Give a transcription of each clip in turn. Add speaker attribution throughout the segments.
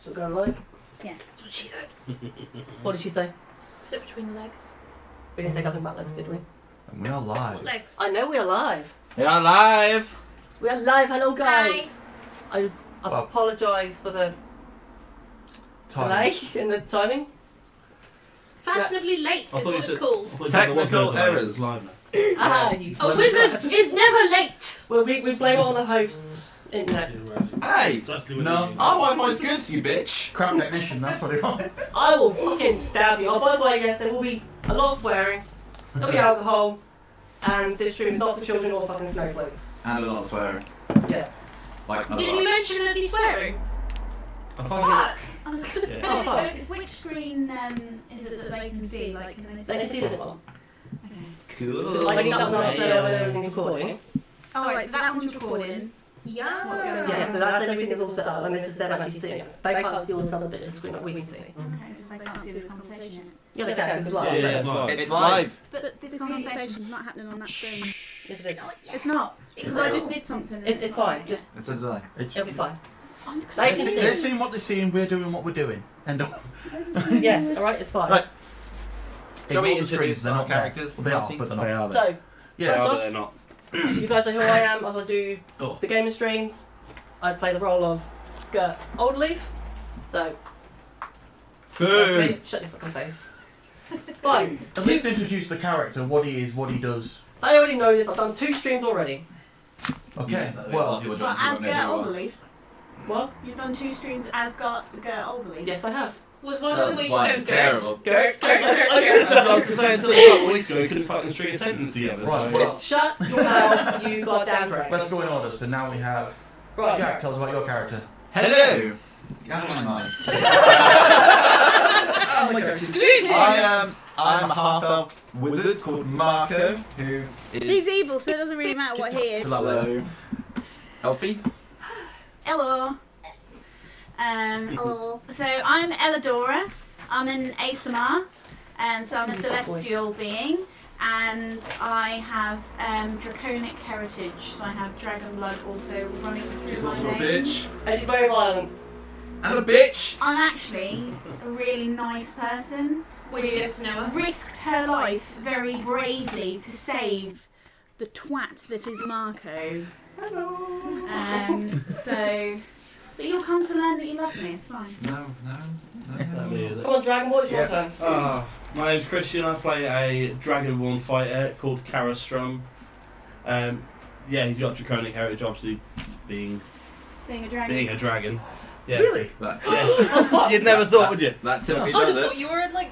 Speaker 1: So going live?
Speaker 2: Yeah.
Speaker 3: That's what she said.
Speaker 1: What did she say?
Speaker 3: Put it between the legs.
Speaker 1: We didn't say nothing about legs, did we?
Speaker 4: And we are live.
Speaker 3: What legs?
Speaker 1: I know we are live.
Speaker 4: We are live!
Speaker 1: We are live, hello guys!
Speaker 3: Hi.
Speaker 1: I
Speaker 4: Well-
Speaker 1: apologise for the delay in the timing.
Speaker 3: Fashionably late is what it's called.
Speaker 4: Technical errors.
Speaker 1: You
Speaker 3: A wizard is never late.
Speaker 1: Well, we blame it on the host's internet.
Speaker 4: Hey!
Speaker 5: No.
Speaker 4: Our Wi-Fi's good for you, bitch!
Speaker 5: Crap technician, that's what it was.
Speaker 1: I will fucking stab you. Oh, by the way, yes, there will be a lot of swearing, there'll be alcohol, and this stream is not for children or fucking snowflakes.
Speaker 4: And a lot of swearing.
Speaker 1: Yeah.
Speaker 4: Like a
Speaker 3: Didn't we
Speaker 4: lot.
Speaker 3: mention there'd be swearing?
Speaker 1: Oh, fuck.
Speaker 2: Which screen is it that they can see? Like, can they see?
Speaker 1: They can see this one.
Speaker 4: Cool.
Speaker 1: I need that one to know when everything's recording.
Speaker 2: Oh, right, so that one's recording.
Speaker 3: Yeah.
Speaker 1: Yeah, so that's everything that's all set up, and this is them actually seeing it. They can't see all the other bit of the screen that we can see.
Speaker 2: Okay, so they can't see this conversation.
Speaker 1: Yeah, they can, it's live.
Speaker 5: it's live.
Speaker 4: It's live!
Speaker 2: But this conversation's not happening on that screen.
Speaker 1: Yes, it is.
Speaker 2: It's not. Because I just did something.
Speaker 1: It's fine, just,
Speaker 4: It's a delay.
Speaker 1: it'll be fine.
Speaker 2: They
Speaker 1: They can
Speaker 5: They're
Speaker 1: see.
Speaker 5: seeing what they're seeing, we're doing what we're doing. And
Speaker 1: Yes, alright, it's fine.
Speaker 4: Right. Shall we
Speaker 5: Ignore the screens,
Speaker 4: introduce
Speaker 5: they're
Speaker 4: our
Speaker 5: not there.
Speaker 4: characters?
Speaker 5: Well, they are,
Speaker 4: Martin?
Speaker 5: but they're not.
Speaker 1: So,
Speaker 5: Yeah,
Speaker 1: First off-
Speaker 5: they're not.
Speaker 1: you guys know who I am as I do
Speaker 4: Oh.
Speaker 1: the gaming streams. I play the role of Gert Oldleaf. So,
Speaker 4: Boo!
Speaker 1: shut your fucking face. Fine.
Speaker 5: At least introduce the character, what he is, what he does.
Speaker 1: I already know this, I've done 2 streams already.
Speaker 5: Okay,
Speaker 4: Yeah,
Speaker 5: well,
Speaker 4: you were
Speaker 2: But
Speaker 4: joining,
Speaker 2: as
Speaker 4: you
Speaker 2: Gert
Speaker 4: won't know
Speaker 2: Alderleaf,
Speaker 1: What?
Speaker 2: you've done 2 streams as Gert Alderleaf.
Speaker 1: Yes, I have.
Speaker 3: Was one
Speaker 4: who
Speaker 3: of
Speaker 4: you
Speaker 3: the
Speaker 4: are.
Speaker 3: weeks
Speaker 4: That's why
Speaker 3: so
Speaker 4: it's
Speaker 3: good?
Speaker 4: terrible.
Speaker 1: Gert,
Speaker 6: I was saying until a couple of weeks ago, we couldn't fucking string a sentence together.
Speaker 5: Right,
Speaker 6: so-
Speaker 5: well,
Speaker 1: Shut your mouth, you goddamn drag.
Speaker 5: let's go in order. So now we have
Speaker 1: Right.
Speaker 5: Jack, tell us about your character.
Speaker 4: Hello! Yeah, mine. Oh my god. I'm a half-elf wizard called Marco, who is
Speaker 2: He's evil, so it doesn't really matter what he is.
Speaker 4: so healthy.
Speaker 2: Hello.
Speaker 3: Oh.
Speaker 2: So I'm Elidora. I'm an ASMR, and so I'm a celestial being, and I have draconic heritage. So I have dragon blood also running through
Speaker 4: She's
Speaker 2: my
Speaker 4: also a
Speaker 2: veins.
Speaker 4: bitch.
Speaker 1: And she's very violent.
Speaker 4: And a bitch!
Speaker 2: I'm actually a really nice person.
Speaker 3: When you get to know her.
Speaker 2: Risked her life very bravely to save the twat that is Marco.
Speaker 4: Hello!
Speaker 2: But you'll come to learn that you love me. It's fine.
Speaker 4: No.
Speaker 1: Come on, Dragon, what is your
Speaker 6: Yeah.
Speaker 1: turn?
Speaker 6: My name's Christian, I play a Dragonborn fighter called Karastrum. Yeah, he's got draconic heritage, obviously, being
Speaker 2: Being a dragon.
Speaker 6: a dragon. Yeah.
Speaker 5: Really?
Speaker 4: That,
Speaker 1: Oh, fuck.
Speaker 6: You'd never thought, would you?
Speaker 4: that typically
Speaker 3: I would
Speaker 4: does
Speaker 3: have
Speaker 4: it.
Speaker 3: thought you were like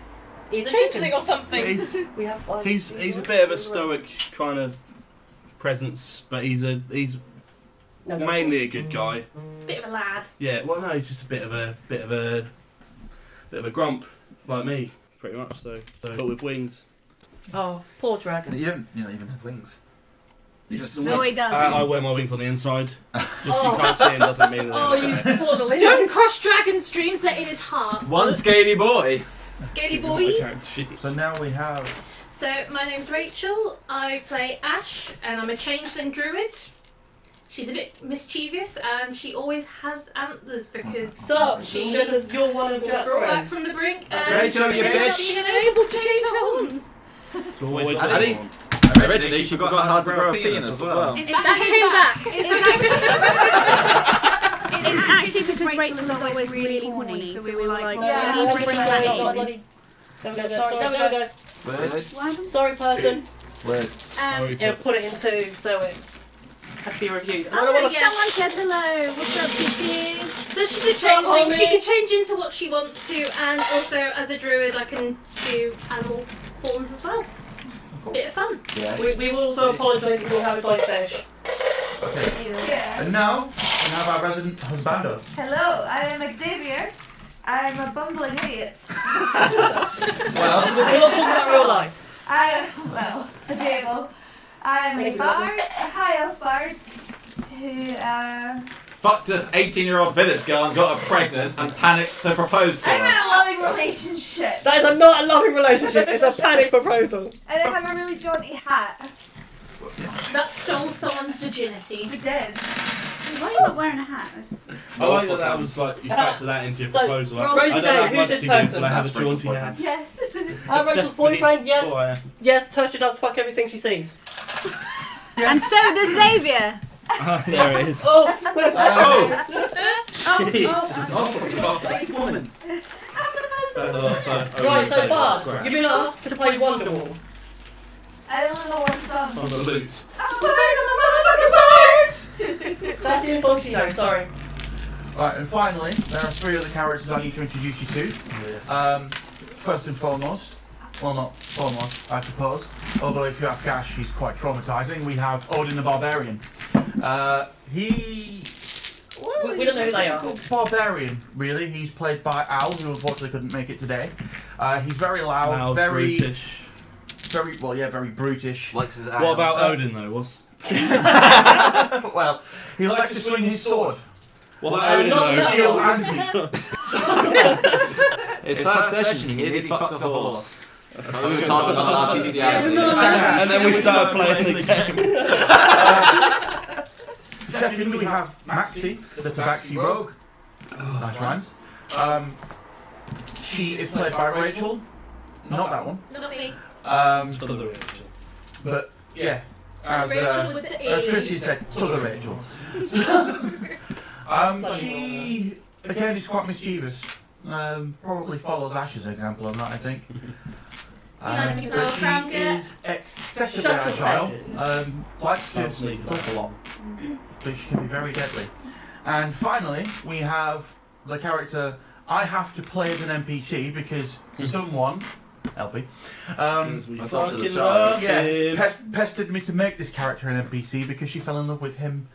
Speaker 1: He's a
Speaker 3: changeling
Speaker 1: chicken.
Speaker 3: or something.
Speaker 1: We have one.
Speaker 6: He's a bit of a stoic kind of presence, but he's
Speaker 1: No, go.
Speaker 6: mainly a good guy.
Speaker 3: Bit of a lad.
Speaker 6: Yeah, well no, he's just a bit of a grump like me, pretty much. So but with wings.
Speaker 1: Oh, poor Dragon.
Speaker 4: You don't even have wings. You just
Speaker 2: No, he doesn't.
Speaker 6: I wear my wings on the inside. Just so you can't see him doesn't mean that.
Speaker 1: Oh, you poor little idiot.
Speaker 3: Don't cross dragon streams, they're in his heart.
Speaker 4: one scaly boy.
Speaker 3: Scaly boy.
Speaker 5: So now we have
Speaker 3: So, my name's Rachel. I play Ash, and I'm a changeling druid. She's a bit mischievous, and she always has antlers because
Speaker 1: So, because you're one of
Speaker 3: was
Speaker 1: Jack's
Speaker 3: brought back
Speaker 1: friends.
Speaker 3: from the brink, and
Speaker 4: Rachel, you
Speaker 3: ended up
Speaker 4: bitch.
Speaker 3: being unable to change her horns.
Speaker 6: Always
Speaker 4: At least- Originally, she forgot how to grow a penis as well.
Speaker 3: That came back.
Speaker 2: It's actually because Rachel is always really horny, so we were like,
Speaker 1: Yeah,
Speaker 2: we need to bring that in.
Speaker 1: There we go.
Speaker 4: Word.
Speaker 2: What happened?
Speaker 1: Sorry, person.
Speaker 4: Word.
Speaker 1: Yeah, put it in 2 so it has to be reviewed. And I
Speaker 2: Oh,
Speaker 1: don't wanna-
Speaker 3: yeah.
Speaker 2: someone said hello. What's up, bitches?
Speaker 3: So she's a changeling. She can change into what she wants to, and also as a druid, I can do animal forms as well. Bit of fun.
Speaker 4: Yeah.
Speaker 1: We will also apologise if we have a dice fish.
Speaker 5: okay.
Speaker 7: Yeah.
Speaker 5: And now we have our resident husbando.
Speaker 7: Hello, I am Xavier. I'm a bumbling idiot.
Speaker 4: Well,
Speaker 1: We're not talking about real life.
Speaker 7: I am, well, a devil. I am a bard, a high elf bard, who,
Speaker 4: fucked an 18-year-old village girl and got her pregnant and panicked to propose to
Speaker 7: I'm in
Speaker 4: her.
Speaker 7: a loving relationship.
Speaker 1: That is not a loving relationship, it's a panic proposal.
Speaker 7: And I have a really jaunty hat.
Speaker 3: That stole someone's virginity.
Speaker 7: We did.
Speaker 2: Why are you not wearing a hat?
Speaker 6: I like that was like, you factor that into your
Speaker 1: So,
Speaker 6: proposal. Like,
Speaker 1: Rosie
Speaker 6: I
Speaker 1: Day,
Speaker 6: don't have
Speaker 1: who's
Speaker 6: much
Speaker 1: this
Speaker 6: to
Speaker 1: person?
Speaker 6: give, but I have a
Speaker 4: That's
Speaker 6: jaunty
Speaker 4: Rachel's
Speaker 6: hat.
Speaker 7: Yes.
Speaker 1: Rachel's boyfriend, yes.
Speaker 6: Oh, I am.
Speaker 1: Yes, Tasha does fuck everything she sees.
Speaker 2: And so does Xavier.
Speaker 6: There it is.
Speaker 1: Oh!
Speaker 4: Woman.
Speaker 1: Right, so Bard, you've been asked to play Wonderwall.
Speaker 7: I don't know what song.
Speaker 6: On the loot.
Speaker 1: That's the info she knows, sorry.
Speaker 5: Right, and finally, there are 3 other characters I need to introduce you to.
Speaker 6: Yes.
Speaker 5: First and foremost, well, not foremost, I suppose, although if you ask Ash, he's quite traumatizing. We have Odin the Barbarian.
Speaker 1: We don't know who they are.
Speaker 5: Barbarian, really. He's played by Al, who unfortunately couldn't make it today. He's very loud,
Speaker 6: Loud,
Speaker 5: very
Speaker 6: brutish.
Speaker 5: very brutish.
Speaker 4: Likes his
Speaker 6: What about Odin though? What's
Speaker 5: Well, he likes to swing his sword.
Speaker 6: what about Odin
Speaker 1: not
Speaker 6: though?
Speaker 5: Steel and
Speaker 4: His first session, he nearly fucked a horse. We were talking about that bestiality.
Speaker 6: And then we started playing the game.
Speaker 5: Second, we have Maxie, the Tabaxi Rogue. Nice rhymes. She is played by Rachel. Not that one.
Speaker 3: Not me.
Speaker 5: But yeah, as
Speaker 3: Rachel with the
Speaker 5: Christy
Speaker 3: E.
Speaker 5: said, other Rachel. She again is quite mischievous. Probably follows Ash's example on that, I think.
Speaker 3: like the
Speaker 5: But
Speaker 3: crown
Speaker 5: she
Speaker 3: girl?
Speaker 5: is excessively
Speaker 1: Shut your
Speaker 5: agile.
Speaker 1: face.
Speaker 5: Likes to
Speaker 6: That's me.
Speaker 5: talk a lot, but she can be very deadly. And finally, we have the character I have to play as an NPC because someone, Elfie,
Speaker 6: We
Speaker 4: I thought to the
Speaker 6: fucking
Speaker 4: child.
Speaker 6: love
Speaker 5: yeah,
Speaker 6: him.
Speaker 5: pestered me to make this character an NPC because she fell in love with him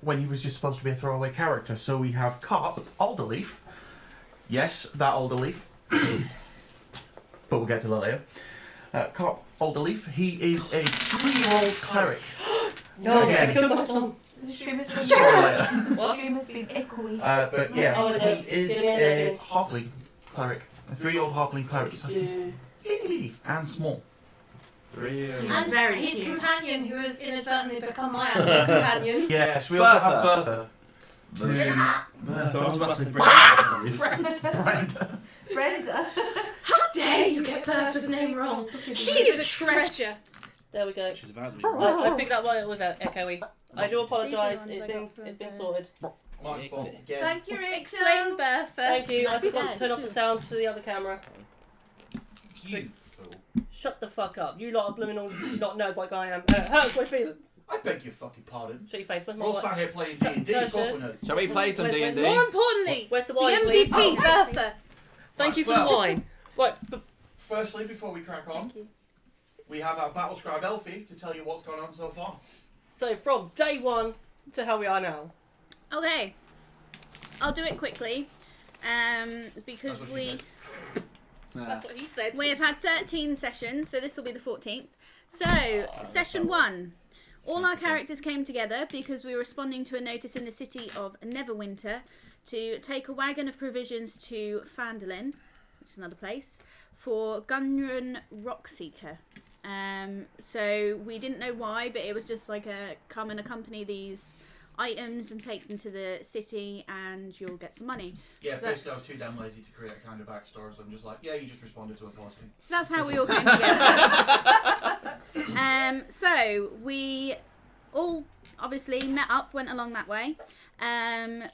Speaker 5: when he was just supposed to be a throwaway character. So we have Cop Alderleaf. Yes, that Alderleaf. But we'll get to that later. Cop Alderleaf. He is a 3-year-old cleric.
Speaker 1: No,
Speaker 5: Again.
Speaker 1: I killed my son.
Speaker 7: The stream has been
Speaker 5: Later.
Speaker 7: stream has been echoey.
Speaker 5: But yeah,
Speaker 1: Oh,
Speaker 5: he is
Speaker 1: give me a
Speaker 5: a
Speaker 1: second.
Speaker 5: halfling cleric. A 3-year-old halfling cleric. And small.
Speaker 4: 3 years.
Speaker 3: And
Speaker 2: Very
Speaker 3: his
Speaker 2: cute.
Speaker 3: companion, who has inadvertently become my other companion.
Speaker 5: Yes, we also have Bertha.
Speaker 6: I was about to say Brenda.
Speaker 7: Brenda.
Speaker 3: How dare you get Bertha's name wrong? She is a treasure.
Speaker 1: There we go.
Speaker 6: She's about to be
Speaker 1: I figured out why it was echoey. I do apologise,
Speaker 2: These are the ones I
Speaker 1: it's
Speaker 2: got
Speaker 1: been
Speaker 2: for
Speaker 1: sorted.
Speaker 4: Mark's fault. Again.
Speaker 7: Thank you,
Speaker 3: Explain
Speaker 7: Rachel.
Speaker 3: Bertha.
Speaker 1: Thank you, I
Speaker 2: Nice
Speaker 1: forgot
Speaker 2: guy.
Speaker 1: to turn off the sound to the other camera.
Speaker 4: You fool.
Speaker 1: Shut the fuck up. You lot are blooming all you lot knows like I am. And it hurts my feelings.
Speaker 5: I beg your fucking pardon.
Speaker 1: Shut your face. Where's my
Speaker 5: We're all
Speaker 1: wife?
Speaker 5: sat here playing D&D, of course we know.
Speaker 4: Shall we play some
Speaker 1: Where's-
Speaker 4: D&D?
Speaker 3: More importantly,
Speaker 1: Where's the
Speaker 3: the
Speaker 1: wine, please?
Speaker 3: MVP, Bertha.
Speaker 1: Thank you for
Speaker 5: Well-
Speaker 1: the wine. Right,
Speaker 5: Firstly, before we crack on,
Speaker 2: Thank you.
Speaker 5: we have our battle scribe Elfie to tell you what's gone on so far.
Speaker 1: so from day one to how we are now.
Speaker 2: Okay. I'll do it quickly. Because
Speaker 5: That's what she
Speaker 2: we
Speaker 3: That's what he said.
Speaker 2: have had 13 sessions, so this will be the 14th. So, session 1. All our characters came together because we were responding to a notice in the city of Neverwinter to take a wagon of provisions to Phandalin, which is another place, for Gunrun Rockseeker. So we didn't know why, but it was just like a come and accompany these items and take them to the city and you'll get some money.
Speaker 5: Yeah,
Speaker 2: So
Speaker 5: basically I
Speaker 2: that's-
Speaker 5: was too damn lazy to create a kind of backstory, so I'm just like, yeah, you just responded to a posting.
Speaker 2: So that's how we all came together. So we all obviously met up, went along that way.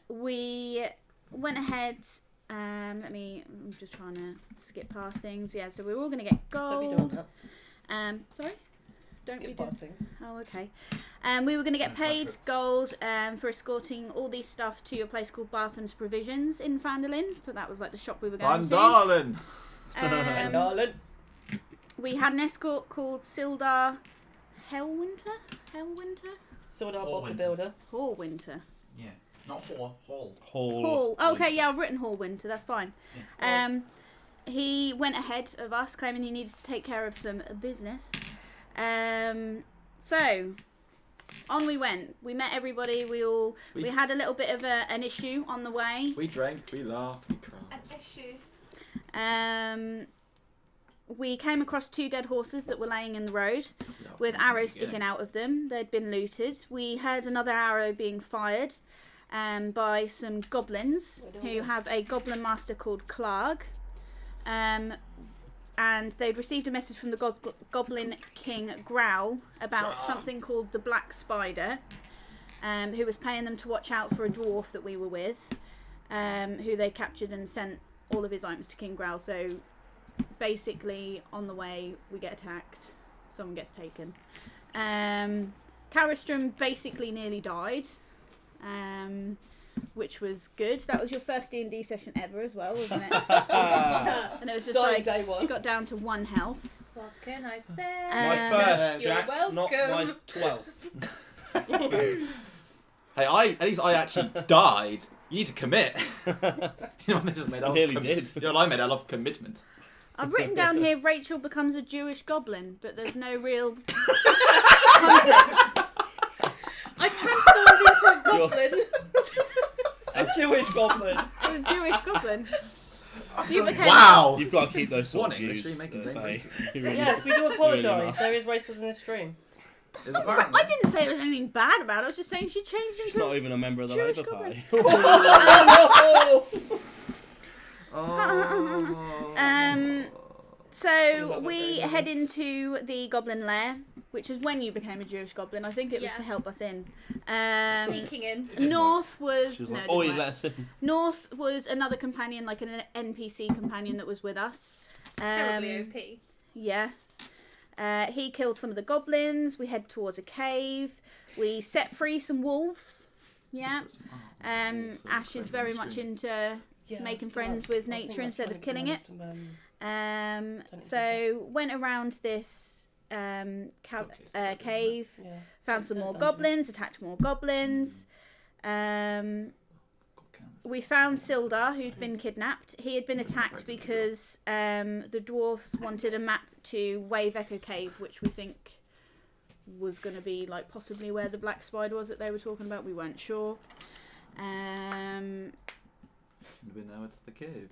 Speaker 2: We went ahead. I'm just trying to skip past things. Yeah, so we were all going to get
Speaker 1: Don't be doing
Speaker 2: gold.
Speaker 1: that.
Speaker 2: Sorry? Don't
Speaker 1: Skip
Speaker 2: be doing.
Speaker 1: past things.
Speaker 2: Oh, okay. We were going to get paid gold for escorting all these stuff to a place called Bartham's Provisions in Phandalin. So that was like the shop we were going to.
Speaker 4: darling.
Speaker 1: And darling.
Speaker 2: We had an escort called Sildar Hellwinter?
Speaker 1: Sildar Bob the
Speaker 5: Hallwinter.
Speaker 1: Builder.
Speaker 2: Hallwinter.
Speaker 5: Yeah, not Hall.
Speaker 2: Hall. Okay, yeah, I've written Hallwinter, that's fine. He went ahead of us, claiming he needed to take care of some business. So, on we went. We met everybody. We had a little bit of an issue on the way.
Speaker 4: We drank, we laughed, we cried.
Speaker 7: An issue.
Speaker 2: we came across 2 dead horses that were laying in the road with arrows sticking out of them. They'd been looted. We heard another arrow being fired by some goblins who have a goblin master called Clark. And they'd received a message from the Goblin King Growl about something called the Black Spider, who was paying them to watch out for a dwarf that we were with, who they captured and sent all of his items to King Growl. So basically, on the way, we get attacked, someone gets taken. Karastrom basically nearly died, which was good. That was your first D&D session ever as well, wasn't it? And it was just like,
Speaker 1: day one.
Speaker 2: got down to 1 health.
Speaker 3: What can I say?
Speaker 6: My first,
Speaker 3: You're
Speaker 6: Jack, not
Speaker 3: welcome.
Speaker 6: my 12th.
Speaker 4: Hey, at least I actually died. You need to commit. You know what this is made
Speaker 6: I
Speaker 4: of?
Speaker 6: nearly did.
Speaker 4: You know what I made? I love commitment.
Speaker 2: I've written down here Rachel becomes a Jewish goblin, but there's no real context.
Speaker 3: I transformed into a goblin.
Speaker 1: A Jewish goblin.
Speaker 2: It was Jewish goblin. You became
Speaker 4: Wow!
Speaker 6: You've got to keep those sort of
Speaker 4: Warning,
Speaker 6: views.
Speaker 4: the stream may contain
Speaker 6: Bay.
Speaker 4: racism.
Speaker 6: You really-
Speaker 1: Yes, we do
Speaker 6: you really
Speaker 1: apologise.
Speaker 6: must.
Speaker 1: There is racism in this stream.
Speaker 2: That's not bad. I didn't say it was anything bad about it. I was just saying she changed
Speaker 6: She's
Speaker 2: into
Speaker 6: not even a member of the
Speaker 2: Jewish
Speaker 6: Labour
Speaker 2: goblin.
Speaker 6: Party.
Speaker 2: So we head into the goblin lair, which is when you became a Jewish goblin. I think it was
Speaker 3: Yeah.
Speaker 2: to help us in.
Speaker 3: Sneaking in.
Speaker 2: North was
Speaker 6: She's
Speaker 2: no,
Speaker 6: like,
Speaker 2: it
Speaker 6: oh,
Speaker 2: didn't
Speaker 6: you
Speaker 2: work.
Speaker 6: let us in.
Speaker 2: North was another companion, like an NPC companion that was with us.
Speaker 3: Terribly OP.
Speaker 2: Yeah. He killed some of the goblins. We head towards a cave. We set free some wolves. Yeah. Ash is very much into making friends with nature instead of killing it. So went around this cave, found some more goblins, attacked more goblins. We found Sildar, who'd been kidnapped. He had been attacked because the dwarfs wanted a map to Wave Echo Cave, which we think was going to be like possibly where the black spider was that they were talking about. We weren't sure.
Speaker 4: We know it's the cave.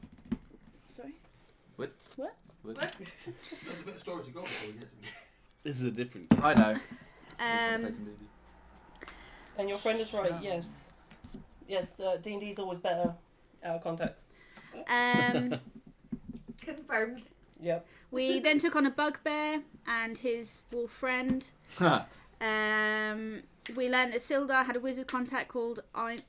Speaker 2: Sorry?
Speaker 4: What?
Speaker 2: What?
Speaker 5: There's a bit of story to go before we get to the...
Speaker 6: This is a different.
Speaker 4: I know.
Speaker 1: And your friend is right, yes. Yes, D&D is always better out of context.
Speaker 7: Confirmed.
Speaker 1: Yep.
Speaker 2: We then took on a bugbear and his wolf friend. We learned that Sildar had a wizard contact called Iarno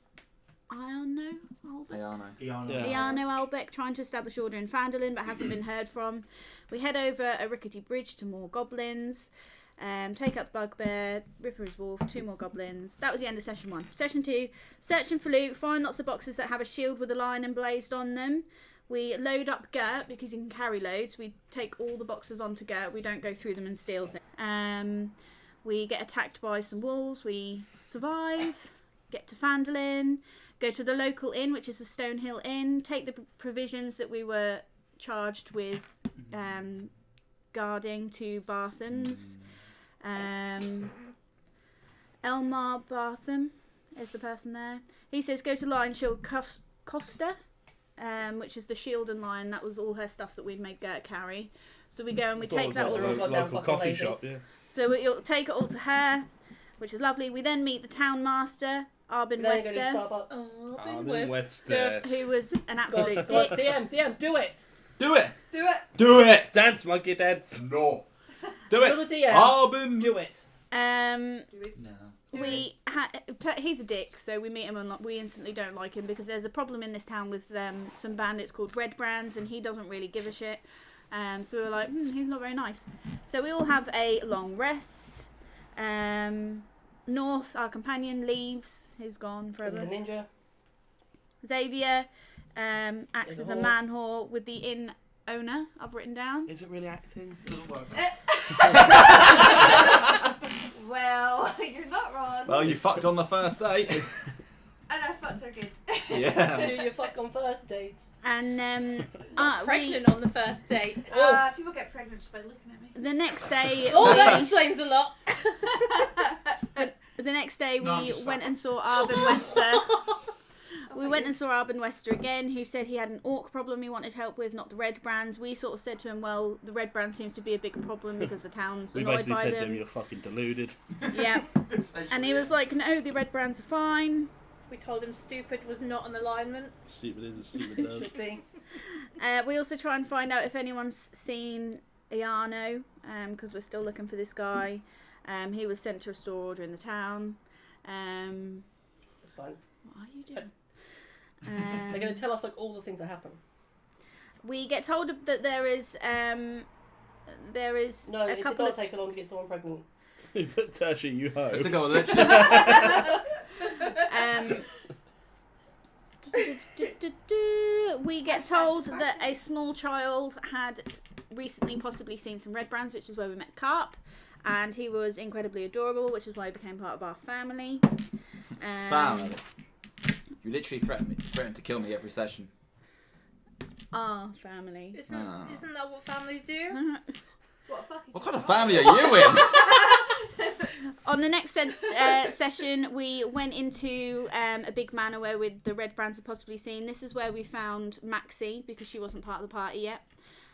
Speaker 2: Albeck, trying to establish order in Phandalin, but hasn't been heard from. We head over a rickety bridge to more goblins. Take out the bugbear, Ripper's wolf, 2 more goblins. That was the end of session 1. Session 2, searching for loot, find lots of boxes that have a shield with a lion emblazed on them. We load up Gert because he can carry loads. We take all the boxes onto Gert. We don't go through them and steal things. We get attacked by some wolves. We survive, get to Phandalin, go to the local inn, which is the Stonehill Inn, take the provisions that we were charged with guarding to Bartham's. Elmar Bartham is the person there. He says go to Lion Shield Costa, which is the shield and lion. That was all her stuff that we'd made Gert carry. So we go and we take that all
Speaker 1: to-
Speaker 6: to a
Speaker 1: goddamn
Speaker 6: local
Speaker 1: fucking
Speaker 6: coffee
Speaker 1: lazy.
Speaker 6: shop, yeah.
Speaker 2: So we'll take it all to her, which is lovely. We then meet the town master, Arbin
Speaker 1: Then you go to
Speaker 2: Wester,
Speaker 1: Starbucks.
Speaker 3: Oh,
Speaker 6: I'm
Speaker 3: been
Speaker 6: in
Speaker 3: West.
Speaker 6: West.
Speaker 2: who was an
Speaker 1: God,
Speaker 2: absolute
Speaker 1: God,
Speaker 2: dick.
Speaker 1: DM, do it!
Speaker 4: Do it!
Speaker 7: Do it.
Speaker 4: Do it!
Speaker 6: Dance, monkey, dance.
Speaker 5: No.
Speaker 4: Do
Speaker 1: You're
Speaker 4: it!
Speaker 1: the DM.
Speaker 4: Arbin!
Speaker 1: Do it.
Speaker 4: No.
Speaker 2: He's a dick, so we meet him and we instantly don't like him because there's a problem in this town with some bandits called Red Brands, and he doesn't really give a shit. So we were like, he's not very nice. So we all have a long rest. North, our companion, leaves. He's gone
Speaker 1: He's a
Speaker 2: forever.
Speaker 1: ninja.
Speaker 2: Xavier acts
Speaker 1: He's a
Speaker 2: as a
Speaker 1: whore.
Speaker 2: man whore with the inn owner. I've written down.
Speaker 6: Is it really acting?
Speaker 5: Doesn't work.
Speaker 7: Well, you're not wrong.
Speaker 4: Well, you fucked on the first date.
Speaker 7: And I fucked her good.
Speaker 4: Yeah.
Speaker 1: Do your fuck on first dates.
Speaker 2: And
Speaker 3: Pregnant on the first date.
Speaker 7: People get pregnant just by looking at me.
Speaker 2: the next day,
Speaker 3: Oh, that explains a lot.
Speaker 2: the next day
Speaker 5: No, I'm
Speaker 2: we
Speaker 5: just
Speaker 2: went
Speaker 5: fucking-
Speaker 2: and saw Arbin Wester. We went and saw Arben Wester again, who said he had an orc problem he wanted help with, not the red brands. We sort of said to him, well, the red brand seems to be a big problem because the town's
Speaker 6: We
Speaker 2: annoyed
Speaker 6: basically
Speaker 2: by
Speaker 6: said
Speaker 2: them.
Speaker 6: to him, "You're fucking deluded."
Speaker 2: Yeah. And he was like, no, the red brands are fine.
Speaker 3: We told him stupid was not an alignment.
Speaker 6: Stupid is as stupid does.
Speaker 1: Should be.
Speaker 2: We also try and find out if anyone's seen Iano, because we're still looking for this guy. He was sent to restore order in the town.
Speaker 1: That's fine.
Speaker 2: What are you doing?
Speaker 1: They're going to tell us like all the things that happen.
Speaker 2: We get told that there is
Speaker 1: No,
Speaker 2: a
Speaker 1: it did
Speaker 2: couple
Speaker 1: not
Speaker 2: of
Speaker 1: take long to get someone pregnant.
Speaker 6: But Tertiary, you hope.
Speaker 4: It took a literally.
Speaker 2: we get told that a small child had recently possibly seen some red brands, which is where we met Carp, and he was incredibly adorable, which is why he became part of our family.
Speaker 4: Family. You literally threatened to kill me every session.
Speaker 2: Our family.
Speaker 3: Isn't that what families do?
Speaker 4: What kind of family are you in?
Speaker 2: On the next session, we went into a big manor where the red brands had possibly seen. This is where we found Maxie, because she wasn't part of the party yet.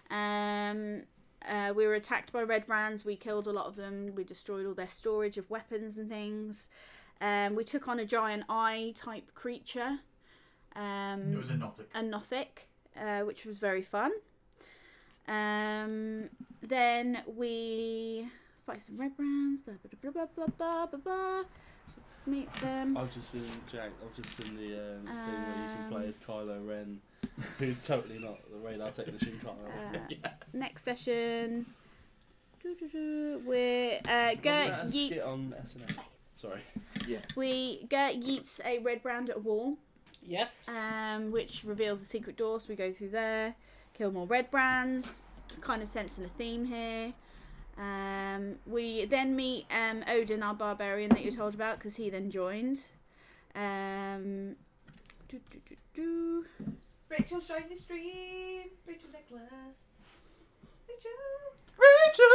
Speaker 2: We were attacked by red brands. We killed a lot of them. We destroyed all their storage of weapons and things. We took on a giant eye type creature.
Speaker 5: It was a Nothic.
Speaker 2: A Nothic, which was very fun. Then we fight some red brands. Blah, blah, blah, blah, blah, blah, blah, blah. Meet them.
Speaker 6: I've just seen Jack. I've just seen the thing where you can play as Kylo Ren, who's totally not the radar technician Kylo.
Speaker 2: Next session. We're Gert
Speaker 6: Wasn't that a skit
Speaker 2: yeets.
Speaker 6: on SNL? Sorry.
Speaker 2: Gert yeets a red brand at a wall.
Speaker 1: Yes.
Speaker 2: Which reveals a secret door, so we go through there, kill more red brands, kind of sensing a theme here. We then meet Odin, our barbarian that you were told about, because he then joined.
Speaker 7: Rachel showing the stream. Rachel Nicholas. Rachel.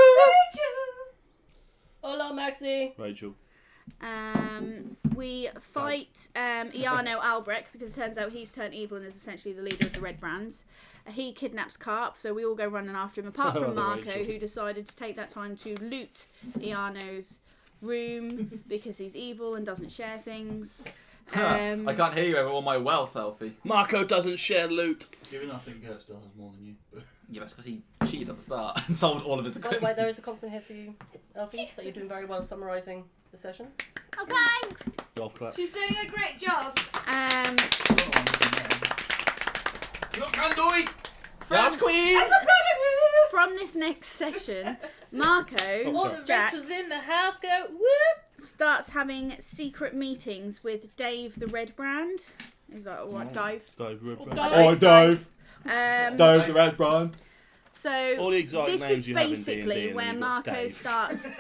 Speaker 1: Hola, Maxie.
Speaker 6: Rachel.
Speaker 2: We fight Iano Albrecht, because it turns out he's turned evil and is essentially the leader of the red brands. He kidnaps Carp, so we all go running after him, apart from Marco,
Speaker 6: Rachel.
Speaker 2: who decided to take that time to loot Iano's room because he's evil and doesn't share things.
Speaker 4: I can't hear you over all my wealth, Elfie.
Speaker 6: Marco doesn't share loot.
Speaker 5: Given I think Gert still has more than you. But...
Speaker 4: Yeah, that's because he cheated at the start and sold all of his
Speaker 1: By the way,
Speaker 4: equipment.
Speaker 1: there is a compliment here for you, Elfie, that you're doing very well summarising the sessions.
Speaker 2: Oh, thanks!
Speaker 6: Golf clap.
Speaker 7: She's doing a great job.
Speaker 4: You can do it! Yes, queen!
Speaker 2: From this next session, Marco,
Speaker 3: All the
Speaker 2: Jack,
Speaker 3: Rachels in the house go whoop.
Speaker 2: starts having secret meetings with Dave the Red Brand. He's like, alright, Dave.
Speaker 6: Dave Red
Speaker 3: Dave.
Speaker 6: Oh, Dave.
Speaker 2: Dave
Speaker 6: the Red Brand.
Speaker 2: So
Speaker 6: All the exotic
Speaker 2: this
Speaker 6: names
Speaker 2: is
Speaker 6: you have in
Speaker 2: basically
Speaker 6: D&D, and
Speaker 2: where
Speaker 6: then you've got
Speaker 2: Marco
Speaker 6: Dave.
Speaker 2: starts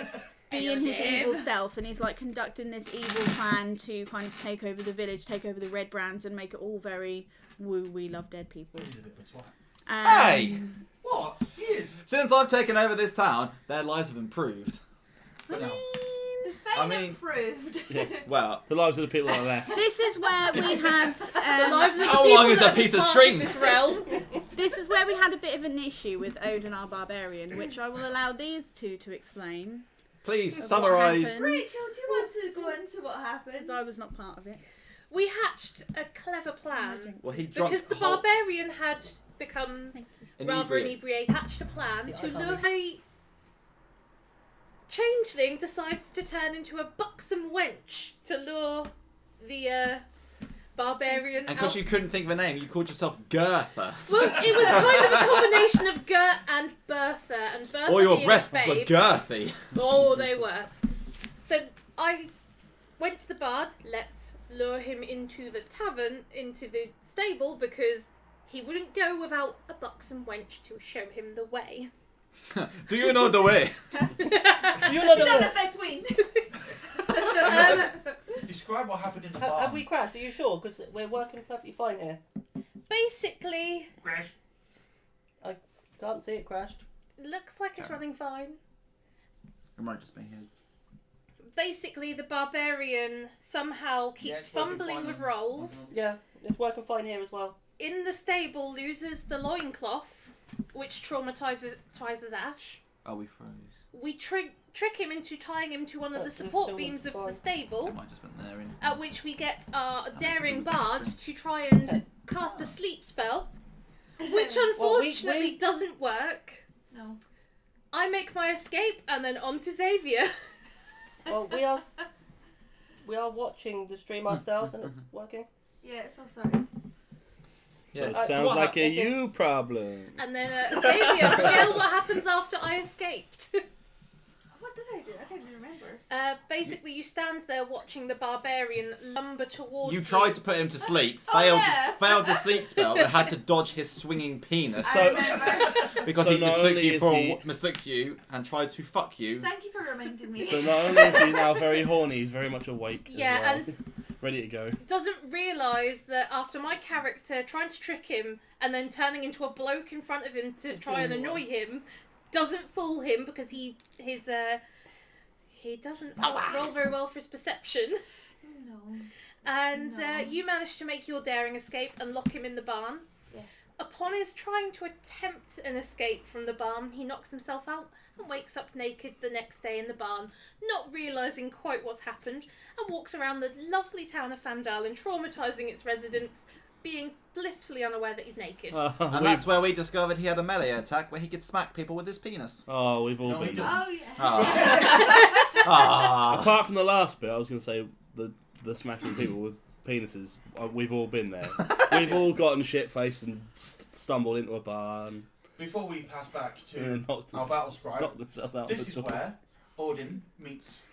Speaker 2: being his
Speaker 3: Dave.
Speaker 2: evil self, and he's like conducting this evil plan to kind of take over the village, take over the red brands, and make it all very woo. We love dead people.
Speaker 5: He's a bit of a twat.
Speaker 4: Hey!
Speaker 5: What? He is.
Speaker 4: Since I've taken over this town, their lives have improved.
Speaker 5: For now.
Speaker 7: The fame
Speaker 4: I mean-
Speaker 7: improved.
Speaker 4: Well,
Speaker 6: The lives of the people that are left.
Speaker 2: This is where we had.
Speaker 3: The lives of the
Speaker 4: How
Speaker 3: people
Speaker 4: long is
Speaker 3: that
Speaker 4: a
Speaker 3: have been
Speaker 4: piece of
Speaker 3: part
Speaker 4: string?
Speaker 3: This realm.
Speaker 2: This is where we had a bit of an issue with Odin, our barbarian, which I will allow these two to explain.
Speaker 4: please
Speaker 2: What
Speaker 4: summarise.
Speaker 2: happened?
Speaker 7: Rachel, do you want to go into what happened?
Speaker 2: Because I was not part of it.
Speaker 3: We hatched a clever plan
Speaker 4: Well, he dropped
Speaker 3: because the
Speaker 4: whole
Speaker 3: barbarian had become rather inebriated. Hatched a plan
Speaker 1: Yeah,
Speaker 3: to
Speaker 1: I can't
Speaker 3: lure a changeling decides to turn into a buxom wench to lure the barbarian
Speaker 4: And
Speaker 3: out.
Speaker 4: because you couldn't think of a name, you called yourself Gertha.
Speaker 3: Well, it was kind of a combination of Gert and Bertha, and Bertha
Speaker 4: All your
Speaker 3: being
Speaker 4: breasts
Speaker 3: a
Speaker 4: were
Speaker 3: babe.
Speaker 4: girthy.
Speaker 3: Oh, they were. So I went to the bard. Let's lure him into the tavern, into the stable, because he wouldn't go without a buxom wench to show him the way.
Speaker 4: Do you know the way?
Speaker 1: You're not
Speaker 7: Not
Speaker 1: the
Speaker 7: a fake queen.
Speaker 5: Describe what happened in the
Speaker 1: Have
Speaker 5: barn.
Speaker 1: we crashed? Are you sure? Because we're working perfectly fine here.
Speaker 3: Basically,
Speaker 5: Crash.
Speaker 1: I can't see it crashed.
Speaker 3: looks like it's running fine.
Speaker 4: It might just be his.
Speaker 3: Basically, the barbarian somehow keeps
Speaker 5: it's working
Speaker 3: fumbling
Speaker 5: fine
Speaker 3: with
Speaker 5: then.
Speaker 3: rolls.
Speaker 1: Yeah, It's working fine here as well.
Speaker 3: In the stable, loses the loincloth, which traumatizes Ash.
Speaker 4: Oh, we froze.
Speaker 3: We trick him into tying him to one of the
Speaker 1: That's the
Speaker 3: support
Speaker 1: stillness
Speaker 3: beams of
Speaker 1: fine.
Speaker 3: the stable,
Speaker 4: I might just went there in.
Speaker 3: at which we get our daring bard to try and cast a sleep spell, which unfortunately doesn't work.
Speaker 7: No.
Speaker 3: I make my escape and then on to Xavier.
Speaker 1: Well, we are watching the stream ourselves and it's working.
Speaker 7: Yeah, it's all sorted.
Speaker 6: So it
Speaker 1: So
Speaker 6: sounds
Speaker 1: what
Speaker 6: like a
Speaker 1: happened?
Speaker 6: you problem.
Speaker 3: And then Xavier, reveal what happens after I escaped.
Speaker 7: What did I do? I can't even remember.
Speaker 3: Basically, you stand there watching the barbarian lumber towards
Speaker 8: You tried to put him to sleep,
Speaker 7: Oh,
Speaker 8: failed,
Speaker 7: yeah.
Speaker 8: failed the sleep spell, but had to dodge his swinging penis
Speaker 7: I
Speaker 6: So-
Speaker 7: remember.
Speaker 8: because
Speaker 6: So
Speaker 8: he
Speaker 6: not only is
Speaker 8: mistook you and tried to fuck you.
Speaker 7: Thank you for reminding me.
Speaker 6: So not only is he now very horny, he's very much awake. as
Speaker 3: Yeah,
Speaker 6: well.
Speaker 3: and
Speaker 6: ready to go.
Speaker 3: doesn't realise that after my character trying to trick him and then turning into a bloke in front of him to
Speaker 1: He's
Speaker 3: try and
Speaker 1: doing
Speaker 3: annoy him, doesn't fool him because he doesn't roll very well for his perception.
Speaker 7: No.
Speaker 3: And
Speaker 7: No.
Speaker 3: you manage to make your daring escape and lock him in the barn.
Speaker 7: Yes.
Speaker 3: Upon his trying to attempt an escape from the barn, he knocks himself out and wakes up naked the next day in the barn, not realising quite what's happened, and walks around the lovely town of Fandalen, traumatising its residents, being blissfully unaware that he's naked.
Speaker 8: And that's where we discovered he had a melee attack where he could smack people with his penis.
Speaker 6: Oh, we've all
Speaker 5: No, he
Speaker 6: been
Speaker 5: doesn't.
Speaker 6: there.
Speaker 7: Oh, yeah.
Speaker 8: Ah.
Speaker 6: Apart from the last bit, I was going to say the smacking people with penises. We've all been there. We've all gotten shit-faced and stumbled into a barn
Speaker 5: Before we pass back
Speaker 6: and
Speaker 5: to
Speaker 6: then knocked
Speaker 5: our battle scribe,
Speaker 6: themselves out.
Speaker 5: this
Speaker 6: the
Speaker 5: is
Speaker 6: door.
Speaker 5: where Odin meets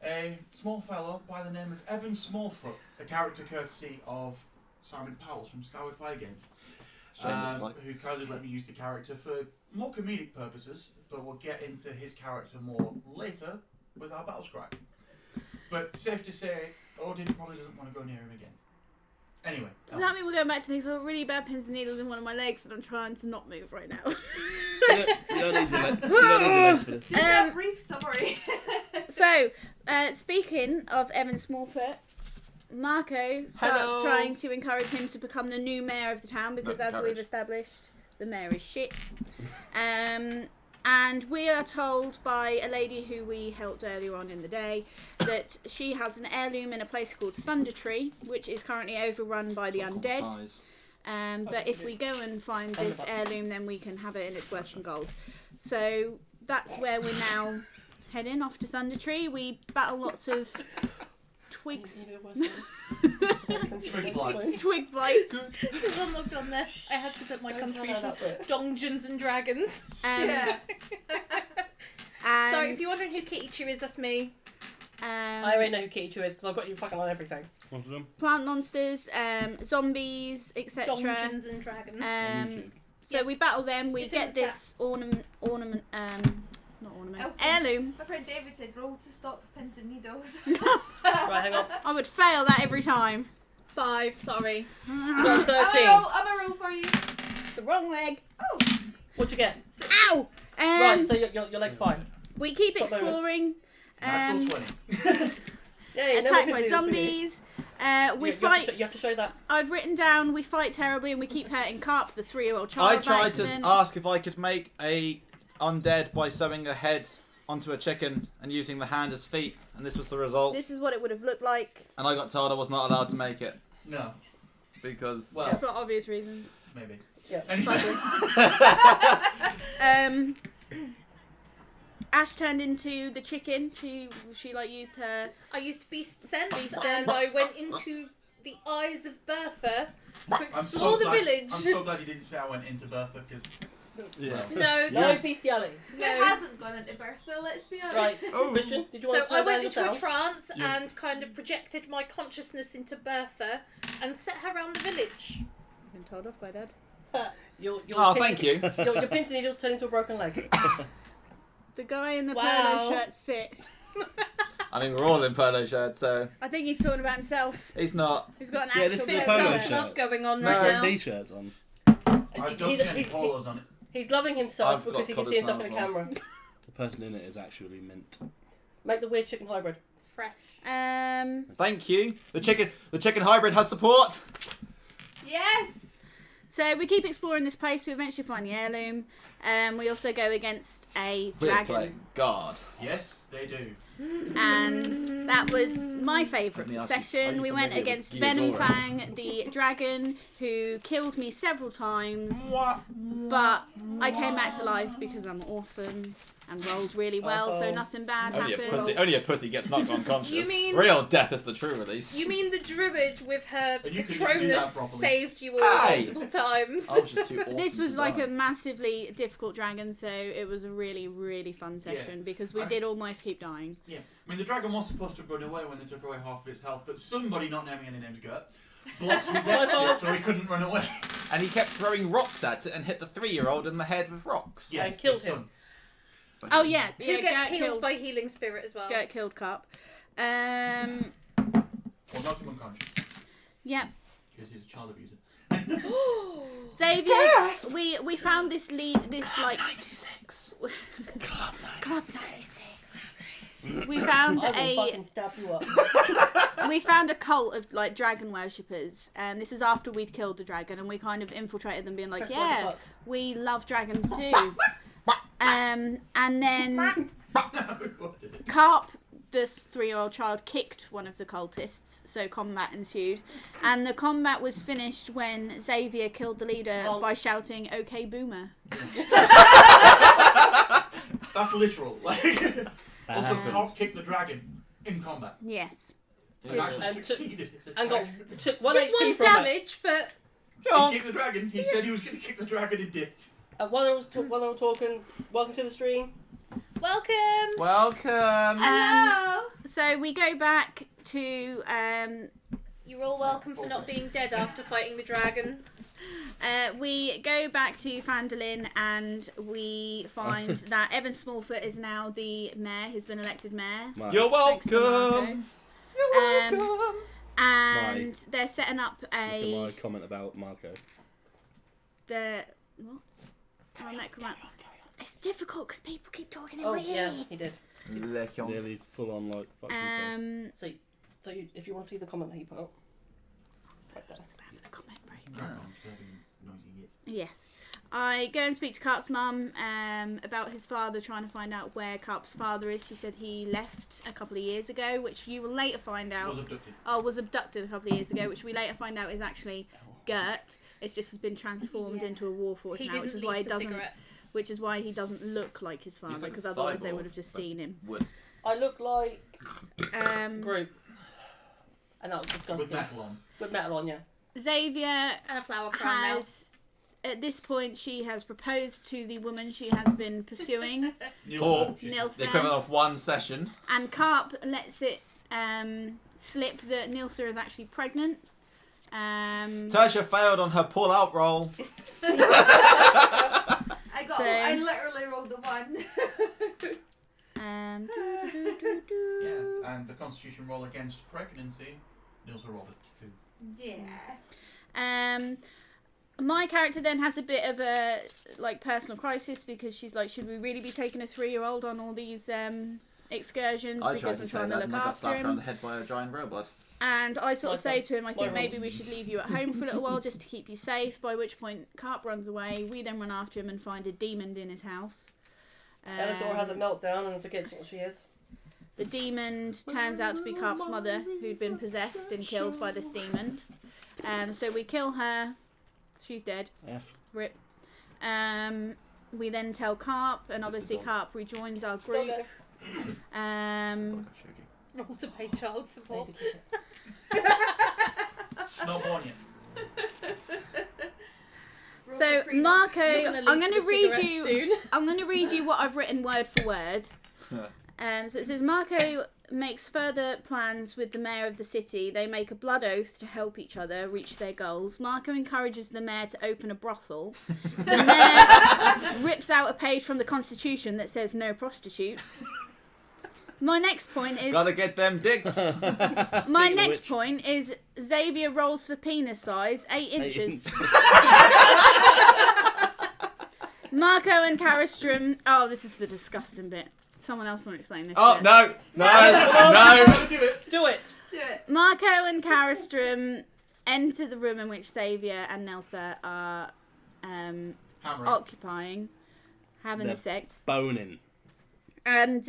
Speaker 5: a small fellow by the name of Evan Smallfoot, a character courtesy of Simon Powell from Skyward Fire Games, who kindly let me use the character for more comedic purposes, but we'll get into his character more later with our battle scribe. But safe to say, Odin probably doesn't want to go near him again. Anyway.
Speaker 2: Does that mean we're going back to me? Because I've got really bad pins and needles in one of my legs and I'm trying to not move right now.
Speaker 6: You don't need your legs for this.
Speaker 7: Just a brief summary.
Speaker 2: So, speaking of Evan Smallfoot, Marco starts
Speaker 8: Hello.
Speaker 2: trying to encourage him to become the new mayor of the town because,
Speaker 8: Not
Speaker 2: as we've
Speaker 8: encourage.
Speaker 2: established, the mayor is shit. And we are told by a lady who we helped earlier on in the day that she has an heirloom in a place called Thunder Tree, which is currently overrun by the undead. But if we go and find this heirloom, then we can have it and it's worth some gold. So that's where we're now heading off to Thunder Tree. We battle lots of twigs.
Speaker 5: Twig blights.
Speaker 2: Twig blights.
Speaker 3: Because I'm not on there. I had to put my
Speaker 1: Don't tell her
Speaker 3: contribution.
Speaker 1: that bit.
Speaker 3: Dungeons and Dragons.
Speaker 7: Yeah.
Speaker 2: And,
Speaker 3: Sorry, if you're wondering who Kiichu is, that's me.
Speaker 1: I already know who Kiichu is because I've got you fucking on everything.
Speaker 6: One of them.
Speaker 2: plant monsters, zombies, etc.
Speaker 3: Dungeons and Dragons.
Speaker 2: So
Speaker 3: Yeah.
Speaker 2: we battle them. We
Speaker 3: It's in
Speaker 2: get
Speaker 3: the
Speaker 2: this ornament, not ornament,
Speaker 7: Elfin.
Speaker 2: heirloom.
Speaker 7: My friend David said roll to stop pins and needles.
Speaker 1: Right, hang on.
Speaker 2: I would fail that every time.
Speaker 3: 5, sorry.
Speaker 1: You're 13.
Speaker 7: I'm a roll for you.
Speaker 2: The wrong leg.
Speaker 7: Oh.
Speaker 1: What'd you get?
Speaker 2: Ow!
Speaker 1: Right, so your leg's fine.
Speaker 2: We keep
Speaker 1: Stop moving.
Speaker 2: exploring.
Speaker 5: Natural 20.
Speaker 1: Yeah,
Speaker 2: Attacked
Speaker 1: no
Speaker 2: by zombies. We fight.
Speaker 1: You have to show that.
Speaker 2: I've written down. We fight terribly, and we keep hurting Carp, the 3-year-old child.
Speaker 8: I
Speaker 2: by
Speaker 8: tried
Speaker 2: accident.
Speaker 8: to ask if I could make a undead by sewing a head onto a chicken and using the hand as feet, and this was the result.
Speaker 2: This is what it would have looked like
Speaker 8: And I got told I was not allowed to make it
Speaker 5: No.
Speaker 8: because.
Speaker 5: Well,
Speaker 2: for obvious reasons.
Speaker 5: maybe.
Speaker 1: Yeah.
Speaker 5: Anyway.
Speaker 2: Ash turned into the chicken. She like used her.
Speaker 3: I used Beast Sense
Speaker 2: Beast
Speaker 3: and
Speaker 2: Sense.
Speaker 3: I went into the eyes of Bertha to
Speaker 5: I'm
Speaker 3: explore
Speaker 5: so
Speaker 3: the
Speaker 5: glad,
Speaker 3: village.
Speaker 5: I'm so glad you didn't say I went into Bertha because.
Speaker 6: Yeah.
Speaker 3: No,
Speaker 1: No bestiality.
Speaker 7: Who
Speaker 3: no.
Speaker 7: hasn't gone into Bertha, let's be honest.
Speaker 1: Right.
Speaker 8: Oh.
Speaker 1: Christian, did you
Speaker 3: So
Speaker 1: want to
Speaker 3: I
Speaker 1: turn
Speaker 3: went
Speaker 1: down
Speaker 3: into
Speaker 1: the
Speaker 3: a
Speaker 1: sound?
Speaker 3: trance
Speaker 5: Yeah.
Speaker 3: and kind of projected my consciousness into Bertha and set her around the village.
Speaker 2: I've been told off by Dad.
Speaker 1: Your
Speaker 8: Oh,
Speaker 1: pins-
Speaker 8: thank you.
Speaker 1: Your pins and needles turned into a broken leg.
Speaker 2: The guy in the
Speaker 3: Wow.
Speaker 2: polo shirt's fit.
Speaker 8: I mean, we're all in polo shirts, so
Speaker 2: I think he's talking about himself.
Speaker 8: he's not.
Speaker 2: He's got an
Speaker 6: Yeah,
Speaker 2: actual
Speaker 6: this is
Speaker 3: Bit
Speaker 6: a
Speaker 3: of
Speaker 6: polo
Speaker 3: self-love
Speaker 6: shirt.
Speaker 3: going on
Speaker 8: No.
Speaker 3: right
Speaker 6: Got
Speaker 3: now.
Speaker 6: t-shirts on.
Speaker 5: I don't see any polos on it.
Speaker 1: He's loving himself
Speaker 8: I've
Speaker 1: because
Speaker 8: got
Speaker 1: he can see himself in the
Speaker 8: colours now
Speaker 1: camera.
Speaker 6: The person in it is actually mint.
Speaker 1: Make the weird chicken hybrid.
Speaker 3: Fresh.
Speaker 8: Thank you. The chicken hybrid has support.
Speaker 7: Yes!
Speaker 2: So we keep exploring this place. We eventually find the heirloom. We also go against a
Speaker 8: We're
Speaker 2: dragon.
Speaker 8: playing God.
Speaker 5: Yes, they do.
Speaker 2: And that was my favourite
Speaker 8: Let me ask you, are
Speaker 2: session.
Speaker 8: you
Speaker 2: We went
Speaker 8: familiar with
Speaker 2: against
Speaker 8: Gears Aura?
Speaker 2: Venomfang, the dragon, who killed me several times. But I came back to life because I'm awesome and rolled really well, so nothing bad happened.
Speaker 8: Only a pussy gets knocked unconscious.
Speaker 3: You mean-
Speaker 8: Real death is the true release.
Speaker 3: You mean the druid with her
Speaker 5: And you couldn't do that
Speaker 3: Patronus
Speaker 5: properly.
Speaker 3: saved you all
Speaker 8: Aye.
Speaker 3: multiple times?
Speaker 8: I was just too awesome
Speaker 2: This was
Speaker 8: to
Speaker 2: like
Speaker 8: die.
Speaker 2: a massively difficult dragon, so it was a really, really fun session because we did almost keep dying.
Speaker 5: Yeah. I mean, the dragon was supposed to run away when they took away half of his health, but somebody, not naming any names, Gert, blocked his exit so he couldn't run away.
Speaker 8: And he kept throwing rocks at it and hit the 3-year-old in the head with rocks.
Speaker 5: Yes,
Speaker 1: And killed
Speaker 5: his son.
Speaker 1: him.
Speaker 2: Oh yeah,
Speaker 3: Who
Speaker 2: yeah,
Speaker 3: gets
Speaker 2: Gert
Speaker 3: healed
Speaker 2: killed,
Speaker 3: by healing spirit as well?
Speaker 2: Gert killed Carp.
Speaker 5: Well, knocked him unconscious,
Speaker 2: Yep.
Speaker 5: because he's a child abuser.
Speaker 2: Xavier, we found this like
Speaker 8: 96.
Speaker 2: Club 96. We found
Speaker 1: I will fucking
Speaker 2: a
Speaker 1: stab you up.
Speaker 2: we found a cult of like dragon worshippers, and this is after we'd killed the dragon, and we kind of infiltrated them, being like,
Speaker 1: Press what the
Speaker 2: yeah,
Speaker 1: fuck.
Speaker 2: we love dragons too. And then Carp, this 3-year-old child, kicked one of the cultists, so combat ensued. And the combat was finished when Xavier killed the leader by shouting, "Okay, boomer."
Speaker 5: That's literal. Like, also, Cock kicked the dragon in combat.
Speaker 2: Yes.
Speaker 5: And actually
Speaker 1: And took-
Speaker 5: succeeded his
Speaker 1: And got
Speaker 5: attack.
Speaker 1: took 1
Speaker 3: Did
Speaker 1: HP
Speaker 3: one
Speaker 1: from
Speaker 3: damage, but
Speaker 5: He kicked the dragon. He said he was going to kick the dragon and did.
Speaker 1: While I was talking, welcome to the stream.
Speaker 3: welcome.
Speaker 8: Welcome.
Speaker 7: Hello!
Speaker 2: So we go back to
Speaker 3: You're all welcome for not being dead after fighting the dragon.
Speaker 2: we go back to Fandolin, and we find that Evan Smallfoot is now the mayor. He's been elected mayor.
Speaker 8: You're
Speaker 2: Thanks to Marco.
Speaker 8: welcome. You're welcome.
Speaker 2: And they're setting up
Speaker 6: Look at
Speaker 2: a
Speaker 6: my comment about Marco.
Speaker 2: the what? Oh, no, come on. It's difficult because people keep talking in
Speaker 1: Oh
Speaker 2: my
Speaker 1: yeah,
Speaker 2: ear.
Speaker 1: he did.
Speaker 6: Nearly full on like fuck himself.
Speaker 1: So if you want to see the comment that he put up, right there.
Speaker 2: A comment break.
Speaker 5: Crack on, serving noisy yet.
Speaker 2: Yes. I go and speak to Carp's mum about his father, trying to find out where Carp's father is. She said he left a couple of years ago, which you will later find out.
Speaker 5: Was abducted.
Speaker 2: A couple of years ago, which we later find out is actually Gert. It's just has been transformed into a warforged
Speaker 3: He
Speaker 2: now,
Speaker 3: didn't
Speaker 2: which is
Speaker 3: leave
Speaker 2: why he
Speaker 3: for
Speaker 2: doesn't.
Speaker 3: cigarettes.
Speaker 2: Which is why he doesn't look like his father,
Speaker 8: like a
Speaker 2: because otherwise they
Speaker 8: cyborg,
Speaker 2: would have just
Speaker 8: but
Speaker 2: seen him.
Speaker 8: Wood.
Speaker 1: I look like
Speaker 2: Um,
Speaker 1: Group, and that was disgusting.
Speaker 5: With metal on.
Speaker 1: With metal on, yeah.
Speaker 2: Xavier
Speaker 3: And a flower crown now.
Speaker 2: has, at this point, she has proposed to the woman she has been pursuing,
Speaker 8: Or the
Speaker 2: Nilsa,
Speaker 8: equivalent of one session.
Speaker 2: and Carp lets it slip that Nilsa is actually pregnant.
Speaker 8: Tasha failed on her pull-out roll.
Speaker 7: I literally rolled the 1.
Speaker 5: Yeah, and the Constitution roll against pregnancy, Nils rolled a 2.
Speaker 7: Yeah.
Speaker 2: My character then has a bit of a personal crisis, because she's like, should we really be taking a 3-year-old on all these excursions?
Speaker 8: I tried
Speaker 2: Because
Speaker 8: to
Speaker 2: I'm
Speaker 8: say
Speaker 2: trying to
Speaker 8: that
Speaker 2: look
Speaker 8: and I got
Speaker 2: after
Speaker 8: slapped around
Speaker 2: him.
Speaker 8: the head by a giant robot.
Speaker 2: And I sort of
Speaker 1: My
Speaker 2: say
Speaker 1: son.
Speaker 2: to him, I think
Speaker 1: My
Speaker 2: maybe
Speaker 1: rules.
Speaker 2: we should leave you at home for a little while just to keep you safe, by which point Carp runs away. We then run after him and find a demon in his house.
Speaker 1: Eleanor has a meltdown and forgets what she is.
Speaker 2: The demon turns out to be Carp's mother, who'd been possessed and killed by this demon. So we kill her. She's dead.
Speaker 6: F.
Speaker 2: Rip. We then tell Carp, and obviously Carp rejoins our group.
Speaker 1: Doggo.
Speaker 3: Roll to pay child support.
Speaker 5: Not born yet.
Speaker 2: So Marco,
Speaker 3: You're gonna leave
Speaker 2: I'm going
Speaker 3: for
Speaker 2: to
Speaker 3: the
Speaker 2: read
Speaker 3: cigarettes
Speaker 2: you.
Speaker 3: soon.
Speaker 2: I'm going to read you what I've written word for word. So it says, Marco makes further plans with the mayor of the city. They make a blood oath to help each other reach their goals. Marco encourages the mayor to open a brothel. The mayor rips out a page from the Constitution that says no prostitutes. My next point is...
Speaker 8: Gotta get them dicks.
Speaker 2: My
Speaker 6: Speaking of
Speaker 2: next
Speaker 6: which-
Speaker 2: point is Xavier rolls for penis size, 8 inches. Marco and Caristrum... Oh, this is the disgusting bit. Someone else want to explain this
Speaker 8: Oh,
Speaker 2: bit.
Speaker 8: no.
Speaker 1: Do it.
Speaker 2: Marco and Caristrum enter the room in which Xavier and Nelsa are occupying, having
Speaker 6: They're
Speaker 2: the sex.
Speaker 6: Boning.
Speaker 2: And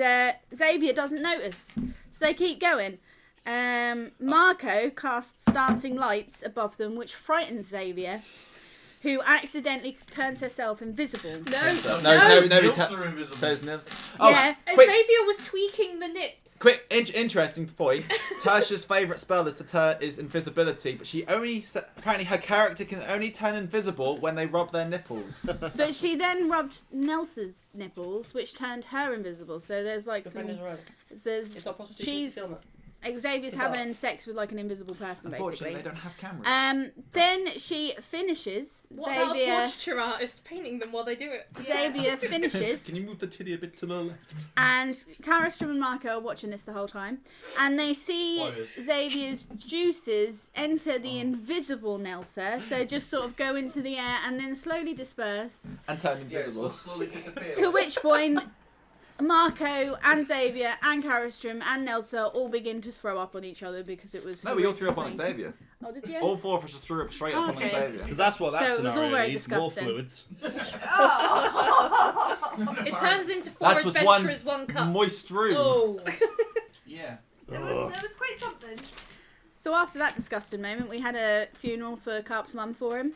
Speaker 2: Xavier doesn't notice, so they keep going. Marco casts dancing lights above them, which frightens Xavier, who accidentally turns herself invisible.
Speaker 8: No.
Speaker 5: Nips are invisible.
Speaker 8: Those nips. Oh,
Speaker 2: Yeah.
Speaker 8: quick,
Speaker 3: Xavier was tweaking the nips.
Speaker 8: quick, interesting point. Tasha's favourite spell is invisibility, but she apparently her character can only turn invisible when they rub their nipples.
Speaker 2: But she then rubbed Nelsa's nipples, which turned her invisible. So there's like
Speaker 1: Your friend is right.
Speaker 2: there's
Speaker 1: It's not prostitution.
Speaker 2: she's
Speaker 1: It's filming.
Speaker 2: Xavier's
Speaker 1: It's
Speaker 2: having
Speaker 1: art.
Speaker 2: sex with like an invisible person,
Speaker 8: Unfortunately,
Speaker 2: basically.
Speaker 8: they don't have cameras.
Speaker 2: Then she finishes.
Speaker 3: What about a
Speaker 2: Xavier
Speaker 3: portraiture artist painting them while they do it?
Speaker 2: Xavier finishes.
Speaker 8: Can you move the titty a bit to the left?
Speaker 2: And Karastrom and Marco are watching this the whole time. And they see
Speaker 5: Warriors.
Speaker 2: Xavier's juices enter the invisible Nelsa. So just sort of go into the air and then slowly disperse.
Speaker 8: And turn
Speaker 5: Yeah,
Speaker 8: invisible.
Speaker 5: slowly disappear.
Speaker 2: To which point, Marco and Xavier and Karastrom and Nelsa all begin to throw up on each other because it was...
Speaker 8: No, we all threw up on
Speaker 2: insane.
Speaker 8: Xavier.
Speaker 2: Oh, did you?
Speaker 8: All four of us just threw up straight up
Speaker 2: Okay.
Speaker 8: on Xavier.
Speaker 6: Because that's what that
Speaker 2: So it was all
Speaker 6: scenario
Speaker 2: very
Speaker 6: needs. More
Speaker 2: disgusting.
Speaker 6: fluids.
Speaker 3: It turns into four
Speaker 8: That was one
Speaker 3: adventurers, one cup.
Speaker 8: moist room.
Speaker 1: Oh.
Speaker 5: Yeah.
Speaker 7: It was quite something.
Speaker 2: So after that disgusting moment, we had a funeral for Carp's mum for him.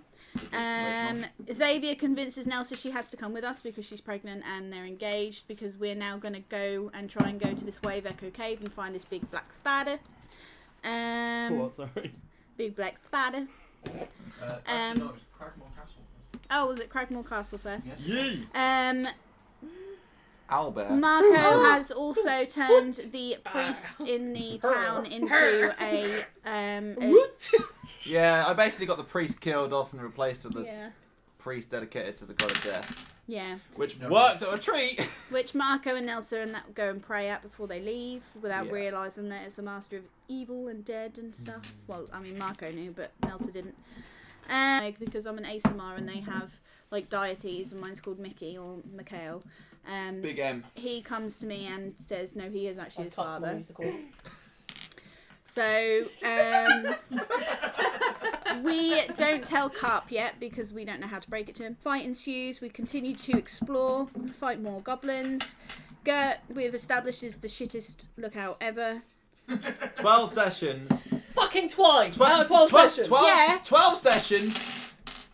Speaker 2: Xavier convinces Nelsa she has to come with us because she's pregnant and they're engaged, because we're now going to go and try and go to this Wave Echo Cave and find this big black spider.
Speaker 6: What? Sorry.
Speaker 2: Big black spider.
Speaker 5: Actually, no, it was Crackmore Castle.
Speaker 2: Oh, was it Cragmore Castle first?
Speaker 5: Yes.
Speaker 8: Yee! Owlbear.
Speaker 2: Marco has also turned the priest in the town into a
Speaker 8: Yeah, I basically got the priest killed off and replaced with a
Speaker 2: yeah.
Speaker 8: priest dedicated to the god of death.
Speaker 2: Yeah.
Speaker 8: Which
Speaker 5: No.
Speaker 8: worked at a treat!
Speaker 2: Which Marco and Nelsa and that go and pray at before they leave, without
Speaker 8: Yeah.
Speaker 2: realising that it's a master of evil and dead and stuff. Well, I mean, Marco knew, but Nelsa didn't. Because I'm an ASMR and they have like deities, and mine's called Mickey or Mikhail.
Speaker 8: Big M.
Speaker 2: He comes to me and says, no, he is actually his
Speaker 1: That's Cuts, Mum
Speaker 2: father.
Speaker 1: used to call it.
Speaker 2: So, we don't tell Carp yet because we don't know how to break it to him. Fight ensues. We continue to explore, fight more goblins. Gert, we've established, is the shittest lookout ever.
Speaker 8: 12 sessions.
Speaker 1: Fucking twice. Out of 12 sessions.
Speaker 8: 12,
Speaker 2: Yeah.
Speaker 8: 12 sessions.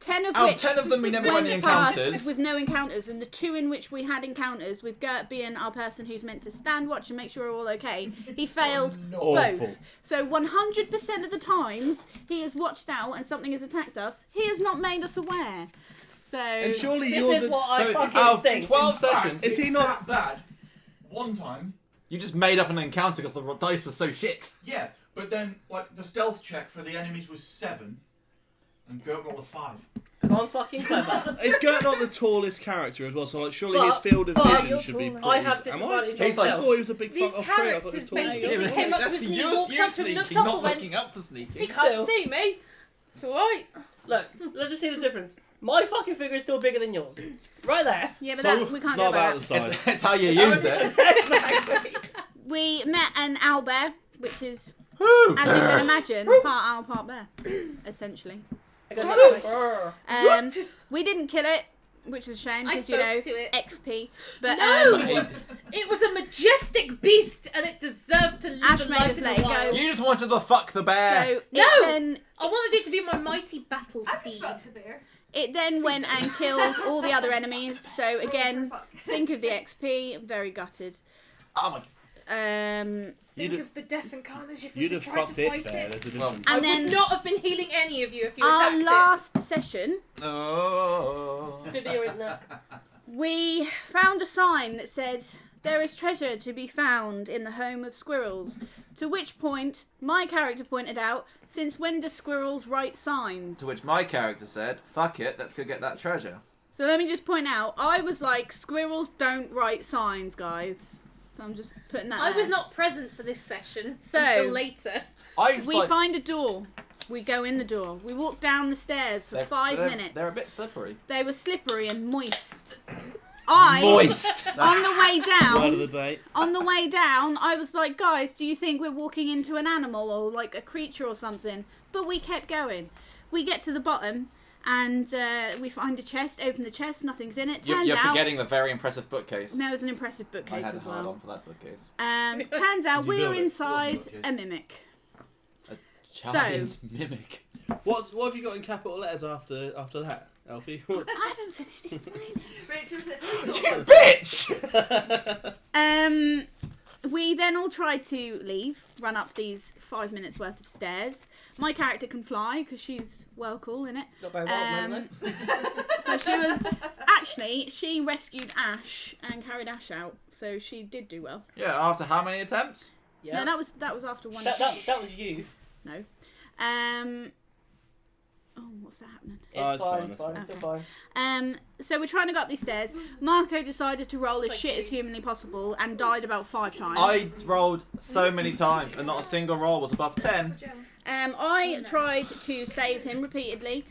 Speaker 2: 10 of
Speaker 8: Out
Speaker 2: which
Speaker 8: of 10 of them we never had any
Speaker 2: passed
Speaker 8: encounters.
Speaker 2: with no encounters, and the 2 in which we had encounters, with Gert being our person who's meant to stand watch and make sure we're all okay, he failed
Speaker 6: Awful.
Speaker 2: both. So 100% of the times he has watched out and something has attacked us, he has not made us aware. So
Speaker 6: And surely
Speaker 1: This
Speaker 6: you're
Speaker 1: is
Speaker 6: the.
Speaker 1: what I
Speaker 8: So,
Speaker 1: fucking
Speaker 8: out of
Speaker 1: think.
Speaker 8: 12
Speaker 5: In fact,
Speaker 8: sessions.
Speaker 6: Is he
Speaker 5: it's
Speaker 6: not-
Speaker 5: that bad? One time,
Speaker 8: You just made up an encounter because the dice was so shit.
Speaker 5: yeah, but then like the stealth check for the enemies was 7, and Gert rolled a 5.
Speaker 1: Because I'm fucking clever.
Speaker 6: Is Gert not the tallest character as well? So like, surely
Speaker 1: But-
Speaker 6: his field of
Speaker 1: but
Speaker 6: vision should be.
Speaker 2: you're
Speaker 6: Pretty...
Speaker 1: I have
Speaker 6: Am
Speaker 1: disadvantage
Speaker 8: He's
Speaker 1: on
Speaker 8: like,
Speaker 6: I
Speaker 1: stealth.
Speaker 6: thought he was a big
Speaker 3: These
Speaker 6: fuck off tree. I thought he was
Speaker 3: characters
Speaker 6: tall.
Speaker 3: basically
Speaker 8: Yeah,
Speaker 3: came up to
Speaker 8: that's
Speaker 3: his
Speaker 8: for
Speaker 3: knee,
Speaker 8: you
Speaker 3: walked up and
Speaker 8: sneaking,
Speaker 3: looked
Speaker 8: not
Speaker 3: up and went,
Speaker 8: looking up for
Speaker 3: he
Speaker 8: sneaking.
Speaker 3: can't
Speaker 1: Still.
Speaker 3: see me. It's alright.
Speaker 1: Look, let's just see the difference. My fucking figure is still bigger than yours. Right there.
Speaker 2: yeah, but
Speaker 6: So,
Speaker 2: that, we can't
Speaker 6: it's
Speaker 2: go
Speaker 6: not
Speaker 2: by
Speaker 6: about
Speaker 2: that.
Speaker 6: the size.
Speaker 8: It's how you use it.
Speaker 1: Exactly.
Speaker 2: We met an owlbear, which is,
Speaker 8: Woo!
Speaker 2: as you can imagine, part owl, part bear, essentially.
Speaker 1: I got that twice.
Speaker 2: We didn't kill it, which is a shame
Speaker 3: I
Speaker 2: because you know
Speaker 3: spoke to it.
Speaker 2: XP. But
Speaker 3: No!
Speaker 8: Hey,
Speaker 3: It was a majestic beast and it deserves to live
Speaker 2: Ash
Speaker 3: a
Speaker 2: made
Speaker 3: life
Speaker 2: us
Speaker 3: in
Speaker 2: let
Speaker 3: the
Speaker 2: it go.
Speaker 3: wild.
Speaker 8: you just wanted to fuck the bear.
Speaker 2: so
Speaker 3: No!
Speaker 2: it then
Speaker 3: I wanted it to be my mighty battle
Speaker 7: I could
Speaker 3: steed.
Speaker 7: fuck to bear.
Speaker 2: it then went and killed all the other enemies. So again,
Speaker 7: For fuck.
Speaker 2: think of the XP. Very gutted.
Speaker 8: Oh my.
Speaker 3: Think
Speaker 6: You'd
Speaker 3: of the death and carnage if
Speaker 6: You'd
Speaker 3: you
Speaker 6: have
Speaker 3: tried
Speaker 6: fucked
Speaker 3: to
Speaker 6: it
Speaker 3: fight
Speaker 6: there.
Speaker 3: it.
Speaker 6: There's a
Speaker 8: Well,
Speaker 6: difference.
Speaker 3: I
Speaker 2: And then
Speaker 3: would not have been healing any of you if you
Speaker 2: our
Speaker 3: attacked
Speaker 2: last session,
Speaker 8: Oh.
Speaker 1: Video in there.
Speaker 2: we found a sign that said, "There is treasure to be found in the home of squirrels." To which point, my character pointed out, "Since when do squirrels write signs?"
Speaker 8: To which my character said, "Fuck it, let's go get that treasure."
Speaker 2: So let me just point out, I was like, squirrels don't write signs, guys. So I'm just putting that
Speaker 3: it. I
Speaker 2: there.
Speaker 3: was not present for this session
Speaker 2: So-
Speaker 3: until later.
Speaker 8: I was
Speaker 2: We
Speaker 8: like,
Speaker 2: find a door. We go in the door. We walk down the stairs for 5 minutes.
Speaker 8: They're a bit slippery.
Speaker 2: They were slippery and moist.
Speaker 8: Moist.
Speaker 2: on the way
Speaker 6: Word of the
Speaker 2: down,
Speaker 6: day.
Speaker 2: I was like, guys, do you think we're walking into an animal or like a creature or something? But we kept going. We get to the bottom and we find a chest, open the chest, nothing's in it. Turns
Speaker 8: You're
Speaker 2: out
Speaker 8: forgetting the very impressive bookcase.
Speaker 2: there was an impressive
Speaker 8: I
Speaker 2: bookcase
Speaker 8: had
Speaker 2: as
Speaker 8: hard
Speaker 2: well.
Speaker 8: on for that bookcase.
Speaker 2: Turns out
Speaker 6: Did you
Speaker 2: we
Speaker 6: build
Speaker 2: were
Speaker 6: it?
Speaker 2: inside
Speaker 5: What
Speaker 2: a mimic.
Speaker 8: Giant mimic.
Speaker 6: What have you got in capital letters after that, Alfie?
Speaker 2: I haven't finished explaining.
Speaker 7: Rachel said,
Speaker 8: You bitch!
Speaker 2: We then all tried to leave, run up these 5 minutes worth of stairs. My character can fly because she's well cool in it.
Speaker 1: Not very well,
Speaker 2: Um,
Speaker 1: isn't
Speaker 2: So she rescued Ash and carried Ash out. So she did do well.
Speaker 8: Yeah, after how many attempts?
Speaker 1: Yeah.
Speaker 2: No, that was after one.
Speaker 1: that was you.
Speaker 2: No. Oh, what's that happening?
Speaker 1: It's fine.
Speaker 6: it's
Speaker 1: It's
Speaker 2: Okay.
Speaker 1: fine.
Speaker 2: So we're trying to go up these stairs. Marco decided to roll as shit as humanly possible and died about 5 times.
Speaker 8: I rolled so many times and not a single roll was above 10.
Speaker 2: I tried to save him repeatedly.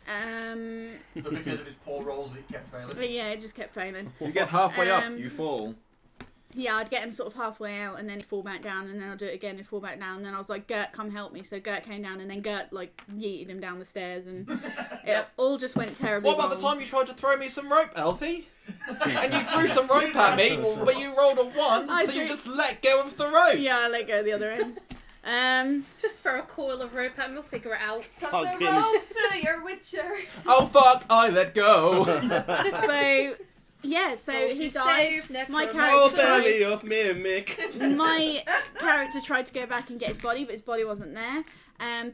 Speaker 5: But because of his poor rolls, it kept failing.
Speaker 2: But yeah, it just kept failing.
Speaker 8: You get halfway up,
Speaker 2: Um,
Speaker 8: you fall.
Speaker 2: Yeah, I'd get him sort of halfway out and then he'd fall back down and then I'll do it again and fall back down and then I was like, Gert, come help me. So Gert came down and then Gert like yeeted him down the stairs and it all just went terribly
Speaker 8: What about the
Speaker 2: wrong.
Speaker 8: time you tried to throw me some rope, Elfie? And you threw some rope at me, but you rolled a 1,
Speaker 2: I
Speaker 8: so you
Speaker 2: threw-
Speaker 8: just let go of the rope.
Speaker 2: Yeah, I let go the other end.
Speaker 3: Just throw a coil of rope at him, we'll figure it out.
Speaker 7: toss
Speaker 6: Oh,
Speaker 7: a
Speaker 6: goodness.
Speaker 7: rope to your witcher.
Speaker 8: Oh fuck, I let go.
Speaker 2: So yeah, so
Speaker 3: Told
Speaker 2: he
Speaker 3: you
Speaker 2: died.
Speaker 3: saved,
Speaker 2: My
Speaker 3: necromancer.
Speaker 2: character
Speaker 6: Oh,
Speaker 2: tried-
Speaker 6: belly of mimic.
Speaker 2: My character tried to go back and get his body, but his body wasn't there.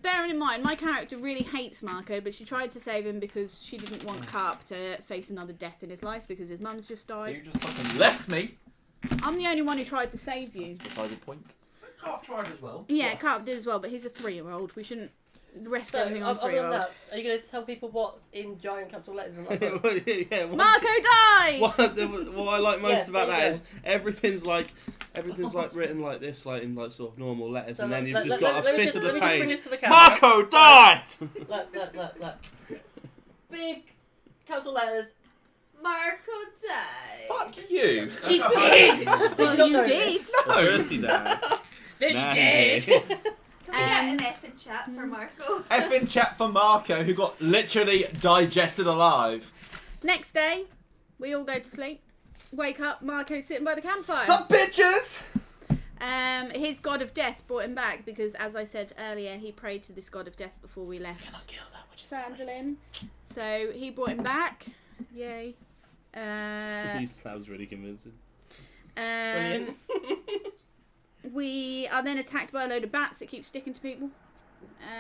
Speaker 2: Bearing in mind, my character really hates Marco, but she tried to save him because she didn't want Carp to face another death in his life because his mum's just
Speaker 8: So you
Speaker 2: died.
Speaker 8: just fucking left me.
Speaker 2: I'm the only one who tried to save
Speaker 8: That's
Speaker 2: you.
Speaker 8: beside the point.
Speaker 5: Carp tried as well.
Speaker 2: Yeah, Carp did as well, but he's a 3-year-old. We shouldn't rest
Speaker 1: So,
Speaker 2: everything on
Speaker 1: other than
Speaker 2: 3-year-old.
Speaker 1: that, are you going to tell people what's in giant capital letters and like that?
Speaker 6: Yeah,
Speaker 2: Marco died!
Speaker 6: what I like most
Speaker 1: Yeah,
Speaker 6: about
Speaker 1: there you
Speaker 6: that is everything's like written like this, like in like sort of normal letters,
Speaker 1: So
Speaker 6: and then
Speaker 1: let-
Speaker 6: you've
Speaker 1: let-
Speaker 6: just got
Speaker 1: let
Speaker 6: a
Speaker 1: me
Speaker 6: fifth
Speaker 1: just-
Speaker 6: of
Speaker 1: let
Speaker 6: the
Speaker 1: me just bring
Speaker 6: page.
Speaker 1: this to the camera.
Speaker 6: Marco died.
Speaker 1: Look. Big capital letters.
Speaker 7: Marco died.
Speaker 8: Fuck you.
Speaker 1: He's dead.
Speaker 2: Well,
Speaker 1: not
Speaker 2: you
Speaker 1: know
Speaker 2: did.
Speaker 1: this?
Speaker 6: First he died.
Speaker 3: Then
Speaker 6: Nah,
Speaker 3: he
Speaker 6: he
Speaker 3: did.
Speaker 6: did.
Speaker 7: Can we get an F in chat for Marco?
Speaker 8: Effing chat for Marco, who got literally digested alive.
Speaker 2: Next day, we all go to sleep. Wake up, Marco's sitting by the campfire.
Speaker 8: What's up, bitches?
Speaker 2: His god of death brought him back because, as I said earlier, he prayed to this god of death before we left.
Speaker 8: Cannot kill that which is
Speaker 2: Sandalin. So he brought him back. Yay.
Speaker 6: That was really convincing.
Speaker 2: Um, we are then attacked by a load of bats that keep sticking to people,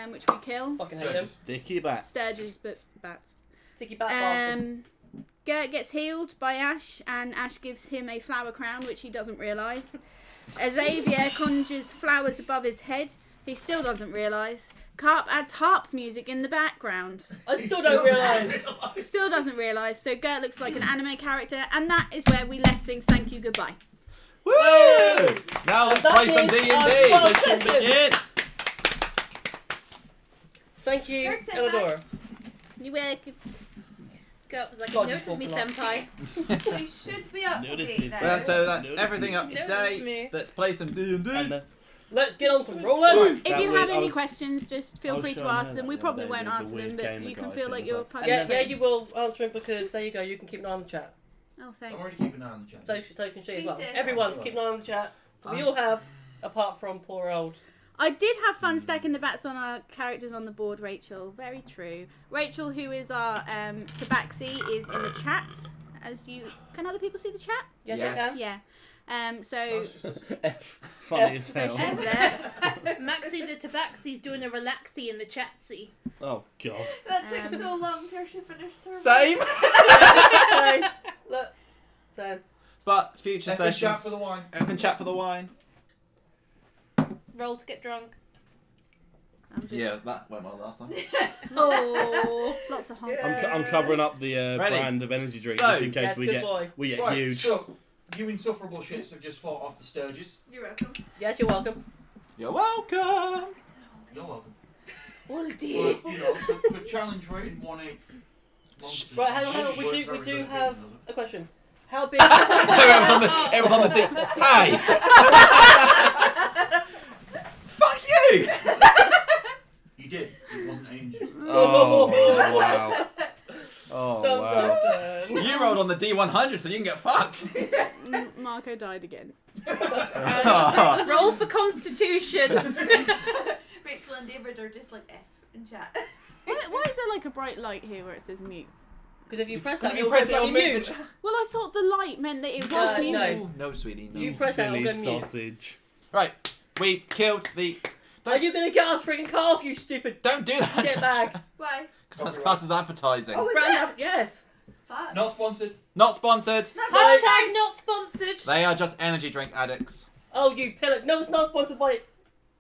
Speaker 2: which we kill.
Speaker 1: Fucking hate them.
Speaker 6: Sticky bat.
Speaker 2: Sturges, but bats.
Speaker 1: Sticky bat bastards.
Speaker 2: Gert gets healed by Ash, and Ash gives him a flower crown, which he doesn't realise. Xavier conjures flowers above his head. He still doesn't realise. Carp adds harp music in the background.
Speaker 1: I still don't realise.
Speaker 2: Still doesn't realise. So Gert looks like an anime character, and that is where we left things. Thank you, goodbye.
Speaker 8: Woo! Now let's
Speaker 1: That
Speaker 8: play some
Speaker 1: is
Speaker 8: D&D.
Speaker 1: our
Speaker 8: Let's
Speaker 1: session.
Speaker 8: begin.
Speaker 1: Thank you,
Speaker 7: Good,
Speaker 1: Elidora.
Speaker 2: You were
Speaker 3: Gert was like,
Speaker 1: God, you
Speaker 3: notice
Speaker 1: talk
Speaker 3: me,
Speaker 1: a lot.
Speaker 3: senpai.
Speaker 7: We should be up to
Speaker 6: Notice
Speaker 7: date
Speaker 6: this.
Speaker 7: now.
Speaker 8: So that's
Speaker 6: Notice
Speaker 8: everything
Speaker 6: me.
Speaker 8: up to
Speaker 3: Notice
Speaker 8: date.
Speaker 3: me.
Speaker 8: Let's play some D&D.
Speaker 6: And,
Speaker 1: Let's get on some rolling.
Speaker 2: If you have any questions, just
Speaker 6: I
Speaker 2: feel
Speaker 6: was
Speaker 2: free to
Speaker 6: showing her
Speaker 2: ask them.
Speaker 6: that
Speaker 2: We
Speaker 6: the
Speaker 2: probably
Speaker 6: other day,
Speaker 2: won't
Speaker 6: the
Speaker 2: answer them,
Speaker 6: weird
Speaker 2: but
Speaker 6: gamer
Speaker 2: you can
Speaker 6: guy
Speaker 2: feel
Speaker 6: thing
Speaker 2: like
Speaker 6: was
Speaker 2: you're
Speaker 6: like-
Speaker 2: participating.
Speaker 1: Yeah, you will answer it because there you go. You can keep an eye on the chat.
Speaker 2: Oh,
Speaker 5: I'm
Speaker 2: thanks.
Speaker 5: already keeping an eye on the chat.
Speaker 1: So can she as
Speaker 7: Me
Speaker 1: well.
Speaker 7: too.
Speaker 1: Everyone's keeping an eye on the chat. So we all have, apart from poor old.
Speaker 2: I did have fun stacking the bats on our characters on the board, Rachel. Very true. Rachel, who is our tabaxi, is in the chat. As you can other people see the chat?
Speaker 1: Yes,
Speaker 8: Yes.
Speaker 1: I can.
Speaker 2: Yeah. So
Speaker 6: funny as
Speaker 2: so
Speaker 6: hell.
Speaker 2: she's there.
Speaker 3: Maxie the Tabaxi's doing a relaxy in the chatsy.
Speaker 6: Oh god.
Speaker 7: That took
Speaker 2: Um,
Speaker 7: so long to finish her.
Speaker 8: Same.
Speaker 1: So, look. So,
Speaker 8: But future
Speaker 5: Effing
Speaker 8: session.
Speaker 5: chat for the wine.
Speaker 8: Effing chat for the wine.
Speaker 3: Roll to get drunk.
Speaker 2: I'm just,
Speaker 8: Yeah, that went well last time.
Speaker 2: Oh, lots of honks.
Speaker 6: I'm covering up the
Speaker 8: Ready?
Speaker 6: brand of energy drink
Speaker 8: So-
Speaker 6: just in case
Speaker 1: yes,
Speaker 6: we
Speaker 1: good
Speaker 6: get
Speaker 1: boy.
Speaker 5: Right,
Speaker 6: huge.
Speaker 5: so you insufferable shits have just fought off the Sturges.
Speaker 7: You're welcome.
Speaker 1: yes, you're welcome.
Speaker 8: You're welcome.
Speaker 5: You're welcome.
Speaker 3: Oh
Speaker 5: For,
Speaker 3: dear.
Speaker 5: for challenge rating 1/8. monsters.
Speaker 1: Right, hang on.
Speaker 5: weren't
Speaker 1: We
Speaker 5: very
Speaker 1: do
Speaker 5: good at
Speaker 1: have
Speaker 5: beating them.
Speaker 1: a question. How big?
Speaker 8: No, it was on the D. Hey! Fuck you!
Speaker 5: You did. It wasn't ancient.
Speaker 6: Oh wow. Oh
Speaker 1: Dun,
Speaker 6: wow.
Speaker 1: dun, dun.
Speaker 8: You rolled on the D100, so you can get fucked.
Speaker 2: Marco died again.
Speaker 3: Roll for Constitution.
Speaker 7: Rachel and David are just like F in chat.
Speaker 2: Why is there like a bright light here where it says mute?
Speaker 1: Because if you press
Speaker 8: If
Speaker 1: that,
Speaker 8: you
Speaker 1: it'll
Speaker 8: press
Speaker 1: go
Speaker 8: it, it'll
Speaker 1: bloody
Speaker 8: move
Speaker 1: mute.
Speaker 8: the
Speaker 2: Well, I thought the light meant that it was
Speaker 1: No,
Speaker 2: muted.
Speaker 1: no.
Speaker 8: No, sweetie, no.
Speaker 1: You press that, it'll
Speaker 6: Silly
Speaker 1: go mute.
Speaker 6: sausage.
Speaker 8: Right, we killed the...
Speaker 1: Are you going to get us freaking cut off, you stupid
Speaker 8: Don't do that!
Speaker 1: shit bag?
Speaker 7: Why?
Speaker 8: Because that's classed as advertising.
Speaker 7: Oh, is
Speaker 1: Brand
Speaker 7: it?
Speaker 1: ad- yes.
Speaker 7: Fuck.
Speaker 5: Not sponsored.
Speaker 8: Not sponsored.
Speaker 3: Hashtag not sponsored.
Speaker 8: They are just energy drink addicts.
Speaker 1: Oh, you pillow. No, it's not sponsored by...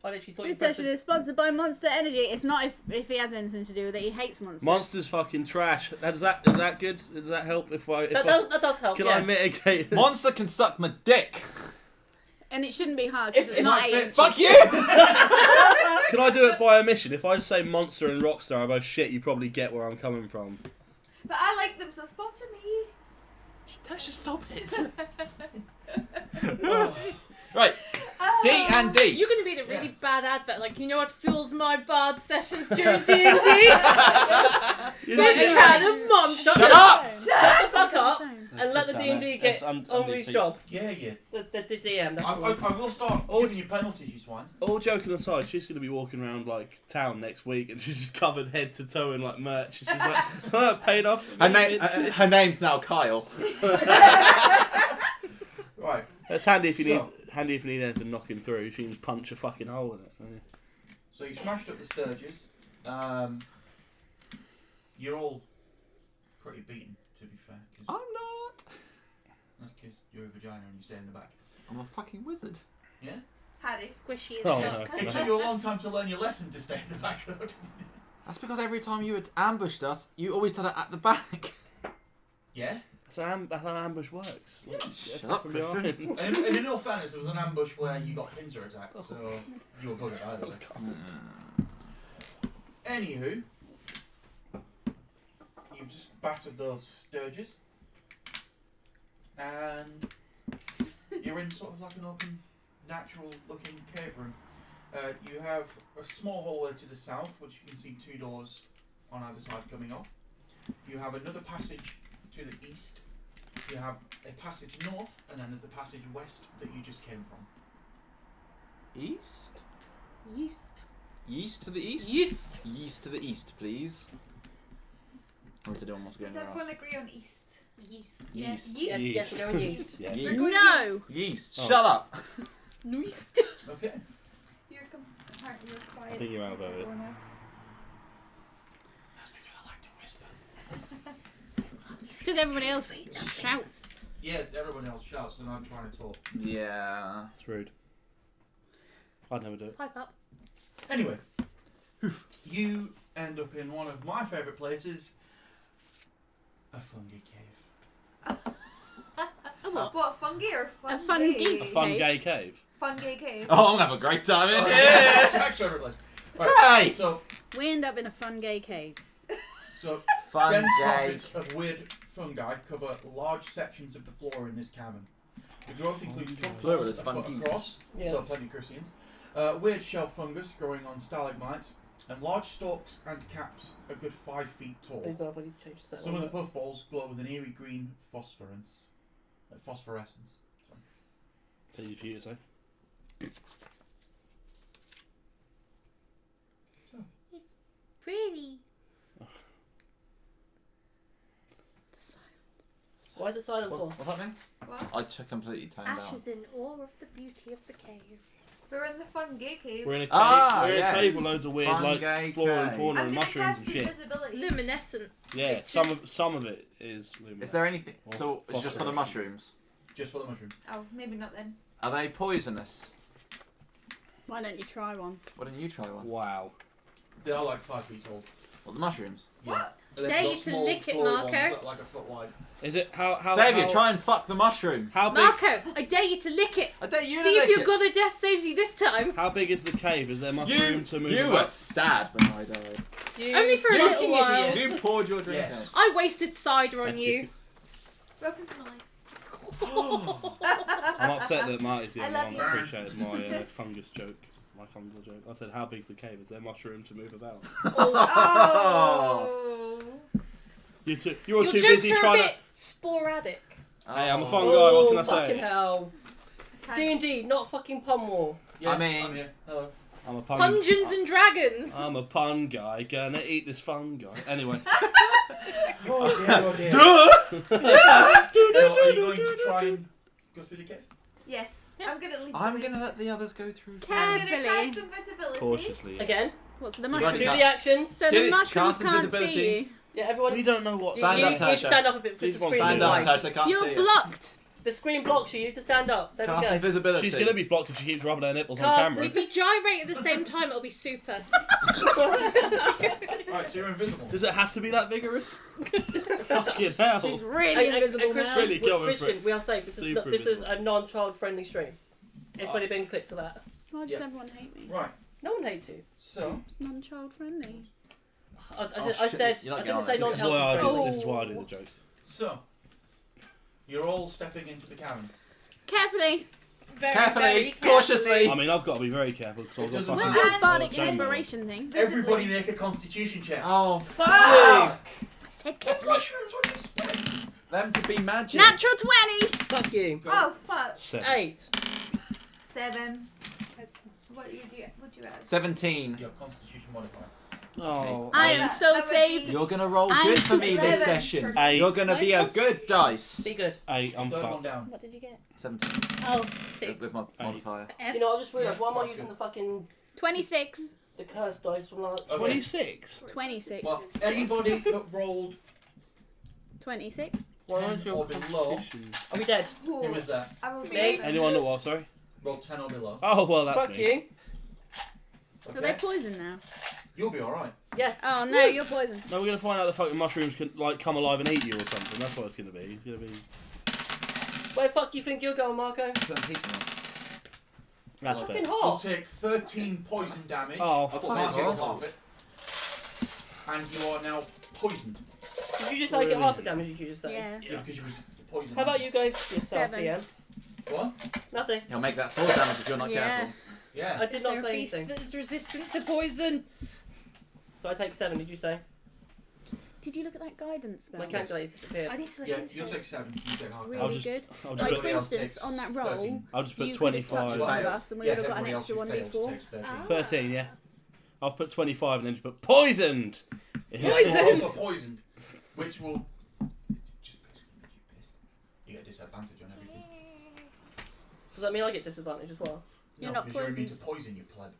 Speaker 1: I literally thought you
Speaker 2: This
Speaker 1: pressed
Speaker 2: session
Speaker 1: it.
Speaker 2: is sponsored by Monster Energy. It's not if he has anything to do with it. He hates Monster.
Speaker 6: Monster's fucking trash. Is that good? Does that help if I
Speaker 1: That does help,
Speaker 6: can
Speaker 1: yes.
Speaker 6: I mitigate?
Speaker 8: Monster can suck my dick.
Speaker 2: And it shouldn't be hard because
Speaker 1: It's
Speaker 2: it's not
Speaker 5: not
Speaker 2: 8
Speaker 5: fit.
Speaker 2: inches.
Speaker 8: Fuck you!
Speaker 6: Can I do it by omission? If I just say Monster and Rockstar are both shit, you probably get where I'm coming from.
Speaker 7: But I like them, so sponsor me.
Speaker 8: Tasha, stop it. Right, D and D.
Speaker 3: You're going to be in a really bad advert. Like, you know what fuels my bard sessions during D&D? This can of monster.
Speaker 8: Shut up!
Speaker 1: Shut the fuck up
Speaker 6: That's
Speaker 1: and let
Speaker 6: just
Speaker 1: the
Speaker 6: down
Speaker 1: D&D
Speaker 6: there.
Speaker 1: get
Speaker 6: That's un-
Speaker 1: on with his
Speaker 6: undefeated.
Speaker 1: job.
Speaker 5: Yeah, yeah.
Speaker 1: The DM, that's
Speaker 5: I
Speaker 1: all.
Speaker 5: will start giving you penalties, you swines.
Speaker 6: All joking aside, she's going to be walking around like town next week, and she's just covered head to toe in like merch. And she's like, oh, paid off.
Speaker 8: Her name's now Kyle.
Speaker 5: Right.
Speaker 6: That's handy if you
Speaker 5: So-
Speaker 6: need anything knocking through. She can just punch a fucking hole in it.
Speaker 5: So you smashed up the Sturges. You're all pretty beaten, to be fair.
Speaker 8: I'm not.
Speaker 5: That's because you're a vagina and you stay in the back.
Speaker 8: I'm a fucking wizard.
Speaker 5: Yeah?
Speaker 7: Harry.
Speaker 3: Squishy as
Speaker 6: Oh
Speaker 3: hell.
Speaker 5: It
Speaker 6: no.
Speaker 5: took you a long time to learn your lesson to stay in the back, though, didn't it?
Speaker 8: That's because every time you had ambushed us, you always did it at the back.
Speaker 5: Yeah?
Speaker 6: That's how ambush works. Like,
Speaker 8: Shut
Speaker 6: attack
Speaker 8: up,
Speaker 6: from
Speaker 8: Christian.
Speaker 6: behind.
Speaker 5: And in all fairness, there was an ambush where you got pincer attacked, so you were buggered either way. Anywho, you just battered those Sturges, and you're in sort of like an open, natural-looking cave room. You have a small hallway to the south, which you can see 2 doors on either side coming off. You have another passage to the east. You have a passage north, and then there's a passage west that you just came from.
Speaker 8: East?
Speaker 3: Yeast.
Speaker 8: Yeast to the east?
Speaker 3: Yeast.
Speaker 8: Yeast to the east, please. Or is anyone wants to go
Speaker 7: Does
Speaker 8: anywhere
Speaker 7: everyone
Speaker 8: else?
Speaker 7: agree on East?
Speaker 3: Yeast.
Speaker 7: Yeah.
Speaker 8: Yeast.
Speaker 1: Yes, yes, we're going yeast.
Speaker 6: Yeah.
Speaker 8: Yeast.
Speaker 2: No!
Speaker 8: Yeast.
Speaker 6: Oh.
Speaker 8: Shut up.
Speaker 3: Yeast.
Speaker 5: Okay.
Speaker 7: You're apparently you're quiet.
Speaker 6: I think you're out of it.
Speaker 7: Everyone else.
Speaker 5: That's because I like to whisper.
Speaker 2: Because everybody else shouts.
Speaker 5: Yeah, everyone else shouts, and I'm trying to talk.
Speaker 8: Yeah.
Speaker 6: It's rude. I'd never do it.
Speaker 3: Pipe up.
Speaker 5: Anyway, you end up in one of my favourite places, a fungi cave.
Speaker 7: What, fungi or fun?
Speaker 2: A fungi.
Speaker 7: Cave?
Speaker 6: A fun
Speaker 2: Cave.
Speaker 6: gay cave.
Speaker 7: Fun gay cave.
Speaker 8: Oh, I'm gonna have a great time in
Speaker 5: Oh,
Speaker 8: here.
Speaker 5: Jack's favourite place. Right,
Speaker 8: Hey!
Speaker 5: so
Speaker 2: We end up in a fun gay cave.
Speaker 8: Fun
Speaker 5: dense
Speaker 8: gay.
Speaker 5: carpets of weird fungi cover large sections of the floor in this cavern. The growth includes
Speaker 8: Plural
Speaker 5: puffballs
Speaker 8: is
Speaker 5: a foot
Speaker 8: fungies.
Speaker 5: across,
Speaker 1: Yes.
Speaker 5: so plenty of crucians. Weird shell fungus growing on stalagmites, and large stalks and caps a good 5 feet tall.
Speaker 1: These are funny change set
Speaker 5: Some of the
Speaker 1: on
Speaker 5: puffballs glow with an eerie green phosphorescence. Sorry.
Speaker 6: It's easy for you to say.
Speaker 3: Pretty.
Speaker 1: Why is it silent for?
Speaker 8: What's happening?
Speaker 7: What?
Speaker 8: I completely toned down.
Speaker 3: Ash is in awe of the beauty of the cave.
Speaker 7: We're in the fun gay cave.
Speaker 6: We're in a cave.
Speaker 8: Ah,
Speaker 6: we're in
Speaker 8: yes.
Speaker 6: a cave with loads of weird,
Speaker 8: Fun
Speaker 6: like
Speaker 8: gay
Speaker 6: flora and
Speaker 8: cave.
Speaker 6: fauna
Speaker 7: I'm
Speaker 6: and
Speaker 7: gonna
Speaker 6: mushrooms
Speaker 7: cast
Speaker 6: and shit.
Speaker 3: It's
Speaker 7: invisibility.
Speaker 3: luminescent.
Speaker 6: Yeah,
Speaker 3: It's
Speaker 6: some
Speaker 3: just-
Speaker 6: of it is luminous.
Speaker 8: Is there anything?
Speaker 6: Or
Speaker 8: So it's just for the
Speaker 6: phosphorescence.
Speaker 8: mushrooms.
Speaker 5: Just for the mushroom.
Speaker 7: Oh, maybe not then.
Speaker 8: Are they poisonous?
Speaker 2: Why don't you try one?
Speaker 8: Why don't you try one?
Speaker 6: Wow.
Speaker 5: They are like 5 feet tall.
Speaker 8: What, the mushrooms?
Speaker 5: Yeah.
Speaker 7: What?
Speaker 8: They've
Speaker 3: Dare
Speaker 8: got
Speaker 3: you to
Speaker 8: small
Speaker 3: lick it,
Speaker 8: claw
Speaker 3: Marco.
Speaker 8: ones that are like a foot wide.
Speaker 6: Is it how?
Speaker 8: Xavier,
Speaker 6: how,
Speaker 8: try and fuck the mushroom.
Speaker 6: How big?
Speaker 3: Marco, I dare you to lick it.
Speaker 8: I dare you
Speaker 3: See
Speaker 8: to
Speaker 3: if
Speaker 8: lick
Speaker 3: your
Speaker 8: it.
Speaker 3: god of death saves you this time.
Speaker 6: How big is the cave? Is there much room to move
Speaker 8: You were
Speaker 6: about?
Speaker 8: sad when I died.
Speaker 3: Only for a
Speaker 8: You-
Speaker 3: little while.
Speaker 1: idiot.
Speaker 8: You poured your drink
Speaker 5: Yes.
Speaker 8: out.
Speaker 3: I wasted cider on
Speaker 6: Thank
Speaker 3: you.
Speaker 6: you.
Speaker 7: Broken knife.
Speaker 6: I'm upset that Marty's the
Speaker 7: I
Speaker 6: only
Speaker 7: love
Speaker 6: one
Speaker 7: you.
Speaker 6: that appreciated my fungus joke. My fungal joke. I said, how big's the cave? Is there much room to move about?
Speaker 7: Oh.
Speaker 6: You're too
Speaker 3: Your
Speaker 6: busy
Speaker 3: jokes are a
Speaker 6: trying
Speaker 3: bit sporadic.
Speaker 6: Hey, I'm a fun
Speaker 8: Oh.
Speaker 6: guy, what can I
Speaker 1: fucking
Speaker 6: say?
Speaker 1: hell. D&D, not fucking pun war.
Speaker 5: Yes,
Speaker 8: I mean-
Speaker 5: I'm here. Hello.
Speaker 6: I'm a pun.
Speaker 3: Pungeons and dragons.
Speaker 6: I'm a pun guy. Gonna eat this fun guy. Anyway.
Speaker 5: Oh dear, oh dear.
Speaker 8: Duh!
Speaker 5: So are you going to try and go through the cave?
Speaker 7: Yes. I'm gonna leave.
Speaker 8: I'm gonna let the others go through.
Speaker 7: I'm gonna
Speaker 2: Carefully.
Speaker 7: cast invisibility.
Speaker 6: Cautiously. Yeah.
Speaker 1: Again,
Speaker 2: What's the
Speaker 8: You've
Speaker 2: mushroom?
Speaker 8: already
Speaker 1: do
Speaker 8: got-
Speaker 1: the actions.
Speaker 2: So
Speaker 8: Did
Speaker 2: the
Speaker 8: it
Speaker 2: mushrooms
Speaker 8: cast
Speaker 2: can't
Speaker 8: invisibility?
Speaker 2: see you.
Speaker 1: Yeah, everyone.
Speaker 6: We don't know what.
Speaker 1: You,
Speaker 8: Stand
Speaker 1: you
Speaker 8: up,
Speaker 1: need to
Speaker 8: Tasha.
Speaker 1: stand up a bit because
Speaker 6: She's
Speaker 1: the
Speaker 6: one
Speaker 1: screen
Speaker 8: Stand
Speaker 1: is
Speaker 8: up,
Speaker 1: wide.
Speaker 8: Tash, they can't
Speaker 2: You're
Speaker 8: see you.
Speaker 2: blocked.
Speaker 1: The screen blocks you. You need to stand up. There
Speaker 8: Cast
Speaker 1: we go.
Speaker 8: invisibility.
Speaker 6: She's gonna be blocked if she keeps rubbing her nipples on
Speaker 1: Cast
Speaker 6: camera.
Speaker 3: If you gyrate at the same time, it'll be super.
Speaker 5: Right, so you're invisible.
Speaker 6: Does it have to be that vigorous? Fucking hell.
Speaker 2: She's really invisible
Speaker 1: and Christian,
Speaker 2: now.
Speaker 6: Really going for
Speaker 1: Christian,
Speaker 6: it.
Speaker 1: we are safe because
Speaker 6: Super
Speaker 1: this is
Speaker 6: visible.
Speaker 1: a non-child friendly stream. It's already been clicked to that.
Speaker 2: Why does
Speaker 5: Yeah.
Speaker 2: everyone hate me?
Speaker 5: Right,
Speaker 1: No one hates you.
Speaker 5: so
Speaker 2: It's non-child friendly.
Speaker 1: I
Speaker 8: Oh,
Speaker 1: said
Speaker 8: shit, you're not
Speaker 1: I
Speaker 8: getting
Speaker 1: didn't
Speaker 8: on
Speaker 1: say
Speaker 8: it.
Speaker 6: This is why I
Speaker 1: non-child
Speaker 6: do.
Speaker 1: friendly.
Speaker 6: This is why I do the jokes.
Speaker 5: you're all stepping into the cavern.
Speaker 2: Carefully.
Speaker 3: Very,
Speaker 8: Carefully,
Speaker 3: very
Speaker 8: cautiously.
Speaker 6: I mean, I've got to be very careful because I've
Speaker 5: It
Speaker 6: got
Speaker 5: doesn't
Speaker 2: Where's
Speaker 6: fucking.
Speaker 2: your
Speaker 7: And-
Speaker 2: bardic
Speaker 6: Chamber.
Speaker 2: inspiration thing?
Speaker 5: Everybody make a constitution check.
Speaker 8: Oh,
Speaker 7: Fuck!
Speaker 2: I said
Speaker 5: What
Speaker 2: carefully.
Speaker 5: mushrooms would you expect?
Speaker 8: them to be magic.
Speaker 2: Natural 20.
Speaker 1: Fuck you.
Speaker 7: Oh fuck.
Speaker 6: 7.
Speaker 1: 8.
Speaker 7: 7. What do you do? What do you add?
Speaker 8: 17.
Speaker 5: Your constitution modifier.
Speaker 6: Oh.
Speaker 2: I am so
Speaker 7: That would
Speaker 2: saved.
Speaker 7: be-
Speaker 8: You're gonna roll
Speaker 2: I'm
Speaker 8: good for me this
Speaker 7: 7.
Speaker 8: session.
Speaker 6: Eight.
Speaker 8: You're gonna be a good dice.
Speaker 1: Be good.
Speaker 6: 8. I'm
Speaker 5: Third one
Speaker 6: fucked.
Speaker 5: down.
Speaker 1: What did you get?
Speaker 8: 17
Speaker 3: Oh, 6.
Speaker 8: with my modifier.
Speaker 3: F.
Speaker 1: You know, I just realised why am I
Speaker 5: that's
Speaker 1: using
Speaker 5: good.
Speaker 1: the fucking
Speaker 2: 26.
Speaker 1: the curse dice from last?
Speaker 5: Okay.
Speaker 6: 26.
Speaker 2: 26.
Speaker 5: Well, everybody that rolled
Speaker 2: 26.
Speaker 6: Why
Speaker 5: 10
Speaker 6: is your
Speaker 5: or below.
Speaker 6: constitution?
Speaker 1: Are we dead?
Speaker 7: Ooh,
Speaker 5: Who was that?
Speaker 7: I will be
Speaker 1: Me?
Speaker 7: seven.
Speaker 6: Anyone that was, sorry?
Speaker 5: Rolled 10 or below.
Speaker 6: Oh, well, that's
Speaker 1: Fuck
Speaker 6: me.
Speaker 1: you.
Speaker 2: So they're poisoned now.
Speaker 5: You'll be alright.
Speaker 1: Yes.
Speaker 2: Oh no, you're poisoned.
Speaker 6: No, we're going to find out the fucking mushrooms can, like, come alive and eat you or something. That's what it's going to be. It's going to be...
Speaker 1: Where the fuck you think you're going, Marco?
Speaker 8: Put them heating on.
Speaker 6: That's
Speaker 1: Fucking
Speaker 6: fair.
Speaker 5: You'll
Speaker 1: hot.
Speaker 5: take 13 poison damage.
Speaker 6: Oh,
Speaker 5: I've
Speaker 6: fuck
Speaker 5: got to
Speaker 8: off.
Speaker 5: half it. And you are now poisoned.
Speaker 1: Did you just say get half the damage? Did you just say?
Speaker 2: Yeah.
Speaker 5: Yeah, because you was poisoned.
Speaker 1: How about you go for yourself,
Speaker 2: 7.
Speaker 1: DM?
Speaker 5: What?
Speaker 1: Nothing.
Speaker 8: He'll make that 4 damage if you're not
Speaker 2: Yeah.
Speaker 8: careful.
Speaker 5: Yeah.
Speaker 1: I did not
Speaker 3: They're a
Speaker 1: say
Speaker 3: beast
Speaker 1: anything.
Speaker 3: that is resistant to poison.
Speaker 1: So I take 7. Did you say?
Speaker 2: Did you look at that guidance spell?
Speaker 1: My calculator's disappeared.
Speaker 3: I need to look
Speaker 5: Yeah,
Speaker 3: into
Speaker 5: you'll
Speaker 3: it.
Speaker 5: take 7. You take half.
Speaker 2: Really
Speaker 6: I'll just,
Speaker 2: good.
Speaker 6: I'll
Speaker 2: Like
Speaker 6: just,
Speaker 2: for
Speaker 5: Everybody else
Speaker 2: instance,
Speaker 5: takes
Speaker 2: on that roll,
Speaker 5: 13.
Speaker 6: I'll just put
Speaker 2: you could have touched
Speaker 6: 25.
Speaker 2: one of us and we would have got an
Speaker 5: everybody else
Speaker 2: extra
Speaker 5: who fails
Speaker 2: 1d4.
Speaker 5: takes 13.
Speaker 3: Ah.
Speaker 6: 13, yeah. I'll put 25 and then just put poisoned.
Speaker 5: You're
Speaker 3: Poisoned!
Speaker 5: also poisoned, which will just basically make you pissed. You get disadvantage on everything.
Speaker 1: Does that mean I get disadvantage as well?
Speaker 2: You're
Speaker 5: No,
Speaker 2: not
Speaker 5: because you're immune to
Speaker 2: poisoned.
Speaker 5: poison, you pleb.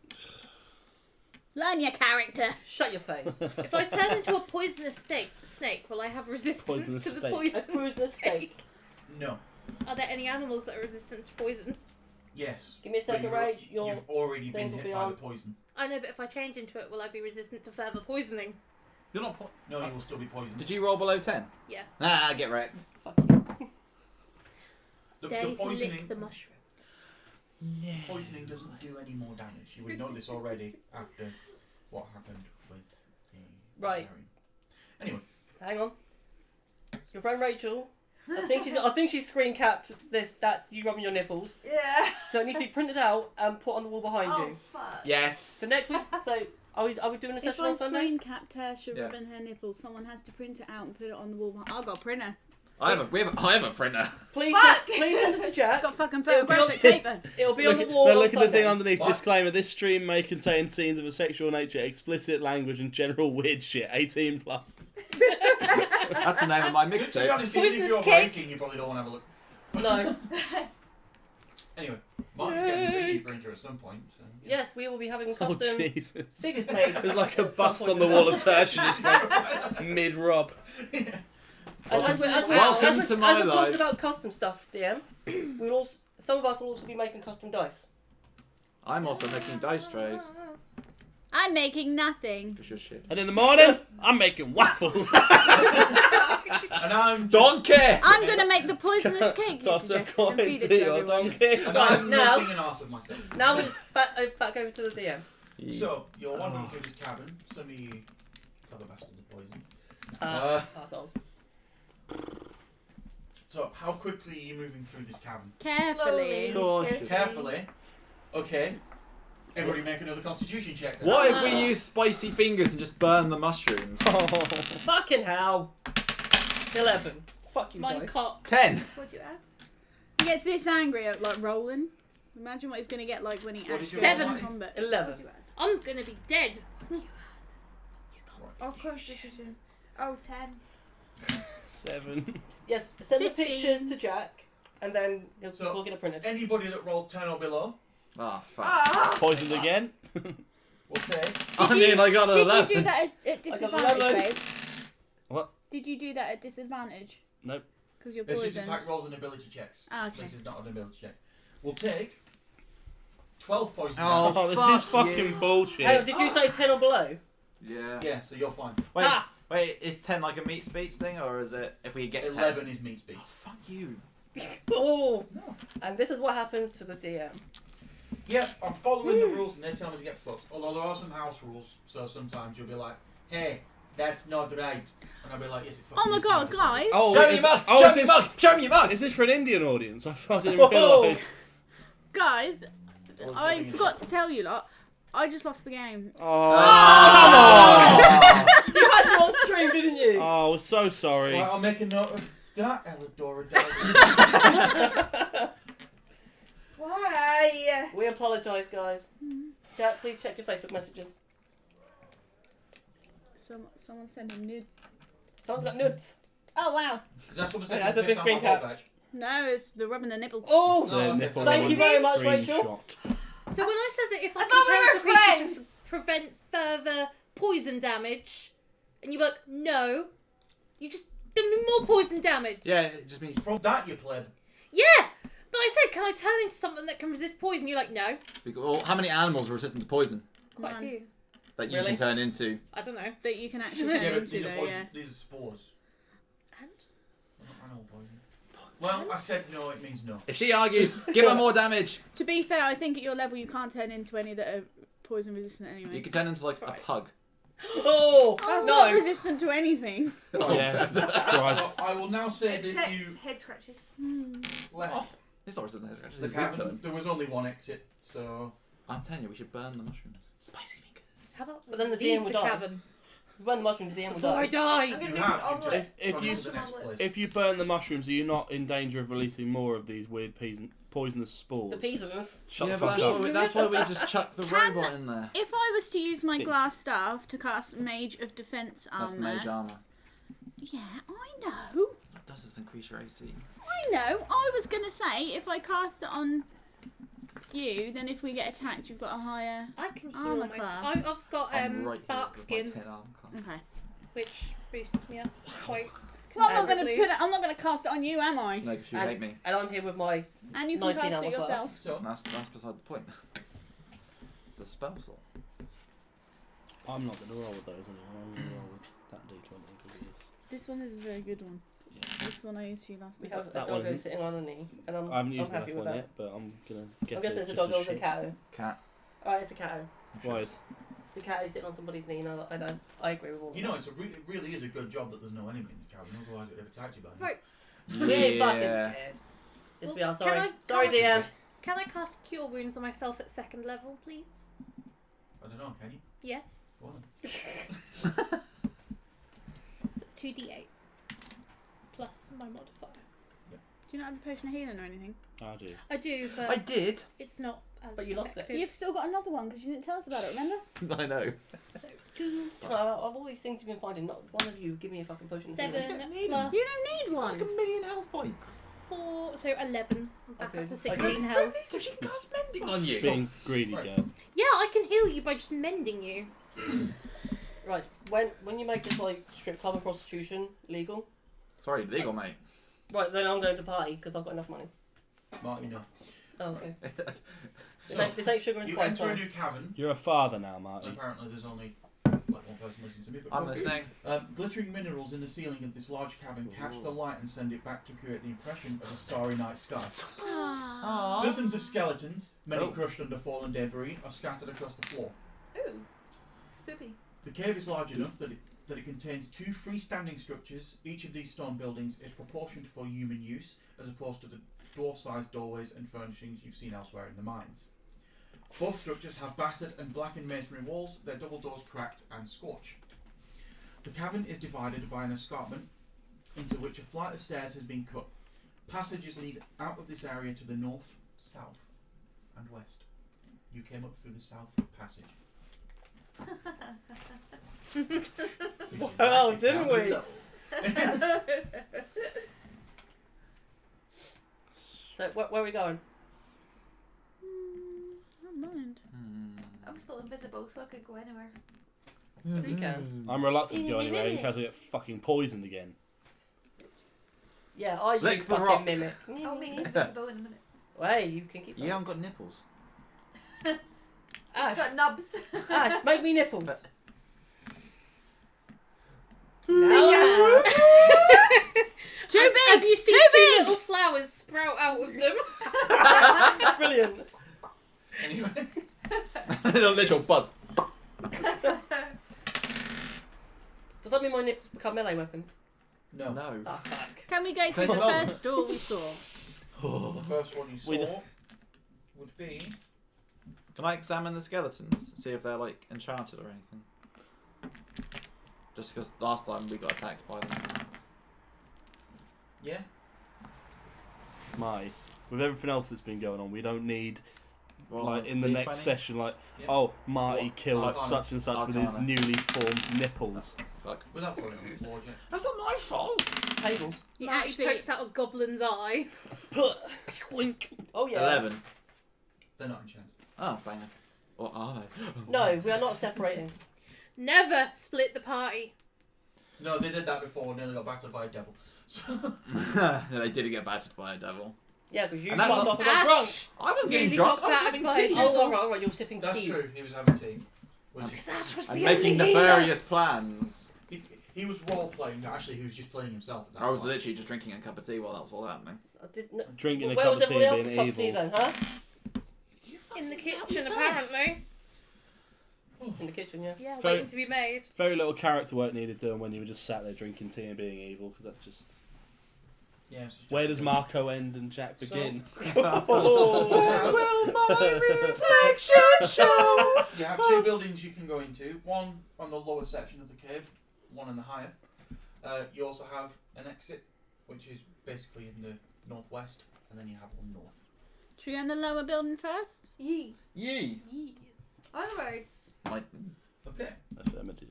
Speaker 2: Learn your character.
Speaker 1: Shut your face.
Speaker 3: If I turn into a poisonous snake, will I have resistance
Speaker 6: Poisonous
Speaker 3: to the
Speaker 6: snake.
Speaker 1: A
Speaker 3: poison
Speaker 1: poisonous snake.
Speaker 5: No.
Speaker 3: Are there any animals that are resistant to poison?
Speaker 5: Yes.
Speaker 1: Give me a
Speaker 5: But
Speaker 1: second, Rage.
Speaker 5: You've already been
Speaker 1: things will
Speaker 5: hit
Speaker 1: be
Speaker 5: by
Speaker 1: on.
Speaker 5: the poison.
Speaker 3: I know, but if I change into it, will I be resistant to further poisoning?
Speaker 8: You're not.
Speaker 5: No, you will still be poisoned.
Speaker 8: Did you roll below 10?
Speaker 3: Yes.
Speaker 8: Ah, get wrecked.
Speaker 1: Fuck you.
Speaker 3: Dare
Speaker 5: The
Speaker 3: you to
Speaker 5: poisoning,
Speaker 3: lick the mushroom.
Speaker 5: poisoning doesn't do any more damage. You would know this already after what happened with the
Speaker 1: Right.
Speaker 5: barbarian. Anyway,
Speaker 1: Hang on. Your friend Rachel. I think she's screen capped that you rubbing your nipples.
Speaker 7: Yeah.
Speaker 1: So it needs to be printed out and put on the wall behind
Speaker 7: Oh
Speaker 1: you.
Speaker 7: fuck.
Speaker 8: Yes.
Speaker 1: So next week, so are we doing a
Speaker 2: If
Speaker 1: session
Speaker 2: I
Speaker 1: on Sunday?
Speaker 2: screen capped Tertia
Speaker 8: Yeah.
Speaker 2: rubbing her nipples, someone has to print it out and put it on the wall. I've got a printer.
Speaker 8: I have a printer.
Speaker 1: Please,
Speaker 7: Fuck!
Speaker 1: please send it to Jack.
Speaker 2: I've got fucking
Speaker 1: It'll be on-
Speaker 2: photographic paper.
Speaker 1: It'll be on the wall.
Speaker 6: Now
Speaker 1: on
Speaker 6: look at the thing
Speaker 1: Sunday.
Speaker 6: underneath.
Speaker 5: What?
Speaker 6: Disclaimer: this stream may contain scenes of a sexual nature, explicit language, and general weird shit. 18 plus.
Speaker 8: That's the name of my
Speaker 5: to be
Speaker 8: mixtape.
Speaker 5: honest, even if
Speaker 3: Poisonous
Speaker 5: you're over
Speaker 3: cake.
Speaker 5: 18, you probably don't want to have a look.
Speaker 1: No.
Speaker 5: Anyway, Mark's getting a 3D printer at some point. So, yeah.
Speaker 1: Yes, we will be having
Speaker 6: Oh
Speaker 1: custom
Speaker 6: Jesus!
Speaker 1: figures made.
Speaker 6: There's like a
Speaker 1: at some
Speaker 6: bust
Speaker 1: point.
Speaker 6: on the wall of Tertian, just like mid-rob.
Speaker 1: And as
Speaker 8: Welcome to my
Speaker 1: we're
Speaker 8: life.
Speaker 1: talking about custom stuff, DM, we'll also, some of us will also be making custom dice.
Speaker 8: I'm also making dice trays.
Speaker 2: I'm making nothing.
Speaker 8: Just your shit.
Speaker 6: And in the morning, I'm making waffles.
Speaker 5: And I'm
Speaker 8: Donkey!
Speaker 2: I'm gonna make the poisonous cake you
Speaker 6: Toss a
Speaker 2: suggested
Speaker 6: coin
Speaker 2: and feed it
Speaker 6: to
Speaker 2: to
Speaker 6: your
Speaker 2: everyone.
Speaker 6: donkey.
Speaker 5: And
Speaker 1: Right,
Speaker 5: I'm
Speaker 1: now-
Speaker 5: making an arse of myself.
Speaker 1: Now it's back over to the DM.
Speaker 5: So, you're wandering through this cabin. Some of you clever bastards are poison.
Speaker 1: Assholes.
Speaker 5: So, how quickly are you moving through this cabin?
Speaker 2: Carefully.
Speaker 8: Cautious.
Speaker 5: Carefully. Okay. Everybody make another constitution check then.
Speaker 8: What if we use spicy fingers and just burn the mushrooms?
Speaker 1: Fucking hell. 11. Fuck you
Speaker 3: Mine
Speaker 1: guys.
Speaker 3: cock.
Speaker 8: 10.
Speaker 7: What do you add?
Speaker 2: He gets this angry at like rolling. Imagine what he's gonna get like when he
Speaker 5: What
Speaker 2: acts
Speaker 5: is your
Speaker 3: Seven.
Speaker 2: in combat.
Speaker 1: 11.
Speaker 7: What do you add?
Speaker 3: I'm gonna be dead.
Speaker 7: Oh, constitution. Oh, 10.
Speaker 6: 7.
Speaker 1: Yes, send the
Speaker 2: 15.
Speaker 1: picture to Jack, and then
Speaker 5: So-
Speaker 1: we'll get it printed.
Speaker 5: Anybody that rolled 10 or below,
Speaker 8: Oh, fuck.
Speaker 7: Ah!
Speaker 6: Poisoned again.
Speaker 5: will take.
Speaker 8: I mean, I got an
Speaker 2: Did
Speaker 8: 11.
Speaker 2: you do that at
Speaker 1: I got
Speaker 2: disadvantage,
Speaker 1: 11.
Speaker 2: babe?
Speaker 6: What?
Speaker 2: Did you do that at disadvantage?
Speaker 6: Nope.
Speaker 2: Because you're
Speaker 5: This is
Speaker 2: poisoned.
Speaker 5: attack rolls and ability checks.
Speaker 2: Ah, okay.
Speaker 5: This is not an ability check. We'll take 12 poison
Speaker 8: Oh,
Speaker 5: damage.
Speaker 6: Oh, this is
Speaker 8: fuck
Speaker 6: fucking
Speaker 8: you.
Speaker 6: bullshit.
Speaker 1: Hey, did you say 10 or below?
Speaker 8: Yeah.
Speaker 5: Yeah, so you're fine.
Speaker 8: Wait,
Speaker 1: Ah!
Speaker 8: wait, is 10 like a meat speech thing, or is it if we get 10?
Speaker 5: 11 is meat speed.
Speaker 8: Oh, fuck you.
Speaker 1: Oh!
Speaker 5: No.
Speaker 1: And this is what happens to the DM.
Speaker 5: Yeah, I'm following the rules and they tell me to get fucked. Although there are some house rules, so sometimes you'll be like, hey, that's not right. And I'll be like, yes, it fucking
Speaker 2: Oh my
Speaker 5: is,
Speaker 2: god,
Speaker 5: it's
Speaker 2: guys!
Speaker 6: Oh,
Speaker 8: Show me
Speaker 6: is-
Speaker 8: your mug!
Speaker 6: oh,
Speaker 8: Show
Speaker 6: is
Speaker 8: me your
Speaker 6: this-
Speaker 8: mug! Show me your mug!
Speaker 6: Is this for an Indian audience? I didn't
Speaker 1: Whoa.
Speaker 6: realise.
Speaker 2: Guys,
Speaker 5: not.
Speaker 2: I forgot to tell you lot. I just lost the game.
Speaker 6: Oh,
Speaker 1: You had it on stream, didn't you?
Speaker 6: oh, we're so sorry.
Speaker 5: Right, I'll make a note of that, Elidora. Darling.
Speaker 7: Why?
Speaker 1: We apologise, guys. Jack, please check your Facebook messages.
Speaker 2: Someone sent him nudes.
Speaker 1: Someone's got nudes.
Speaker 2: Oh wow!
Speaker 5: Is that someone
Speaker 1: Yeah,
Speaker 5: said
Speaker 1: that's a big screen cap.
Speaker 2: No, it's the rubbing the nipples.
Speaker 1: Oh!
Speaker 5: No, okay,
Speaker 6: nipple
Speaker 1: thank
Speaker 6: on
Speaker 1: you very much, Rachel.
Speaker 6: screenshot.
Speaker 3: So when I said that if I,
Speaker 7: I thought we
Speaker 3: can
Speaker 7: were
Speaker 3: change the creature to
Speaker 7: friends.
Speaker 3: prevent further poison damage, and you were like, no, you just done me more poison damage.
Speaker 8: Yeah, it just means.
Speaker 5: From that you pleb.
Speaker 3: Yeah, but I said, can I turn into something that can resist poison? You're like, no.
Speaker 8: Well, how many animals are resistant to poison
Speaker 3: Quite a
Speaker 2: None.
Speaker 3: few.
Speaker 8: that you
Speaker 1: Really?
Speaker 8: can turn into?
Speaker 3: I don't know.
Speaker 2: That you can actually turn
Speaker 5: Yeah, but
Speaker 2: into
Speaker 5: these are
Speaker 2: though,
Speaker 5: poison.
Speaker 2: yeah.
Speaker 5: These are spores.
Speaker 3: And?
Speaker 5: I know poison. Well, I said no, it means no.
Speaker 8: If she argues, give her more damage.
Speaker 2: To be fair, I think at your level you can't turn into any that are poison resistant anyway.
Speaker 8: You could turn into like
Speaker 3: That's right.
Speaker 8: a pug.
Speaker 1: Oh!
Speaker 2: That's
Speaker 1: no!
Speaker 2: not resistant to anything.
Speaker 6: Yeah. Christ.
Speaker 5: So I will now say that
Speaker 7: Except
Speaker 5: you
Speaker 7: head scratches.
Speaker 5: left
Speaker 8: It's not resistant. It's
Speaker 5: the
Speaker 8: a good
Speaker 5: cabin.
Speaker 8: turn.
Speaker 5: There was only one exit, so
Speaker 8: I'm telling you, we should burn the mushrooms. Spicy fingers.
Speaker 3: How about
Speaker 1: But then the
Speaker 3: leave
Speaker 1: DM will
Speaker 3: the
Speaker 1: die.
Speaker 3: cavern
Speaker 1: When the mushrooms, the DM will
Speaker 3: before I
Speaker 1: die.
Speaker 3: die?
Speaker 7: I'm gonna
Speaker 5: you
Speaker 7: make
Speaker 5: have.
Speaker 7: an
Speaker 5: You've
Speaker 7: omelette.
Speaker 5: just
Speaker 6: If
Speaker 5: gone
Speaker 6: you-
Speaker 5: to the next place.
Speaker 6: If you burn the mushrooms, are you not in danger of releasing more of these weird poisonous spores?
Speaker 1: The poisonous.
Speaker 6: Shut
Speaker 8: Yeah,
Speaker 6: the
Speaker 8: but
Speaker 6: fuck
Speaker 8: that's
Speaker 6: up.
Speaker 8: why, that's why we just chuck the
Speaker 2: Can-
Speaker 8: robot in there.
Speaker 2: If I was to use my glass staff to cast Mage of Defense
Speaker 8: That's
Speaker 2: armor,
Speaker 8: mage armor.
Speaker 2: yeah, I know.
Speaker 8: What does this increase your AC?
Speaker 2: I know. I was gonna say if I cast it on you, then if we get attacked, you've got a higher.
Speaker 3: I can heal
Speaker 2: Armor
Speaker 3: my.
Speaker 2: class.
Speaker 3: I've got
Speaker 8: I'm right here
Speaker 3: bark
Speaker 8: with my
Speaker 3: skin,
Speaker 8: 10 armor class.
Speaker 2: Okay.
Speaker 3: which boosts me up quite.
Speaker 2: Well, I'm not gonna
Speaker 3: considerably.
Speaker 2: put it. I'm not gonna cast it on you, am I?
Speaker 8: No, because you
Speaker 1: And-
Speaker 8: hate me.
Speaker 1: And I'm here with my.
Speaker 2: And you can
Speaker 1: 19
Speaker 2: cast it
Speaker 1: armor class.
Speaker 2: yourself.
Speaker 5: So
Speaker 8: And that's beside the point. It's a spell slot.
Speaker 6: I'm not going to roll with those anymore. I'm going to roll with that D20 because it is.
Speaker 2: This one is a very good one.
Speaker 6: Yeah.
Speaker 2: This one I used to last
Speaker 1: We
Speaker 2: night.
Speaker 1: have a
Speaker 6: That
Speaker 1: doggo
Speaker 6: one.
Speaker 1: sitting on a knee, and I'm
Speaker 6: I haven't used
Speaker 1: happy
Speaker 6: that
Speaker 1: with
Speaker 6: one
Speaker 1: that.
Speaker 6: yet, but I'm going to guess
Speaker 1: I'm guessing
Speaker 6: it's
Speaker 1: it's a
Speaker 6: just
Speaker 1: doggo
Speaker 6: a
Speaker 1: or a
Speaker 6: shit.
Speaker 1: cow.
Speaker 8: Cat.
Speaker 1: Alright, it's a cow.
Speaker 6: Why is?
Speaker 1: The cow is sitting on somebody's knee, and I agree with all
Speaker 5: you
Speaker 1: of
Speaker 5: know,
Speaker 1: that.
Speaker 5: it really is a good job that there's no enemy in this cabin. Otherwise, it would have attacked you by now.
Speaker 3: Right.
Speaker 1: We ain't fucking scared. Yes,
Speaker 3: Well,
Speaker 1: we are.
Speaker 3: can
Speaker 1: Sorry.
Speaker 3: I
Speaker 1: Sorry,
Speaker 3: cast-
Speaker 1: DM.
Speaker 3: Can I cast Cure Wounds on myself at second level, please?
Speaker 5: I don't know. Can you?
Speaker 3: Yes.
Speaker 5: Go on.
Speaker 3: So it's 2d8 plus my modifier.
Speaker 2: Do you not have a potion of healing or anything?
Speaker 6: I do.
Speaker 3: I do, but
Speaker 8: I did.
Speaker 3: it's not as
Speaker 1: But you lost it.
Speaker 3: effective.
Speaker 2: You've still got another one because you didn't tell us about it. Remember?
Speaker 8: I know.
Speaker 3: So 2,
Speaker 1: No, of all these things you've been finding, not one of you give me a fucking potion. of
Speaker 3: 7
Speaker 1: healing.
Speaker 8: don't need
Speaker 3: plus
Speaker 2: You don't need
Speaker 8: Like
Speaker 2: one.
Speaker 8: 1,000,000 health points.
Speaker 3: 4, so 11. I'm back
Speaker 1: Okay.
Speaker 3: up to
Speaker 1: Okay.
Speaker 3: 16 health.
Speaker 8: So she can cast mending on you.
Speaker 6: Being greedy,
Speaker 5: Right.
Speaker 6: Dad.
Speaker 3: Yeah, I can heal you by just mending you.
Speaker 1: Right. When you make this like strip club and prostitution legal,
Speaker 8: Sorry, legal, mate.
Speaker 1: right then I'm going to party because I've got enough money.
Speaker 5: Marty, no.
Speaker 1: Oh, okay. This ain't sugar and
Speaker 5: You
Speaker 1: spice.
Speaker 5: enter a
Speaker 1: Right?
Speaker 5: new cavern.
Speaker 6: You're a father now, Marty.
Speaker 5: Apparently, there's only like one person listening to me. But
Speaker 8: I'm listening.
Speaker 5: glittering minerals in the ceiling of this large cavern catch the light and send it back to create the impression of a starry night sky.
Speaker 2: Aww.
Speaker 5: Dozens of skeletons, many
Speaker 8: Oh.
Speaker 5: crushed under fallen debris, are scattered across the floor.
Speaker 7: Ooh, spoopy.
Speaker 5: The cave is large enough that it contains 2 freestanding structures. Each of these stone buildings is proportioned for human use, as opposed to the dwarf-sized doorways and furnishings you've seen elsewhere in the mines. Both structures have battered and blackened masonry walls, their double doors cracked and scorched. The cavern is divided by an escarpment into which a flight of stairs has been cut. Passages lead out of this area to the north, south, and west. You came up through the south passage.
Speaker 1: Wow, didn't we? So where are we going?
Speaker 2: Not mind.
Speaker 7: I'm still invisible, so I could go anywhere.
Speaker 1: You can.
Speaker 6: I'm reluctant to go anywhere in case I get fucking poisoned again.
Speaker 1: Yeah, are you
Speaker 8: Lick the
Speaker 1: fucking
Speaker 8: rock.
Speaker 1: mimic?
Speaker 7: I'll make you invisible in a minute.
Speaker 1: Hey, you can keep.
Speaker 8: You haven't got nipples.
Speaker 7: It's
Speaker 1: Ash,
Speaker 7: got nubs.
Speaker 1: Ash, make me nipples.
Speaker 8: But-
Speaker 1: Now,
Speaker 2: Too
Speaker 3: as,
Speaker 2: big!
Speaker 3: As you see
Speaker 2: Too
Speaker 3: two
Speaker 2: big!
Speaker 3: little flowers sprout out of them.
Speaker 1: brilliant.
Speaker 5: Anyway,
Speaker 8: Literal buds.
Speaker 1: Does that mean my nipples become melee weapons?
Speaker 5: no.
Speaker 8: No.
Speaker 1: Ah, fuck.
Speaker 2: Can we go through
Speaker 8: Place
Speaker 2: the
Speaker 8: them on.
Speaker 2: first door we saw?
Speaker 5: The first one you
Speaker 6: We
Speaker 5: saw would be.
Speaker 8: Can I examine the skeletons? See if they're like enchanted or anything? Just because last time we got attacked by them.
Speaker 5: Yeah.
Speaker 6: With everything else that's been going on, we don't need
Speaker 8: Well,
Speaker 6: like in the
Speaker 8: D20?
Speaker 6: next session, like
Speaker 5: Yeah.
Speaker 6: oh Marty
Speaker 5: What?
Speaker 6: killed
Speaker 5: Arcana.
Speaker 6: such and such with his
Speaker 8: Arcana.
Speaker 6: newly formed nipples.
Speaker 8: Fuck.
Speaker 5: Without throwing it on the floor, Jack.
Speaker 8: That's not my fault.
Speaker 1: Tables.
Speaker 2: He
Speaker 3: Marty
Speaker 2: actually
Speaker 3: pokes out a goblin's eye.
Speaker 1: Oh yeah.
Speaker 8: 11.
Speaker 5: They're not enchanted.
Speaker 8: Oh, banger. Or are they?
Speaker 1: No, we are not separating.
Speaker 3: Never split the party.
Speaker 5: No, they did that before and nearly got battered by a devil. So,
Speaker 8: Yeah, they did get battered by a devil.
Speaker 1: Yeah, because you
Speaker 8: And that's
Speaker 1: fucked
Speaker 8: not-
Speaker 1: off and got drunk.
Speaker 3: Ash!
Speaker 8: I wasn't getting
Speaker 3: Nearly
Speaker 8: drunk.
Speaker 3: got
Speaker 8: I was
Speaker 3: battered
Speaker 8: having
Speaker 3: by a
Speaker 8: tea.
Speaker 3: devil.
Speaker 1: Oh, right, you're sipping
Speaker 5: that's
Speaker 1: tea.
Speaker 5: true. He was having tea. Which
Speaker 3: Because Ash was
Speaker 8: And
Speaker 3: the
Speaker 8: making
Speaker 3: only
Speaker 8: nefarious plans.
Speaker 5: he was role playing. Actually, he was just playing himself. At that
Speaker 8: I was
Speaker 5: point.
Speaker 8: literally just drinking a cup of tea while that was all happening.
Speaker 1: I didn't.
Speaker 6: Drinking a
Speaker 1: Where
Speaker 6: cup
Speaker 1: was
Speaker 6: of tea
Speaker 1: everybody
Speaker 6: being
Speaker 1: else's cup of tea
Speaker 6: evil.
Speaker 1: then, huh?
Speaker 3: in the kitchen, apparently.
Speaker 1: In the kitchen, yeah.
Speaker 3: Yeah,
Speaker 6: Very-
Speaker 3: waiting to be made.
Speaker 6: Very little character work needed doing when you were just sat there drinking tea and being evil, because that's just.
Speaker 5: Yeah, it's just
Speaker 6: Where does Marco end and Jack begin?
Speaker 1: Oh.
Speaker 8: Reflection show.
Speaker 5: You have 2 buildings you can go into. One on the lower section of the cave, one in the higher. You also have an exit, which is basically in the northwest, and then you have one north.
Speaker 2: Should we go in the lower building first?
Speaker 7: Yee.
Speaker 8: Yee.
Speaker 3: Yes.
Speaker 7: Onwards.
Speaker 8: My,
Speaker 5: Okay.
Speaker 6: Affirmative.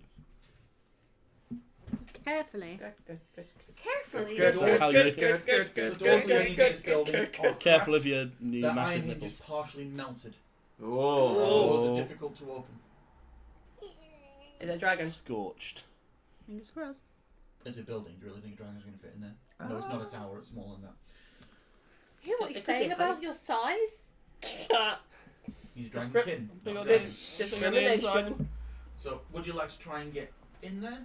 Speaker 2: Carefully.
Speaker 1: Good, good, good.
Speaker 7: Carefully.
Speaker 5: Good,
Speaker 7: yes.
Speaker 6: How
Speaker 1: good,
Speaker 6: you-
Speaker 1: good, good,
Speaker 5: The
Speaker 1: good,
Speaker 5: doors
Speaker 1: good,
Speaker 5: leading into this
Speaker 1: good,
Speaker 5: building
Speaker 1: good,
Speaker 5: are
Speaker 6: Careful
Speaker 5: cracked.
Speaker 6: of your new
Speaker 5: The
Speaker 6: massive
Speaker 5: iron hinge is
Speaker 6: nipples.
Speaker 5: partially melted.
Speaker 8: oh.
Speaker 5: The doors
Speaker 6: Oh.
Speaker 5: are difficult to open.
Speaker 1: Is it a dragon?
Speaker 6: Scorched.
Speaker 2: Fingers crossed.
Speaker 5: It's a building. Do you really think a dragon's going to fit in there? No, it's not a tower. It's smaller than that.
Speaker 3: You hear what
Speaker 1: It
Speaker 3: he's
Speaker 1: could be
Speaker 3: saying
Speaker 1: a
Speaker 3: about
Speaker 1: plate.
Speaker 3: your size?
Speaker 5: He's a dragon
Speaker 1: Discri-
Speaker 5: kin.
Speaker 6: Big
Speaker 5: not
Speaker 6: old
Speaker 5: a dragon.
Speaker 1: Discrimination.
Speaker 5: So, would you like to try and get in there?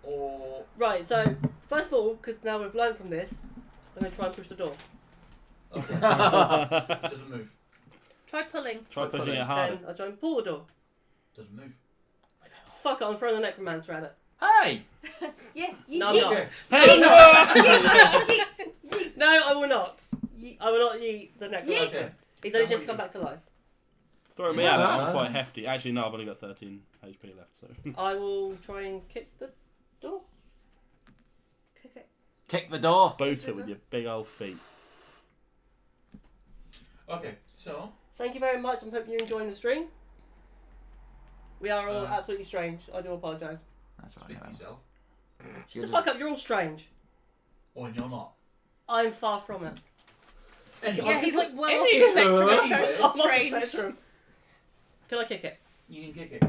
Speaker 5: Or...
Speaker 1: Right, so, first of all, because now we've learned from this, I'm going to try and push the door.
Speaker 5: Okay. Doesn't move.
Speaker 3: Try pulling.
Speaker 6: Try pushing
Speaker 8: pulling.
Speaker 6: it harder.
Speaker 1: Then I try and pull the door.
Speaker 5: Doesn't move.
Speaker 1: Fuck it, I'm throwing the necromancer at it.
Speaker 8: Hey!
Speaker 7: Yes. Yeet.
Speaker 1: No, I'm
Speaker 7: yeet.
Speaker 1: not.
Speaker 5: Okay.
Speaker 7: Yeet. Yeet.
Speaker 1: No, I will not.
Speaker 7: Yeet.
Speaker 1: I will not eat the necromancer.
Speaker 5: Okay.
Speaker 1: He's only
Speaker 5: Then
Speaker 1: just
Speaker 5: what
Speaker 1: come
Speaker 5: you-
Speaker 1: back to life.
Speaker 6: Throwing me
Speaker 8: Yeah.
Speaker 6: out, I'm quite hefty. Actually, no, I've only got 13 HP left, so.
Speaker 1: I will try and kick the door.
Speaker 7: Kick it.
Speaker 8: Kick the door.
Speaker 6: Boot it with your big old feet.
Speaker 5: Okay, so...
Speaker 1: Thank you very much. I'm hoping you're enjoying the stream. We are all
Speaker 5: Uh,
Speaker 1: absolutely strange. I do apologise.
Speaker 8: That's right.
Speaker 5: Speak for yourself.
Speaker 1: Shut the fuck up, you're all strange.
Speaker 5: Or you're not.
Speaker 1: I'm far from it.
Speaker 5: Anyway,
Speaker 3: Yeah, he's like well off the spectrum.
Speaker 5: Anyway.
Speaker 3: It's
Speaker 1: I'm on the
Speaker 3: strange.
Speaker 1: spectrum. Can I kick it?
Speaker 5: you can kick it.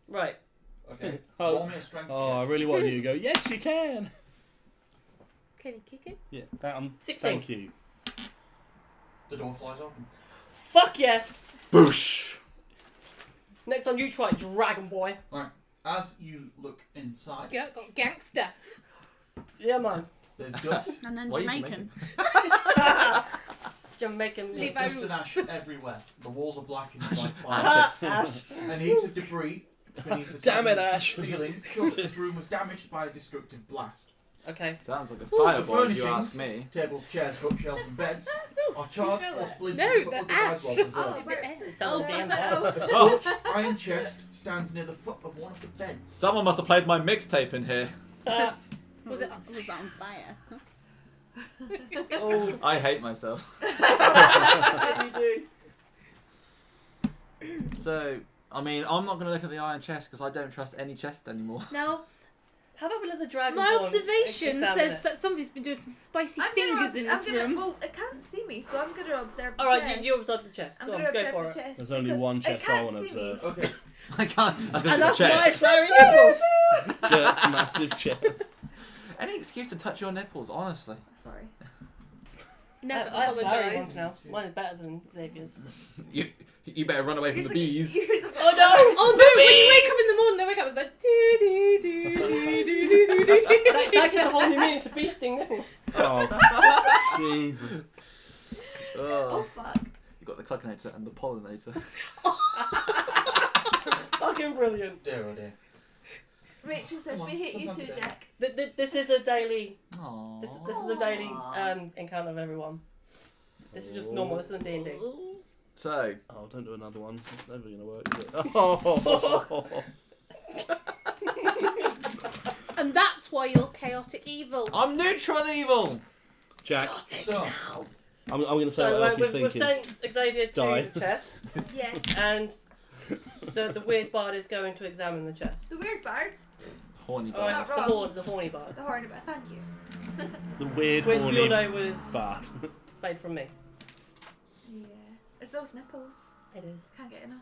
Speaker 1: Right.
Speaker 5: Okay.
Speaker 6: Oh.
Speaker 5: Roll me a strength
Speaker 6: Oh, I
Speaker 5: check.
Speaker 6: really want you to go, yes, you can!
Speaker 3: Can you kick it?
Speaker 6: Yeah, that,
Speaker 1: 16.
Speaker 6: thank you.
Speaker 5: The door flies open.
Speaker 1: Fuck yes.
Speaker 8: Boosh.
Speaker 1: Next time you try it, Dragon Boy.
Speaker 5: As you look inside,
Speaker 3: Got gangster.
Speaker 1: Yeah, man.
Speaker 5: there's dust,
Speaker 2: And then
Speaker 8: Why are you
Speaker 2: Jamaican.
Speaker 1: Jamaican.
Speaker 3: Leave
Speaker 5: dust
Speaker 3: out.
Speaker 5: and ash everywhere. The walls are blackened by fire.
Speaker 1: Ash.
Speaker 5: And heaps of debris beneath the
Speaker 6: Damn it,
Speaker 5: 7-inch
Speaker 6: Ash.
Speaker 5: ceiling shows this room was damaged by a destructive blast.
Speaker 1: Okay.
Speaker 8: Sounds like a
Speaker 5: The
Speaker 8: fireball, if you
Speaker 5: furnishings,
Speaker 8: ask me.
Speaker 5: tables, chairs, bookshelves, and beds are charred or splintered.
Speaker 3: No,
Speaker 5: but
Speaker 3: the
Speaker 5: otherwise
Speaker 3: ash.
Speaker 5: well
Speaker 7: Oh,
Speaker 5: preserved.
Speaker 1: Oh, damn.
Speaker 5: A scorched iron chest stands near the foot of one of the beds.
Speaker 8: Someone must have played my mixtape in here.
Speaker 3: Was it?
Speaker 2: Was on fire?
Speaker 1: Oh,
Speaker 8: I hate myself.
Speaker 1: what do you do?
Speaker 8: So, I mean, I'm not going to look at the iron chest because I don't trust any chest anymore.
Speaker 3: No.
Speaker 1: How about we let the dragon?
Speaker 3: My observation
Speaker 1: examine
Speaker 3: says
Speaker 1: it?
Speaker 3: that somebody's been doing some spicy
Speaker 7: I'm
Speaker 3: fingers
Speaker 7: gonna,
Speaker 3: in
Speaker 7: I'm
Speaker 3: this
Speaker 7: gonna,
Speaker 3: room.
Speaker 7: Well, it can't see me, so I'm gonna observe the
Speaker 1: All right,
Speaker 7: chest.
Speaker 1: you observe the chest.
Speaker 7: I'm
Speaker 1: Go
Speaker 7: gonna
Speaker 1: on, go
Speaker 7: observe
Speaker 1: for
Speaker 7: the
Speaker 1: it.
Speaker 7: chest.
Speaker 6: There's only
Speaker 7: because
Speaker 6: one
Speaker 7: it
Speaker 6: chest I
Speaker 7: can't
Speaker 6: want to
Speaker 7: see me.
Speaker 6: observe.
Speaker 5: Okay.
Speaker 8: I can't. I
Speaker 1: And
Speaker 8: the
Speaker 1: that's why it's
Speaker 8: chest.
Speaker 1: very nipples.
Speaker 6: Jert's massive chest.
Speaker 8: Any excuse to touch your nipples, honestly.
Speaker 7: Sorry.
Speaker 3: Never
Speaker 1: I have flowering ones
Speaker 3: apologise.
Speaker 1: now. Mine is better than Xavier's.
Speaker 8: You better run away from the bees.
Speaker 7: Years of
Speaker 1: Oh no!
Speaker 3: Oh no! When you wake up in the morning, they wake up it's like do do do do do do do do.
Speaker 1: That gives a whole new meaning to bee sting nipples.
Speaker 6: Oh, Jesus.
Speaker 7: Oh fuck.
Speaker 8: You got the cluckinator and the pollinator.
Speaker 1: Fucking brilliant.
Speaker 5: Dear, oh dear.
Speaker 7: Rachel says
Speaker 5: Come on,
Speaker 7: we hate you
Speaker 5: sometimes
Speaker 7: too,
Speaker 5: it is.
Speaker 7: Jack.
Speaker 1: This is a daily.
Speaker 8: Aww.
Speaker 1: This is a daily encounter of everyone. This is just normal. This isn't D&D.
Speaker 8: So,
Speaker 6: Oh, don't do another one. It's never going to work, is it? Oh.
Speaker 3: And that's why you're chaotic evil.
Speaker 8: I'm neutral evil!
Speaker 6: Jack,
Speaker 5: So,
Speaker 6: I'm going to say
Speaker 1: So
Speaker 6: what Elfie's
Speaker 1: we've
Speaker 6: thinking.
Speaker 1: sent Xavier to
Speaker 6: Die.
Speaker 1: the chest,
Speaker 7: Yes.
Speaker 1: and the weird bard is going to examine the chest.
Speaker 7: The weird bird.
Speaker 8: Horny
Speaker 1: Oh,
Speaker 8: bug.
Speaker 7: Not wrong.
Speaker 1: the horny bard,
Speaker 7: The horny bird. Thank you.
Speaker 6: The weird
Speaker 1: which we
Speaker 6: horny
Speaker 1: all know was
Speaker 6: bard.
Speaker 1: made from me.
Speaker 7: Yeah. It's those nipples.
Speaker 1: It is.
Speaker 7: Can't get enough.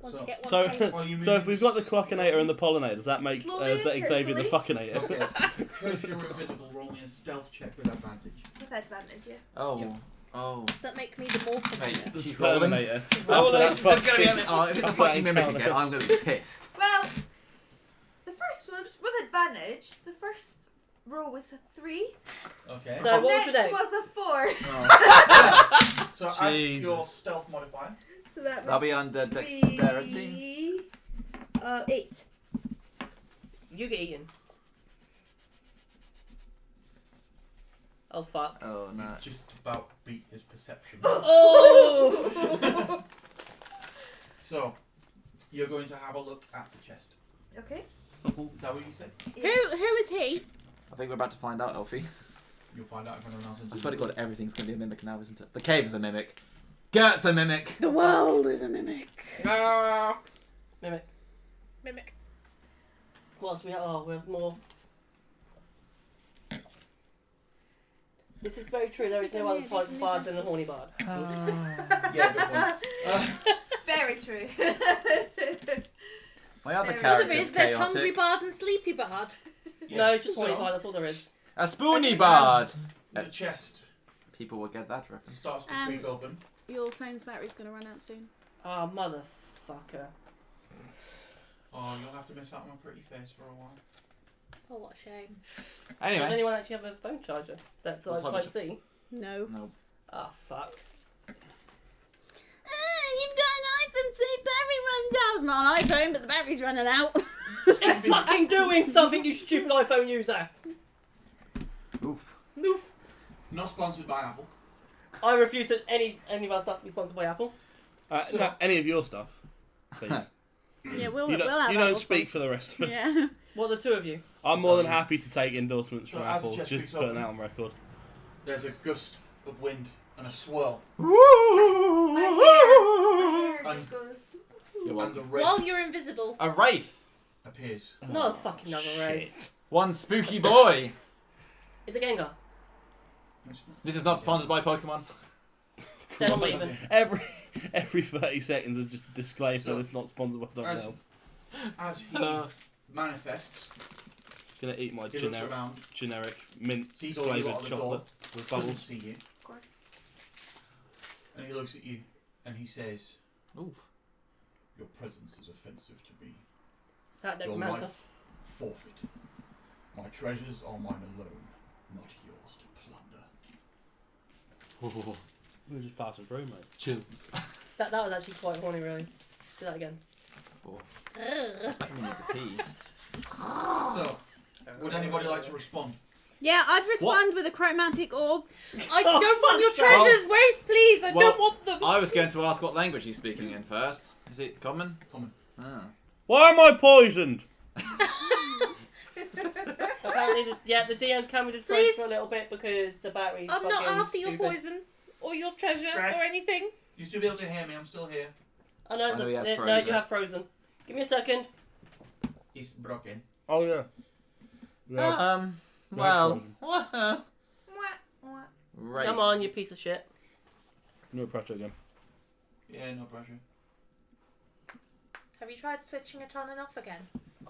Speaker 3: Once
Speaker 5: So-
Speaker 3: you get one
Speaker 6: So,
Speaker 3: taste.
Speaker 5: Well, you
Speaker 6: so
Speaker 5: mean-
Speaker 6: if we've got the clockinator and the pollinator, does that make
Speaker 7: Slowly,
Speaker 6: Xavier the
Speaker 7: carefully.
Speaker 6: fuckinator?
Speaker 5: because you're invisible, roll me a stealth check with advantage.
Speaker 7: With advantage, yeah.
Speaker 8: Oh.
Speaker 5: Yeah.
Speaker 8: Oh.
Speaker 3: Does that make me the morphin?
Speaker 8: Mate,
Speaker 6: The
Speaker 8: keep rolling.
Speaker 6: Sperminator.
Speaker 1: Rolling.
Speaker 6: After that
Speaker 8: It's gonna be
Speaker 6: fucking-
Speaker 8: oh, if it's a
Speaker 6: after that
Speaker 8: fucking mimic
Speaker 6: encounter.
Speaker 8: again, I'm gonna be pissed.
Speaker 7: Well, the first was with advantage. The first roll was a 3.
Speaker 5: Okay.
Speaker 1: So what was
Speaker 7: Next
Speaker 1: your next?
Speaker 7: was a 4.
Speaker 5: Oh. So add
Speaker 6: Jesus.
Speaker 5: your stealth modifier.
Speaker 7: So that
Speaker 8: That'll
Speaker 7: would
Speaker 8: be under dexterity.
Speaker 7: be 8.
Speaker 1: You get eaten. Oh fuck.
Speaker 8: Oh no.
Speaker 5: Just about beat his perception.
Speaker 1: Oh!
Speaker 5: So, you're going to have a look at the chest.
Speaker 7: Okay.
Speaker 5: Is that what you said?
Speaker 2: Who is he?
Speaker 8: I think we're about to find out, Elfie.
Speaker 5: You'll find out if anyone else
Speaker 8: I swear to God, everything's gonna be a mimic now, isn't it? The cave is a mimic. Gert's a mimic.
Speaker 2: The world is a mimic.
Speaker 1: Mimic.
Speaker 3: Mimic.
Speaker 1: What else we have? Oh, we have more. This is very true. There is no other type of bard than the horny bard.
Speaker 5: Yeah, good one.
Speaker 7: Very true.
Speaker 8: My other
Speaker 7: Well,
Speaker 3: Well,
Speaker 8: character's
Speaker 3: there is. There's
Speaker 8: chaotic.
Speaker 3: hungry bard and sleepy bard.
Speaker 1: No, just
Speaker 5: so,
Speaker 1: horny bard. That's all there is.
Speaker 8: A spoony bard.
Speaker 5: The chest
Speaker 8: People will get that reference.
Speaker 5: starts to creak open.
Speaker 2: Your phone's battery's gonna run out soon.
Speaker 1: Ah, motherfucker.
Speaker 5: Oh, you'll have to miss out on my pretty face for a while.
Speaker 3: Oh, what a shame.
Speaker 1: Does
Speaker 8: Anyway.
Speaker 1: anyone actually have a phone charger? That's like
Speaker 8: What
Speaker 1: Type
Speaker 8: type
Speaker 1: C.
Speaker 2: No.
Speaker 8: No.
Speaker 1: Ah, fuck.
Speaker 2: You've got an iPhone, so your battery runs out. It's not an iPhone, but the battery's running out.
Speaker 1: It's fucking doing something, you stupid iPhone user.
Speaker 8: Oof.
Speaker 1: Noof.
Speaker 5: Not sponsored by Apple.
Speaker 1: I refuse that any of our stuff be sponsored by Apple.
Speaker 5: So-
Speaker 6: No, any of your stuff, please.
Speaker 2: Yeah, we'll
Speaker 6: You
Speaker 2: have
Speaker 6: don't
Speaker 2: Apple
Speaker 6: speak for the
Speaker 2: sponsors.
Speaker 6: rest of us.
Speaker 2: Yeah.
Speaker 1: What are the two of you?
Speaker 6: I'm more than happy to take endorsements
Speaker 5: So
Speaker 6: from
Speaker 5: as the
Speaker 6: Apple,
Speaker 5: chest
Speaker 6: just
Speaker 5: creaks
Speaker 6: putting
Speaker 5: open-
Speaker 6: that on record.
Speaker 5: There's a gust of wind and a swirl.
Speaker 7: My hair just goes.
Speaker 8: You're
Speaker 5: And
Speaker 8: welcome.
Speaker 5: the wraith
Speaker 3: While you're invisible.
Speaker 8: A wraith.
Speaker 5: appears.
Speaker 1: No fucking another ray.
Speaker 6: Shit.
Speaker 8: One spooky boy.
Speaker 1: It's a Gengar.
Speaker 8: This is not sponsored by Pokemon.
Speaker 1: Don't even.
Speaker 6: Every 30 seconds is just a disclaimer that it's not sponsored by something
Speaker 5: As-
Speaker 6: else.
Speaker 5: As he manifests,
Speaker 6: Gonna eat my
Speaker 5: he looks around,
Speaker 6: generic mint
Speaker 5: sees all you
Speaker 6: flavoured
Speaker 5: lot at the door,
Speaker 6: chocolate with
Speaker 5: doesn't
Speaker 6: bubbles.
Speaker 5: see you,
Speaker 7: Of course.
Speaker 5: And he looks at you and he says,
Speaker 8: Oof.
Speaker 5: "Your presence is offensive to me.
Speaker 1: That
Speaker 5: Your
Speaker 1: necromancer.
Speaker 5: life forfeit. My treasures are mine alone, not yours to plunder."
Speaker 8: Oh,
Speaker 6: We're just passing through, mate.
Speaker 8: chills.
Speaker 1: That was actually quite horny, really. Do that again.
Speaker 8: Oh. That's making me need to pee.
Speaker 5: So, would anybody like to respond?
Speaker 2: Yeah, I'd respond with a chromatic orb.
Speaker 3: I don't want your treasures, Wraith, please. I don't want them.
Speaker 8: I was going to ask what language he's speaking in first. Is it common?
Speaker 5: Common.
Speaker 8: Ah.
Speaker 6: Why am I poisoned?
Speaker 1: Apparently, the DM's camera did freeze
Speaker 3: Please.
Speaker 1: for a little bit because the battery's
Speaker 3: I'm not
Speaker 1: fucking
Speaker 3: after your
Speaker 1: stupid.
Speaker 3: poison or your treasure
Speaker 1: Right.
Speaker 3: or anything.
Speaker 5: You still be able to hear me? I'm still here.
Speaker 1: I know,
Speaker 8: I know he has
Speaker 1: no,
Speaker 8: frozen.
Speaker 1: you have frozen. Give me a second.
Speaker 5: It's broken.
Speaker 6: Oh yeah.
Speaker 8: Well. Right.
Speaker 1: Come on, you piece of shit.
Speaker 6: No pressure again.
Speaker 5: Yeah, no pressure.
Speaker 3: Have you tried switching it on and off again?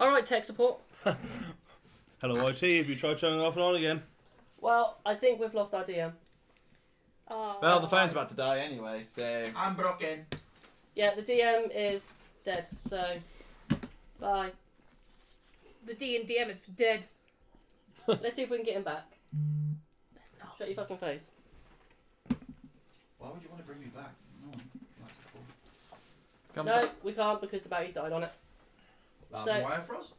Speaker 1: Alright, tech support.
Speaker 6: Hello, IT. If you try turning it off and on again.
Speaker 1: Well, I think we've lost our DM.
Speaker 3: Oh.
Speaker 8: Well, the phone's about to die anyway, so.
Speaker 5: I'm broken.
Speaker 1: Yeah, the DM is dead, so... Bye.
Speaker 3: The D and DM is for dead.
Speaker 1: Let's see if we can get him back.
Speaker 3: Let's not.
Speaker 1: Shut your fucking face.
Speaker 5: Why would you want to bring me back? No one likes to fall.
Speaker 8: Come
Speaker 1: No,
Speaker 8: back.
Speaker 1: we can't because the battery died on it.
Speaker 5: Loud
Speaker 1: So-
Speaker 5: and wire for us?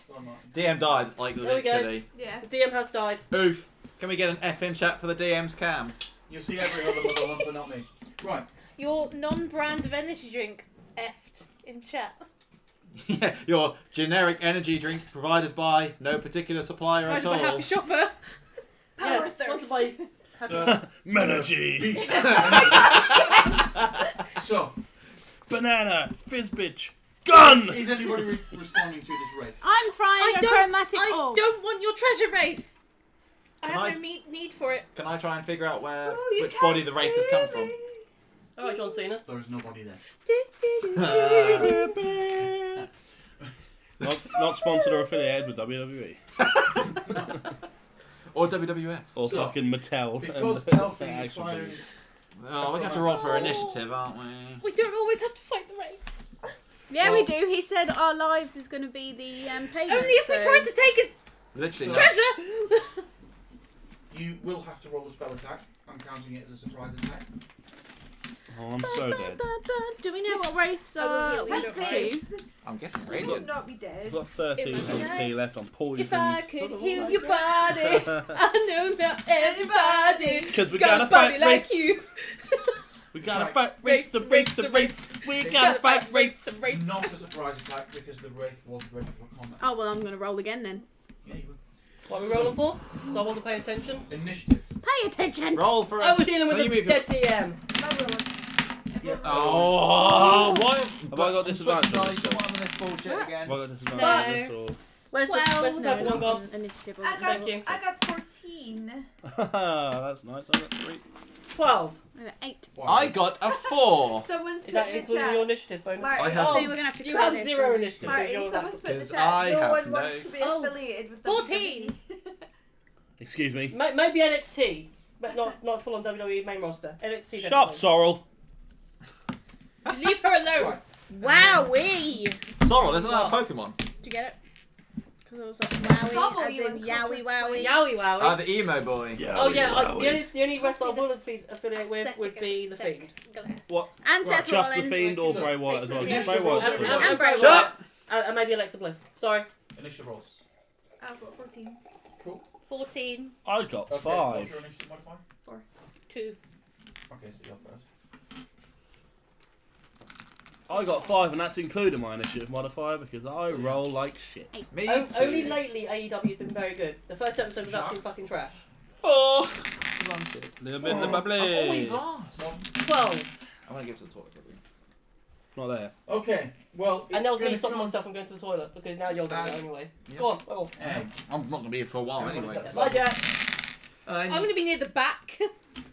Speaker 5: Go on, Martin.
Speaker 8: DM died, like
Speaker 1: There we go.
Speaker 8: literally.
Speaker 7: Yeah.
Speaker 1: The DM has died.
Speaker 8: Oof. Can we get an F in chat for the DM's cam?
Speaker 5: You'll see every other mother lump, but not me. Right.
Speaker 3: Your non-brand of energy drink effed in chat.
Speaker 8: Yeah, your generic energy drink provided by no particular supplier at
Speaker 3: Provided by
Speaker 8: all.
Speaker 3: Happy Shopper.
Speaker 7: Power
Speaker 1: Yes,
Speaker 7: thirst.
Speaker 1: sponsored by
Speaker 6: Menergy.
Speaker 5: So,
Speaker 6: Banana. Fizz bitch. Gun.
Speaker 5: is anybody responding to this raid?
Speaker 2: I'm trying a chromatic
Speaker 3: I
Speaker 2: orb.
Speaker 3: don't want your treasure, Wraith. I
Speaker 8: Can
Speaker 3: have
Speaker 8: I-
Speaker 3: no need for it.
Speaker 8: Can I try and figure out where
Speaker 7: Oh, you
Speaker 8: which
Speaker 7: can't
Speaker 8: body the wraith has come
Speaker 7: see
Speaker 8: from?
Speaker 7: me.
Speaker 1: Alright, John Cena.
Speaker 5: There is nobody there.
Speaker 6: Not sponsored or affiliated with WWE
Speaker 8: Or WWF?
Speaker 6: or
Speaker 5: So,
Speaker 6: fucking Mattel.
Speaker 5: Because
Speaker 6: and
Speaker 5: Elfie is
Speaker 6: action
Speaker 5: firing...
Speaker 6: figures.
Speaker 8: Oh, we got to roll for initiative, aren't we?
Speaker 3: We don't always have to fight the Wraith.
Speaker 2: Yeah,
Speaker 5: Well-
Speaker 2: we do. He said our lives is going to be the payment.
Speaker 3: Only if we
Speaker 2: so-
Speaker 3: tried to take his
Speaker 8: Literally.
Speaker 5: So-
Speaker 8: no.
Speaker 3: treasure.
Speaker 5: You will have to roll a spell attack. I'm counting it as a surprise attack.
Speaker 6: Oh, I'm so dead.
Speaker 2: Do we know what wraiths
Speaker 3: I will
Speaker 2: are
Speaker 3: heal you,
Speaker 2: up
Speaker 3: don't
Speaker 2: to?
Speaker 3: worry.
Speaker 8: I'm guessing
Speaker 7: You will
Speaker 8: radiant.
Speaker 7: not be dead.
Speaker 6: I've got 13
Speaker 3: It was
Speaker 6: HP left on poison.
Speaker 3: If I could heal your body, I know not everybody.
Speaker 6: Because we
Speaker 3: got
Speaker 6: gotta
Speaker 3: a body
Speaker 6: fight
Speaker 3: like
Speaker 6: rapes.
Speaker 3: you.
Speaker 6: We gotta
Speaker 5: Right.
Speaker 6: fight rapes, the rapes, the rapes. We gotta fight rapes.
Speaker 3: The rapes.
Speaker 5: Not a surprise attack because the wraith was ready for combat.
Speaker 2: Oh well, I'm going to roll again then.
Speaker 5: Yeah, you
Speaker 1: What are we rolling for? So I wasn't paying attention.
Speaker 5: would. Initiative.
Speaker 2: Pay attention.
Speaker 8: Roll for
Speaker 1: I was dealing with
Speaker 8: Can you
Speaker 1: a
Speaker 8: move your-
Speaker 1: dead DM.
Speaker 7: I will.
Speaker 5: Yeah.
Speaker 6: Oh, why have I got disadvantage on this?
Speaker 8: Switch
Speaker 6: Have
Speaker 8: on this bullshit again.
Speaker 6: I got disadvantage on this or?
Speaker 1: Where's the
Speaker 3: 12.
Speaker 1: second one
Speaker 2: not
Speaker 1: gone?
Speaker 2: on initiative.
Speaker 7: I
Speaker 2: or
Speaker 7: got,
Speaker 1: Thank you.
Speaker 7: I got 14.
Speaker 6: That's nice. I got 3.
Speaker 1: 12.
Speaker 2: 8.
Speaker 8: I got a 4.
Speaker 7: Someone's
Speaker 1: Is
Speaker 7: put
Speaker 1: that
Speaker 7: in the
Speaker 1: including your
Speaker 7: chat.
Speaker 1: initiative bonus?
Speaker 7: Martin,
Speaker 8: I have-
Speaker 2: So
Speaker 1: Oh,
Speaker 2: we're going to have to
Speaker 1: you
Speaker 2: clear
Speaker 1: have
Speaker 2: this,
Speaker 1: 0
Speaker 2: sorry.
Speaker 1: initiative. because
Speaker 7: Martin,
Speaker 1: you're
Speaker 7: someone's put in the
Speaker 8: Because
Speaker 7: chat.
Speaker 8: I
Speaker 7: No
Speaker 8: have
Speaker 7: one
Speaker 8: no-
Speaker 7: wants to be
Speaker 3: Oh,
Speaker 7: affiliated with
Speaker 3: 14.
Speaker 7: WWE.
Speaker 6: Excuse me.
Speaker 1: Maybe NXT, but not full on WWE main roster. NXT.
Speaker 6: Shut up, Sorrel.
Speaker 3: Leave her alone.
Speaker 5: Right.
Speaker 2: Wowee!
Speaker 8: Sorrel, isn't that a Pokemon?
Speaker 2: Did you get it? Because I was like, wowie,
Speaker 7: Sobble
Speaker 2: as
Speaker 7: you
Speaker 2: in
Speaker 7: and
Speaker 2: yowie
Speaker 7: Culprit
Speaker 2: wowie.
Speaker 1: Yowie wowie.
Speaker 8: Ah, the emo boy.
Speaker 1: Oh yeah, the only wrestler I will affiliate with would
Speaker 3: Aesthetic
Speaker 1: be
Speaker 3: as
Speaker 1: the
Speaker 3: thick
Speaker 1: Fiend.
Speaker 3: glass.
Speaker 6: What?
Speaker 2: And
Speaker 5: Right,
Speaker 2: Seth
Speaker 6: Just the
Speaker 2: Rollins.
Speaker 6: Fiend or Bray Wyatt as well?
Speaker 7: Yeah.
Speaker 6: Bray Wyatt's
Speaker 5: And-
Speaker 6: free.
Speaker 1: And
Speaker 2: Bray
Speaker 1: Bray
Speaker 8: Shut
Speaker 1: Wyatt.
Speaker 8: up!
Speaker 1: And maybe Alexa Bliss. Sorry.
Speaker 5: Initiative rolls.
Speaker 7: I've got 14.
Speaker 5: Cool.
Speaker 3: 14.
Speaker 6: I got
Speaker 5: Okay,
Speaker 6: 5.
Speaker 5: what's your initiative modifier?
Speaker 3: 2.
Speaker 5: Okay, so you're first.
Speaker 6: I got 5, and that's including my initiative modifier because I roll like shit.
Speaker 8: Me
Speaker 1: Only
Speaker 8: too.
Speaker 1: lately AEW has been very good. The first episode was actually fucking trash.
Speaker 8: 4.
Speaker 6: Little bit of the
Speaker 8: I'm always
Speaker 6: bubbly.
Speaker 8: last.
Speaker 1: 12.
Speaker 8: I'm going to give it to the toilet. quickly.
Speaker 6: Not there.
Speaker 5: Okay, well,
Speaker 1: And I was going to
Speaker 5: gonna
Speaker 1: stop
Speaker 5: come-
Speaker 1: myself from going to the toilet because now you're going to
Speaker 5: As-
Speaker 1: go anyway.
Speaker 8: Yeah.
Speaker 1: Go on, go
Speaker 8: I'm not going to be here for a while
Speaker 5: Everybody
Speaker 8: anyway.
Speaker 5: says
Speaker 1: on. Bye, Jack.
Speaker 3: I'm going to be near the back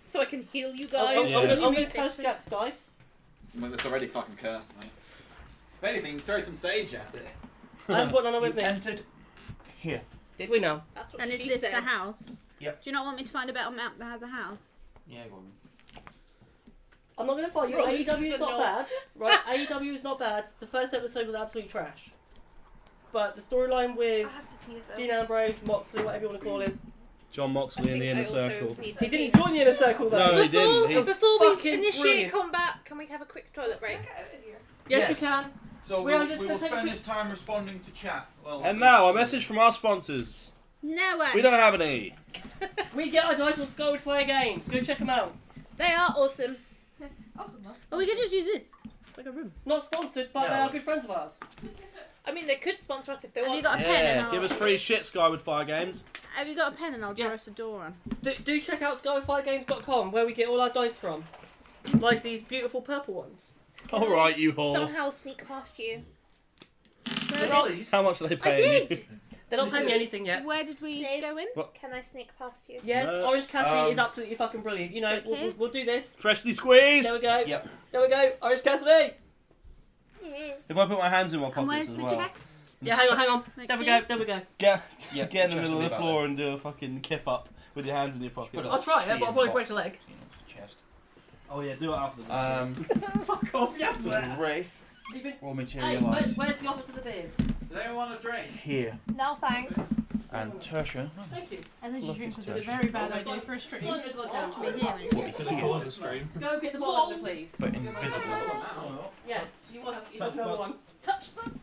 Speaker 3: so I can heal you
Speaker 1: I'm
Speaker 3: guys.
Speaker 6: Yeah.
Speaker 1: going to curse Jack's dice.
Speaker 8: It's already fucking cursed, mate. If anything, throw some sage at it.
Speaker 1: I haven't got none with
Speaker 5: You
Speaker 1: me.
Speaker 5: entered here.
Speaker 1: Did we now?
Speaker 3: That's what
Speaker 2: And is
Speaker 3: she
Speaker 2: this
Speaker 3: said.
Speaker 2: the house?
Speaker 5: Yep.
Speaker 2: Do you not want me to find a better map that has a house?
Speaker 5: Yeah, go on.
Speaker 1: I'm not going to fight you.
Speaker 3: Right,
Speaker 1: AEW
Speaker 3: this
Speaker 1: is
Speaker 3: is
Speaker 1: not
Speaker 3: a no.
Speaker 1: bad. Right, AEW is not bad. The first episode was absolute trash. But the storyline with
Speaker 7: I have to pee as well.
Speaker 1: Dean Ambrose, Moxley, whatever you want to call him.
Speaker 6: John Moxley in the inner circle.
Speaker 1: He didn't join the inner circle though.
Speaker 6: No, he didn't. He-
Speaker 3: Before we
Speaker 1: fucking
Speaker 3: initiate
Speaker 1: brilliant.
Speaker 3: combat, can we have a quick toilet break?
Speaker 7: Get out of here.
Speaker 1: Yes,
Speaker 5: Yes.
Speaker 1: you can.
Speaker 5: So
Speaker 1: We are
Speaker 5: we
Speaker 1: just
Speaker 5: will
Speaker 1: gonna take a
Speaker 5: spend
Speaker 1: quick-
Speaker 5: this time responding to chat. Well,
Speaker 6: And now a message from our sponsors.
Speaker 2: No way.
Speaker 6: We don't have any.
Speaker 1: We get our dice from Skyward Fire Games. Go check them out.
Speaker 3: They are awesome.
Speaker 7: Awesome, though.
Speaker 2: Well, we could just use this. It's like a room.
Speaker 1: Not sponsored, but they
Speaker 5: No.
Speaker 1: are good friends of ours.
Speaker 3: I mean, they could sponsor us if they
Speaker 2: Have
Speaker 3: want.
Speaker 2: you got a pen? And
Speaker 6: Yeah,
Speaker 2: I'll,
Speaker 6: give us free shit, Skyward Fire Games.
Speaker 2: Have you got a pen and I'll draw
Speaker 1: Yeah.
Speaker 2: us a door on?
Speaker 1: Do check out skywardfiregames.com where we get all our dice from. Like these beautiful purple ones.
Speaker 6: Alright, you whore.
Speaker 3: Somehow sneak past you.
Speaker 5: Dollies.
Speaker 6: How much are they
Speaker 3: I
Speaker 6: paying
Speaker 3: did.
Speaker 6: you?
Speaker 1: They don't pay me anything yet.
Speaker 2: Where did we
Speaker 3: Dave.
Speaker 2: go in?
Speaker 3: Can I sneak past you?
Speaker 1: Yes,
Speaker 6: No.
Speaker 1: Orange Cassidy is
Speaker 6: Um,
Speaker 1: absolutely fucking brilliant. You know,
Speaker 2: Click here.
Speaker 1: we'll do this.
Speaker 6: Freshly squeezed.
Speaker 1: There we go.
Speaker 5: Yep.
Speaker 1: There we go. Orange Cassidy.
Speaker 6: If I put my hands in my
Speaker 2: And
Speaker 6: pockets
Speaker 2: where's
Speaker 6: as
Speaker 2: the
Speaker 6: well.
Speaker 2: chest?
Speaker 1: Yeah, hang on.
Speaker 2: Thank
Speaker 1: There we
Speaker 2: you.
Speaker 1: go. There we go.
Speaker 6: Get
Speaker 5: Yeah,
Speaker 6: in the
Speaker 5: chest
Speaker 6: middle
Speaker 5: will
Speaker 6: of
Speaker 5: be
Speaker 6: the
Speaker 5: about
Speaker 6: floor and do a fucking kip up with your hands in your
Speaker 5: Put
Speaker 6: pockets.
Speaker 5: it
Speaker 1: I'll try it, but I'll probably break a
Speaker 5: box.
Speaker 1: leg.
Speaker 5: Chest.
Speaker 6: Oh yeah, do it after this.
Speaker 1: Fuck off, yes.
Speaker 5: Wraith
Speaker 1: Even-
Speaker 5: will
Speaker 1: Hey,
Speaker 5: materialise
Speaker 1: where's the office of the beers?
Speaker 5: Does anyone want a drink? Here.
Speaker 7: No thanks.
Speaker 5: And Tertia.
Speaker 1: Thank you.
Speaker 9: And then you
Speaker 5: Love
Speaker 9: drink
Speaker 5: this
Speaker 9: was a
Speaker 5: touch.
Speaker 9: very bad idea for a
Speaker 1: It's
Speaker 9: stream.
Speaker 1: not in the goddamn
Speaker 2: We're
Speaker 1: tree.
Speaker 2: here.
Speaker 1: Go get the bottle, please.
Speaker 5: But invisible.
Speaker 1: Yes, you will have to use another one.
Speaker 3: Touch buds.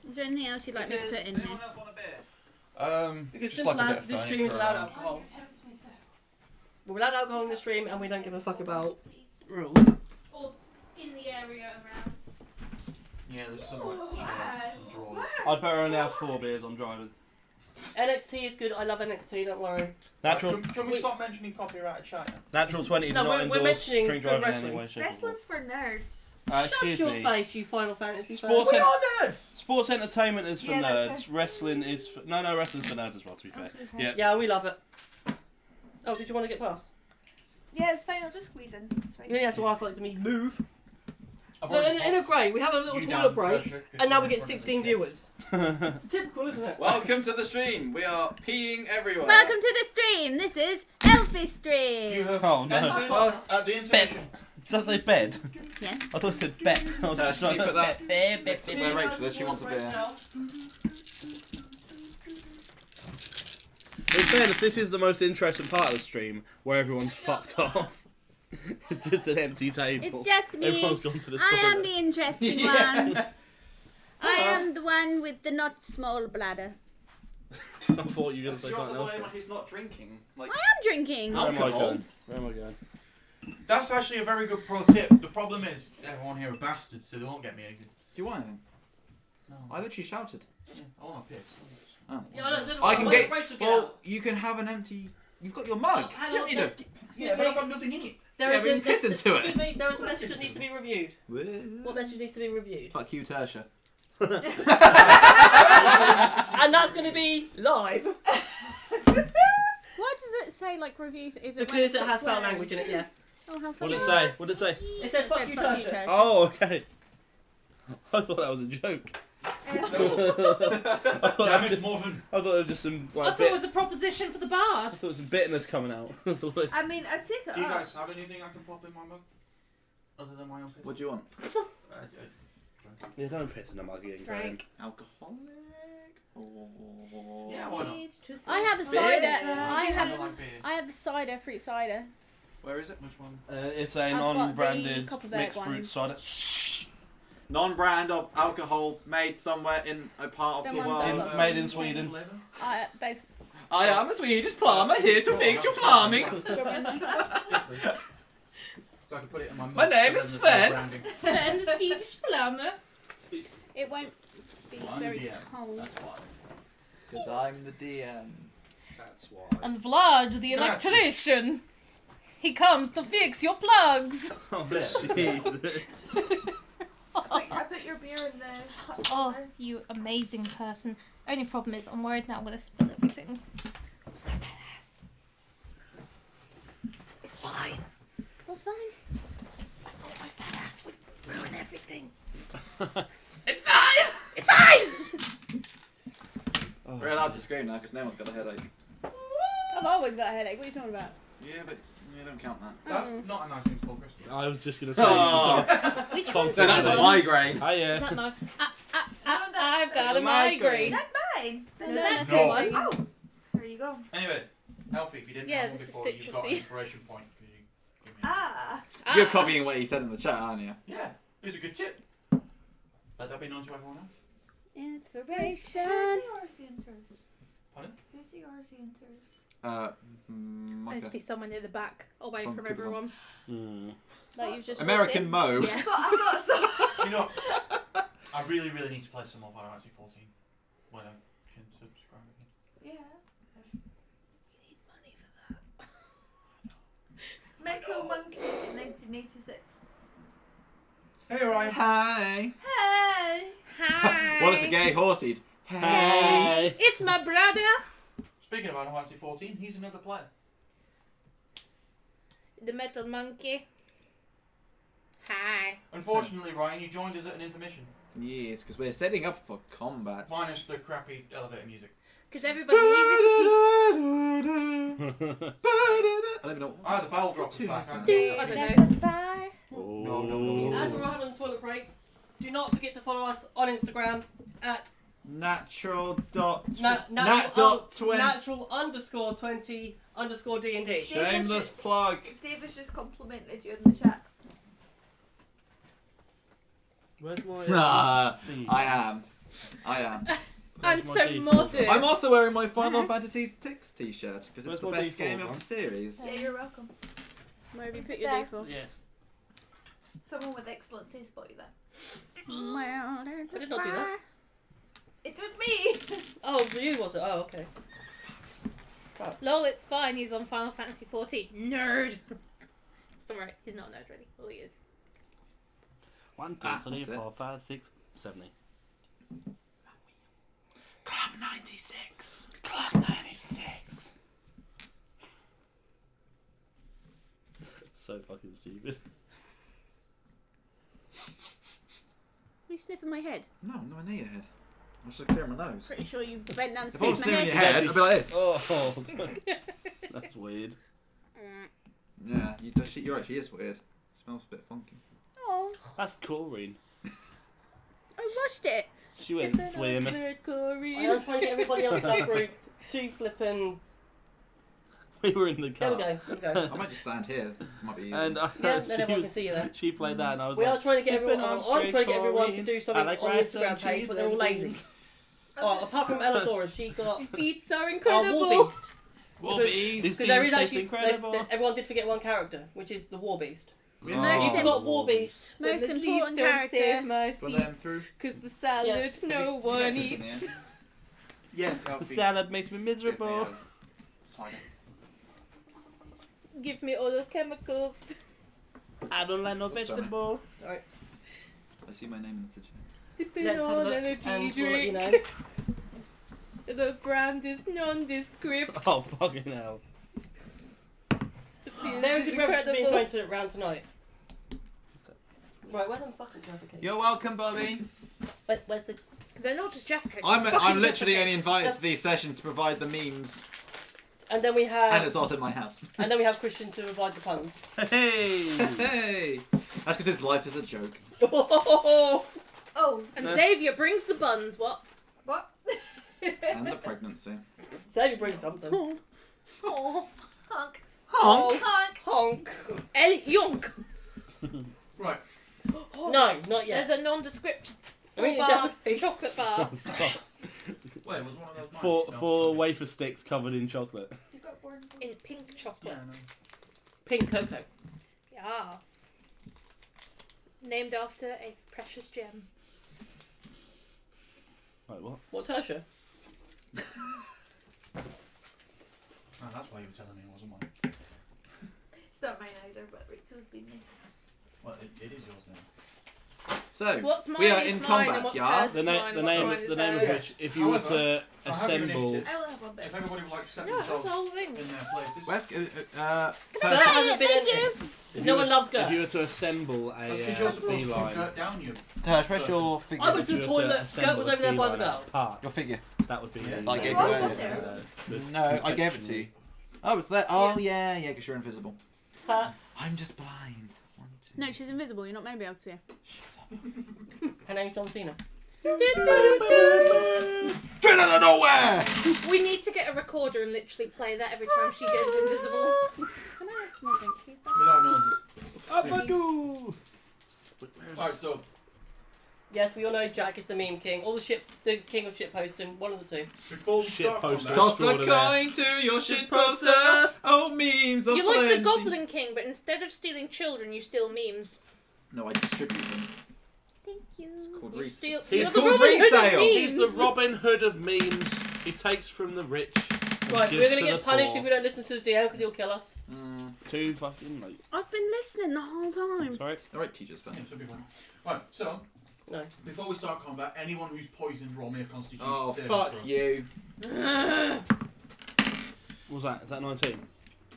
Speaker 2: Is there anything else you'd like me to put in here?
Speaker 5: else want a beer?
Speaker 1: Because
Speaker 5: just
Speaker 1: simple
Speaker 5: like a
Speaker 1: as
Speaker 5: bit
Speaker 1: this
Speaker 5: of
Speaker 1: stream is
Speaker 5: furniture
Speaker 1: allowed
Speaker 5: around.
Speaker 1: alcohol. We're allowed alcohol in the stream and we don't give a fuck about rules.
Speaker 3: Or in the area around.
Speaker 5: Yeah, there's some like chairs and drawers.
Speaker 6: I'd better only have 4 beers, I'm driving.
Speaker 1: NXT is good. I love NXT. Don't worry.
Speaker 6: Natural
Speaker 5: Can we stop mentioning copyright China?
Speaker 6: Natural 20 do
Speaker 1: No,
Speaker 6: not
Speaker 1: we're
Speaker 6: endorse
Speaker 1: mentioning
Speaker 6: drink
Speaker 1: good
Speaker 6: driving in
Speaker 1: wrestling.
Speaker 6: any way, shape or form.
Speaker 7: Wrestling's for nerds.
Speaker 1: Shut
Speaker 6: Excuse
Speaker 1: your
Speaker 6: me.
Speaker 1: face, you Final Fantasy fan.
Speaker 6: Sports,
Speaker 5: We
Speaker 6: en-
Speaker 5: are nerds!
Speaker 6: sports entertainment is for
Speaker 7: Yeah, that's
Speaker 6: nerds. Wrestling is for... No, wrestling's for nerds as well, to be fair.
Speaker 7: Okay.
Speaker 6: Yeah.
Speaker 1: Yeah, we love it. Oh, did you want to get past?
Speaker 7: Yeah, it's fine. I'll just squeeze in. It's fine.
Speaker 1: You only have to ask like to me move.
Speaker 5: I've
Speaker 1: No,
Speaker 5: already
Speaker 1: in a
Speaker 5: popped
Speaker 1: grey, we have a little
Speaker 5: you
Speaker 1: toilet
Speaker 5: down,
Speaker 1: break,
Speaker 5: Tertia, 'cause
Speaker 1: and now
Speaker 5: you're
Speaker 1: we
Speaker 5: in
Speaker 1: get
Speaker 5: front of the
Speaker 1: 16
Speaker 5: chest.
Speaker 1: viewers. It's typical, isn't it?
Speaker 8: Welcome to the stream. We are peeing everywhere.
Speaker 2: Welcome to the stream. This is Elfie
Speaker 5: You
Speaker 2: Stream.
Speaker 5: have
Speaker 6: Oh, no.
Speaker 5: entered at the intermission.
Speaker 6: Does that say bed?
Speaker 2: Yes.
Speaker 6: I thought it said bet. I was just
Speaker 8: Can you
Speaker 6: like,
Speaker 8: put that
Speaker 6: bet.
Speaker 8: next to where Rachel is? She wants a beer.
Speaker 6: In fairness, this is the most interesting part of the stream, where everyone's fucked off. It's just an empty table.
Speaker 2: It's just me.
Speaker 6: Everyone's gone to the
Speaker 2: I am
Speaker 6: toilet.
Speaker 2: the interesting
Speaker 8: Yeah.
Speaker 2: one. I am the one with the not small bladder.
Speaker 6: I thought you were going to say
Speaker 8: You're also
Speaker 6: something
Speaker 8: the
Speaker 6: else.
Speaker 8: only one who's not drinking. Like,
Speaker 2: I am drinking.
Speaker 8: Oh.
Speaker 6: Where am I
Speaker 8: Alcohol.
Speaker 6: going? Where am I going?
Speaker 5: That's actually a very good pro tip. The problem is, everyone here are bastards, so they won't get me anything.
Speaker 8: do you want anything?
Speaker 5: No.
Speaker 8: I literally shouted.
Speaker 5: I want a piss.
Speaker 8: Oh.
Speaker 1: Yeah, I know. So
Speaker 8: I can
Speaker 1: where's
Speaker 8: get.
Speaker 1: Rachel
Speaker 8: Well,
Speaker 1: out?
Speaker 8: you can have an empty. You've got your mug.
Speaker 1: Hang
Speaker 8: You
Speaker 1: on,
Speaker 8: don't need
Speaker 1: so-
Speaker 5: Yeah, but I've got nothing in it.
Speaker 1: There
Speaker 8: Yeah,
Speaker 1: is
Speaker 8: but
Speaker 1: a-
Speaker 8: you piss into
Speaker 1: excuse
Speaker 8: it.
Speaker 1: me, there is a message that needs to be reviewed. What
Speaker 8: a.
Speaker 1: message needs to be reviewed?
Speaker 8: Fuck you, Tertia.
Speaker 1: And that's going to be live.
Speaker 2: Why does it say like review? Is it when
Speaker 1: Because
Speaker 2: it's
Speaker 1: it
Speaker 2: got
Speaker 1: has foul
Speaker 2: swearing?
Speaker 1: language in it, yeah.
Speaker 2: Oh, how
Speaker 6: What
Speaker 2: funny.
Speaker 6: did it say? What did it say?
Speaker 1: It said
Speaker 2: It
Speaker 1: fuck
Speaker 2: said
Speaker 1: you,
Speaker 2: fuck you,
Speaker 1: Tasha.
Speaker 2: Tasha.
Speaker 6: Oh, okay. I thought that was a joke. I thought it
Speaker 5: Damn
Speaker 6: was
Speaker 5: it,
Speaker 6: just,
Speaker 5: Morton.
Speaker 6: I thought it was just some
Speaker 9: I
Speaker 6: like
Speaker 9: thought
Speaker 6: bit.
Speaker 9: it was a proposition for the
Speaker 6: I
Speaker 9: bard.
Speaker 6: thought it was some bitterness coming out. I thought it-
Speaker 7: I mean, I'd take it
Speaker 5: Do you
Speaker 7: up.
Speaker 5: guys have anything I can pop in my mug? Other than my own piss?
Speaker 8: What do you want?
Speaker 6: yeah, don't piss in the mug again, Graham.
Speaker 2: Drink.
Speaker 8: Alcoholic.
Speaker 5: Yeah, why not?
Speaker 2: I have a
Speaker 8: Beer?
Speaker 2: cider.
Speaker 5: I
Speaker 2: I
Speaker 5: don't like beer.
Speaker 2: have a cider, fruit cider.
Speaker 8: Where is it?
Speaker 5: Which one?
Speaker 6: It's a
Speaker 2: I've got the
Speaker 6: non-branded
Speaker 2: Copperberg
Speaker 6: mixed fruit
Speaker 2: ones.
Speaker 6: cider.
Speaker 8: Non-brand of alcohol made somewhere in a part
Speaker 2: The
Speaker 8: of the
Speaker 2: ones I've
Speaker 8: world.
Speaker 2: got.
Speaker 6: Made in Sweden.
Speaker 2: Both.
Speaker 8: I am a Swedish plumber here to fix your plumbing.
Speaker 5: So I can put it in my mug.
Speaker 8: My name
Speaker 5: and
Speaker 8: is
Speaker 5: then there's no
Speaker 8: Sven.
Speaker 5: branding.
Speaker 9: Sven, the Swedish plumber.
Speaker 2: It won't be
Speaker 5: Well, I'm
Speaker 2: very
Speaker 5: the DM.
Speaker 2: cold.
Speaker 5: That's why.
Speaker 8: Because I'm the DM.
Speaker 6: That's why.
Speaker 9: And Vlad, the
Speaker 5: That's-
Speaker 9: electrician. He comes to fix your plugs.
Speaker 6: Oh, Jesus.
Speaker 7: I put your beer in the hot
Speaker 3: Oh,
Speaker 7: water.
Speaker 3: you amazing person. Only problem is I'm worried now I'm going to spill everything. My fat ass. It's fine.
Speaker 2: What's fine?
Speaker 3: I thought my fat ass would ruin everything.
Speaker 8: It's fine!
Speaker 3: It's fine!
Speaker 8: We're allowed to scream now because no one's got a headache.
Speaker 2: Oh,
Speaker 9: I've always got a headache. What are you talking about?
Speaker 8: Yeah, but you don't count that.
Speaker 5: That's not a nice thing to call Christmas.
Speaker 6: I was just gonna say.
Speaker 8: Oh.
Speaker 9: Which
Speaker 6: one's
Speaker 8: So that's a migraine.
Speaker 6: Hiya.
Speaker 9: Is that mine? I've got a migraine.
Speaker 7: That's mine.
Speaker 9: No, that's
Speaker 5: No.
Speaker 9: mine.
Speaker 7: Oh, there you go.
Speaker 5: Anyway, Alfie, if you didn't
Speaker 9: Yeah,
Speaker 5: have one
Speaker 9: this is
Speaker 5: before, you've got an
Speaker 9: citrusy.
Speaker 5: inspiration point. Could you give me
Speaker 7: Ah.
Speaker 8: You're copying what he said in the chat, aren't you?
Speaker 5: Yeah, it was a good tip. Let that be known to everyone else.
Speaker 7: Who's
Speaker 9: Inspiration.
Speaker 7: the Arceanters?
Speaker 5: Pardon?
Speaker 7: Who's the Arceanters?
Speaker 9: I need to be somewhere near the back, away
Speaker 8: Oh,
Speaker 9: from
Speaker 8: good
Speaker 9: everyone.
Speaker 7: Like you've just
Speaker 8: American Mo.
Speaker 9: Yeah.
Speaker 7: I've got some.
Speaker 5: You know, I really need to play some more Final Fantasy 14 when I can subscribe again.
Speaker 7: Yeah.
Speaker 9: You need money for that.
Speaker 7: Metal Monkey in 1986.
Speaker 5: Hey, Ryan.
Speaker 8: Hi.
Speaker 7: Hey.
Speaker 9: Hi.
Speaker 8: What is a gay horsey?
Speaker 6: Hey.
Speaker 9: It's my brother.
Speaker 5: Speaking of Final Fantasy 14, he's another player.
Speaker 9: The metal monkey. Hi.
Speaker 5: Unfortunately, Ryan, you joined us at an intermission.
Speaker 8: Yes, because we're setting up for combat.
Speaker 5: Minus the crappy elevator music.
Speaker 9: Because everybody needs
Speaker 8: I don't even know.
Speaker 5: Ah, the bowel drop
Speaker 8: tune
Speaker 5: back.
Speaker 8: is that?
Speaker 9: to I don't know.
Speaker 5: No.
Speaker 1: As we're having toilet breaks, do not forget to follow us on Instagram at
Speaker 8: Natural dot.
Speaker 1: natural
Speaker 8: Natural.
Speaker 1: underscore 20 underscore D&D.
Speaker 8: Shameless plug.
Speaker 7: David's just complimented you in the chat.
Speaker 6: Where's my?
Speaker 8: I am.
Speaker 9: And
Speaker 6: Where's my
Speaker 9: so
Speaker 6: D4?
Speaker 9: modern.
Speaker 8: I'm also wearing my Final Fantasy 6 t-shirt because it's
Speaker 6: Where's
Speaker 8: the
Speaker 6: my
Speaker 8: best
Speaker 6: D4,
Speaker 8: game
Speaker 6: man?
Speaker 8: of the series.
Speaker 7: Yeah, you're welcome.
Speaker 9: Where have you put
Speaker 7: There.
Speaker 9: your D4?
Speaker 6: Yes.
Speaker 7: Someone with excellent taste bought you that.
Speaker 1: I did not do that.
Speaker 7: It was me!
Speaker 1: Oh, for you was it? Oh, okay.
Speaker 9: Lol, it's fine. He's on Final Fantasy 14. Nerd. It's alright. He's not a nerd, really. Well, he is.
Speaker 6: 1, 2,
Speaker 8: Ah,
Speaker 6: 3,
Speaker 8: that's it.
Speaker 6: 4, 5, 6, 7, 8.
Speaker 8: Club 96.
Speaker 6: Club 96. So fucking stupid.
Speaker 9: Are you sniffing my head?
Speaker 8: No, I'm nowhere near your head. I'm just clearing my nose.
Speaker 9: Pretty sure you bent down and
Speaker 8: If I was
Speaker 9: sniffed my
Speaker 8: sniffing
Speaker 9: head.
Speaker 8: your head, I'd be like this.
Speaker 6: Oh, that's weird.
Speaker 8: Yeah, you're right, she is weird. Smells a bit funky.
Speaker 9: Oh,
Speaker 6: That's chlorine.
Speaker 9: I washed it.
Speaker 6: She went swimming.
Speaker 1: I am trying to get everybody else in that group to flipping.
Speaker 6: We were in the car.
Speaker 1: There we go.
Speaker 8: I might just stand here. This might be easy.
Speaker 6: And
Speaker 1: Yeah, then everyone can see you there.
Speaker 6: she played that, and I was
Speaker 1: We
Speaker 6: like,
Speaker 1: are trying to get
Speaker 6: "Sipping
Speaker 1: everyone.
Speaker 6: on
Speaker 1: I'm trying to get everyone to
Speaker 6: straight
Speaker 1: do something
Speaker 6: I like
Speaker 1: on the
Speaker 6: rice
Speaker 1: Instagram
Speaker 6: and
Speaker 1: page,
Speaker 6: cheese
Speaker 1: but they're all
Speaker 6: and
Speaker 1: lazy.
Speaker 6: beans."
Speaker 1: Oh, apart from Elladora, she got
Speaker 9: These beats are
Speaker 1: our
Speaker 9: incredible.
Speaker 1: War Beast.
Speaker 8: Warbees!
Speaker 6: This
Speaker 1: Because there is
Speaker 6: beans taste
Speaker 1: actually
Speaker 6: incredible.
Speaker 1: everyone did forget one character, which is the War Beast.
Speaker 8: We
Speaker 9: Most
Speaker 1: You've
Speaker 9: im-
Speaker 1: got War Beast.
Speaker 9: Most
Speaker 3: When the
Speaker 9: important
Speaker 3: leaves don't
Speaker 9: character.
Speaker 3: save my
Speaker 8: Put
Speaker 3: seat,
Speaker 8: them through.
Speaker 3: because the salad
Speaker 1: Yes.
Speaker 3: no one eats.
Speaker 5: Yeah,
Speaker 6: The salad makes me miserable.
Speaker 5: Cider.
Speaker 3: Give me all those chemicals.
Speaker 6: I don't like no
Speaker 8: Oops, sorry.
Speaker 6: vegetable.
Speaker 8: I see my name in the situation.
Speaker 3: Sipping
Speaker 1: Let's have a
Speaker 3: on
Speaker 1: look,
Speaker 3: energy
Speaker 1: and we'll let you
Speaker 3: drink.
Speaker 1: know.
Speaker 3: The brand is nondescript.
Speaker 6: Oh, fucking hell.
Speaker 3: The fizz
Speaker 1: Very
Speaker 3: is
Speaker 1: good reference to being
Speaker 3: incredible.
Speaker 1: going to round tonight. Right, where the fucking Jaffa cakes?
Speaker 8: You're welcome, Bobby.
Speaker 1: Where's the?
Speaker 9: They're not just Jaffa cakes.
Speaker 8: I'm literally only invited to these sessions to provide the memes,
Speaker 1: And then we
Speaker 8: and
Speaker 1: have.
Speaker 8: it's also in my house.
Speaker 1: And then we have Christian to provide the puns.
Speaker 6: Hey!
Speaker 8: Hey! That's because his life is a joke.
Speaker 1: Oh,
Speaker 7: Oh,
Speaker 9: And Xavier brings the buns. What?
Speaker 7: what?
Speaker 8: And the pregnancy.
Speaker 1: Xavier brings something.
Speaker 9: Oh.
Speaker 7: Honk.
Speaker 8: Honk!
Speaker 7: Honk.
Speaker 1: Honk.
Speaker 9: El Hyonk.
Speaker 5: Right.
Speaker 1: No, not yet.
Speaker 9: There's a nondescript
Speaker 1: I mean,
Speaker 9: bar
Speaker 1: definitely.
Speaker 9: chocolate bar.
Speaker 6: Stop.
Speaker 5: Wait, was one of those mine?
Speaker 6: Four,
Speaker 5: No.
Speaker 6: four wafer sticks covered in chocolate.
Speaker 7: You got born.
Speaker 9: In pink chocolate.
Speaker 5: Yeah, no.
Speaker 1: Pink cocoa.
Speaker 9: Yes. Named after a precious gem.
Speaker 6: Wait, what?
Speaker 1: What Tertia?
Speaker 5: Oh, that's why you were telling me it wasn't mine.
Speaker 7: It's not mine either, but Rachel's been nice.
Speaker 5: Well, it is yours now.
Speaker 8: So,
Speaker 9: What's mine
Speaker 8: we are
Speaker 9: is
Speaker 8: in
Speaker 9: mine
Speaker 8: combat,
Speaker 9: and what's
Speaker 8: yeah?
Speaker 9: hers
Speaker 6: The,
Speaker 9: is
Speaker 6: na-
Speaker 9: mine
Speaker 6: the
Speaker 9: and
Speaker 6: name,
Speaker 9: what's mine
Speaker 6: the
Speaker 9: is
Speaker 6: name of
Speaker 9: hers.
Speaker 6: which, if you were to
Speaker 5: However, I have your
Speaker 6: assemble,
Speaker 5: initiative.
Speaker 7: I'll have one bit.
Speaker 5: If everybody would like to set
Speaker 9: No, that's the
Speaker 5: themselves
Speaker 9: whole thing.
Speaker 5: in their places.
Speaker 8: where's
Speaker 1: That
Speaker 8: Percy?
Speaker 1: hasn't been anything.
Speaker 6: if
Speaker 1: No
Speaker 6: you
Speaker 1: one
Speaker 6: were-
Speaker 1: loves
Speaker 6: if
Speaker 1: Gert.
Speaker 6: you were to assemble
Speaker 5: That's
Speaker 6: a
Speaker 5: because you're supposed to
Speaker 6: feline,
Speaker 5: put down your.
Speaker 8: Percy, where's your figure?
Speaker 1: I went to
Speaker 6: if
Speaker 1: the
Speaker 6: you were
Speaker 1: toilet.
Speaker 6: assemble
Speaker 1: Gert was over there by the
Speaker 6: feline
Speaker 1: valves.
Speaker 6: parts,
Speaker 8: Your figure.
Speaker 6: that would be.
Speaker 5: Yeah.
Speaker 8: I gave
Speaker 7: Oh,
Speaker 8: it
Speaker 7: it's
Speaker 8: to
Speaker 7: up there.
Speaker 6: the
Speaker 8: No, I gave it to you. Oh, it's there. Oh, yeah, because you're invisible.
Speaker 1: Her,
Speaker 8: I'm just blind. 1, 2.
Speaker 2: No, she's invisible. You're not meant to be able to see her.
Speaker 1: her name's John Cena.
Speaker 8: Straight out of nowhere!
Speaker 3: We need to get a recorder and literally play that every time she gets invisible.
Speaker 2: Can I have some drink, please?
Speaker 5: Without noises.
Speaker 8: Abadoo!
Speaker 5: Alright, so
Speaker 1: Yes, we all know Jack is the meme king. All the king of shit posting. One of the two.
Speaker 5: before we
Speaker 6: Shit
Speaker 5: start
Speaker 6: poster.
Speaker 5: combat,
Speaker 8: Toss a coin to your shit poster. Oh, memes are
Speaker 3: You're like the
Speaker 8: plenty.
Speaker 3: Goblin King, but instead of stealing children, you steal memes.
Speaker 8: No, I distribute them.
Speaker 2: Thank you.
Speaker 8: It's called
Speaker 3: You
Speaker 8: resale.
Speaker 3: steal.
Speaker 6: He's
Speaker 3: You're the
Speaker 8: called
Speaker 3: Robin Hood of
Speaker 8: resale.
Speaker 6: He's the
Speaker 3: memes.
Speaker 6: Robin Hood of memes. He takes from the rich. and
Speaker 1: Right,
Speaker 6: gives
Speaker 1: we're gonna
Speaker 6: to
Speaker 1: get
Speaker 6: the
Speaker 1: punished
Speaker 6: poor.
Speaker 1: if we don't listen to the DM because he'll kill us.
Speaker 6: Too fucking late.
Speaker 2: I've been listening the whole time.
Speaker 6: Sorry.
Speaker 8: Alright, teachers,
Speaker 5: yeah,
Speaker 8: fine.
Speaker 5: so people. Right, so
Speaker 1: No.
Speaker 5: before we start combat, anyone who's poisoned, roll me a Constitution.
Speaker 8: Oh,
Speaker 5: saving
Speaker 8: fuck
Speaker 5: throw.
Speaker 8: you.
Speaker 6: What was that? Is that 19?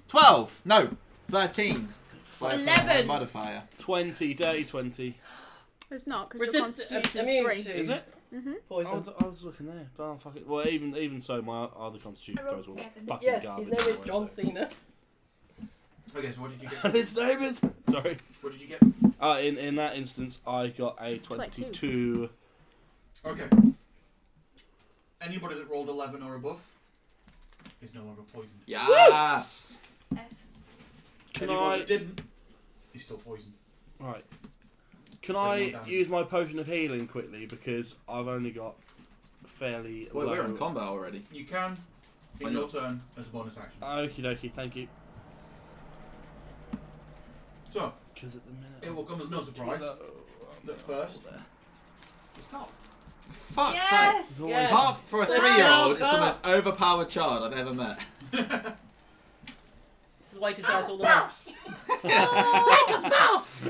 Speaker 8: 12! No, 13.
Speaker 3: 11.
Speaker 8: Modifier.
Speaker 6: 20, dirty 20.
Speaker 2: It's not, because your
Speaker 1: Resist
Speaker 2: constitution
Speaker 1: immune
Speaker 2: is 3.
Speaker 1: to
Speaker 6: Is it?
Speaker 1: poison.
Speaker 6: I was looking there. Oh, fuck it. Well, even so, my other constitution
Speaker 7: I rolled
Speaker 6: throws were
Speaker 7: 7.
Speaker 6: fucking
Speaker 1: Yes,
Speaker 6: garbage.
Speaker 1: his name is
Speaker 6: anyway,
Speaker 1: John
Speaker 6: so.
Speaker 1: Cena.
Speaker 5: Okay, so what did you get?
Speaker 6: And his name is. Sorry.
Speaker 5: What did you get?
Speaker 6: In that instance, I got a 22.
Speaker 5: Okay. Anybody that rolled 11 or above is no longer poisoned.
Speaker 8: Yes!
Speaker 6: Can
Speaker 5: Anyone
Speaker 6: I?
Speaker 5: that didn't is still poisoned.
Speaker 6: Right. Can
Speaker 5: Take
Speaker 6: I
Speaker 5: more damage.
Speaker 6: use my potion of healing quickly because I've only got fairly
Speaker 8: Well,
Speaker 6: low.
Speaker 8: we're in combat already.
Speaker 5: You can, in
Speaker 8: Why
Speaker 5: your
Speaker 8: not?
Speaker 5: turn, as a bonus action.
Speaker 6: Okie dokie, thank you.
Speaker 5: So,
Speaker 6: Because at the minute.
Speaker 5: it will come as no surprise that first, it's not.
Speaker 8: Fuck's
Speaker 7: Yes!
Speaker 8: sake.
Speaker 1: Yes.
Speaker 8: Harp for a
Speaker 1: Let's
Speaker 8: 3-year-old
Speaker 1: go,
Speaker 8: is the
Speaker 1: go.
Speaker 8: most overpowered child I've ever met.
Speaker 1: This is why he decides all the moves.
Speaker 8: Like a boss!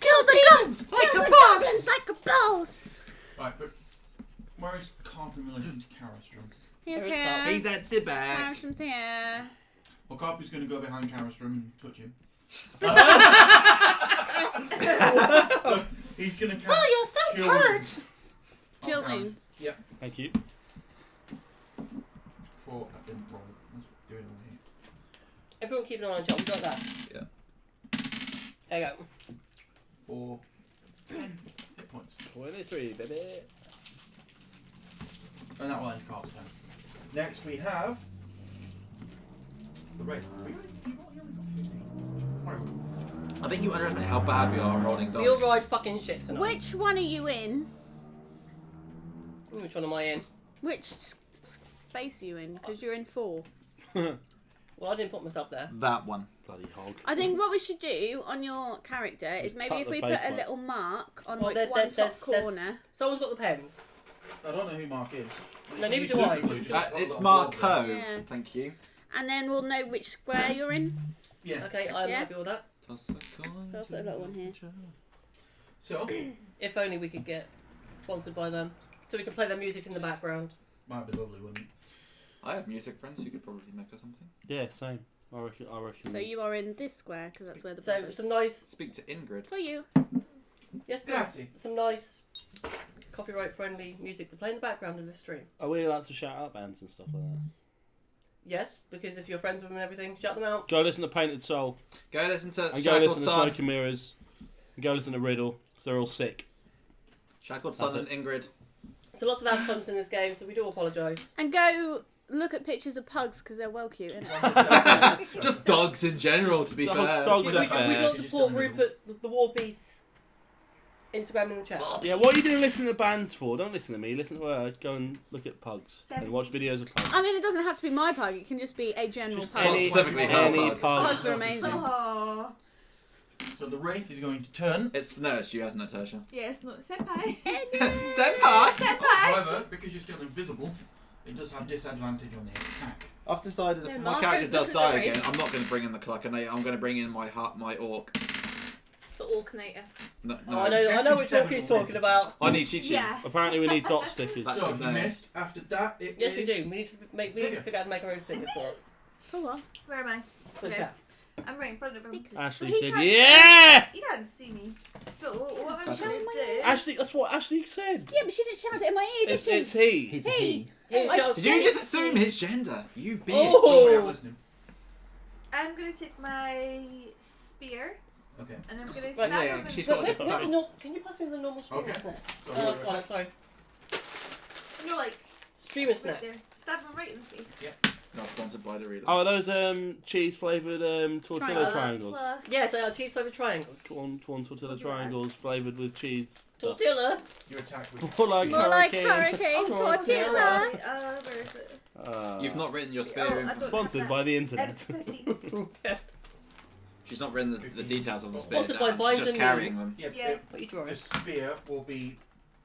Speaker 8: Kill the guns like a boss!
Speaker 2: like a boss.
Speaker 5: Right, but where is Carp in relation to Carastrum?
Speaker 2: He's
Speaker 1: There is
Speaker 2: here.
Speaker 1: Carp.
Speaker 8: He's at the back.
Speaker 2: Carstром's here.
Speaker 5: Well, Carp is going to go behind Carastrum and touch him. He's going to cast
Speaker 8: you're so
Speaker 5: Cure
Speaker 8: hurt.
Speaker 5: Wounds on
Speaker 2: Kill
Speaker 5: Karen.
Speaker 2: wounds.
Speaker 6: Thank you.
Speaker 5: For I didn't roll. Let's do it on here.
Speaker 1: Everyone keep an eye on chat. We got that.
Speaker 8: Yeah.
Speaker 1: There you go.
Speaker 5: For 10 hit points.
Speaker 6: 23, baby.
Speaker 5: And that will end Carp's turn. Next we have the Wraith. You only got 15. Alright.
Speaker 8: I think you underestimate how bad we are at rolling dice.
Speaker 1: We all ride fucking shit tonight.
Speaker 2: Which one are you in?
Speaker 1: Which one am I in?
Speaker 2: Which space are you in? Because you're in 4.
Speaker 1: Well, I didn't put myself there.
Speaker 8: That one.
Speaker 6: Bloody hog.
Speaker 2: I think what we should do on your character is
Speaker 6: Just
Speaker 2: maybe
Speaker 6: cut
Speaker 2: if
Speaker 6: the
Speaker 2: we put
Speaker 6: base
Speaker 2: a
Speaker 6: line.
Speaker 2: little mark on
Speaker 1: Well,
Speaker 2: like
Speaker 1: there-
Speaker 2: one
Speaker 1: there-
Speaker 2: top
Speaker 1: there's-
Speaker 2: corner.
Speaker 1: Someone's got the pens.
Speaker 5: I don't know who Mark is.
Speaker 1: No, neither
Speaker 5: He's
Speaker 1: do I.
Speaker 5: super blue, just got a
Speaker 8: It's
Speaker 5: little
Speaker 8: Marco.
Speaker 5: board there.
Speaker 2: Yeah.
Speaker 8: Thank you.
Speaker 2: And then we'll know which square you're in.
Speaker 5: Yeah.
Speaker 1: Okay, I'm
Speaker 2: Yeah.
Speaker 1: happy with that.
Speaker 8: Toss a coin
Speaker 2: So I'll put a
Speaker 8: to
Speaker 2: little one here.
Speaker 5: So,
Speaker 1: If only we could get sponsored by them. So we can play their music in the background.
Speaker 5: might be lovely, wouldn't it?
Speaker 8: I have music friends who could probably make us something.
Speaker 6: Yeah, same. I reckon.
Speaker 2: So you are in this square because that's where the
Speaker 1: So
Speaker 2: book is.
Speaker 1: some nice,
Speaker 8: Speak to Ingrid.
Speaker 2: For you.
Speaker 1: yes,
Speaker 5: Grazie.
Speaker 1: some nice copyright-friendly music to play in the background of this stream.
Speaker 6: Are we allowed to shout out bands and stuff like that?
Speaker 1: Yes, because if you're friends with them and everything, shout them out.
Speaker 6: Go listen to Painted Soul.
Speaker 8: Go listen to
Speaker 6: And go
Speaker 8: Shackled
Speaker 6: listen to
Speaker 8: Sun.
Speaker 6: Smoke and Mirrors. And go listen to Riddle. Because they're all sick.
Speaker 8: Shackled Sun
Speaker 6: That's
Speaker 8: and Ingrid.
Speaker 1: So lots of outcomes in this game, so we do apologise.
Speaker 2: And go look at pictures of pugs because they're well cute. Innit?
Speaker 8: Just dogs in general, to be
Speaker 6: Dogs-
Speaker 8: fair.
Speaker 6: dogs
Speaker 1: Would
Speaker 6: are
Speaker 1: you
Speaker 6: fair.
Speaker 1: want to put Rupert, the War Beast, Instagram in the chat?
Speaker 6: Yeah, what are you doing listening to bands for? Don't listen to me. Listen to her. Go and look at pugs. And watch videos of pugs.
Speaker 2: I mean, it doesn't have to be my pug. It can just be a general
Speaker 6: Just
Speaker 2: pug.
Speaker 6: any,
Speaker 8: specifically her
Speaker 6: any
Speaker 8: pug.
Speaker 6: pug.
Speaker 2: Pugs are amazing.
Speaker 7: Oh.
Speaker 5: So the Wraith is going to turn.
Speaker 8: It's you, hasn't it, Tasha?
Speaker 7: Yeah, it's not senpai.
Speaker 8: Senpai!
Speaker 7: Senpai!
Speaker 5: However, because you're still invisible, it does have disadvantage on the attack.
Speaker 8: I've decided
Speaker 3: No,
Speaker 8: if my
Speaker 3: Marco's
Speaker 8: character does
Speaker 3: looked at
Speaker 8: die
Speaker 3: the
Speaker 8: again,
Speaker 3: race.
Speaker 8: I'm not going to bring in the Cluckinate, I'm going to bring in my orc.
Speaker 3: The Orkinator.
Speaker 8: No,
Speaker 1: Oh, I know
Speaker 5: Guessing
Speaker 1: which
Speaker 5: seven
Speaker 1: talk he's
Speaker 5: will
Speaker 1: talking
Speaker 5: miss.
Speaker 1: about.
Speaker 8: I need Chi-Chi.
Speaker 7: Yeah.
Speaker 6: Apparently we need dot stickers.
Speaker 8: That's
Speaker 5: So
Speaker 8: his
Speaker 5: you
Speaker 8: name.
Speaker 5: missed. After that, it
Speaker 1: Yes, we
Speaker 5: is-
Speaker 1: do. We need to figure out how to make our own stickers for it.
Speaker 2: For what?
Speaker 7: Where am I?
Speaker 1: For the
Speaker 7: Okay.
Speaker 1: chat.
Speaker 7: I'm right in front of him.
Speaker 2: Stickers.
Speaker 6: Ashley
Speaker 7: He
Speaker 6: said,
Speaker 7: can't-
Speaker 6: yeah!
Speaker 7: You can't see me. So, what I'm
Speaker 8: That's
Speaker 7: trying to
Speaker 2: what-
Speaker 7: do...
Speaker 6: Ashley, that's what Ashley said.
Speaker 2: Yeah, but she didn't shout it in my ear, did
Speaker 6: It's
Speaker 2: she?
Speaker 6: he.
Speaker 8: He's
Speaker 2: He.
Speaker 1: He shall
Speaker 8: Did you
Speaker 1: take-
Speaker 8: just assume his gender? You bitch.
Speaker 1: Oh.
Speaker 5: I'm listening.
Speaker 7: I'm gonna take my spear
Speaker 5: Okay.
Speaker 7: and I'm gonna
Speaker 1: Right,
Speaker 7: stab
Speaker 8: yeah,
Speaker 7: him.
Speaker 8: she's
Speaker 1: Wait,
Speaker 8: got
Speaker 1: where's
Speaker 8: the
Speaker 1: the nor- Can you pass me the normal streamer
Speaker 5: Okay.
Speaker 1: snack?
Speaker 5: Sorry.
Speaker 1: Hold on, sorry.
Speaker 7: No, like
Speaker 1: Streamer
Speaker 7: right
Speaker 1: snack.
Speaker 7: there. Stab him right in the face.
Speaker 5: Yeah.
Speaker 8: Not sponsored by the reader.
Speaker 6: Oh, are those cheese flavoured tortilla triangles?
Speaker 7: Plus.
Speaker 1: Yes, they are cheese flavoured triangles.
Speaker 6: One tortilla triangles flavoured with cheese.
Speaker 1: Tortilla.
Speaker 5: You attack with.
Speaker 6: More like hurricane.
Speaker 7: Where is it?
Speaker 8: You've not written your
Speaker 7: Oh,
Speaker 8: spear.
Speaker 7: I
Speaker 8: in-
Speaker 7: don't
Speaker 6: Sponsored
Speaker 7: have
Speaker 6: by the
Speaker 7: that.
Speaker 6: internet.
Speaker 7: F15.
Speaker 1: Yes.
Speaker 8: She's not written the details of the spear
Speaker 1: Sponsored by
Speaker 8: down. She's
Speaker 1: Vines
Speaker 8: just
Speaker 1: and
Speaker 8: carrying
Speaker 1: Memes.
Speaker 8: them.
Speaker 5: Yeah.
Speaker 7: Yeah.
Speaker 1: What are you drawing?
Speaker 5: The spear will be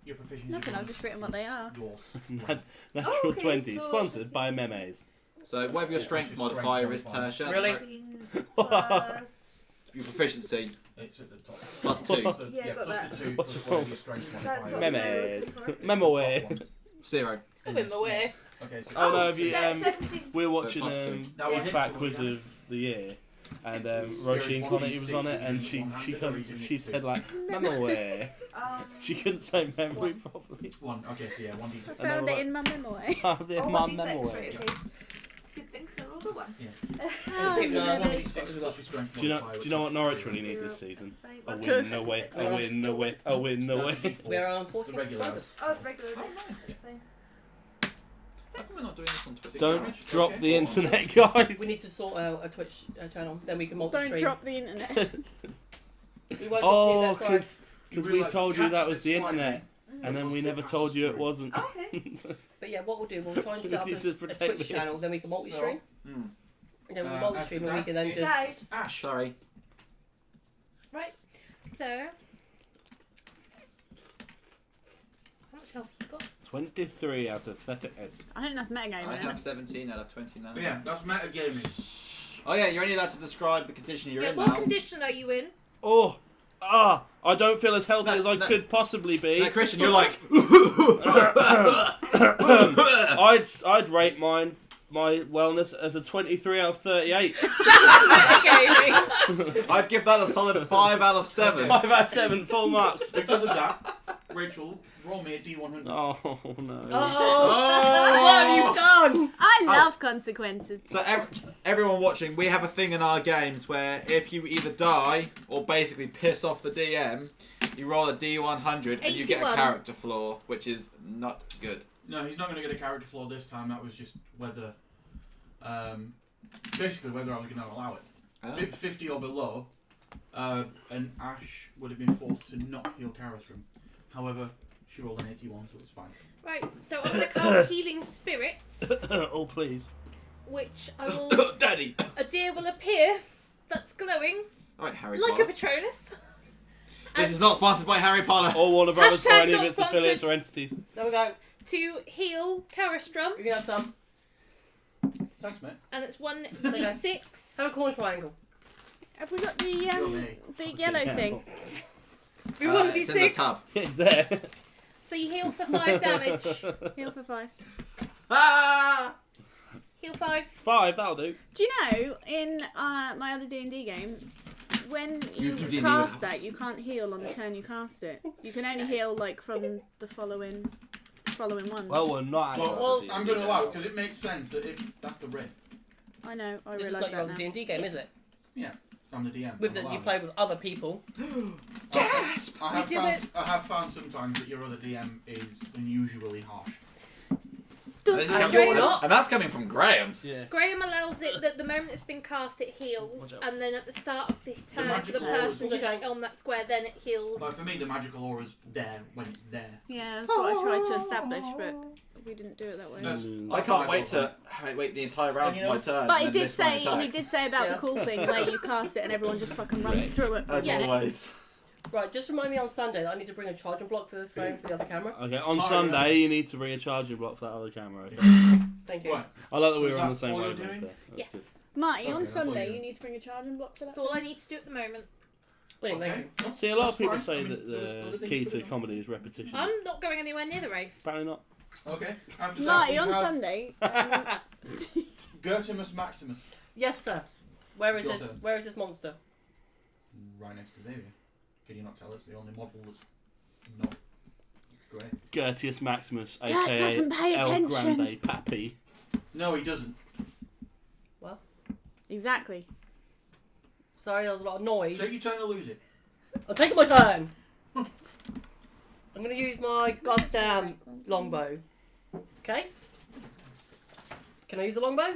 Speaker 5: your proficiency.
Speaker 2: Nothing, I've
Speaker 5: bonus
Speaker 2: just written what they are.
Speaker 5: Yours.
Speaker 6: Natural
Speaker 7: Okay,
Speaker 6: 20.
Speaker 7: so-
Speaker 6: Sponsored by Memes.
Speaker 8: So whatever your strength
Speaker 5: It's your strength
Speaker 8: modifier is,
Speaker 5: modifier.
Speaker 8: Tertia.
Speaker 1: Really?
Speaker 7: 15 plus.
Speaker 8: Your proficiency
Speaker 5: It's at the top.
Speaker 8: plus 2.
Speaker 5: So,
Speaker 7: Yeah, got
Speaker 5: plus
Speaker 7: that.
Speaker 5: the 2
Speaker 6: What's
Speaker 5: plus
Speaker 6: wrong?
Speaker 5: whatever your strength
Speaker 7: That's
Speaker 5: modifier.
Speaker 7: what
Speaker 6: Memes.
Speaker 7: I'm looking for.
Speaker 6: Memo
Speaker 8: 0.
Speaker 9: I'm in my way.
Speaker 5: Okay, so
Speaker 6: Oh no, have you,
Speaker 7: 17.
Speaker 6: we're watching
Speaker 8: plus two.
Speaker 5: That would
Speaker 7: Yeah.
Speaker 5: hit
Speaker 6: Back
Speaker 5: you,
Speaker 6: Quiz
Speaker 5: yeah.
Speaker 6: of the Year, and
Speaker 5: Spirit
Speaker 6: Roisin
Speaker 5: 1d6
Speaker 6: Connery was on it, and
Speaker 5: is
Speaker 6: she
Speaker 5: one-handed, or
Speaker 6: couldn't.
Speaker 5: is it
Speaker 6: She
Speaker 5: two?
Speaker 6: said like memory. She couldn't say memory properly.
Speaker 5: One. Okay, so yeah, 1d6.
Speaker 6: And they
Speaker 2: Found
Speaker 6: were
Speaker 2: it
Speaker 6: like-
Speaker 2: in my memory.
Speaker 6: Oh, the
Speaker 7: Oh,
Speaker 6: mum
Speaker 7: 1d6,
Speaker 6: memory.
Speaker 7: right, okay. Good thing so rolled a 1.
Speaker 2: Oh,
Speaker 1: Keep an eye on
Speaker 2: no,
Speaker 1: what
Speaker 2: no.
Speaker 1: these fuckers have got.
Speaker 6: Do you know what Norwich really need this season?
Speaker 7: That's fine.
Speaker 6: A
Speaker 7: That's
Speaker 6: win
Speaker 7: fine.
Speaker 6: away,
Speaker 7: That's
Speaker 6: a win away, a win away.
Speaker 1: We are on
Speaker 5: The
Speaker 1: 40
Speaker 5: regular
Speaker 1: subscribers.
Speaker 7: Oh, the regular.
Speaker 5: Oh,
Speaker 7: dice.
Speaker 5: nice.
Speaker 7: That's fine.
Speaker 8: How come we're not doing this on Twitch?
Speaker 6: Don't drop
Speaker 5: Okay.
Speaker 6: the internet, guys.
Speaker 1: We need to sort out a Twitch channel, then we can
Speaker 2: Don't
Speaker 1: multi-stream.
Speaker 2: drop the internet.
Speaker 1: We won't
Speaker 6: Oh,
Speaker 1: drop the internet,
Speaker 6: because we
Speaker 5: realise
Speaker 6: told you that
Speaker 5: catches
Speaker 6: was
Speaker 5: it
Speaker 6: the
Speaker 5: slightly.
Speaker 6: internet, and then we never told you it wasn't.
Speaker 7: Okay.
Speaker 1: But yeah, what we'll do, we'll try and
Speaker 6: We
Speaker 1: set up
Speaker 6: need to
Speaker 1: a
Speaker 6: protect
Speaker 1: Twitch
Speaker 6: this.
Speaker 1: channel, then we can multi-stream.
Speaker 8: Hmm.
Speaker 1: And then we'll
Speaker 5: After
Speaker 1: multi-stream and we
Speaker 5: that,
Speaker 1: can then
Speaker 5: it's
Speaker 1: just...
Speaker 7: Guys.
Speaker 5: Ash.
Speaker 8: Sorry.
Speaker 9: So, how much health you got?
Speaker 6: 23 out of 38.
Speaker 2: I don't have metagame.
Speaker 8: I
Speaker 2: then.
Speaker 8: have 17 out of 29.
Speaker 5: But yeah, that's metagaming.
Speaker 8: Oh yeah, you're only allowed to describe the condition you're
Speaker 9: Yeah,
Speaker 8: in
Speaker 9: what
Speaker 8: now.
Speaker 9: condition are you in?
Speaker 6: Oh, I don't feel as healthy
Speaker 8: No,
Speaker 6: as I
Speaker 8: no.
Speaker 6: could possibly be.
Speaker 8: No, Christian, you're like.
Speaker 6: I'd rate my wellness as a 23 out of 38.
Speaker 9: Metagaming.
Speaker 8: I'd give that a solid 5 out of 7.
Speaker 6: 5 out of 7, full marks.
Speaker 5: Because of that, Rachel, roll me a D100.
Speaker 6: Oh no.
Speaker 1: Oh! What have you done?
Speaker 2: I love consequences.
Speaker 8: So everyone watching, we have a thing in our games where if you either die or basically piss off the DM, you roll a D100 and you get a
Speaker 9: 81.
Speaker 8: character flaw, which is not good.
Speaker 5: No, he's not going to get a character flaw this time. That was just whether, basically whether I was going to allow it. 50 or below, and Ash would have been forced to not heal Kara's room. However, she rolled an 81, so it's fine.
Speaker 9: Right, so I'm going to cast Healing Spirits,
Speaker 6: Oh please.
Speaker 9: which I will.
Speaker 8: Daddy!
Speaker 9: A deer will appear that's glowing
Speaker 8: Alright, Harry
Speaker 9: like a
Speaker 8: Potter.
Speaker 9: Patronus.
Speaker 8: This is not sponsored by Harry Potter.
Speaker 6: Or one of our
Speaker 9: Hashtag
Speaker 6: any of
Speaker 9: not
Speaker 6: its affiliates
Speaker 9: sponsored.
Speaker 6: or entities.
Speaker 1: There we go.
Speaker 9: To heal Karastrum,
Speaker 1: You can have some.
Speaker 5: Thanks, mate.
Speaker 9: and it's 1d6.
Speaker 1: Have a corn triangle.
Speaker 2: Have we got the
Speaker 5: You're me.
Speaker 2: yellow
Speaker 6: hell.
Speaker 2: thing?
Speaker 9: Be
Speaker 8: It's in the
Speaker 9: 1d6.
Speaker 8: tub.
Speaker 6: It's there.
Speaker 9: So you heal for 5 damage.
Speaker 2: Heal for 5.
Speaker 8: Ah!
Speaker 9: Heal 5.
Speaker 6: 5, that'll do.
Speaker 2: Do you know in my other D&D game, when
Speaker 8: You
Speaker 2: you
Speaker 8: do D&D
Speaker 2: cast
Speaker 8: with
Speaker 2: that,
Speaker 8: us.
Speaker 2: you can't heal on the turn you cast it. You can only heal like from the following one.
Speaker 6: Well, we're not.
Speaker 5: Well,
Speaker 6: actually.
Speaker 5: I'm going to allow it because it makes sense that if that's the riff.
Speaker 2: I know. I
Speaker 1: This is
Speaker 2: realise
Speaker 1: not your
Speaker 2: that now.
Speaker 1: D&D game, is it?
Speaker 5: I'm the DM.
Speaker 1: With
Speaker 5: I'm
Speaker 1: that you
Speaker 5: allowed
Speaker 1: play
Speaker 5: it.
Speaker 1: with other people.
Speaker 8: Gasp!
Speaker 5: I have,
Speaker 9: We do
Speaker 5: found,
Speaker 9: it-
Speaker 5: I have found sometimes that your other DM is unusually harsh.
Speaker 8: This is
Speaker 1: And
Speaker 8: coming-
Speaker 1: you're not.
Speaker 8: and that's coming from Graham.
Speaker 6: Yeah.
Speaker 9: Graham allows it that the moment it's been cast, it heals,
Speaker 6: What's up?
Speaker 9: and then at the start of the turn for the
Speaker 5: magical
Speaker 9: person
Speaker 1: aura-
Speaker 9: that's on that square, then it heals.
Speaker 5: But for me, the magical aura's there when it's there.
Speaker 2: Yeah, that's what I tried to establish, but we didn't do it that way.
Speaker 5: That's-
Speaker 8: I can't wait to wait the entire round
Speaker 1: You
Speaker 8: for
Speaker 1: know-
Speaker 8: my turn.
Speaker 2: But he
Speaker 8: and
Speaker 2: did
Speaker 8: miss my
Speaker 2: say
Speaker 8: attack.
Speaker 2: about
Speaker 1: Yeah.
Speaker 2: the cool thing where you cast it and everyone just fucking runs
Speaker 6: Right.
Speaker 2: through it.
Speaker 8: As
Speaker 9: Yeah.
Speaker 8: always.
Speaker 1: Right, just remind me on Sunday that I need to bring a charging block for this phone for the other camera.
Speaker 6: Okay, on
Speaker 5: Oh,
Speaker 6: Sunday you need to bring a charging block for that other camera. Okay?
Speaker 1: Thank you.
Speaker 5: Right.
Speaker 6: I like that we
Speaker 5: So
Speaker 6: were
Speaker 5: is
Speaker 6: on
Speaker 5: that
Speaker 6: the same
Speaker 5: all you're
Speaker 6: wavelength
Speaker 5: doing?
Speaker 6: there. That's good.
Speaker 9: Yes.
Speaker 2: Marty,
Speaker 5: Okay,
Speaker 2: on
Speaker 5: that's all
Speaker 2: Sunday
Speaker 5: you
Speaker 2: you
Speaker 5: do.
Speaker 2: need to bring a charging block for that.
Speaker 9: That's all I need to do at the moment.
Speaker 1: Brilliant,
Speaker 5: Okay.
Speaker 1: thank you.
Speaker 5: No,
Speaker 6: See, a lot of
Speaker 5: that's
Speaker 6: people
Speaker 5: fine.
Speaker 6: say
Speaker 5: I mean,
Speaker 6: that
Speaker 5: there's other
Speaker 6: the
Speaker 5: things
Speaker 6: key
Speaker 5: you
Speaker 6: to
Speaker 5: could do.
Speaker 6: comedy is repetition.
Speaker 9: I'm not going anywhere near the Wraith.
Speaker 6: Apparently not.
Speaker 5: Okay. After that,
Speaker 2: Marty,
Speaker 5: we
Speaker 2: on
Speaker 5: have
Speaker 2: Sunday.
Speaker 5: Gertimus Maximus.
Speaker 1: Yes, sir. Where is
Speaker 5: Your
Speaker 1: this?
Speaker 5: turn.
Speaker 1: Where is this monster?
Speaker 5: Right next to Xavier. Can you not tell it's the only model that's not great.
Speaker 6: Gertius Maximus,
Speaker 2: Gert
Speaker 6: aka
Speaker 2: doesn't pay
Speaker 6: El
Speaker 2: attention.
Speaker 6: Grande Pappy.
Speaker 5: No, he doesn't.
Speaker 2: Exactly.
Speaker 1: Sorry, there was a lot of noise.
Speaker 5: Take your turn to lose it.
Speaker 1: I'm taking my turn. I'm going to use my goddamn longbow. Okay? Can I use the longbow?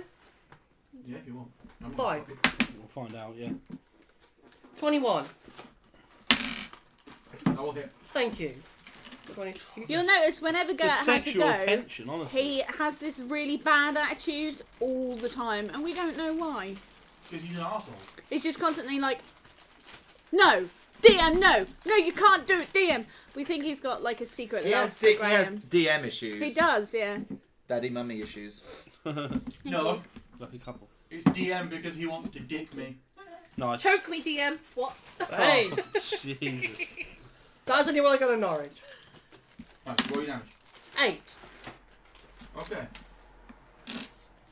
Speaker 5: Yeah, if you want. I'm
Speaker 1: Fine.
Speaker 6: We'll find out, yeah.
Speaker 1: 21.
Speaker 5: I will hit.
Speaker 1: Thank you.
Speaker 2: You'll notice whenever
Speaker 6: The
Speaker 2: Gert has a
Speaker 6: sexual
Speaker 2: go,
Speaker 6: tension, honestly.
Speaker 2: he has this really bad attitude all the time, and we don't know why.
Speaker 5: Because he's an arsehole.
Speaker 2: He's just constantly like, no, DM, no, you can't do it, DM. We think he's got like a secret love for
Speaker 8: He
Speaker 2: Graham.
Speaker 8: has DM issues.
Speaker 2: He does, yeah.
Speaker 8: Daddy mummy issues.
Speaker 5: No,
Speaker 6: Like a couple.
Speaker 5: it's DM because he wants to dick me.
Speaker 6: Nice.
Speaker 3: Choke me, DM. What?
Speaker 1: Hey!
Speaker 6: Jesus.
Speaker 1: That's only when I go to Norwich.
Speaker 5: Right, roll your damage.
Speaker 1: 8.
Speaker 5: Okay.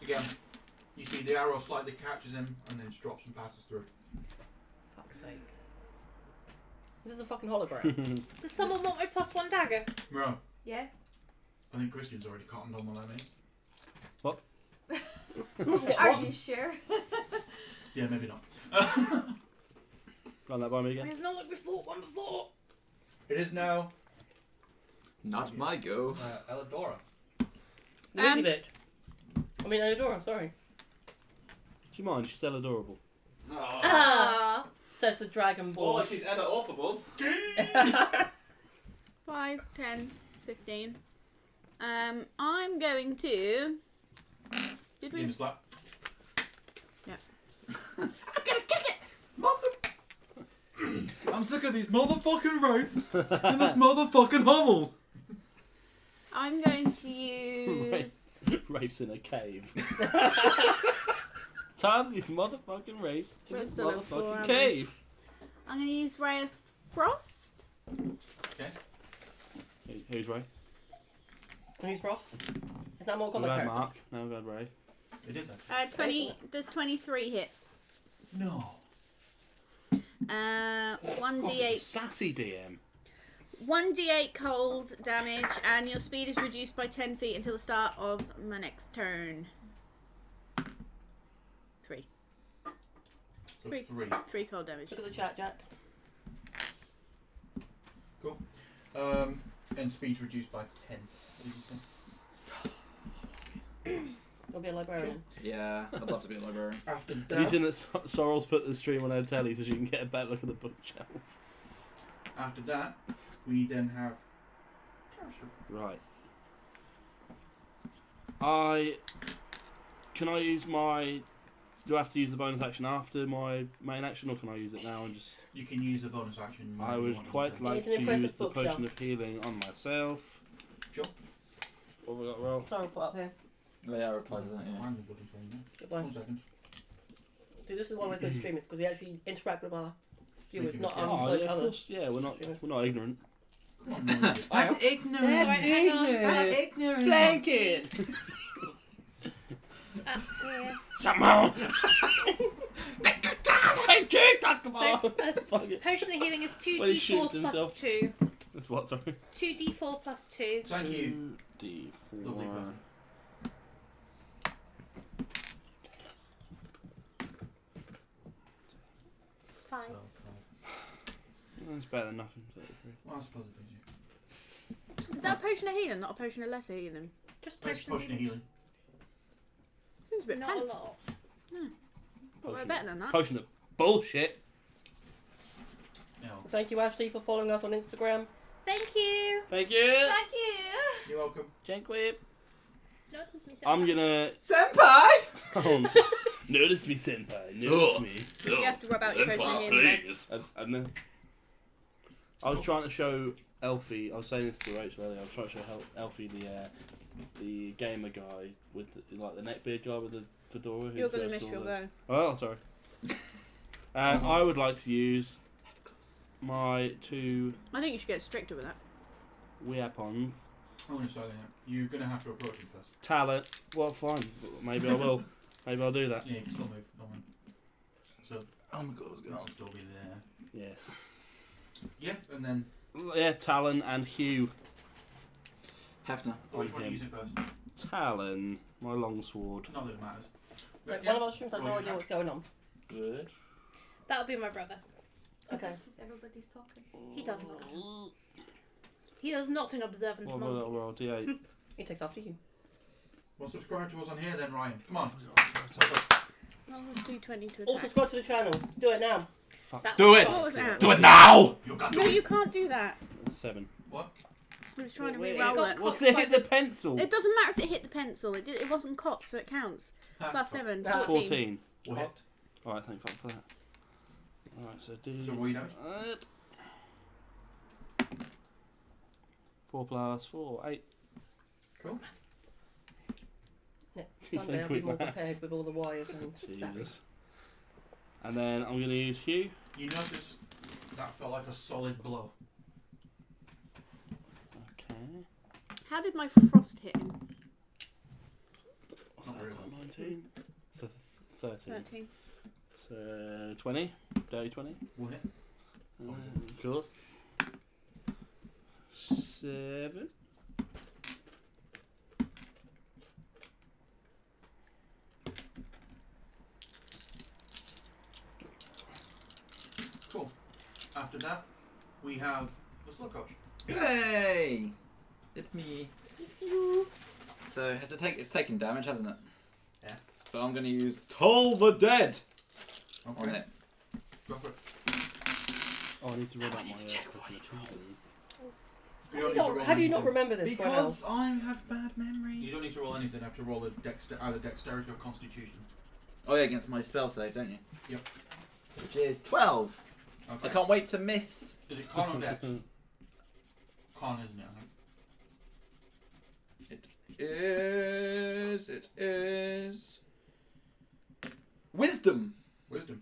Speaker 5: Again, you see the arrow slightly catches him and then just drops and passes through.
Speaker 1: Fuck's sake. This is a fucking hologram.
Speaker 3: Does someone want my +1 dagger?
Speaker 5: Bro,
Speaker 7: Yeah.
Speaker 5: I think Christian's already cottoned on what that means.
Speaker 7: Are you sure?
Speaker 5: Yeah, maybe not.
Speaker 6: Run that by me again.
Speaker 3: It's not like we fought one before.
Speaker 5: It is now
Speaker 8: Not my go.
Speaker 5: Eladora.
Speaker 1: Lady bitch. I mean, Eladora, sorry.
Speaker 6: Do you mind? She's still adorable.
Speaker 1: Ah! Says the Dragon Ball.
Speaker 8: she's Ella Awful.
Speaker 2: 5, 10, 15. I'm going to... Did we...
Speaker 5: In the slap.
Speaker 8: I'm sick of these motherfucking ropes in this motherfucking hovel.
Speaker 2: I'm going to use...
Speaker 6: Rafe's in a cave. Time these motherfucking Rafes in
Speaker 2: We're
Speaker 6: this
Speaker 2: still at 4,
Speaker 6: motherfucking
Speaker 2: aren't
Speaker 6: cave.
Speaker 2: I'm going to use Ray of Frost.
Speaker 5: Okay.
Speaker 6: Who's Ray?
Speaker 1: Who's Frost? Is that more
Speaker 6: We've
Speaker 1: common
Speaker 6: had
Speaker 1: character?
Speaker 6: Mark. Now we've had Ray.
Speaker 5: It is actually.
Speaker 2: 20... Does 23 hit?
Speaker 5: No.
Speaker 2: 1d8...
Speaker 6: Sassy DM.
Speaker 2: 1d8 cold damage, and your speed is reduced by 10 feet until the start of my next turn. 3.
Speaker 5: So
Speaker 2: Three.
Speaker 5: 3.
Speaker 2: 3 cold damage.
Speaker 1: Look at the chat, Jack.
Speaker 5: Cool. And speed's reduced by 10. What did you say?
Speaker 1: I'll be a librarian.
Speaker 8: Yeah, I'd love to be a librarian.
Speaker 5: After
Speaker 6: Have you
Speaker 5: that,
Speaker 6: seen that Sorrel's put the stream on her telly so she can get a better look at the bookshelf?
Speaker 5: after that, we then have Carousel.
Speaker 6: Right. Can I use my... Do I have to use the bonus action after my main action, or can I use it now and just...
Speaker 5: You can use the bonus action.
Speaker 6: I
Speaker 5: if you
Speaker 6: would
Speaker 5: want
Speaker 6: quite
Speaker 5: to.
Speaker 6: like
Speaker 1: It's an
Speaker 6: to
Speaker 1: impressive
Speaker 6: use the
Speaker 1: bookshelf.
Speaker 6: potion of healing on myself.
Speaker 5: Sure.
Speaker 6: What have we got, roll?
Speaker 1: Sorry, I'll put up here.
Speaker 8: Yeah, I replied to that, yeah.
Speaker 5: I'm the bloody thing now.
Speaker 1: Goodbye.
Speaker 5: 1 second.
Speaker 1: Dude, this is why we're good streamers, because we actually interact with our viewers,
Speaker 5: do
Speaker 1: not
Speaker 5: the
Speaker 6: Oh,
Speaker 1: like
Speaker 6: yeah, of
Speaker 1: others.
Speaker 6: course. Yeah, we're not ignorant.
Speaker 5: Come on, man.
Speaker 8: That's ignorant.
Speaker 3: Right, hang on.
Speaker 8: That's ignorant.
Speaker 6: Blanket!
Speaker 3: Yeah.
Speaker 6: Somehow! Thank you, Dr.
Speaker 3: So,
Speaker 6: Marr.
Speaker 3: potion of healing is
Speaker 6: Well, he
Speaker 3: 2d4
Speaker 6: shoots
Speaker 3: plus
Speaker 6: himself.
Speaker 3: 2.
Speaker 6: That's what, sorry?
Speaker 3: 2d4 plus 2.
Speaker 5: Thank you.
Speaker 6: 2d4.
Speaker 5: Lovely person.
Speaker 3: Fine.
Speaker 6: That's better than nothing. 33.
Speaker 5: Well, I suppose it is.
Speaker 2: Is that a potion of healing, not a potion of lesser healing?
Speaker 3: Just
Speaker 5: Thanks,
Speaker 3: potion of
Speaker 5: potion of
Speaker 3: healing.
Speaker 5: healing.
Speaker 2: Seems a bit
Speaker 3: Not a
Speaker 2: pants.
Speaker 3: lot.
Speaker 2: Thought we were better than that.
Speaker 6: Potion of bullshit.
Speaker 5: No.
Speaker 1: Thank you, Ashley, for following us on Instagram.
Speaker 3: Thank you.
Speaker 6: Thank you.
Speaker 7: Thank you.
Speaker 5: You're welcome.
Speaker 6: Dziękuję.
Speaker 3: Notice me.
Speaker 6: I'm gonna.
Speaker 8: Senpai!
Speaker 6: Oh, no. Notice me, senpai. Notice me.
Speaker 2: You have to rub out your potion of healing.
Speaker 6: I know. I was trying to show Elfie. I was saying this to Rachel earlier. I was trying to show Elfie the gamer guy with the neckbeard guy with the fedora.
Speaker 2: You're going to miss your go.
Speaker 6: Oh, sorry. I would like to use my 2
Speaker 2: I think you should get stricter with that.
Speaker 6: weapons.
Speaker 5: I'm going to start doing that. You're going to have to approach him first.
Speaker 6: Talent. Well, fine. Maybe I will. Maybe I'll do that.
Speaker 5: Yeah, you can still move. Don't mind. So,
Speaker 8: Oh my god, what's going
Speaker 5: that'll
Speaker 8: on?
Speaker 5: still be there.
Speaker 6: Yes.
Speaker 5: Yeah, and then
Speaker 6: Yeah, Talon and Hugh.
Speaker 8: Hefner.
Speaker 5: Which
Speaker 6: On
Speaker 5: one are you
Speaker 6: him.
Speaker 5: using first?
Speaker 6: Talon, my longsword.
Speaker 5: Not that it matters.
Speaker 1: Like,
Speaker 5: Yeah.
Speaker 1: one of our streams has no idea what's going on.
Speaker 6: Good.
Speaker 3: That'll be my brother.
Speaker 1: Okay.
Speaker 7: Everybody's talking.
Speaker 3: He does not. He is not an observant monk.
Speaker 6: Well, D8.
Speaker 1: He takes after you.
Speaker 5: Well, subscribe to us on here then, Ryan. Come on.
Speaker 2: I'll do 20 to
Speaker 1: Also,
Speaker 2: attack.
Speaker 1: subscribe to the channel. Do it now.
Speaker 3: That
Speaker 8: Do it!
Speaker 2: What was that?
Speaker 8: Do it now!
Speaker 5: You can do
Speaker 2: No,
Speaker 5: it.
Speaker 2: you can't do that.
Speaker 6: 7.
Speaker 5: What?
Speaker 2: I was trying to
Speaker 6: Wait,
Speaker 2: re-roll
Speaker 3: got
Speaker 2: it.
Speaker 3: caught.
Speaker 6: What's it hit the pencil?
Speaker 2: It doesn't matter if it hit the pencil. It wasn't cocked, so it counts. Plus 7, 14.
Speaker 6: 14.
Speaker 5: We'll hit.
Speaker 6: Alright, thank fuck for that. Alright, so do.
Speaker 5: So roll your damage.
Speaker 6: 4 plus 4, 8.
Speaker 5: Cool.
Speaker 1: Yeah,
Speaker 6: You
Speaker 1: Sunday
Speaker 6: say
Speaker 1: I'll be
Speaker 6: quick
Speaker 1: more
Speaker 6: maths.
Speaker 1: prepared with all the wires and
Speaker 6: Jesus. And then I'm going to use Hugh.
Speaker 5: You notice that felt like a solid blow.
Speaker 6: Okay.
Speaker 2: How did my frost hit him?
Speaker 6: What's
Speaker 5: Not
Speaker 6: that?
Speaker 5: very well.
Speaker 6: 19? So 13.
Speaker 2: 13.
Speaker 6: So 20. Dirty 20.
Speaker 5: We'll hit.
Speaker 6: Of course. 7.
Speaker 5: Cool. After that, we have the slow coach.
Speaker 8: Hey! It's me. So has it it's taken damage, hasn't it?
Speaker 5: Yeah.
Speaker 8: So I'm gonna use Toll the Dead on
Speaker 5: Okay.
Speaker 8: it.
Speaker 5: Go for it.
Speaker 6: Oh, I need to roll
Speaker 8: Now I
Speaker 6: out my
Speaker 8: need to check what
Speaker 6: quick
Speaker 8: I
Speaker 6: attack.
Speaker 5: You don't need to roll
Speaker 1: How do you not
Speaker 5: anything.
Speaker 1: remember this?
Speaker 8: Because I have bad
Speaker 5: You
Speaker 8: memory.
Speaker 5: don't need to roll anything. You have to roll a either dexterity or constitution.
Speaker 8: Oh yeah, against my spell save, don't you?
Speaker 5: Yep.
Speaker 8: Which is 12.
Speaker 5: Okay.
Speaker 8: I can't wait to miss.
Speaker 5: Is it con or dex? Con, isn't it? I think.
Speaker 8: It is Wisdom.
Speaker 5: Wisdom.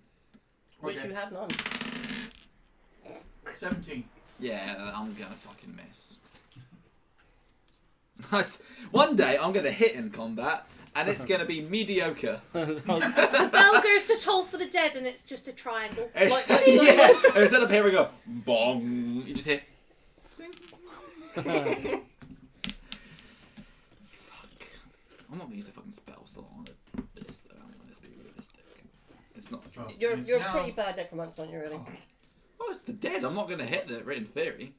Speaker 1: Which
Speaker 5: Okay.
Speaker 1: you have none.
Speaker 5: 17.
Speaker 8: Yeah, I'm gonna fucking miss. One day I'm gonna hit in combat, and it's gonna be mediocre.
Speaker 3: The bell goes to toll for the dead, and it's just a triangle.
Speaker 1: Like-
Speaker 8: Yeah, and instead of hearing a bong, you just hear. Fuck. I'm not gonna use a fucking spell still on this though. Let's be realistic. It's not.
Speaker 5: Well,
Speaker 1: You're
Speaker 5: it's
Speaker 1: a
Speaker 5: now-
Speaker 1: pretty bad necromancer, aren't you, really?
Speaker 8: Oh, it's the dead. I'm not gonna hit the written theory.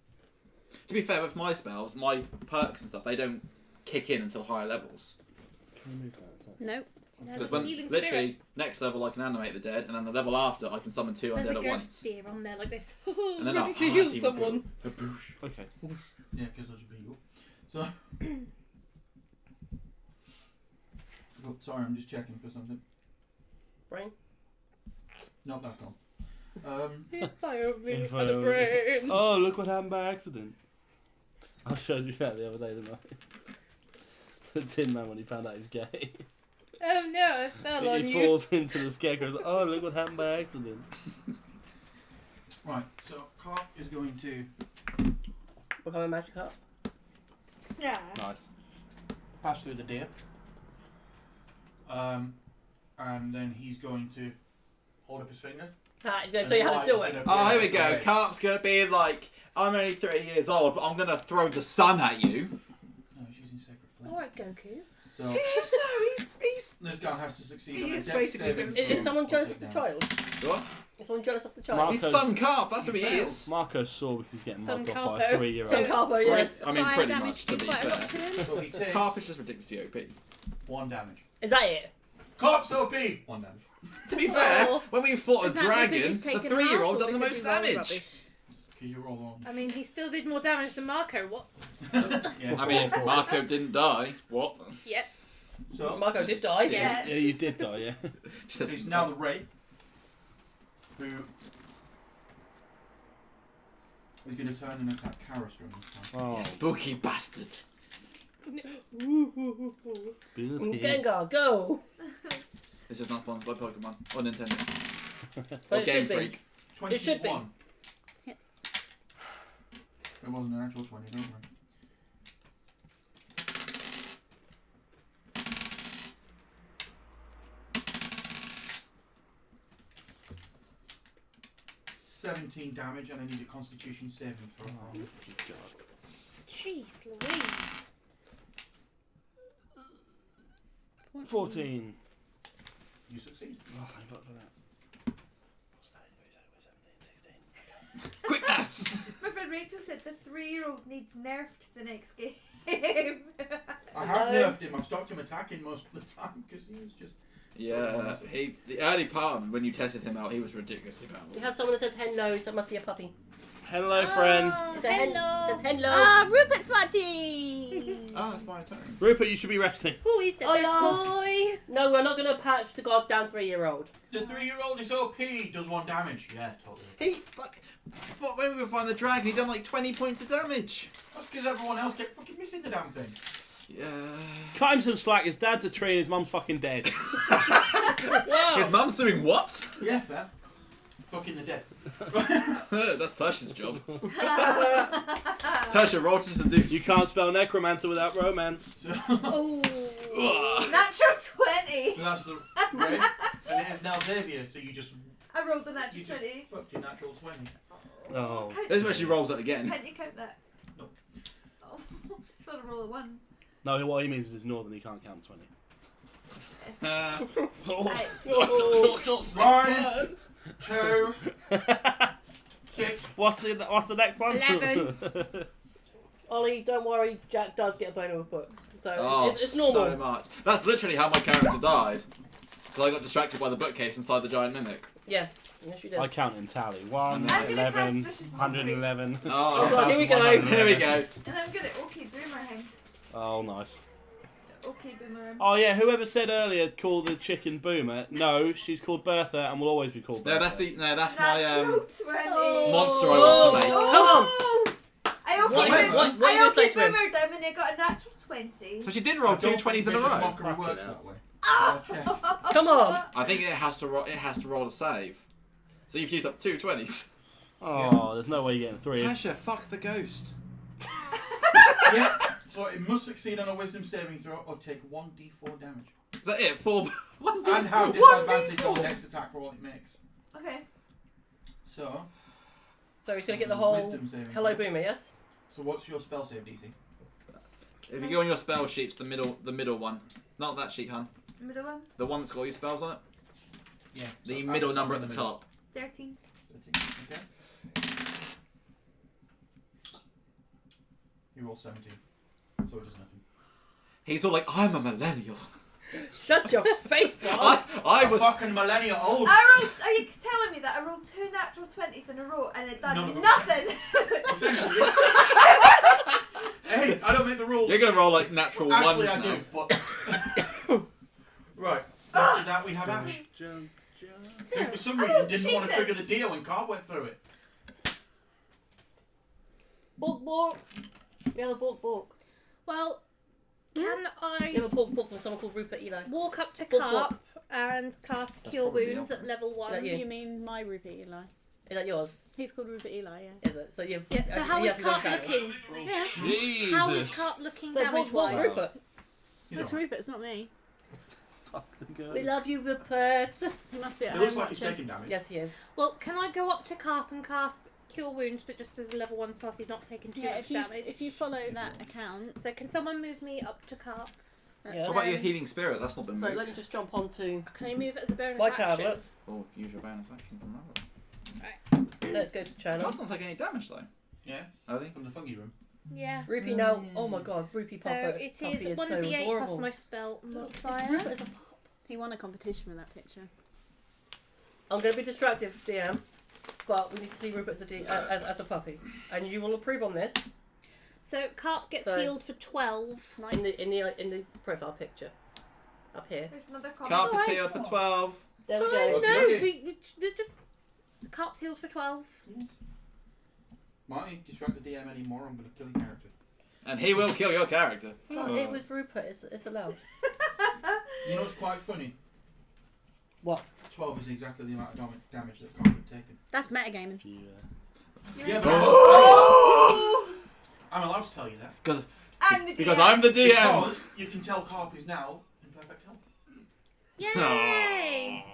Speaker 8: To be fair, with my spells, my perks and stuff, they don't kick in until higher levels.
Speaker 6: Can you move that? Is that-
Speaker 2: Nope.
Speaker 8: Because when literally next level I can animate the dead, and then the level after I can summon 2
Speaker 3: There's a
Speaker 8: undead
Speaker 3: ghost
Speaker 8: at once.
Speaker 3: spear on there like this.
Speaker 8: And then
Speaker 3: Ready
Speaker 8: I'll
Speaker 3: to heal
Speaker 8: party
Speaker 3: someone.
Speaker 6: Okay.
Speaker 5: Yeah, because those would be you. So. Oh, sorry, I'm just checking for something.
Speaker 1: Brain?
Speaker 5: No, that's gone.
Speaker 3: If I only
Speaker 6: If I
Speaker 3: had a
Speaker 6: only-
Speaker 3: brain.
Speaker 6: Oh, look what happened by accident. I showed you that the other day, didn't I? The Tin Man when he found out he was gay.
Speaker 3: Oh no, I fell on
Speaker 6: He
Speaker 3: you.
Speaker 6: falls into the scarecrow. Like, oh, look what happened by accident.
Speaker 5: Right, so Carp is going to
Speaker 1: Become a magic up?
Speaker 3: Yeah.
Speaker 6: Nice.
Speaker 5: pass through the deer. And then he's going to hold up his finger.
Speaker 1: Ah, he's going to tell you how to do it.
Speaker 8: Oh, here we go. Carp's gonna be like, I'm only 3 years old, but I'm gonna throw the sun at you.
Speaker 5: No, he's using Sacred Flame.
Speaker 3: Alright, Goku.
Speaker 5: So
Speaker 8: He's
Speaker 5: this guy has to succeed
Speaker 8: He
Speaker 5: on a
Speaker 8: is
Speaker 5: dex
Speaker 8: basically
Speaker 5: saving
Speaker 8: the-
Speaker 1: Is
Speaker 5: throw
Speaker 1: someone
Speaker 5: or
Speaker 1: jealous
Speaker 5: take
Speaker 1: of the
Speaker 5: damage.
Speaker 1: child?
Speaker 8: what?
Speaker 1: Is someone jealous of the child?
Speaker 6: Mark-
Speaker 8: He's son Carp. That's who he is.
Speaker 6: Marco's sore because he's getting
Speaker 3: Son
Speaker 6: mugged off by a
Speaker 3: Carpo.
Speaker 6: 3-year-old.
Speaker 1: Son Carbo, yes.
Speaker 8: I mean,
Speaker 2: Fire
Speaker 8: pretty
Speaker 2: damage
Speaker 8: much, to
Speaker 2: do
Speaker 8: be
Speaker 2: quite a lot
Speaker 8: fair.
Speaker 2: to him.
Speaker 5: So he takes
Speaker 8: Carp is just ridiculously OP.
Speaker 5: 1 damage.
Speaker 1: Is that it?
Speaker 5: Carp's OP! 1 damage.
Speaker 8: To be fair,
Speaker 3: Oh.
Speaker 8: when we fought a
Speaker 2: Is that because
Speaker 8: dragon,
Speaker 2: he's
Speaker 8: the
Speaker 2: taken
Speaker 8: 3-year-old
Speaker 2: half, or
Speaker 8: done the
Speaker 2: because
Speaker 8: most
Speaker 2: he rolled
Speaker 8: damage.
Speaker 2: rubbish?
Speaker 5: Because you roll on.
Speaker 3: I mean, he still did more damage than Marco. What?
Speaker 5: Yeah.
Speaker 8: I mean, Marco didn't die. What?
Speaker 3: Yet?
Speaker 5: So
Speaker 1: Marco did die.
Speaker 3: Yeah.
Speaker 6: Yeah, you did die, yeah.
Speaker 5: he's now the Wraith, who is going to turn and attack Karastrom this time.
Speaker 6: Oh,
Speaker 8: Yeah, spooky bastard.
Speaker 6: spooky.
Speaker 1: Gengar, go!
Speaker 8: This is not sponsored by Pokemon or Nintendo
Speaker 1: But
Speaker 8: or
Speaker 1: it
Speaker 8: Game
Speaker 1: should be.
Speaker 8: Freak.
Speaker 5: 21.
Speaker 1: It should be.
Speaker 2: Hits.
Speaker 5: It wasn't an actual 20, don't worry. $17 damage, and I need a Constitution saving throw.
Speaker 6: Oh, God.
Speaker 3: Jeez Louise.
Speaker 6: 14.
Speaker 5: You succeed.
Speaker 6: Oh, thank fuck for that. What's that? 17, 16.
Speaker 8: Quick maths!
Speaker 7: My friend Rachel said the 3-year-old needs nerfed the next game.
Speaker 5: I have nerfed him. I've stopped him attacking most of the time because he was just.
Speaker 8: Yeah, the early part of him, when you tested him out, he was ridiculously powerful.
Speaker 1: We have someone that says hello, so it must be a puppy.
Speaker 6: Hello, friend.
Speaker 1: It says hello.
Speaker 2: Ah, Rupert's watching.
Speaker 8: Ah, that's my turn.
Speaker 6: Rupert, you should be resting.
Speaker 3: Oh, he's the best
Speaker 1: Hola.
Speaker 3: boy.
Speaker 1: No, we're not going to patch the goddamn 3-year-old.
Speaker 5: The 3-year-old is OP. Does 1 damage. Yeah, totally.
Speaker 8: When we find the dragon, he done like 20 points of damage.
Speaker 5: That's because everyone else kept fucking missing the damn thing.
Speaker 8: Yeah.
Speaker 6: Cut him some slack. His dad's a tree and his mum's fucking dead.
Speaker 8: His mum's doing what?
Speaker 5: Yeah, fair. Fucking the dead.
Speaker 8: That's Tasha's job. Tasha, roll to seduce.
Speaker 6: You can't spell necromancer without romance.
Speaker 5: So,
Speaker 3: Oh.
Speaker 7: Natural 20.
Speaker 5: so that's the right, and it is now Xavier. So you just
Speaker 7: I rolled a natural
Speaker 5: you just
Speaker 7: 20.
Speaker 5: fucked your natural 20.
Speaker 6: Oh.
Speaker 8: This is where she rolls it again.
Speaker 7: Can't you count that?
Speaker 5: Nope.
Speaker 7: Oh, it's not a roll of 1.
Speaker 6: No, what he means is northern. He can't count 20.
Speaker 7: I,
Speaker 5: 1, 2, kick.
Speaker 6: What's the next one?
Speaker 3: 11.
Speaker 1: Ollie, don't worry, Jack does get a boner with books. So
Speaker 8: Oh,
Speaker 1: it's normal.
Speaker 8: so much. That's literally how my character died. Because I got distracted by the bookcase inside the giant mimic.
Speaker 1: Yes, you did.
Speaker 6: I count in tally. 1,
Speaker 8: I'm gonna
Speaker 6: 11,
Speaker 7: cast vicious
Speaker 6: 111.
Speaker 8: Oh,
Speaker 1: God, here we go.
Speaker 8: Here we go.
Speaker 7: and I'm good at OK Boomerang.
Speaker 6: Oh, nice.
Speaker 7: OK Boomerang.
Speaker 6: Oh, yeah, whoever said earlier call the chicken Boomer. No, she's called Bertha and will always be called Bertha.
Speaker 8: That's my
Speaker 7: Natural 20.
Speaker 8: monster I want to make.
Speaker 7: Oh, I OK
Speaker 1: What are you gonna say to him?
Speaker 7: Boomered them and they got a natural 20.
Speaker 8: So she did roll 2 20s in a row.
Speaker 5: Mockery works that way.
Speaker 7: Ah!
Speaker 5: I'll check.
Speaker 1: Come on.
Speaker 8: I think it has to roll a save. So you've used up 2 20s.
Speaker 6: Oh, there's no way you're getting 3.
Speaker 8: Tasha, fuck the ghost.
Speaker 5: Yeah. So it must succeed on a wisdom saving throw or take 1d4 damage.
Speaker 8: Is that it? 4.
Speaker 5: And have disadvantage on the next attack roll it makes.
Speaker 7: Okay.
Speaker 5: So
Speaker 1: So he's going to get the whole
Speaker 5: wisdom saving
Speaker 1: hello
Speaker 5: throw.
Speaker 1: boomer, yes?
Speaker 5: So what's your spell save DC?
Speaker 8: If you go on your spell sheets, the middle one. Not that sheet, hun.
Speaker 7: Middle one.
Speaker 8: The one that's got all your spells on it.
Speaker 5: Yeah.
Speaker 8: The
Speaker 5: so
Speaker 8: middle
Speaker 5: it's
Speaker 8: number
Speaker 5: in
Speaker 8: at the
Speaker 5: middle.
Speaker 8: top.
Speaker 7: 13.
Speaker 5: 13. Okay. You roll 17. So it does nothing.
Speaker 8: He's all like, I'm a millennial.
Speaker 1: Shut your face, bro.
Speaker 8: I was.
Speaker 5: fucking millennial old.
Speaker 7: I rolled. Are you telling me that I rolled 2 natural 20s in a row and it
Speaker 5: None
Speaker 7: done
Speaker 5: of them.
Speaker 7: nothing?
Speaker 5: Essentially. Hey, I don't make the rules.
Speaker 8: You're gonna roll like natural
Speaker 5: Actually,
Speaker 8: ones
Speaker 5: I
Speaker 8: now.
Speaker 5: do, but. Right. So after that, we have Ash. Who for some reason didn't want to trigger the deal when Carl went through it.
Speaker 1: Bulk. We have a bulk.
Speaker 3: Well, can
Speaker 1: We have
Speaker 3: I
Speaker 1: a bulk from someone called Rupert Eli.
Speaker 3: walk up to
Speaker 1: Bulk,
Speaker 3: Carp and cast
Speaker 8: That's
Speaker 3: Cure
Speaker 8: probably
Speaker 3: Wounds
Speaker 8: the
Speaker 3: at level 1?
Speaker 1: that you?
Speaker 2: You mean my Rupert Eli?
Speaker 1: Is that yours?
Speaker 2: He's called Rupert Eli, yeah.
Speaker 1: Is it? So you.
Speaker 3: Yeah, so how
Speaker 1: he
Speaker 3: is
Speaker 1: has his own
Speaker 3: Carp
Speaker 1: character.
Speaker 3: looking?
Speaker 2: Yeah.
Speaker 6: Jesus.
Speaker 3: How is Carp looking
Speaker 1: So
Speaker 3: damage
Speaker 1: bulk
Speaker 3: wise?
Speaker 1: Rupert.
Speaker 5: He's
Speaker 2: That's
Speaker 5: alright.
Speaker 2: Rupert, it's not me.
Speaker 6: Fuck the girl.
Speaker 1: We love you, Rupert.
Speaker 2: He must be at
Speaker 5: It
Speaker 2: home
Speaker 5: looks like he's
Speaker 2: watching.
Speaker 5: taking damage.
Speaker 1: Yes, he is.
Speaker 3: Well, can I go up to Carp and cast Cure Wounds, but just as a level 1 spell if he's not taking too
Speaker 2: Yeah,
Speaker 3: much
Speaker 2: if you
Speaker 3: damage?
Speaker 2: follow that account,
Speaker 3: So can someone move me up to Carp?
Speaker 2: that's,
Speaker 1: Yeah.
Speaker 8: What about your healing spirit? That's not been
Speaker 1: So
Speaker 8: moved.
Speaker 1: let me just jump on to
Speaker 3: Can I move it as a bonus
Speaker 1: my
Speaker 3: action?
Speaker 1: tablet.
Speaker 8: Oh, use your bonus action from that.
Speaker 1: Let's go to channel.
Speaker 8: Carp's not taking any damage though.
Speaker 5: Yeah.
Speaker 8: Has he?
Speaker 5: From the fungi room.
Speaker 3: Yeah.
Speaker 1: Rupee now. Oh my god, Rupee
Speaker 3: So
Speaker 1: Papa.
Speaker 3: it
Speaker 1: Puppy
Speaker 3: is 1d8
Speaker 1: so
Speaker 3: plus
Speaker 1: adorable.
Speaker 3: my spell modifier.
Speaker 1: Rupert is a
Speaker 2: he won a competition with that picture.
Speaker 1: I'm going to be distracted, DM, but we need to see Rupert as a puppy, and you will approve on this
Speaker 3: So Carp gets
Speaker 1: So-
Speaker 3: healed for 12.
Speaker 2: Nice.
Speaker 1: in the profile picture up here.
Speaker 7: There's another comment.
Speaker 8: Carp is
Speaker 3: Alright.
Speaker 8: healed for 12.
Speaker 1: There we
Speaker 3: Fine,
Speaker 1: go.
Speaker 3: no,
Speaker 5: Okay.
Speaker 3: Carp's healed for 12.
Speaker 5: Might you distract the DM anymore? I'm going to kill your character.
Speaker 8: And he will kill your character.
Speaker 1: Well, it was Rupert. It's allowed.
Speaker 5: You know what's quite funny?
Speaker 1: What?
Speaker 5: 12 is exactly the amount of damage that Carl had taken.
Speaker 2: That's metagaming.
Speaker 3: You're
Speaker 5: Yeah,
Speaker 3: in
Speaker 5: but
Speaker 7: Oh!
Speaker 5: I'm allowed to tell you that.
Speaker 7: I'm the
Speaker 8: Because
Speaker 7: DM.
Speaker 8: I'm the DM.
Speaker 5: Because you can tell Carp is now in perfect health.
Speaker 3: Yay!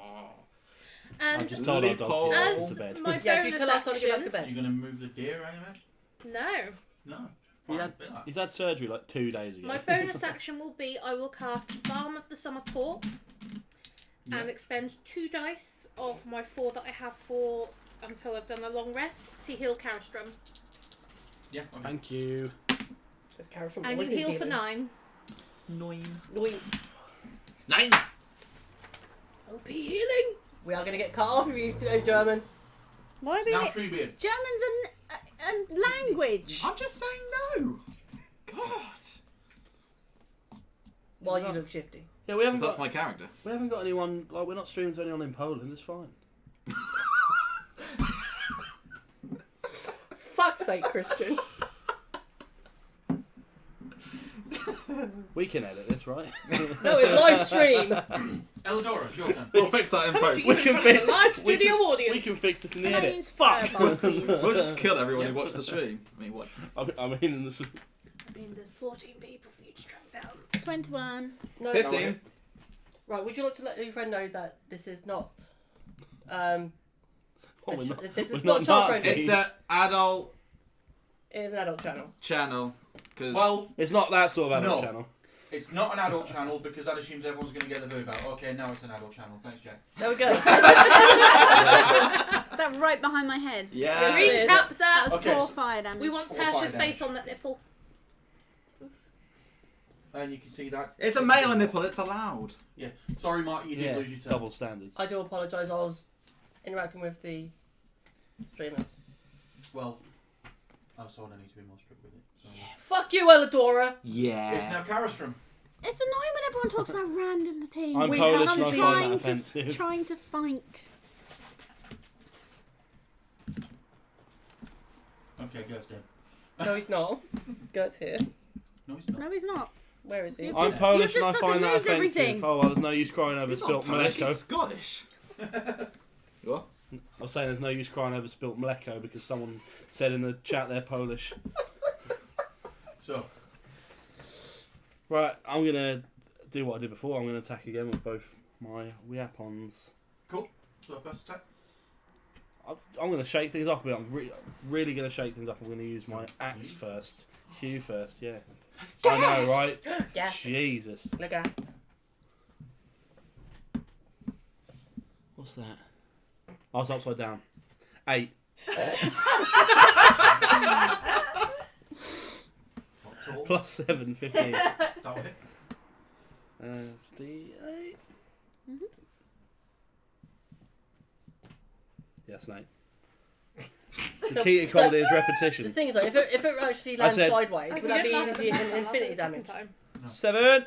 Speaker 6: I've
Speaker 3: And
Speaker 6: just told our dog to
Speaker 3: as
Speaker 6: go to bed.
Speaker 3: my
Speaker 1: Yeah, you
Speaker 3: bonus
Speaker 1: tell us how to get back to
Speaker 3: action...
Speaker 1: bed.
Speaker 5: You're going to move the deer, I imagine?
Speaker 3: No.
Speaker 5: No.
Speaker 6: He's had surgery like 2 days ago.
Speaker 3: My bonus action will be I will cast Balm of the Summer Port and expend 2 dice of my 4 that I have for until I've done a long rest to heal Karastrum.
Speaker 5: Yeah. Okay.
Speaker 6: Thank you.
Speaker 3: And you heal for 9.
Speaker 8: 9.
Speaker 4: 9.
Speaker 3: OP healing.
Speaker 1: We are going to get cut off if you know German.
Speaker 2: Why be
Speaker 5: Now Treebeard.
Speaker 2: German's a language.
Speaker 8: I'm just saying no. God.
Speaker 1: While you look shifty.
Speaker 6: Yeah, we haven't
Speaker 8: That's
Speaker 6: got.
Speaker 8: my character.
Speaker 6: We haven't got anyone. Like, we're not streaming to anyone in Poland. It's fine.
Speaker 1: Fuck's sake, Christian.
Speaker 6: We can edit this, right?
Speaker 1: No, it's live stream.
Speaker 5: Eldora, it's your turn.
Speaker 8: We'll fix that in post.
Speaker 6: We can fix
Speaker 3: Live studio audience.
Speaker 6: We can fix this in the
Speaker 2: Can I
Speaker 6: edit.
Speaker 2: use
Speaker 6: Fuck.
Speaker 2: Fireball, please?
Speaker 8: We'll just kill everyone who watched the stream. I mean, what?
Speaker 6: I mean, in this.
Speaker 3: I mean, there's 14 people for you to track down.
Speaker 2: 21.
Speaker 1: No,
Speaker 8: 15.
Speaker 1: Right, would you like to let your friend know that this is not...
Speaker 6: Oh, we're not.
Speaker 1: This is
Speaker 6: we're
Speaker 1: not child
Speaker 6: Nazis.
Speaker 1: friendly.
Speaker 8: It's an adult
Speaker 1: It is an adult channel.
Speaker 8: channel. Cause
Speaker 5: Well,
Speaker 6: It's not that sort of adult
Speaker 5: No.
Speaker 6: channel.
Speaker 5: it's not an adult channel because that assumes everyone's going to get the verb out. Okay, now it's an adult channel. Thanks, Jack.
Speaker 1: There we go.
Speaker 2: Is that right behind my head?
Speaker 8: yeah.
Speaker 1: Yes.
Speaker 3: Recap that.
Speaker 2: That was
Speaker 5: Okay,
Speaker 2: 4
Speaker 5: so-
Speaker 2: fire damage.
Speaker 3: We want
Speaker 5: 4
Speaker 3: Tasha's
Speaker 5: fire
Speaker 3: face
Speaker 5: damage.
Speaker 3: on that nipple.
Speaker 5: And you can see that.
Speaker 8: It's a male nipple. It's allowed.
Speaker 5: Yeah. Sorry, Mark, you did
Speaker 6: Yeah,
Speaker 5: lose your turn.
Speaker 6: double standards.
Speaker 1: I do apologise, I was interacting with the streamers.
Speaker 5: Well, I was told I need to be more strict with it. So.
Speaker 1: Fuck you, Eladora!
Speaker 5: It's
Speaker 8: Yeah.
Speaker 5: now Karastrum.
Speaker 2: It's annoying when everyone talks about random things.
Speaker 6: I'm
Speaker 1: We
Speaker 6: Polish
Speaker 1: have
Speaker 6: and I find
Speaker 2: trying
Speaker 6: that
Speaker 2: to
Speaker 6: offensive.
Speaker 2: trying to fight.
Speaker 5: Okay, Gert's dead.
Speaker 1: No, he's not. Gert's here.
Speaker 5: No, he's not.
Speaker 2: No, he's not.
Speaker 1: Where is he?
Speaker 2: You've
Speaker 6: I'm
Speaker 2: just-
Speaker 6: Polish
Speaker 2: you've
Speaker 6: and I
Speaker 2: just
Speaker 6: find that
Speaker 2: fucking moved
Speaker 6: offensive.
Speaker 2: everything.
Speaker 6: Oh, well, there's no use crying over
Speaker 8: He's not
Speaker 6: spilt
Speaker 8: Polish,
Speaker 6: mleko.
Speaker 8: he's Scottish. What?
Speaker 6: I was saying there's no use crying over spilt mleko because someone said in the chat they're Polish.
Speaker 5: So,
Speaker 6: Right, I'm going to do what I did before. I'm going to attack again with both my weapons.
Speaker 5: cool. So, first attack.
Speaker 6: I'm going to shake things up a bit. I'm really going to shake things up. I'm going to use my axe first. Hugh first, yeah. I know, right?
Speaker 1: Yes.
Speaker 6: Jesus.
Speaker 1: Look at.
Speaker 6: What's that? Oh, it's upside down. 8.
Speaker 5: Not tall.
Speaker 6: Plus 7, 15.
Speaker 5: That'll hit.
Speaker 6: It's D8. Yes, an 8. The key to comedy is
Speaker 1: The
Speaker 6: repetition.
Speaker 1: thing is, like, if it actually lands
Speaker 6: said-
Speaker 1: sideways,
Speaker 3: I
Speaker 1: would that be
Speaker 3: forget
Speaker 1: the
Speaker 3: laughing
Speaker 1: infinity
Speaker 3: the second
Speaker 1: damage?
Speaker 3: time.
Speaker 6: 7.
Speaker 5: Is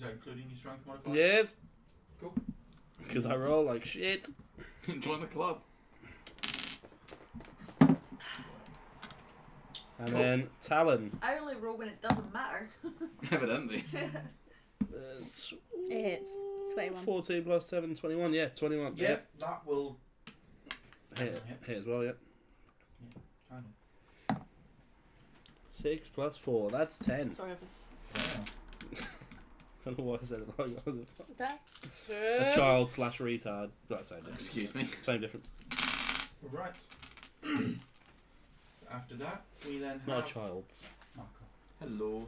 Speaker 5: that including your strength modifier?
Speaker 6: Yes.
Speaker 5: Cool.
Speaker 6: Because I roll like shit.
Speaker 8: Join the club.
Speaker 6: And then Talon.
Speaker 7: I only roll when it doesn't matter.
Speaker 8: Evidently.
Speaker 6: It's
Speaker 2: It hits. 21.
Speaker 6: 14 plus 7, 21. Yeah, 21.
Speaker 5: Yeah, that will.
Speaker 6: Hit as well, yeah.
Speaker 5: Kind
Speaker 6: 6 plus 4. That's 10.
Speaker 1: Sorry,
Speaker 5: of.
Speaker 6: I don't know why I said it like that. Was
Speaker 3: That's
Speaker 6: a child / retard. That's same difference.
Speaker 8: Excuse me.
Speaker 6: Same difference.
Speaker 5: Right. After that, we then have.
Speaker 6: Not a child's.
Speaker 5: Marco.
Speaker 8: Hello.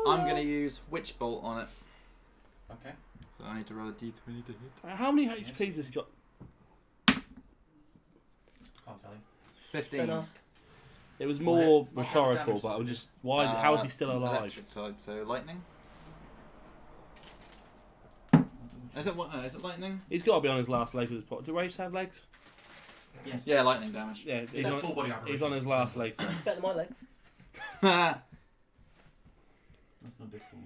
Speaker 8: I'm going to use Witch Bolt on it.
Speaker 5: Okay.
Speaker 8: So I need to roll a d20 to hit.
Speaker 6: How many HP's has he got?
Speaker 5: Can't tell you.
Speaker 8: 15.
Speaker 1: Don't ask.
Speaker 6: It was more
Speaker 5: What
Speaker 6: rhetorical,
Speaker 5: damage
Speaker 6: but I
Speaker 5: does
Speaker 6: was
Speaker 5: it
Speaker 6: just. Why? How is he still alive?
Speaker 8: Electric type, so lightning. Is it what? Is it lightning?
Speaker 6: He's got to be on his last legs of his pot. Do Race have legs?
Speaker 5: Yes.
Speaker 8: Yeah, lightning damage.
Speaker 6: Yeah, he's
Speaker 5: That's
Speaker 6: on.
Speaker 5: full body aberration.
Speaker 6: He's on his last legs then.
Speaker 1: Better than my legs.
Speaker 5: That's not difficult,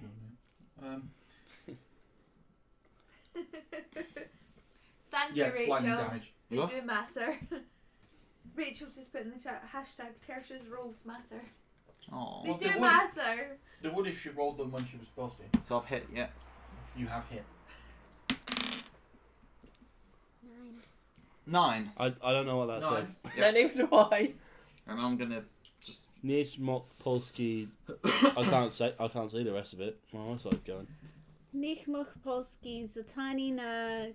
Speaker 7: Thank
Speaker 5: yeah,
Speaker 7: you,
Speaker 5: it's lightning
Speaker 7: Rachel.
Speaker 5: damage.
Speaker 7: They
Speaker 8: What?
Speaker 7: do matter. Rachel just put in the chat hashtag Tersha's rolls matter.
Speaker 8: Aw.
Speaker 7: They
Speaker 5: Well,
Speaker 7: do
Speaker 5: they would.
Speaker 7: matter.
Speaker 5: They would if she rolled them when she was supposed to.
Speaker 8: So I've hit, yeah.
Speaker 5: You have hit.
Speaker 8: 9.
Speaker 6: I don't know what that
Speaker 5: Nine.
Speaker 6: says.
Speaker 1: No, neither do I.
Speaker 8: And I'm going to just...
Speaker 6: Nishmok Polski. I can't see the rest of it. My eyesight's going.
Speaker 2: Nichmach Polski Zotani na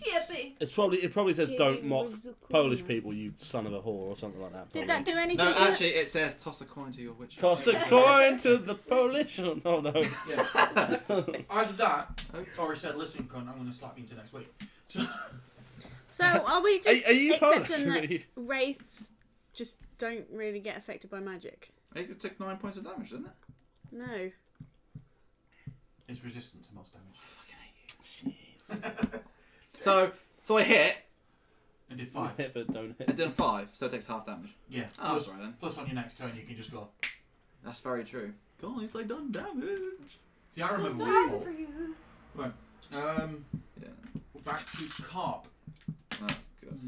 Speaker 7: Chippy.
Speaker 6: It probably says don't mock
Speaker 10: Zucchini.
Speaker 6: Polish people, you son of a whore, or something like that.
Speaker 10: Did
Speaker 6: probably.
Speaker 10: that do anything?
Speaker 8: No,
Speaker 10: to
Speaker 8: actually, it says toss a coin to your witch.
Speaker 6: Toss a coin to the Polish. Oh, no, no.
Speaker 5: Yeah. Either that, or he said, "Listen, cunt, I'm going to slap you into next week."
Speaker 10: So are we just
Speaker 6: Are you
Speaker 10: accepting
Speaker 6: Polish?
Speaker 10: that wraiths just don't really get affected by magic?
Speaker 8: It could take 9 points of damage, doesn't it?
Speaker 10: No.
Speaker 5: It's resistant to most damage.
Speaker 8: So I hit.
Speaker 5: And did 5.
Speaker 6: Hit but don't hit.
Speaker 8: It did 5, so it takes half damage.
Speaker 5: Yeah.
Speaker 8: Oh, that's right then.
Speaker 5: Plus on your next turn, you can just go.
Speaker 8: That's very true. Guys, I done damage.
Speaker 5: See, I remember
Speaker 7: So happy
Speaker 5: before.
Speaker 7: for you.
Speaker 5: Right.
Speaker 8: Yeah.
Speaker 5: We're back to Carp.
Speaker 8: Oh, good.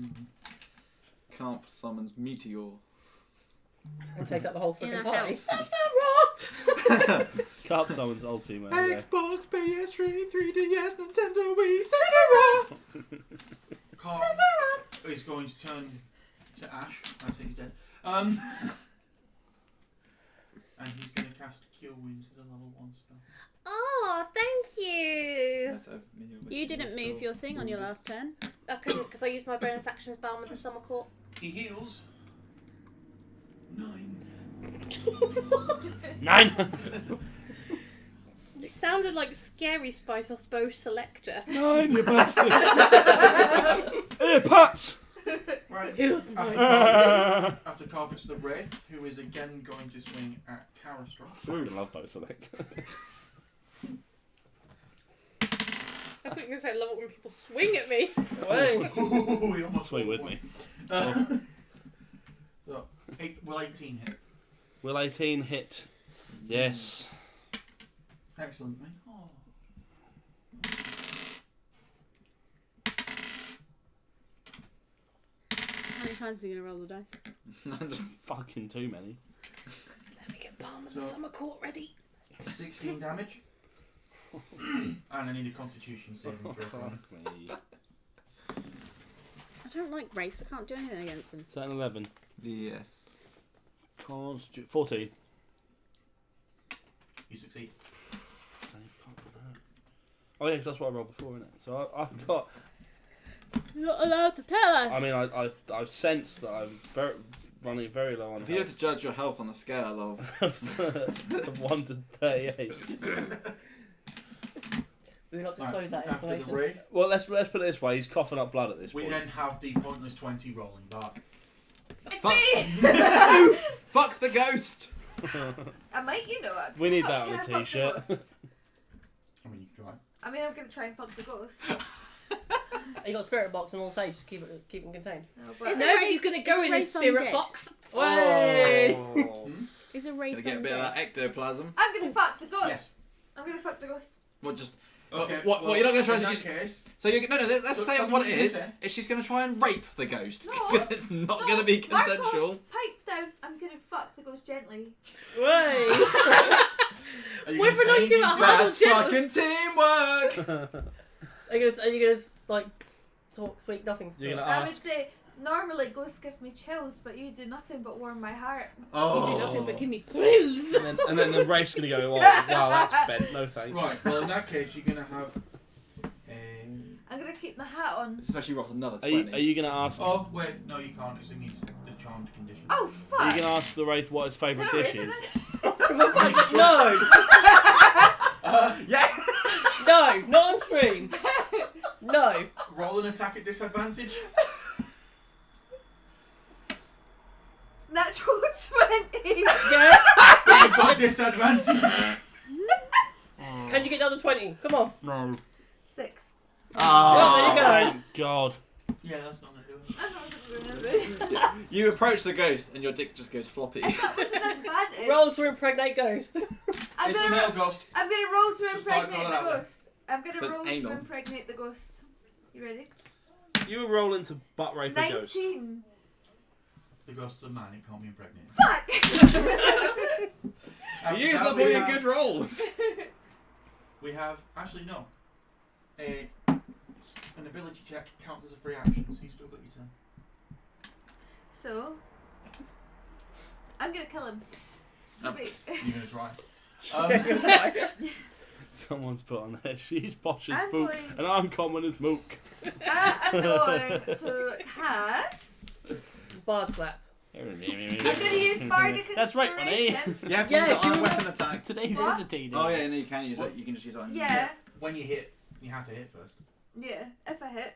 Speaker 8: Camp summons Meteor.
Speaker 1: And take out the whole
Speaker 10: In
Speaker 1: freaking
Speaker 10: a
Speaker 1: party.
Speaker 10: house.
Speaker 6: Carp summons ulti, man. Yeah.
Speaker 8: Xbox, PS3, 3DS, Nintendo Wii, Sephiroth!
Speaker 5: Carp is going to turn to ash. I think he's dead. And he's going to cast Cure Wounds at a level 1 spell.
Speaker 9: Oh, thank you.
Speaker 8: Yes,
Speaker 10: You didn't move your thing on your last turn.
Speaker 9: I couldn't because I used my bonus action as Balm of the Summer Court.
Speaker 5: He heals 9.
Speaker 6: 9!
Speaker 9: You sounded like Scary Spice off Bo Selector.
Speaker 6: 9, you bastard! Here, Pat!
Speaker 5: Right. After Carp, it's the Wraith, who is again going to swing at Karastra.
Speaker 6: I fucking love bow select.
Speaker 9: I think you say I love it when people swing at me.
Speaker 5: We almost
Speaker 6: Swing with
Speaker 5: got
Speaker 6: me.
Speaker 5: one. So, will 18 hit?
Speaker 6: Will 18 hit? Yes.
Speaker 5: Excellent, mate. Oh.
Speaker 10: How many times are you going to roll the dice?
Speaker 6: That's fucking too many.
Speaker 9: Let me get Balm of the
Speaker 5: So-
Speaker 9: Summer Court ready.
Speaker 5: 16 damage. And I need a Constitution saving throw.
Speaker 6: Fuck me.
Speaker 10: I don't like wraiths. I can't do anything against them.
Speaker 6: 10, 11.
Speaker 8: Yes.
Speaker 6: 14.
Speaker 5: You succeed.
Speaker 6: Oh yeah, because that's what I rolled before, isn't it? So I've got.
Speaker 10: You're not allowed to tell us.
Speaker 6: I mean, I've sensed that I'm running very low on
Speaker 8: If you had
Speaker 6: health.
Speaker 8: to judge your health on a scale of...
Speaker 6: Of 1 to 38.
Speaker 1: We will not disclose that
Speaker 5: After the
Speaker 1: information.
Speaker 5: Wraith,
Speaker 6: Well, let's put it this way. He's coughing up blood at this
Speaker 5: we
Speaker 6: point.
Speaker 5: then have the pointless 20 rolling back.
Speaker 8: Fuck. Fuck the ghost!
Speaker 7: I might, you know.
Speaker 6: We need
Speaker 7: Fuck,
Speaker 6: that on
Speaker 7: can
Speaker 6: a
Speaker 7: I fuck the
Speaker 6: t-shirt.
Speaker 7: ghost?
Speaker 5: I mean, you can try.
Speaker 7: I mean, I'm gonna try and fuck the ghost.
Speaker 1: You got a spirit box and all sage to keep them contained.
Speaker 7: No, but
Speaker 10: Is
Speaker 9: No,
Speaker 10: it
Speaker 9: but
Speaker 10: raised-
Speaker 9: he's going to
Speaker 10: is
Speaker 9: go
Speaker 10: it
Speaker 9: in his
Speaker 10: raised on
Speaker 9: spirit
Speaker 10: dead?
Speaker 9: box.
Speaker 1: Way!
Speaker 6: Oh.
Speaker 10: Is a wraith
Speaker 8: Gonna get a
Speaker 10: undead?
Speaker 8: bit of that ectoplasm.
Speaker 7: I'm gonna fuck the ghost.
Speaker 5: Yes.
Speaker 7: I'm gonna fuck the ghost.
Speaker 8: What, just...
Speaker 5: Okay.
Speaker 8: What, you're not going to try
Speaker 5: in
Speaker 8: to
Speaker 5: that
Speaker 8: use...
Speaker 5: case,
Speaker 8: So you're... No, let's
Speaker 5: So
Speaker 8: say
Speaker 5: something
Speaker 8: what it
Speaker 5: you
Speaker 8: is.
Speaker 5: say?
Speaker 8: Is she's going to try and rape the ghost.
Speaker 7: No.
Speaker 8: Because it's not going to be
Speaker 7: Marco,
Speaker 8: consensual.
Speaker 7: pipe down. I'm gonna fuck the ghost gently.
Speaker 1: Way!
Speaker 5: are you
Speaker 9: Whether
Speaker 5: gonna
Speaker 9: or not
Speaker 5: say
Speaker 9: you do it
Speaker 5: anything to
Speaker 9: hard
Speaker 5: her?
Speaker 9: or
Speaker 8: That's
Speaker 9: jealous.
Speaker 8: fucking teamwork!
Speaker 1: Are you gonna like talk sweet nothings to
Speaker 6: You're
Speaker 1: her?
Speaker 6: gonna
Speaker 7: I would
Speaker 6: ask.
Speaker 7: say normally ghosts give me chills, but you do nothing but warm my heart.
Speaker 9: You do nothing but give me thrills.
Speaker 6: And then the Rafe's gonna go, oh, wow, that's bent. No thanks.
Speaker 5: Right, well, in that case, you're going to have.
Speaker 7: I'm gonna keep my hat on.
Speaker 8: Especially rolled another
Speaker 6: Are
Speaker 8: 20.
Speaker 6: you gonna ask?
Speaker 5: Oh, wait, no, you can't. It's against the charmed condition.
Speaker 7: Oh fuck!
Speaker 6: Are you gonna ask the Wraith what his favourite
Speaker 7: Can I
Speaker 6: dish
Speaker 7: rape
Speaker 6: is?
Speaker 7: it?
Speaker 1: No!
Speaker 8: Yeah!
Speaker 1: No! Not on stream! No!
Speaker 5: Roll an attack at disadvantage.
Speaker 7: Natural 20.
Speaker 1: Yeah?
Speaker 5: You've got disadvantage.
Speaker 1: Can you get another 20? Come on.
Speaker 6: No.
Speaker 7: 6.
Speaker 1: Oh, there you go.
Speaker 6: Thank God.
Speaker 5: Yeah, that's not going to do it.
Speaker 7: That's not what I'm doing.
Speaker 8: You approach the ghost and your dick just goes floppy.
Speaker 7: That was an advantage.
Speaker 1: Roll to impregnate ghost.
Speaker 7: I'm
Speaker 5: It's a
Speaker 7: gonna,
Speaker 5: male ghost.
Speaker 7: I'm gonna roll to
Speaker 5: Just like
Speaker 7: impregnate
Speaker 5: call it
Speaker 7: the
Speaker 5: out there.
Speaker 7: ghost. I'm gonna
Speaker 8: So it's
Speaker 7: roll
Speaker 8: anal.
Speaker 7: to impregnate the ghost. You ready?
Speaker 6: You were rolling to butt rape a ghost.
Speaker 7: 19.
Speaker 5: The ghost's a man, it can't be impregnated.
Speaker 7: Fuck!
Speaker 5: After
Speaker 8: You use
Speaker 5: that,
Speaker 8: up
Speaker 5: we
Speaker 8: all your
Speaker 5: have-
Speaker 8: good rolls.
Speaker 5: We have, actually no, an ability check counts as a free action, so you've still got your turn.
Speaker 7: So, I'm gonna kill him. Sweet.
Speaker 5: You're going to try.
Speaker 6: Someone's put on there. She's posh as
Speaker 7: I'm
Speaker 6: fuck,
Speaker 7: going-
Speaker 6: and I'm common as mook.
Speaker 7: I'm going to cast.
Speaker 1: Bard slap.
Speaker 7: I'm going to use Bardic
Speaker 6: That's right, Money.
Speaker 7: Inspiration.
Speaker 8: You have to
Speaker 1: Yeah,
Speaker 8: use it on
Speaker 1: you-
Speaker 8: a weapon attack.
Speaker 6: Today's
Speaker 7: What?
Speaker 6: is a D&D.
Speaker 8: Oh yeah, no, you can use it. You can just use it on.
Speaker 7: Yeah,
Speaker 5: When you hit, you have to hit first.
Speaker 7: yeah. If I hit,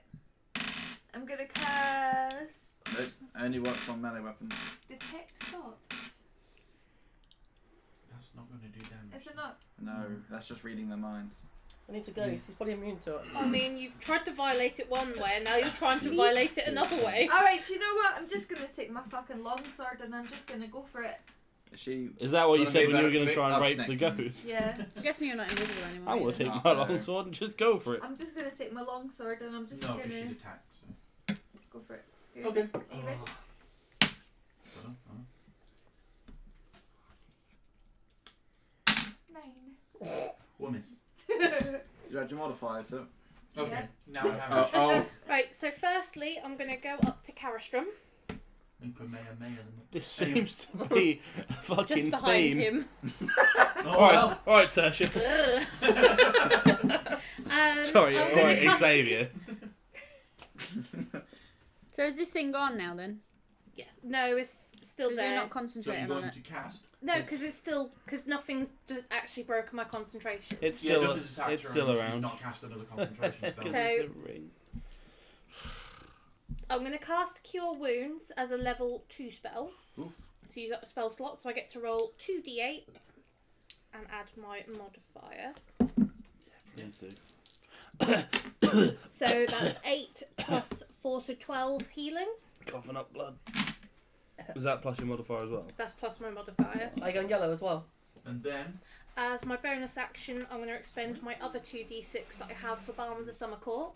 Speaker 7: I'm going to cast
Speaker 8: It only works on melee weapons.
Speaker 7: Detect Thoughts.
Speaker 5: That's not going to do damage.
Speaker 7: Is it not?
Speaker 8: No, that's just reading their minds.
Speaker 1: And he's a ghost. He's probably immune to it.
Speaker 3: I mean, you've tried to violate it one way, and now you're trying to violate it another way.
Speaker 7: Alright, do you know what? I'm just going to take my fucking longsword and I'm just going to go for it.
Speaker 8: Is she?
Speaker 6: Is that what you
Speaker 8: Gonna
Speaker 6: said
Speaker 8: move
Speaker 6: when you were
Speaker 8: that
Speaker 6: going to
Speaker 8: bit
Speaker 6: try and
Speaker 8: up
Speaker 6: rape
Speaker 8: next
Speaker 6: the
Speaker 8: to me.
Speaker 6: ghost?
Speaker 7: Yeah.
Speaker 10: I'm guessing you're not invisible anymore.
Speaker 6: I'm going
Speaker 10: either.
Speaker 6: to take
Speaker 8: No.
Speaker 6: my longsword and just go for it.
Speaker 7: I'm just going to take my longsword and I'm just
Speaker 5: No,
Speaker 7: going
Speaker 5: because she's
Speaker 7: to
Speaker 5: attacked. So.
Speaker 7: go for it.
Speaker 5: Okay.
Speaker 7: Are you ready? Nine.
Speaker 5: What miss?
Speaker 8: You had your modifier, so.
Speaker 5: Okay.
Speaker 7: Yeah.
Speaker 5: Now I have.
Speaker 8: Oh.
Speaker 3: Right, so firstly, I'm going to go up to Karastrum,
Speaker 6: This seems to be a fucking
Speaker 3: just behind
Speaker 6: theme.
Speaker 3: him.
Speaker 5: Oh, well.
Speaker 6: Alright, Tertia.
Speaker 3: And
Speaker 6: Sorry,
Speaker 3: I'm gonna
Speaker 6: alright,
Speaker 3: cast-
Speaker 6: Xavier.
Speaker 10: So is this thing gone now then?
Speaker 3: Yes. No, it's still
Speaker 10: 'Cause
Speaker 3: there.
Speaker 10: you're not
Speaker 5: So
Speaker 10: concentrating
Speaker 5: you're
Speaker 10: on
Speaker 5: going
Speaker 10: it.
Speaker 5: to cast.
Speaker 3: No, because it's still because nothing's actually broken my concentration.
Speaker 6: It's
Speaker 5: Yeah,
Speaker 6: still,
Speaker 5: because it's attacked
Speaker 6: it's
Speaker 5: her
Speaker 6: still
Speaker 5: and
Speaker 6: around.
Speaker 5: She's not cast another concentration spell.
Speaker 6: 'Cause
Speaker 3: So-
Speaker 6: it's a ring.
Speaker 3: I'm going to cast Cure Wounds as a level 2 spell.
Speaker 5: Oof.
Speaker 3: To use up a spell slot, so I get to roll 2d8 and add my modifier.
Speaker 6: Please do.
Speaker 3: So that's 8 plus 4, so 12 healing.
Speaker 6: Coughing up blood. Is that plus your modifier as well?
Speaker 3: That's plus my modifier.
Speaker 1: Are you going yellow as well?
Speaker 5: And then
Speaker 3: As my bonus action, I'm going to expend my other 2d6 that I have for Balm of the Summer Court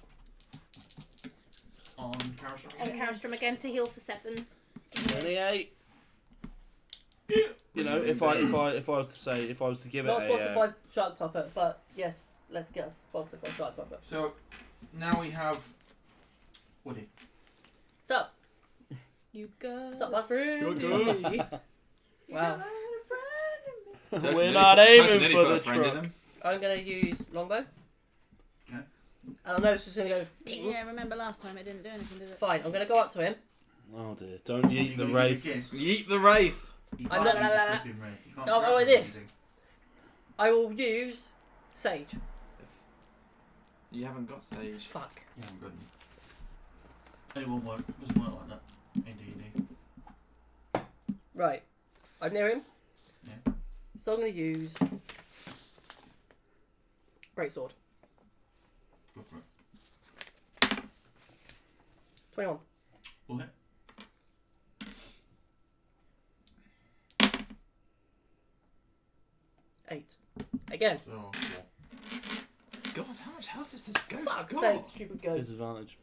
Speaker 5: on Karastrum.
Speaker 3: on Karastrum again to heal for 7.
Speaker 6: 28. You know, if I was to say, if I was to give it
Speaker 1: Not sponsored
Speaker 6: a
Speaker 1: by Shark Puppet, but yes, let's get us sponsored by Shark Puppet.
Speaker 5: So now we have Woody.
Speaker 1: What's up?
Speaker 3: You got
Speaker 1: What's up, bud?
Speaker 3: friend
Speaker 6: You
Speaker 3: in me.
Speaker 1: Wow.
Speaker 6: we're not aiming for the
Speaker 8: friend in
Speaker 6: truck.
Speaker 8: him.
Speaker 1: I'm going to use longbow.
Speaker 5: Okay.
Speaker 1: And I know it's just going to go ding.
Speaker 10: Yeah, remember last time it didn't do anything, did it?
Speaker 1: Fine, I'm going to go up to him.
Speaker 6: Oh dear! Don't yeet the wraith.
Speaker 8: Yeet the wraith.
Speaker 1: I'm not- Oh, like this. I will use Sage.
Speaker 8: You haven't got sage.
Speaker 1: Fuck.
Speaker 5: Yeah, I'm good. It won't work. Doesn't work like that. Indeed.
Speaker 1: Right. I'm near him.
Speaker 5: Yeah.
Speaker 1: So I'm going to use Greatsword.
Speaker 5: Go for it.
Speaker 1: 21.
Speaker 5: Bullet. Eight. Again.
Speaker 8: So, God, how much health is this ghost
Speaker 1: Fuck's
Speaker 8: got?
Speaker 1: sake, stupid ghost.
Speaker 6: Disadvantage.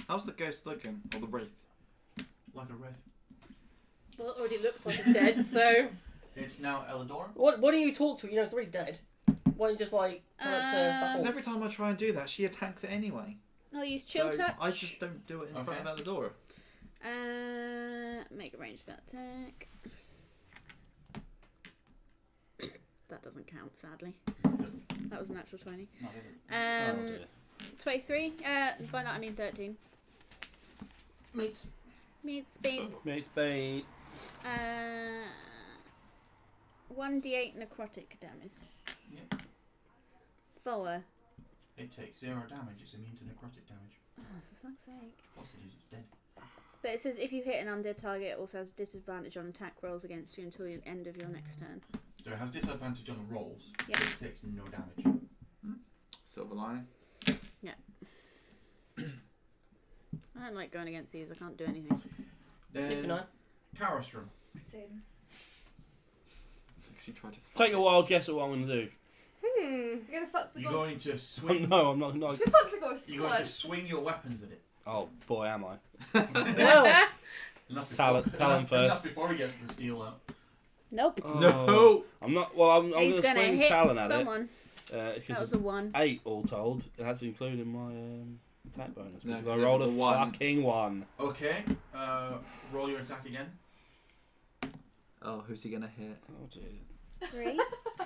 Speaker 8: How's the ghost looking? Or the wraith?
Speaker 5: Like a wraith.
Speaker 3: Well, it already looks like it's dead, so.
Speaker 5: It's now Elidor.
Speaker 1: What do you talk to? You know, it's already dead. Why don't you just like tell it to fuck
Speaker 8: Because
Speaker 1: off?
Speaker 8: every time I try and do that, she attacks it anyway.
Speaker 10: I'll use chill
Speaker 8: So
Speaker 10: touch.
Speaker 8: I just don't do it in front of Elidora.
Speaker 10: Make a ranged spell attack. That doesn't count, sadly. That was a natural 20.
Speaker 5: No, they don't.
Speaker 6: Oh dear.
Speaker 10: 23. By that I mean 13.
Speaker 5: Meets.
Speaker 10: Meets beats.
Speaker 6: Makes bait.
Speaker 10: 1d8 necrotic damage.
Speaker 5: Yeah.
Speaker 10: 4.
Speaker 5: It takes 0 damage. It's immune to necrotic damage.
Speaker 10: Oh, for fuck's sake.
Speaker 5: Of course it is. It's dead.
Speaker 10: But it says if you hit an undead target, it also has disadvantage on attack rolls against you until the end of your next turn.
Speaker 5: So it has disadvantage on the rolls.
Speaker 10: Yeah.
Speaker 5: But it takes no damage.
Speaker 8: Silver lining.
Speaker 10: I don't like going against these, I can't do anything.
Speaker 5: Then
Speaker 1: No.
Speaker 5: Karastrum.
Speaker 7: Same.
Speaker 8: She tried to.
Speaker 6: Take a wild guess at what I'm going to do.
Speaker 7: You're gonna fuck the
Speaker 5: You're
Speaker 7: ghost.
Speaker 5: going to swing.
Speaker 6: No, I'm not. No.
Speaker 7: You're gonna fuck the ghost.
Speaker 5: You're going to swing your weapons at it.
Speaker 6: Oh boy, am I.
Speaker 1: No.
Speaker 5: And that's
Speaker 6: Talon
Speaker 5: and
Speaker 6: first.
Speaker 5: that's before he gets the steel out.
Speaker 10: Nope.
Speaker 6: Oh,
Speaker 8: No.
Speaker 6: I'm not. Well, I'm
Speaker 10: He's
Speaker 6: going to
Speaker 10: gonna
Speaker 6: swing
Speaker 10: hit
Speaker 6: Talon at
Speaker 10: someone.
Speaker 6: it.
Speaker 10: That
Speaker 6: Because
Speaker 10: was a 1.
Speaker 6: 8 all told. That's including my attack bonus.
Speaker 8: No,
Speaker 6: Because
Speaker 8: 'cause
Speaker 6: I
Speaker 8: it
Speaker 6: rolled a
Speaker 8: was a 1.
Speaker 6: fucking 1.
Speaker 5: Okay. Roll your attack again.
Speaker 8: Oh, who's he gonna hit?
Speaker 6: Oh dear.
Speaker 10: 3.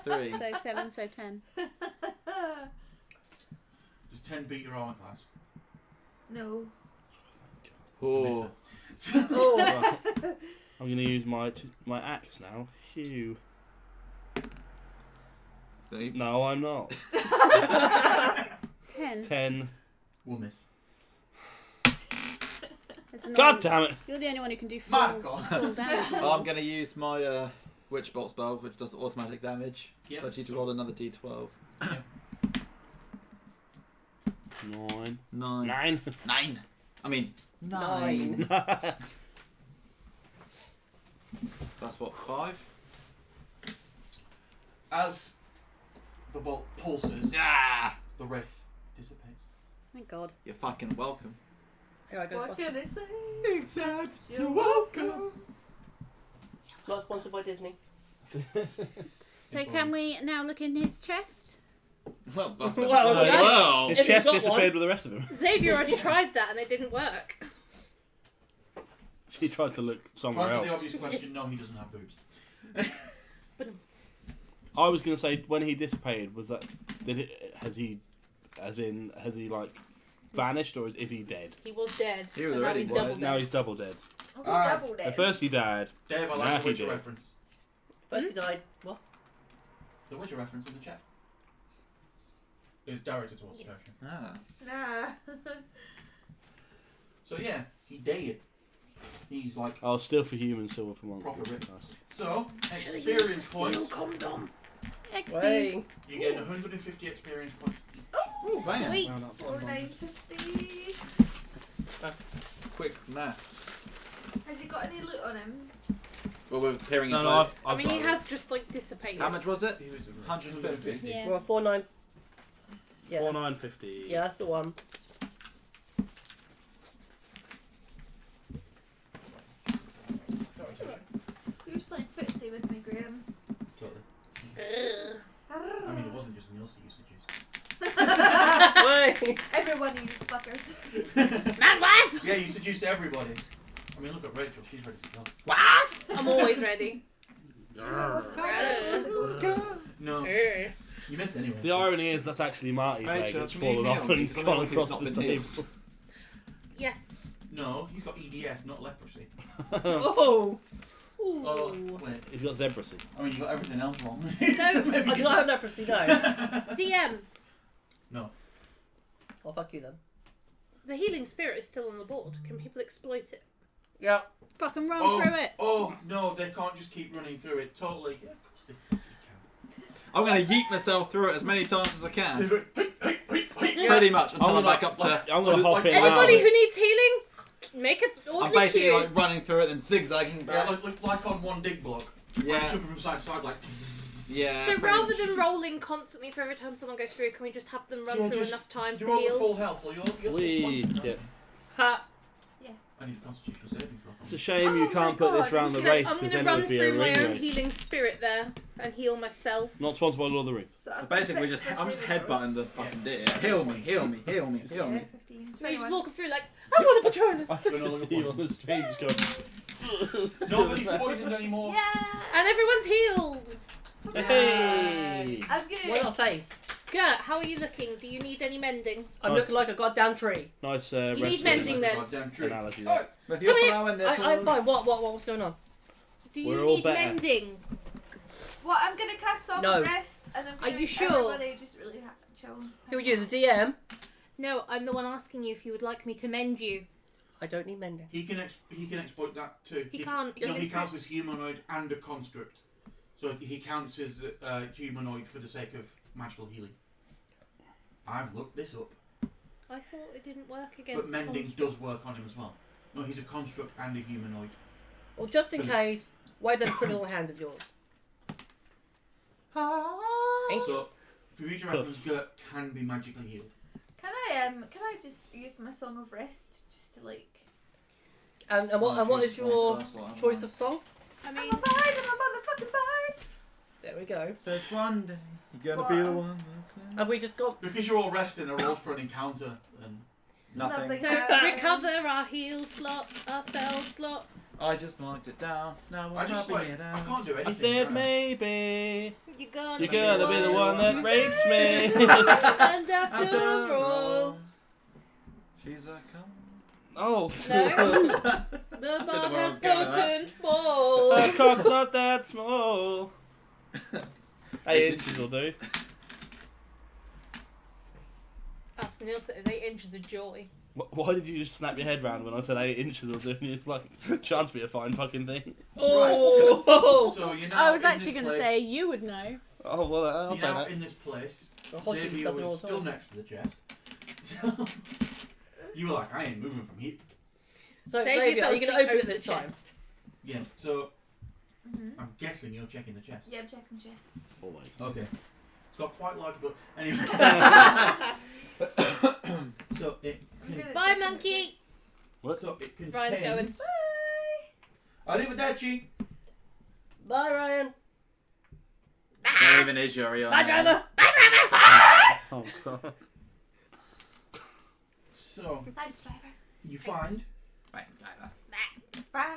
Speaker 8: 3.
Speaker 10: So 7, so 10.
Speaker 5: Does 10 beat your armor class?
Speaker 7: No.
Speaker 8: Oh.
Speaker 1: Oh.
Speaker 6: I'm going to use my axe now. Phew. No, I'm not.
Speaker 10: 10.
Speaker 6: 10.
Speaker 5: We'll miss.
Speaker 6: God damn it!
Speaker 10: You're the only one who can do full damage.
Speaker 8: I'm going to use my Witch Bolt spell, which does automatic damage.
Speaker 5: Yep.
Speaker 8: So I need to roll another d12.
Speaker 6: 9.
Speaker 8: 9. 9. I mean, 9.
Speaker 1: Nine.
Speaker 8: So that's what, 5?
Speaker 5: As the bolt pulses,
Speaker 8: Ah!
Speaker 5: the rift dissipates.
Speaker 10: Thank God.
Speaker 8: You're fucking welcome.
Speaker 1: Here I go.
Speaker 7: What can I say?
Speaker 8: Except you're welcome.
Speaker 1: Not sponsored by Disney.
Speaker 10: So can we now look in his chest?
Speaker 8: Well, that's
Speaker 1: Well,
Speaker 8: well.
Speaker 6: His
Speaker 1: If you've
Speaker 6: chest
Speaker 1: got
Speaker 6: disappeared with the rest of him.
Speaker 3: Xavier already tried that and it didn't work.
Speaker 6: She tried to look
Speaker 5: To
Speaker 6: somewhere
Speaker 5: answer the
Speaker 6: else.
Speaker 5: obvious question, no, he doesn't have boobs.
Speaker 3: But
Speaker 6: I was going to say, when he dissipated, was that... Has he like, vanished, or is he dead?
Speaker 3: he was dead.
Speaker 8: He was
Speaker 3: and now
Speaker 8: already
Speaker 3: he's
Speaker 8: dead.
Speaker 3: double dead.
Speaker 6: Now he's double dead.
Speaker 7: I'll
Speaker 5: Ah.
Speaker 7: double
Speaker 6: At
Speaker 7: dead.
Speaker 6: first he died.
Speaker 5: Dave, I
Speaker 6: Nah,
Speaker 5: like the
Speaker 6: he
Speaker 5: Witcher
Speaker 6: did.
Speaker 5: reference.
Speaker 1: First he died. What?
Speaker 5: The Witcher reference in the chat. It's directed towards the
Speaker 3: Yes.
Speaker 5: character.
Speaker 7: Nah.
Speaker 5: So yeah, he died. He's like
Speaker 6: Oh, still for human, silver for monsters.
Speaker 5: Proper rip.
Speaker 6: Nice.
Speaker 5: so experience points.
Speaker 3: condom.
Speaker 10: XP.
Speaker 1: Wait.
Speaker 5: You get 150 experience points each.
Speaker 8: Ooh, bang.
Speaker 3: Sweet.
Speaker 6: No, not
Speaker 7: 4950.
Speaker 8: Quick maths.
Speaker 7: Has he got any loot on him?
Speaker 8: Well, we're peering
Speaker 6: No,
Speaker 8: into
Speaker 6: no,
Speaker 8: it.
Speaker 6: I've
Speaker 3: I mean, he
Speaker 6: got it.
Speaker 3: has just like dissipated.
Speaker 8: How much was it?
Speaker 5: He was
Speaker 8: 150.
Speaker 10: Yeah.
Speaker 1: We're at 49. Yeah.
Speaker 6: 4950.
Speaker 1: Yeah, that's the one.
Speaker 7: He was playing footsie with me, Graham.
Speaker 5: Totally.
Speaker 3: Ugh.
Speaker 5: I mean, it wasn't just meals that you seduced.
Speaker 1: Wait.
Speaker 7: Every one of you fuckers.
Speaker 3: Mad wife!
Speaker 5: Yeah, you seduced everybody. I mean, look at Rachel. She's ready to go.
Speaker 3: I'm always ready.
Speaker 5: No,
Speaker 3: Ugh.
Speaker 5: you missed anyway.
Speaker 6: The irony is that's actually Marty's
Speaker 8: Rachel,
Speaker 6: leg that's
Speaker 8: can you
Speaker 6: fallen
Speaker 8: kneel?
Speaker 6: off and
Speaker 8: Because
Speaker 6: gone
Speaker 8: otherwise
Speaker 6: across
Speaker 8: it's not
Speaker 6: the
Speaker 8: been
Speaker 6: table.
Speaker 8: healed.
Speaker 3: Yes.
Speaker 5: No, he's got EDS, not leprosy.
Speaker 1: Oh.
Speaker 3: Ooh.
Speaker 5: Oh, wait.
Speaker 6: He's got zebracy.
Speaker 5: I mean, you got everything else wrong.
Speaker 3: So-
Speaker 5: maybe
Speaker 1: I do not have leprosy, no.
Speaker 3: DM.
Speaker 5: No.
Speaker 1: Oh, fuck you then.
Speaker 3: The healing spirit is still on the board. Can people exploit it?
Speaker 1: Yeah.
Speaker 10: Fucking run through it.
Speaker 5: Oh, no, they can't just keep running through it. Totally. Yeah, of course they fucking
Speaker 8: I'm going to yeet myself through it as many times as I can.
Speaker 5: can.
Speaker 8: Pretty much until I'm back up to.
Speaker 6: I'm gonna hop in.
Speaker 3: Anybody
Speaker 6: now.
Speaker 3: who needs healing, make an
Speaker 8: I'm
Speaker 3: orderly
Speaker 8: basically
Speaker 3: queue.
Speaker 8: like running through it and zigzagging
Speaker 5: Yeah,
Speaker 8: back.
Speaker 5: like on one dig block.
Speaker 8: Yeah.
Speaker 5: Like, jumping from side to side, like.
Speaker 8: Yeah.
Speaker 3: So
Speaker 8: pretty
Speaker 3: rather
Speaker 8: much.
Speaker 3: than rolling constantly for every time someone goes through, can we just have them run
Speaker 5: Yeah,
Speaker 3: through
Speaker 5: just-
Speaker 3: enough times
Speaker 5: You're
Speaker 3: to
Speaker 5: all at
Speaker 3: heal?
Speaker 5: full health, or you're
Speaker 6: We, yeah.
Speaker 1: Ha.
Speaker 5: I need a constitutional saving throw.
Speaker 6: It's a shame you
Speaker 7: Oh
Speaker 6: can't
Speaker 7: my
Speaker 6: put this
Speaker 7: God.
Speaker 6: round the
Speaker 3: So
Speaker 6: race
Speaker 3: I'm
Speaker 6: because
Speaker 3: going to
Speaker 6: then it
Speaker 3: run
Speaker 6: would be a
Speaker 3: through my
Speaker 6: ring
Speaker 3: own
Speaker 6: race.
Speaker 3: healing spirit there and heal myself.
Speaker 6: Not sponsored by Lord of the Rings.
Speaker 7: So
Speaker 8: So basically, I'm just headbutting the fucking deer. Heal me, heal me, heal me, heal me.
Speaker 7: 15,
Speaker 3: So you just
Speaker 7: 21.
Speaker 3: walk through like, I want a Patronus.
Speaker 6: I can just see you on the street just going.
Speaker 5: Nobody's poisoned anymore.
Speaker 7: Yeah!
Speaker 3: And everyone's healed.
Speaker 6: Hey!
Speaker 7: I'm
Speaker 1: Why
Speaker 7: gonna.
Speaker 1: not face?
Speaker 3: Gert, how are you looking? Do you need any mending?
Speaker 1: I'm
Speaker 6: Nice.
Speaker 1: looking like a goddamn tree.
Speaker 6: Nice
Speaker 3: You need
Speaker 6: wrestling
Speaker 3: mending then.
Speaker 5: Goddamn tree.
Speaker 6: analogy
Speaker 5: Oh,
Speaker 6: there.
Speaker 8: With your
Speaker 3: Come here.
Speaker 8: flower
Speaker 1: I'm fine. What's going on?
Speaker 3: Do
Speaker 6: We're
Speaker 3: you
Speaker 6: all
Speaker 3: need
Speaker 6: better.
Speaker 3: mending?
Speaker 7: What? I'm gonna cast Song
Speaker 1: No.
Speaker 7: of Rest and I'm
Speaker 3: Are
Speaker 7: gonna
Speaker 3: you sure?
Speaker 7: Everybody just really chill.
Speaker 1: Who are you, the DM?
Speaker 3: No, I'm the one asking you if you would like me to mend you.
Speaker 1: I don't need mending.
Speaker 5: he can exploit that too.
Speaker 3: He can't.
Speaker 5: No, he
Speaker 3: He's-
Speaker 5: counts as humanoid and a construct. So he counts as humanoid for the sake of magical healing. I've looked this up.
Speaker 3: I thought it didn't work against
Speaker 5: But mending
Speaker 3: constructs.
Speaker 5: does work on him as well. No, he's a construct and a humanoid.
Speaker 1: Well, just in case, wave them pretty little hands of yours. Thank you.
Speaker 5: So, for future reference, Gert can be magically healed.
Speaker 7: Can I just use my Song of Rest just to like?
Speaker 1: And what is your choice of song?
Speaker 3: I
Speaker 7: I'm
Speaker 3: mean,
Speaker 7: a bard. I'm a motherfucking bard.
Speaker 1: There we go.
Speaker 8: Said one day you're gonna be the one.
Speaker 1: Have we just got?
Speaker 5: Because you're all resting, I rolled for an encounter, and
Speaker 8: Nothing.
Speaker 3: So recover our heal slot, our spell slots.
Speaker 8: I just marked it down. Now
Speaker 5: I
Speaker 8: I'm
Speaker 5: just
Speaker 8: rubbing
Speaker 5: like,
Speaker 8: it
Speaker 5: I
Speaker 8: out.
Speaker 5: can't do anything.
Speaker 6: I said
Speaker 5: right?
Speaker 6: maybe
Speaker 3: You're gonna
Speaker 6: you're gonna be the one that rapes me.
Speaker 3: And after all,
Speaker 8: She's a cum.
Speaker 6: Oh.
Speaker 3: no, the
Speaker 8: know
Speaker 3: bard
Speaker 8: where I
Speaker 3: has
Speaker 8: was going with that.
Speaker 3: potent balls.
Speaker 6: That cock's not that small. 8 inches will do.
Speaker 3: Ask Neil says 8 inches of joy.
Speaker 6: Why did you just snap your head round when I said 8 inches will do? And it's like, chance be a fine fucking thing.
Speaker 1: Oh!
Speaker 5: So you're now
Speaker 10: I was
Speaker 5: in
Speaker 10: actually
Speaker 5: this
Speaker 10: going to
Speaker 5: place-
Speaker 10: say you would know.
Speaker 6: Oh, well, I'll
Speaker 5: You're
Speaker 6: take
Speaker 5: now
Speaker 6: that.
Speaker 5: in this place.
Speaker 1: The hockey
Speaker 5: Xavier
Speaker 1: does it all
Speaker 5: was
Speaker 1: the
Speaker 5: still
Speaker 1: time.
Speaker 5: next to the chest. So you were like, I ain't moving from here.
Speaker 1: So,
Speaker 3: Xavier
Speaker 1: Xavier,
Speaker 3: fell
Speaker 1: are you going to
Speaker 3: asleep
Speaker 1: open it
Speaker 3: over
Speaker 1: this
Speaker 3: the
Speaker 1: time?
Speaker 3: chest.
Speaker 5: Yeah. So
Speaker 7: Mm-hmm.
Speaker 5: I'm guessing you're checking the chest.
Speaker 7: Yeah, I'm checking chest.
Speaker 6: Always.
Speaker 5: Okay. It's got quite large, but anyway. So it.
Speaker 7: I'm gonna
Speaker 3: Bye,
Speaker 7: check the
Speaker 3: monkey.
Speaker 7: chests.
Speaker 6: What?
Speaker 5: So it contains.
Speaker 3: Ryan's going.
Speaker 5: Arrivederci.
Speaker 1: Bye, Ryan.
Speaker 8: There even is Yuri on
Speaker 1: Bye,
Speaker 8: there.
Speaker 1: driver.
Speaker 6: Oh, God.
Speaker 5: So
Speaker 7: Thanks, driver.
Speaker 5: you find.
Speaker 8: Right, driver.
Speaker 7: Bye.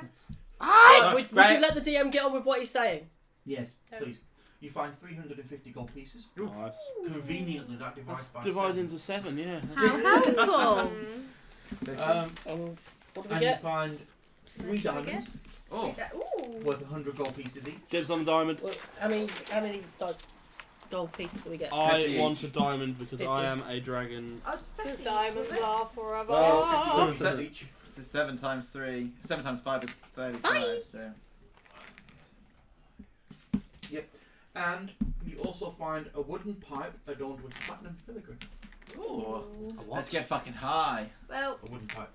Speaker 1: Would
Speaker 8: Right.
Speaker 1: you let the DM get on with what he's saying?
Speaker 5: Yes,
Speaker 3: Oh.
Speaker 5: please. You find 350 gold pieces.
Speaker 6: Nice.
Speaker 5: Conveniently, that divides
Speaker 6: That's
Speaker 5: by
Speaker 6: divided
Speaker 5: 7.
Speaker 6: into 7, yeah.
Speaker 10: How helpful.
Speaker 1: What do we
Speaker 5: And you
Speaker 1: get?
Speaker 5: find 3 diamonds
Speaker 8: Oh,
Speaker 7: Ooh.
Speaker 5: worth 100 gold pieces each.
Speaker 6: Dibs on the diamond.
Speaker 1: Well, how many gold pieces do we get?
Speaker 6: I
Speaker 8: 50
Speaker 6: want
Speaker 8: each.
Speaker 6: a diamond because
Speaker 1: 50.
Speaker 6: I am a dragon.
Speaker 7: Oh, it's
Speaker 3: Because
Speaker 7: 50,
Speaker 3: diamonds
Speaker 7: was it?
Speaker 3: are forever.
Speaker 8: Well,
Speaker 5: Gold each.
Speaker 8: so 7 times 3. 7 times 5 is 35.
Speaker 3: Bye.
Speaker 8: So.
Speaker 5: And you also find a wooden pipe adorned with platinum filigree.
Speaker 8: Ooh.
Speaker 6: A what?
Speaker 8: Let's get fucking high.
Speaker 7: Well,
Speaker 5: A wooden pipe.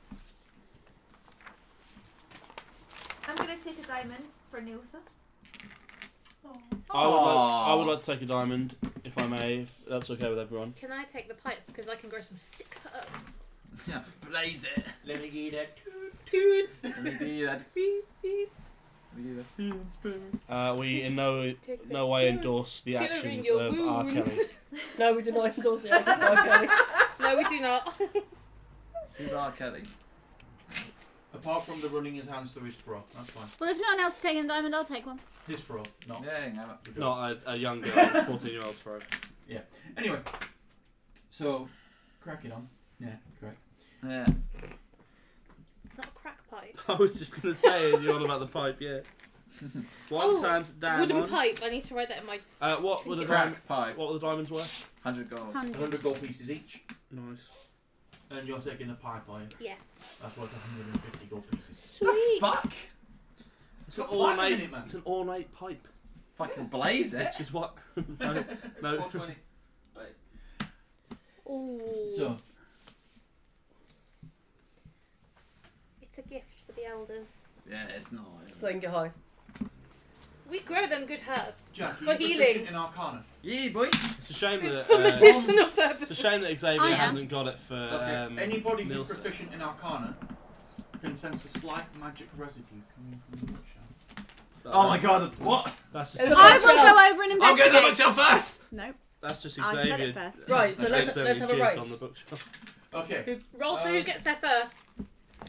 Speaker 7: I'm gonna take a diamond for Nilsa.
Speaker 6: I would like to take a diamond, if I may, if that's okay with everyone.
Speaker 3: Can I take the pipe? Because I can grow some sick herbs.
Speaker 8: Yeah, blaze it.
Speaker 5: Let me get that.
Speaker 3: Dude.
Speaker 8: Let me do that.
Speaker 3: Beep, beep.
Speaker 8: Let me do that.
Speaker 6: We in no
Speaker 3: Take
Speaker 6: no way endorse the
Speaker 3: curing
Speaker 6: actions
Speaker 3: your
Speaker 6: of R.
Speaker 3: wounds.
Speaker 6: Kelly.
Speaker 1: No, we do not endorse the idea. Okay.
Speaker 3: No, we do not.
Speaker 8: Who's R. Kelly?
Speaker 5: Apart from the running his hands through his fro. That's fine.
Speaker 10: Well, if no one else is taking a diamond, I'll take one.
Speaker 5: His fro, not.
Speaker 8: Yeah, hang on.
Speaker 6: Not a young girl, 14-year-old's throw.
Speaker 5: Anyway. So, cracking on. Yeah, correct.
Speaker 8: Yeah.
Speaker 3: Not a crack pipe.
Speaker 6: I was just going to say, you're on about the pipe, yeah. One
Speaker 3: Oh,
Speaker 6: times
Speaker 3: Wooden
Speaker 6: diamond.
Speaker 3: pipe. I need to write that in my.
Speaker 6: What were the
Speaker 8: Crack
Speaker 6: diamonds?
Speaker 8: pipe.
Speaker 6: What were the diamonds worth?
Speaker 8: 100 gold.
Speaker 5: 100 gold pieces each.
Speaker 6: Nice.
Speaker 5: And you're taking the pipe, are you?
Speaker 3: Yes.
Speaker 5: That's worth 150 gold pieces.
Speaker 3: Sweet.
Speaker 8: Fuck!
Speaker 6: It's an
Speaker 5: got platinum in
Speaker 6: ornate.
Speaker 5: it, man.
Speaker 6: It's an ornate pipe.
Speaker 8: Fucking blaze it.
Speaker 6: Which is what? No.
Speaker 5: 420.
Speaker 3: Ooh.
Speaker 5: So,
Speaker 3: It's a gift for the elders.
Speaker 8: Yeah, it's not.
Speaker 1: So they can get high.
Speaker 3: We grow them good herbs.
Speaker 5: Jack,
Speaker 3: For
Speaker 5: are you
Speaker 3: healing.
Speaker 5: proficient in Arcana?
Speaker 8: Yeah, boy.
Speaker 6: It's a shame
Speaker 3: It's
Speaker 6: that.
Speaker 3: for medicinal purposes.
Speaker 6: It's a shame that Xavier
Speaker 10: I am.
Speaker 6: hasn't got it for.
Speaker 5: Okay. Anybody who's
Speaker 6: Nielsen.
Speaker 5: proficient in Arcana can sense a slight magic residue coming from the bookshelf.
Speaker 8: Oh my god, what?
Speaker 6: That's just.
Speaker 1: It's a
Speaker 10: I will
Speaker 1: bookshelf.
Speaker 10: go over and
Speaker 8: I'm getting the
Speaker 10: investigate.
Speaker 8: bookshelf first!
Speaker 10: Nope.
Speaker 6: That's just
Speaker 10: I said
Speaker 6: Xavier.
Speaker 10: it first.
Speaker 1: Right, so
Speaker 6: That's
Speaker 1: let's
Speaker 6: accidentally
Speaker 1: have a
Speaker 6: jizzed
Speaker 1: race.
Speaker 6: on the bookshelf.
Speaker 5: Okay,
Speaker 3: Roll for who gets there first.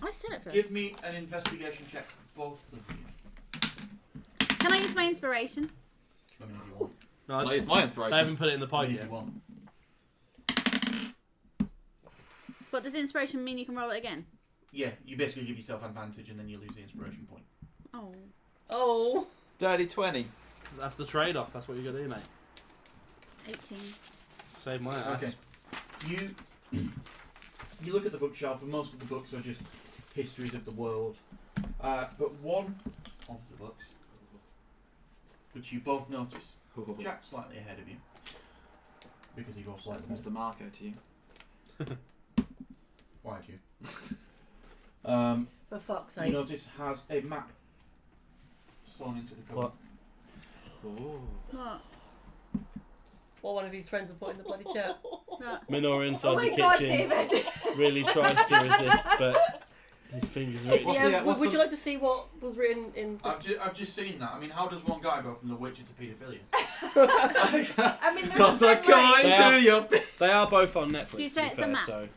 Speaker 10: I said it first.
Speaker 5: give me an investigation check, both of you.
Speaker 10: Can I use my inspiration?
Speaker 5: I mean, if you want.
Speaker 6: No,
Speaker 8: Well, it's my
Speaker 6: they
Speaker 8: inspiration.
Speaker 6: haven't put it in the
Speaker 5: I
Speaker 6: pipe
Speaker 5: mean, if
Speaker 6: yet.
Speaker 5: you want.
Speaker 10: But does inspiration mean you can roll it again?
Speaker 5: Yeah, you basically give yourself advantage and then you lose the inspiration point.
Speaker 10: Oh.
Speaker 1: Oh.
Speaker 8: Dirty 20.
Speaker 6: That's the trade-off. That's what you got to do, mate.
Speaker 10: 18.
Speaker 6: Save my ass.
Speaker 5: Okay. You look at the bookshelf and most of the books are just histories of the world. But one of the books, which you both notice, Jack's slightly ahead of you. Because he rolls slightly
Speaker 8: That's
Speaker 5: better.
Speaker 8: Mr. Marco to you.
Speaker 5: Why do you?
Speaker 1: For fuck's
Speaker 5: You
Speaker 1: sake.
Speaker 5: notice has a map sewn into the cover.
Speaker 6: What?
Speaker 8: Oh.
Speaker 10: What?
Speaker 1: What one of his friends will put in the bloody chat.
Speaker 10: What?
Speaker 6: Minora inside
Speaker 7: Oh my
Speaker 6: the
Speaker 7: god,
Speaker 6: kitchen
Speaker 7: David!
Speaker 6: really tries to resist, but his fingers are itchy.
Speaker 8: What's
Speaker 1: Yeah,
Speaker 8: the- what's
Speaker 1: would
Speaker 8: the-
Speaker 1: you like to see what was written in...
Speaker 5: I've just seen that. I mean, how does one guy go from The Witcher to paedophilia?
Speaker 7: I mean, there's
Speaker 8: Toss a
Speaker 7: nothing like-
Speaker 8: coin
Speaker 6: Yeah.
Speaker 8: to your
Speaker 6: They are both on Netflix,
Speaker 10: Do you
Speaker 6: to
Speaker 10: say
Speaker 6: be
Speaker 10: it's a
Speaker 6: fair,
Speaker 10: map?
Speaker 6: so...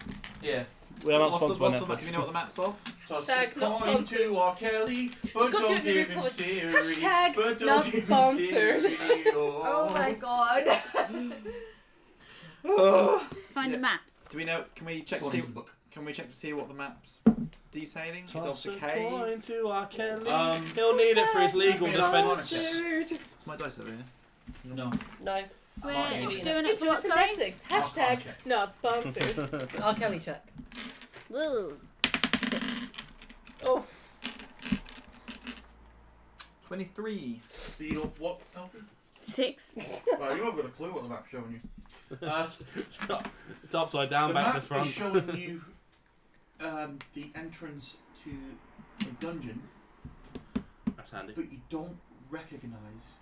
Speaker 5: Yeah.
Speaker 6: We are not
Speaker 8: What's the,
Speaker 6: sponsored by
Speaker 8: what's the,
Speaker 6: Netflix.
Speaker 8: do you know what the map's of?
Speaker 3: Hashtag not
Speaker 5: Going
Speaker 3: sponsored.
Speaker 5: to R. Kelly, but
Speaker 3: Got to
Speaker 5: don't
Speaker 3: do it
Speaker 5: give him
Speaker 3: before-
Speaker 5: Siri.
Speaker 3: Hashtag
Speaker 5: But don't
Speaker 3: not
Speaker 5: give him
Speaker 3: sponsored.
Speaker 5: Siri.
Speaker 7: Oh my god.
Speaker 10: Find
Speaker 8: Yeah.
Speaker 10: a map.
Speaker 8: Do we know? Can we check to
Speaker 5: Swan
Speaker 8: see?
Speaker 5: into the book.
Speaker 8: Can we check to see what the map's detailing? It's
Speaker 6: Toss
Speaker 8: of
Speaker 6: a
Speaker 8: the cave.
Speaker 6: coin to R. Kelly.
Speaker 5: Um,
Speaker 6: He'll need it for his legal
Speaker 5: Give me that
Speaker 6: defence.
Speaker 8: Is my dice over here?
Speaker 5: No.
Speaker 1: No.
Speaker 10: We're
Speaker 1: Martin.
Speaker 10: doing it for what,
Speaker 3: Just
Speaker 10: sorry?
Speaker 3: Netflix.
Speaker 5: I'll
Speaker 3: Hashtag
Speaker 5: check.
Speaker 3: not sponsored.
Speaker 1: R. Kelly check.
Speaker 10: Woo. 6.
Speaker 1: Oh.
Speaker 8: 23.
Speaker 5: So you know what, Alfred?
Speaker 10: 6.
Speaker 5: Well, you haven't got a clue what the map's showing you.
Speaker 6: It's upside down,
Speaker 5: The
Speaker 6: back
Speaker 5: map
Speaker 6: to front.
Speaker 5: is showing you the entrance to a dungeon,
Speaker 6: That's handy.
Speaker 5: but you don't recognise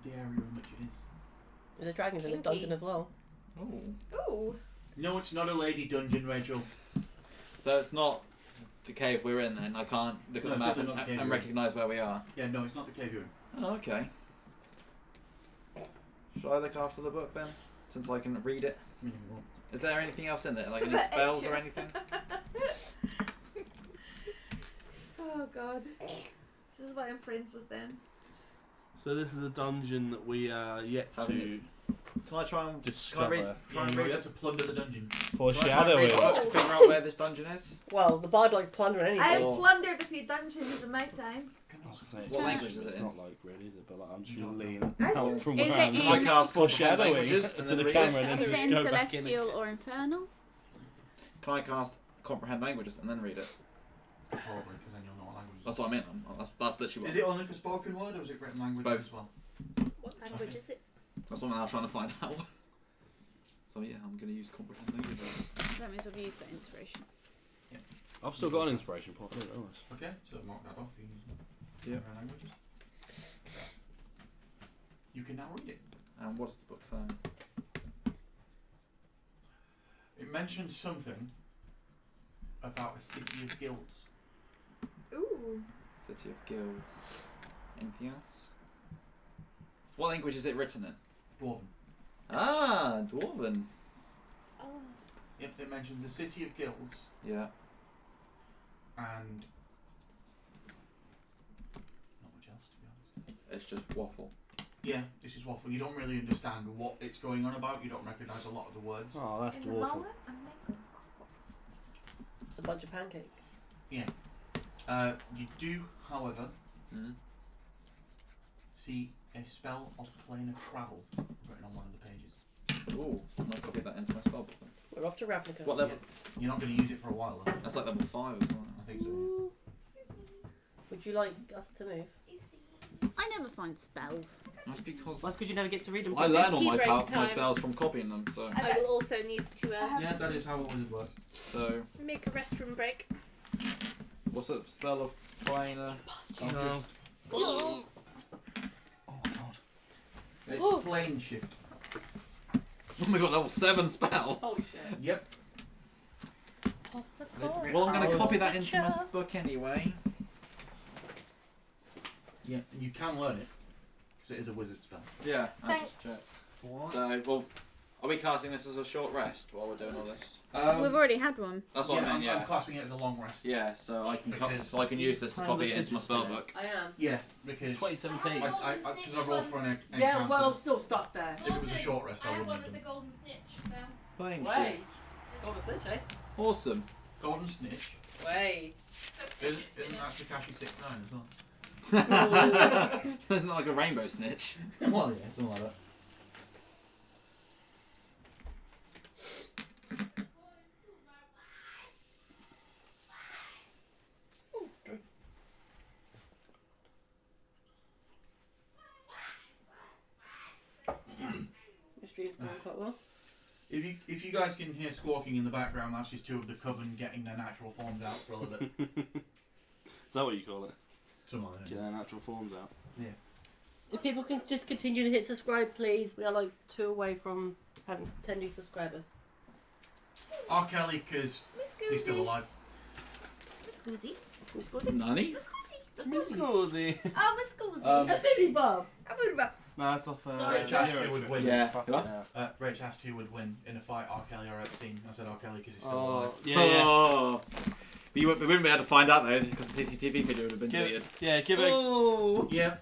Speaker 5: the area in which it is.
Speaker 1: There's a dragon in this
Speaker 3: Kinky.
Speaker 1: dungeon as well.
Speaker 8: Oh.
Speaker 7: Ooh.
Speaker 5: No, it's not a lady dungeon, Rachel.
Speaker 8: So it's not the cave we're in then. I can't look at
Speaker 5: No,
Speaker 8: the map
Speaker 5: definitely not the cave
Speaker 8: and
Speaker 5: we're in.
Speaker 8: recognise where we are.
Speaker 5: Yeah, no, it's not the cave you're in.
Speaker 8: Oh, okay. Should I look after the book then? Since I can read it. Is there anything else in it? Like any spells or anything?
Speaker 7: Oh god. This is why I'm friends with them.
Speaker 6: So this is a dungeon that we are yet
Speaker 8: Having
Speaker 6: to
Speaker 8: Can I try and
Speaker 6: discover.
Speaker 8: try and
Speaker 5: you
Speaker 8: read
Speaker 5: have
Speaker 8: it?
Speaker 5: to plunder the dungeon.
Speaker 6: Foreshadowing.
Speaker 8: To figure out where this dungeon is?
Speaker 1: Well, the bard likes plundering
Speaker 7: I
Speaker 1: anything.
Speaker 7: have plundered a few dungeons in my time.
Speaker 6: I was gonna say,
Speaker 8: What language is it
Speaker 6: it's
Speaker 8: in?
Speaker 6: not like red, is it? But like, I'm just
Speaker 5: No.
Speaker 6: gonna lean
Speaker 7: I
Speaker 6: out
Speaker 7: think-
Speaker 6: from
Speaker 10: Is
Speaker 6: where
Speaker 10: it
Speaker 6: I'm
Speaker 10: in-
Speaker 8: Can I cast
Speaker 6: foreshadowing
Speaker 8: languages
Speaker 6: to
Speaker 8: and
Speaker 6: the
Speaker 8: then read
Speaker 6: camera
Speaker 8: it?
Speaker 6: and then
Speaker 10: Is
Speaker 6: just
Speaker 10: it in
Speaker 6: go back in.
Speaker 10: Celestial or Infernal?
Speaker 8: Can I cast comprehend languages and then read it?
Speaker 5: Probably, because then you'll know what language it
Speaker 8: That's what I mean. That's literally
Speaker 5: is.
Speaker 8: what.
Speaker 5: Is it only for spoken word or is it written language
Speaker 8: both.
Speaker 5: as well?
Speaker 3: What language is it?
Speaker 8: That's what I'm now trying to find out. So yeah, I'm gonna use comprehend languages.
Speaker 10: That means I've used that inspiration.
Speaker 6: I've still got an inspiration point. I didn't realise.
Speaker 5: Okay, so mark that off.
Speaker 8: Yeah.
Speaker 5: Languages. You can now read it.
Speaker 8: And what does the book say?
Speaker 5: It mentions something about a city of guilds.
Speaker 7: Ooh.
Speaker 8: City of Guilds. Anything else? What language is it written in?
Speaker 5: Dwarven.
Speaker 8: Ah, Dwarven.
Speaker 3: Oh.
Speaker 5: Yep, it mentions a city of guilds
Speaker 8: Yeah.
Speaker 5: and not much else, to be honest.
Speaker 8: It's just waffle.
Speaker 5: Yeah, this is waffle. You don't really understand what it's going on about. You don't recognise a lot of the words.
Speaker 6: Oh, that's
Speaker 7: In the
Speaker 6: dwarful.
Speaker 7: moment, I'm making
Speaker 1: It's a bunch of pancake.
Speaker 5: You do, however,
Speaker 8: Mm.
Speaker 5: see a spell of planar travel written on one of the pages.
Speaker 8: Ooh, I'm gonna copy that into my spell book then.
Speaker 1: We're off to Ravnica.
Speaker 8: What level?
Speaker 5: You're not going to use it for a while, though.
Speaker 8: That's like level 5 or something.
Speaker 5: I think so.
Speaker 1: Would you like us to move?
Speaker 10: I never find spells.
Speaker 8: That's because
Speaker 1: That's because you never get to read them.
Speaker 8: I learn all
Speaker 3: Key
Speaker 8: my,
Speaker 3: break
Speaker 8: my
Speaker 3: time.
Speaker 8: spells from copying them. So,
Speaker 3: I will also need to
Speaker 5: Yeah, that is how a wizard works.
Speaker 8: so
Speaker 3: make a restroom break.
Speaker 8: what's that spell of planar?
Speaker 6: No.
Speaker 8: Oh,
Speaker 5: It's plane shift.
Speaker 8: Oh my god, level 7 spell.
Speaker 1: Oh shit.
Speaker 5: Yep.
Speaker 8: Well, I'm going to copy that into my book anyway.
Speaker 5: Yeah, and you can learn it because it is a wizard spell.
Speaker 8: Yeah, I
Speaker 7: Thanks.
Speaker 8: just checked. So, well, are we casting this as a short rest while we're doing all this?
Speaker 10: We've already had one.
Speaker 8: That's what I mean,
Speaker 5: I'm
Speaker 8: yeah.
Speaker 5: classing it as a long rest.
Speaker 8: Yeah, so I can
Speaker 5: Because
Speaker 8: so I can use this to copy it into my spell book.
Speaker 1: I am.
Speaker 5: Yeah, because
Speaker 6: 2017.
Speaker 5: because I rolled for an encounter.
Speaker 1: Yeah, well, I'm still stuck there.
Speaker 5: If it was a short rest, I wouldn't have done.
Speaker 3: golden snitch now.
Speaker 8: Plane
Speaker 1: Wait.
Speaker 8: shift.
Speaker 1: Golden Snitch, eh?
Speaker 8: Awesome.
Speaker 5: Golden Snitch.
Speaker 1: Wait.
Speaker 5: Isn't that Takashi 69 as well?
Speaker 8: Isn't that like a rainbow snitch?
Speaker 5: Well, yeah, something like that.
Speaker 1: The stream's going quite well.
Speaker 5: If you guys can hear squawking in the background, that's just two of the coven getting their natural forms out for a little bit.
Speaker 6: Is that what you call it?
Speaker 5: Something like
Speaker 6: Get
Speaker 5: that.
Speaker 6: their natural forms out.
Speaker 1: If people can just continue to hit subscribe, please. We are like 2 away from having 10 new subscribers.
Speaker 5: R. Kelly, because he's still alive.
Speaker 7: Miss Scoozy.
Speaker 1: Miss Gordon?
Speaker 8: Nani?
Speaker 7: Miss Scoozy.
Speaker 6: Miss Scusi.
Speaker 7: Oh, Miss Scoozy.
Speaker 5: Um,
Speaker 1: A baby Bob.
Speaker 7: I'm moving about.
Speaker 6: No, that's off.
Speaker 5: Rach asked who would win.
Speaker 8: Yeah.
Speaker 6: Fucking
Speaker 8: What?
Speaker 6: hell.
Speaker 5: Rach asked who would win in a fight, R. Kelly or Epstein. I said R. Kelly because he's still
Speaker 6: Oh,
Speaker 5: alive.
Speaker 6: yeah, yeah.
Speaker 8: Oh. We wouldn't be able to find out though because the CCTV video would have been deleted.
Speaker 6: Yeah, give it.
Speaker 1: Oh,
Speaker 5: Yeah.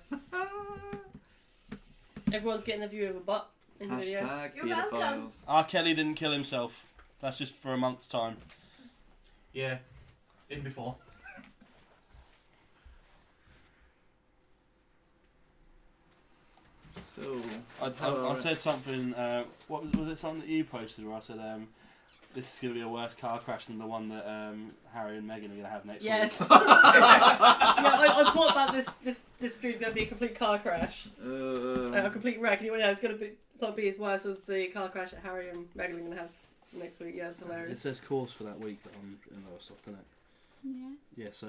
Speaker 1: everyone's getting a view of a butt in the video.
Speaker 8: Hashtag
Speaker 7: You're welcome.
Speaker 8: pedophiles.
Speaker 6: R. Kelly didn't kill himself. That's just for a month's time.
Speaker 5: Yeah. In before.
Speaker 8: So.
Speaker 6: I said something. What was it? Something that you posted where I said, "This is gonna be a worse car crash than the one that Harry and Meghan are gonna have next
Speaker 1: Yes.
Speaker 6: week."
Speaker 1: Yeah, I thought about this stream's going to be a complete car crash. A complete wreck. Anyone else going to be, it's not be as worse as the car crash that Harry and Meghan are going to have next week. Yeah, it's
Speaker 6: It
Speaker 1: hilarious.
Speaker 6: says course for that week that I'm in Lowestoft, doesn't it?
Speaker 10: Yeah.
Speaker 6: Yeah. So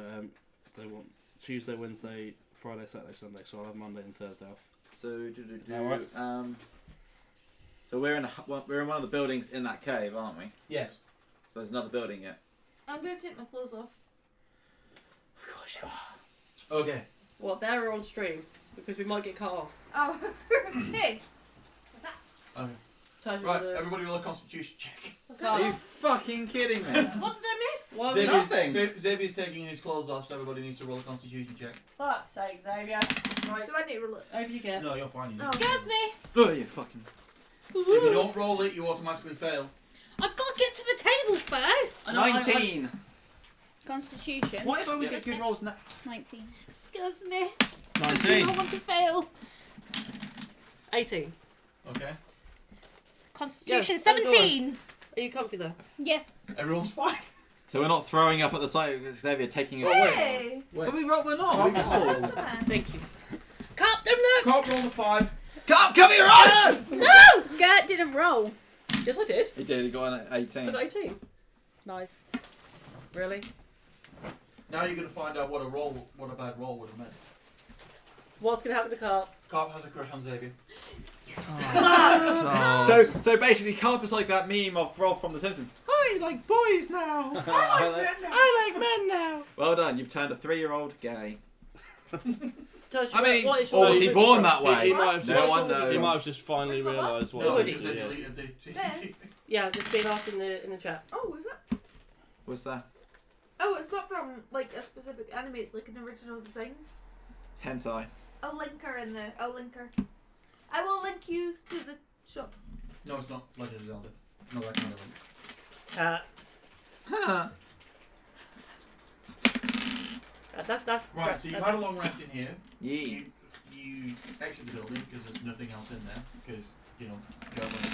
Speaker 6: they want Tuesday, Wednesday, Friday, Saturday, Sunday. So I'll have Monday and Thursday off.
Speaker 8: So
Speaker 6: Alright.
Speaker 8: so we're in one of the buildings in that cave, aren't we?
Speaker 5: Yes.
Speaker 8: So there's another building yet.
Speaker 7: I'm going to take my clothes off.
Speaker 8: Of course you are.
Speaker 5: Okay.
Speaker 1: Well, they're on stream because we might get cut off.
Speaker 7: Oh, hey.
Speaker 5: Okay.
Speaker 1: Time for
Speaker 5: Right,
Speaker 1: the-
Speaker 5: everybody roll a constitution check.
Speaker 8: Are you fucking kidding me?
Speaker 7: What did I miss?
Speaker 1: Why
Speaker 5: Xavier's taking his clothes off, so everybody needs to roll a constitution check.
Speaker 1: Fuck's sake, Xavier. Right,
Speaker 7: Do I need to roll it?
Speaker 1: over you get.
Speaker 5: No, you're fine. You
Speaker 7: Oh.
Speaker 3: Excuse me.
Speaker 8: Oh, you fucking.
Speaker 5: If you don't roll it, you automatically fail.
Speaker 3: I've got to get to the table first.
Speaker 1: I know, I-
Speaker 8: 19.
Speaker 10: Constitution.
Speaker 8: Why do I always get good rolls now?
Speaker 10: 19.
Speaker 3: Excuse me.
Speaker 6: 19.
Speaker 3: I want to fail.
Speaker 1: 18.
Speaker 5: Okay.
Speaker 3: Constitution
Speaker 1: Yeah, go
Speaker 3: 17.
Speaker 1: Are you comfy though?
Speaker 10: Yeah.
Speaker 5: Everyone's fine.
Speaker 8: So we're not throwing up at the site with Xavier taking his.
Speaker 7: Hey.
Speaker 8: But we're not. We rolled.
Speaker 1: Thank you.
Speaker 3: Captain, look.
Speaker 5: Can't roll the 5.
Speaker 8: Come, cover your eyes!
Speaker 3: No.
Speaker 10: Gert didn't roll.
Speaker 1: Yes, I did.
Speaker 8: He did. He got an
Speaker 1: I
Speaker 8: 18.
Speaker 1: got 18. Nice. Really?
Speaker 5: Now you're going to find out what a bad roll would have meant.
Speaker 1: What's going to happen to Carp?
Speaker 5: Carp has a crush on Xavier.
Speaker 8: So basically, Carp is like that meme of Rolf from The Simpsons. I like boys now.
Speaker 6: I like men now.
Speaker 8: Well done. You've turned a 3-year-old gay.
Speaker 1: Tosh,
Speaker 8: I mean,
Speaker 1: what is
Speaker 8: or was
Speaker 1: your-
Speaker 8: he born that way?
Speaker 6: He might have
Speaker 8: No
Speaker 6: just,
Speaker 8: one knows.
Speaker 6: He might have just finally
Speaker 7: Where's my
Speaker 6: realised what
Speaker 1: Nobody.
Speaker 6: was
Speaker 5: They
Speaker 6: yeah.
Speaker 5: deleted the
Speaker 7: This.
Speaker 5: CCTV.
Speaker 1: Yeah, it's been asked in the chat.
Speaker 7: Oh, is it?
Speaker 8: What's that?
Speaker 7: Oh, it's not from like a specific anime. It's like an original design.
Speaker 8: It's hentai.
Speaker 7: I'll link her in the. I'll link her. I will link you to the shop.
Speaker 5: No, it's not Legend of Zelda. No, that kind of thing.
Speaker 8: Huh.
Speaker 1: That's
Speaker 5: Right, so you've had a long rest in here.
Speaker 8: Yeah.
Speaker 5: You exit the building because there's nothing else in there. Because, you know,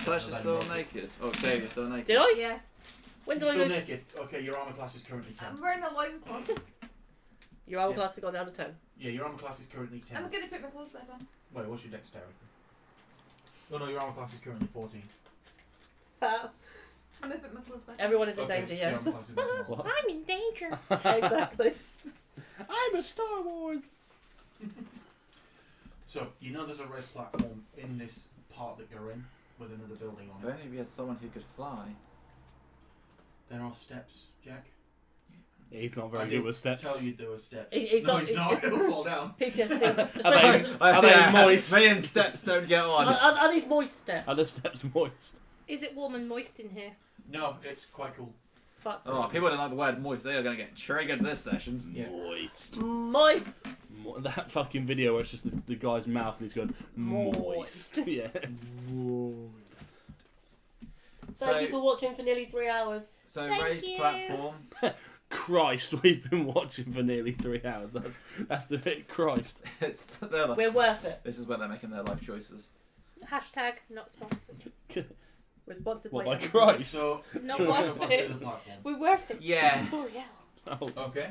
Speaker 8: Flash is still naked. Oh, Xavier's still naked.
Speaker 1: Did I?
Speaker 7: Yeah.
Speaker 1: When did
Speaker 5: Still
Speaker 1: I lose?
Speaker 5: naked. Okay, your armor class is currently 10.
Speaker 7: I'm wearing a loincloth.
Speaker 1: Your armor
Speaker 5: Yeah.
Speaker 1: class has gone down to 10.
Speaker 5: Yeah, your armor class is currently 10.
Speaker 7: I'm gonna put my clothes back on.
Speaker 5: Wait, what's your dexterity? Oh no, your armor class is currently 14.
Speaker 1: Uh,
Speaker 7: I'm gonna put my clothes back on.
Speaker 1: everyone is in
Speaker 5: Okay,
Speaker 1: danger,
Speaker 5: so your
Speaker 1: yes.
Speaker 5: armor class is much more.
Speaker 6: What?
Speaker 3: I'm in danger.
Speaker 1: Exactly.
Speaker 6: I'm a Star Wars.
Speaker 5: So, you know there's a red platform in this part that you're in, with another building on
Speaker 8: If
Speaker 5: it.
Speaker 8: only we had someone who could fly.
Speaker 5: There are steps, Jack.
Speaker 6: He's not
Speaker 5: I
Speaker 6: very
Speaker 5: did
Speaker 6: good with steps.
Speaker 5: tell you there were steps.
Speaker 1: He's
Speaker 5: no,
Speaker 1: not-
Speaker 5: he's not. He'll fall down.
Speaker 1: PTSD.
Speaker 6: Are they moist?
Speaker 8: Me and Steps don't get on.
Speaker 1: Are these moist steps?
Speaker 6: Are the steps moist?
Speaker 3: Is it warm and moist in here?
Speaker 5: No, it's quite cool.
Speaker 1: Fuck's
Speaker 8: Oh, people don't like the word moist. They are going to get triggered this session.
Speaker 5: Yeah.
Speaker 6: Moist.
Speaker 1: Moist.
Speaker 6: That fucking video where it's just the guy's mouth and he's going moist. Yeah.
Speaker 1: Thank you for watching for nearly 3 hours.
Speaker 8: So
Speaker 3: Thank
Speaker 8: raised
Speaker 3: you.
Speaker 8: platform.
Speaker 6: Christ, we've been watching for nearly 3 hours. That's the bit. Christ.
Speaker 8: It's, they're like,
Speaker 1: We're worth it.
Speaker 8: this is where they're making their life choices.
Speaker 3: Hashtag not sponsored.
Speaker 1: We're sponsored
Speaker 6: What
Speaker 1: by
Speaker 6: by Christ?
Speaker 5: So,
Speaker 3: Not
Speaker 5: you're
Speaker 3: worth
Speaker 5: gonna
Speaker 3: it.
Speaker 5: the platform.
Speaker 3: We're worth it.
Speaker 8: Yeah.
Speaker 3: L'Oreal.
Speaker 6: Oh.
Speaker 5: Okay.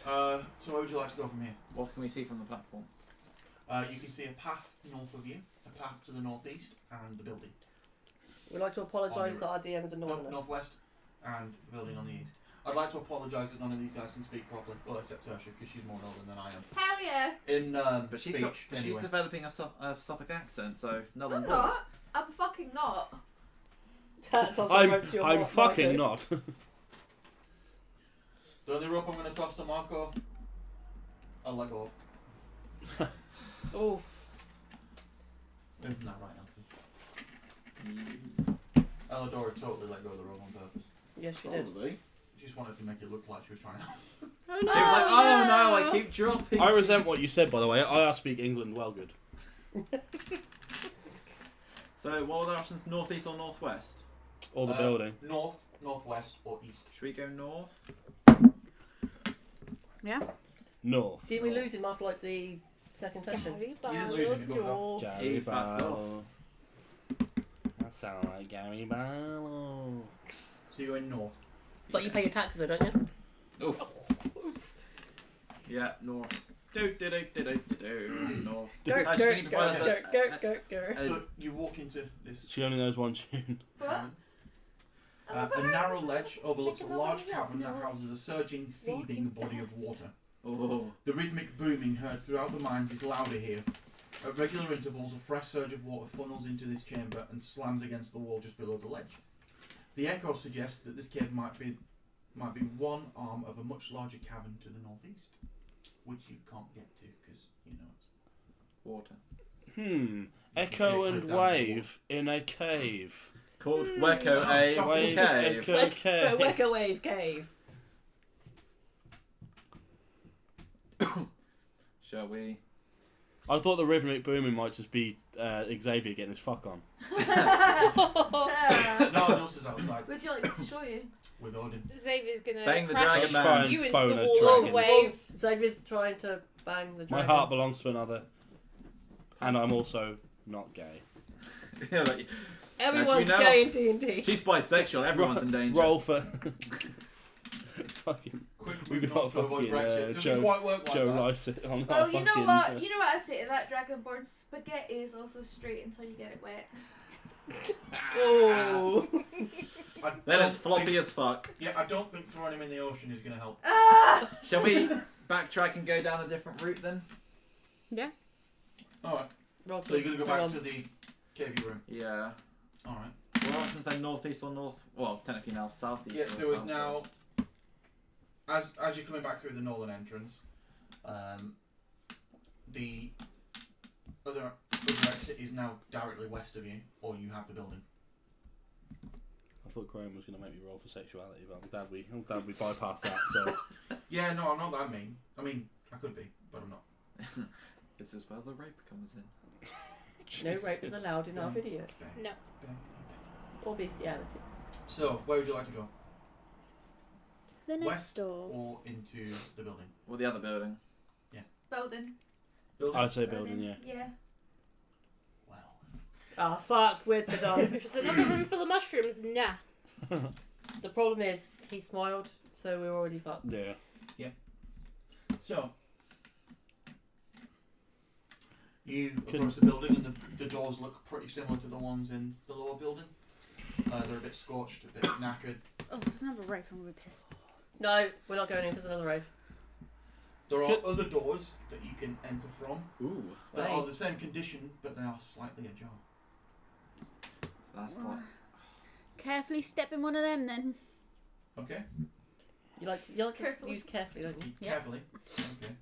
Speaker 5: So where would you like to go from here?
Speaker 8: What can we see from the platform?
Speaker 5: You can see a path north of you, a path to the northeast, and the building.
Speaker 1: We'd like to apologise
Speaker 5: On
Speaker 1: that our DM is a northerner.
Speaker 5: Northwest, and the building on the east. I'd like to apologise that none of these guys can speak properly. Well, except Tertia, because she's more northern than I am.
Speaker 7: Hell yeah.
Speaker 5: In
Speaker 8: But she's
Speaker 5: speech,
Speaker 8: got, she's
Speaker 5: anyway.
Speaker 8: developing a Suffolk accent, so
Speaker 7: I'm
Speaker 8: nothing.
Speaker 7: not. I'm fucking not.
Speaker 1: That's also
Speaker 6: I'm
Speaker 1: wrote to your
Speaker 6: fucking
Speaker 1: Marco.
Speaker 6: not.
Speaker 5: The only rope I'm going to toss to Marco, I'll let go of.
Speaker 1: Oof.
Speaker 5: Isn't that right, Alfie? Elidora totally let go of the rope on purpose.
Speaker 1: Yes, she did.
Speaker 8: Probably.
Speaker 5: She just wanted to make it look like she was trying to.
Speaker 2: Oh
Speaker 8: She was like, oh no, I keep dropping.
Speaker 6: I resent what you said, by the way. I speak England well good.
Speaker 8: So, what were the options? Northeast or northwest?
Speaker 6: Or the building.
Speaker 5: North, northwest, or east.
Speaker 8: Should we go north?
Speaker 10: Yeah.
Speaker 6: North.
Speaker 1: Didn't we lose him after like the second session?
Speaker 3: Gary
Speaker 5: didn't lose him,
Speaker 3: Barlow's
Speaker 5: you got
Speaker 3: North.
Speaker 6: Gary
Speaker 8: He fucked
Speaker 6: Barlow. That sounds like Gary Barlow.
Speaker 5: So you're in north.
Speaker 1: But you pay your taxes, though, don't you?
Speaker 8: Oof. Yeah, north. North.
Speaker 1: Go,
Speaker 8: Ash,
Speaker 1: go,
Speaker 8: can you
Speaker 1: go,
Speaker 8: provide us
Speaker 1: go, go, go.
Speaker 5: So you walk into this.
Speaker 6: She only knows one tune.
Speaker 7: What?
Speaker 5: A narrow ledge overlooks a
Speaker 7: Making my
Speaker 5: large
Speaker 7: way up
Speaker 5: cavern that
Speaker 7: north.
Speaker 5: houses a surging, seething body of water.
Speaker 8: Oh.
Speaker 5: The rhythmic booming heard throughout the mines is louder here. At regular intervals, a fresh surge of water funnels into this chamber and slams against the wall just below the ledge. The echo suggests that this cave might be one arm of a much larger cavern to the northeast, which you can't get to because you know it's
Speaker 8: Water.
Speaker 6: Echo
Speaker 5: Yeah,
Speaker 6: and
Speaker 5: cliff down
Speaker 6: wave in a cave.
Speaker 8: Called Wecco A
Speaker 6: Wave,
Speaker 8: Cave.
Speaker 6: echo cave.
Speaker 1: Wecca Wave Cave.
Speaker 8: Shall we?
Speaker 6: I thought the rhythmic booming might just be Xavier getting his fuck on.
Speaker 5: no one else is outside
Speaker 7: Would you like me to show you?
Speaker 5: with Odin.
Speaker 3: Xavier's gonna
Speaker 8: Bang the
Speaker 3: crash
Speaker 8: dragon man.
Speaker 6: Try and
Speaker 3: you into
Speaker 6: bone
Speaker 3: the
Speaker 6: a
Speaker 3: wall
Speaker 6: dragon.
Speaker 3: of wave.
Speaker 1: Xavier's trying to bang the
Speaker 6: My
Speaker 1: dragon.
Speaker 6: heart belongs to another. And I'm also not gay.
Speaker 8: Yeah, like,
Speaker 1: Everyone's
Speaker 8: Now, do
Speaker 1: gay in D&D.
Speaker 8: she's bisexual. Everyone's in danger.
Speaker 6: Roll for... fucking...
Speaker 5: Quick
Speaker 6: We've
Speaker 5: moving
Speaker 6: got
Speaker 5: on to avoid
Speaker 6: fucking,
Speaker 5: Brexit. Doesn't
Speaker 6: Joe-
Speaker 5: quite work like
Speaker 6: Joe
Speaker 5: that.
Speaker 6: Rice it on
Speaker 7: Well,
Speaker 6: that
Speaker 7: you know
Speaker 6: fucking...
Speaker 7: what? You know what I say to that dragonborn? Spaghetti is also straight until you get it wet.
Speaker 1: Oh.
Speaker 5: I
Speaker 8: Then
Speaker 5: don't
Speaker 8: it's floppy
Speaker 5: think-
Speaker 8: as fuck.
Speaker 5: Yeah, I don't think throwing him in the ocean is going to help.
Speaker 7: Ah!
Speaker 8: Shall we backtrack and go down a different route then?
Speaker 10: Yeah.
Speaker 5: Alright,
Speaker 1: Roll
Speaker 5: so you're going to go
Speaker 1: hang
Speaker 5: back
Speaker 1: on.
Speaker 5: to the cavey room.
Speaker 8: Yeah.
Speaker 5: Alright.
Speaker 8: What options then? Northeast or north? Well, technically now southeast.
Speaker 5: Yeah,
Speaker 8: or
Speaker 5: there was now,
Speaker 8: southwest.
Speaker 5: as you're coming back through the northern entrance, the other exit is now directly west of you, or you have the building.
Speaker 6: I thought Graham was going to make me roll for sexuality, but I'm glad we bypassed that, so...
Speaker 5: Yeah, no, I'm not that mean. I mean, I could be, but I'm not.
Speaker 8: This is where the rape comes in.
Speaker 1: No rape is allowed in our video.
Speaker 3: No.
Speaker 1: Or bestiality.
Speaker 5: So, where would you like to go?
Speaker 10: The next
Speaker 5: West
Speaker 10: door.
Speaker 5: or into the building?
Speaker 8: Or the other building.
Speaker 7: Building.
Speaker 5: Building?
Speaker 6: I'd say building, yeah.
Speaker 7: Yeah.
Speaker 5: Wow.
Speaker 1: Ah, fuck with the dog.
Speaker 3: If it's another room full of mushrooms, nah.
Speaker 1: The problem is, he smiled, so we're already fucked.
Speaker 6: Yeah.
Speaker 5: So, you approach the building and the doors look pretty similar to the ones in the lower building. They're a bit scorched, a bit knackered.
Speaker 10: Oh, there's another rape. I'm gonna be pissed.
Speaker 1: No, we're not going in for another rave.
Speaker 5: There are other doors that you can enter from
Speaker 8: Ooh.
Speaker 5: that are
Speaker 1: Right.
Speaker 5: the same condition, but they are slightly ajar.
Speaker 8: So that's like.
Speaker 10: Carefully step in one of them then.
Speaker 5: Okay?
Speaker 1: You like to
Speaker 7: Carefully.
Speaker 1: use carefully, don't you?
Speaker 10: Yeah.
Speaker 5: Carefully. Okay.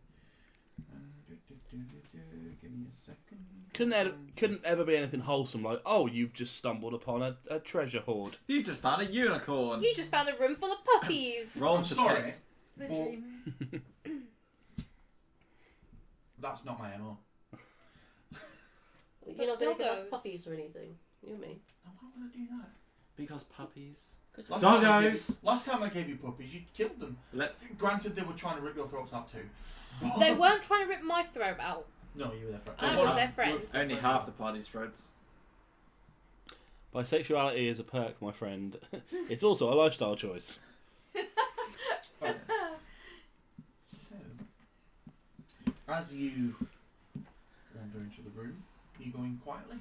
Speaker 5: Give me a second.
Speaker 6: Couldn't ever be anything wholesome like, oh, you've just stumbled upon a treasure hoard.
Speaker 8: You just found a unicorn.
Speaker 3: You just found a room full of puppies.
Speaker 8: Roll
Speaker 5: I'm
Speaker 8: to
Speaker 5: sorry.
Speaker 8: pets.
Speaker 7: The
Speaker 5: Well-
Speaker 7: dream.
Speaker 5: That's not my MO.
Speaker 1: You're not going to give us
Speaker 3: Doggos.
Speaker 1: puppies or anything. You and me.
Speaker 5: Why would I do that?
Speaker 8: Because puppies.
Speaker 5: Last time I gave
Speaker 8: Doggos!
Speaker 5: you- Last time I gave you puppies, you killed them. Granted, they were trying to rip your throats out too.
Speaker 3: They weren't trying to rip my throat out.
Speaker 5: No, you were there for
Speaker 3: I
Speaker 8: was
Speaker 3: their friend.
Speaker 8: Only half the party's throats.
Speaker 6: Bisexuality is a perk, my friend. It's also a lifestyle choice.
Speaker 5: As you wander into the room, are you going quietly?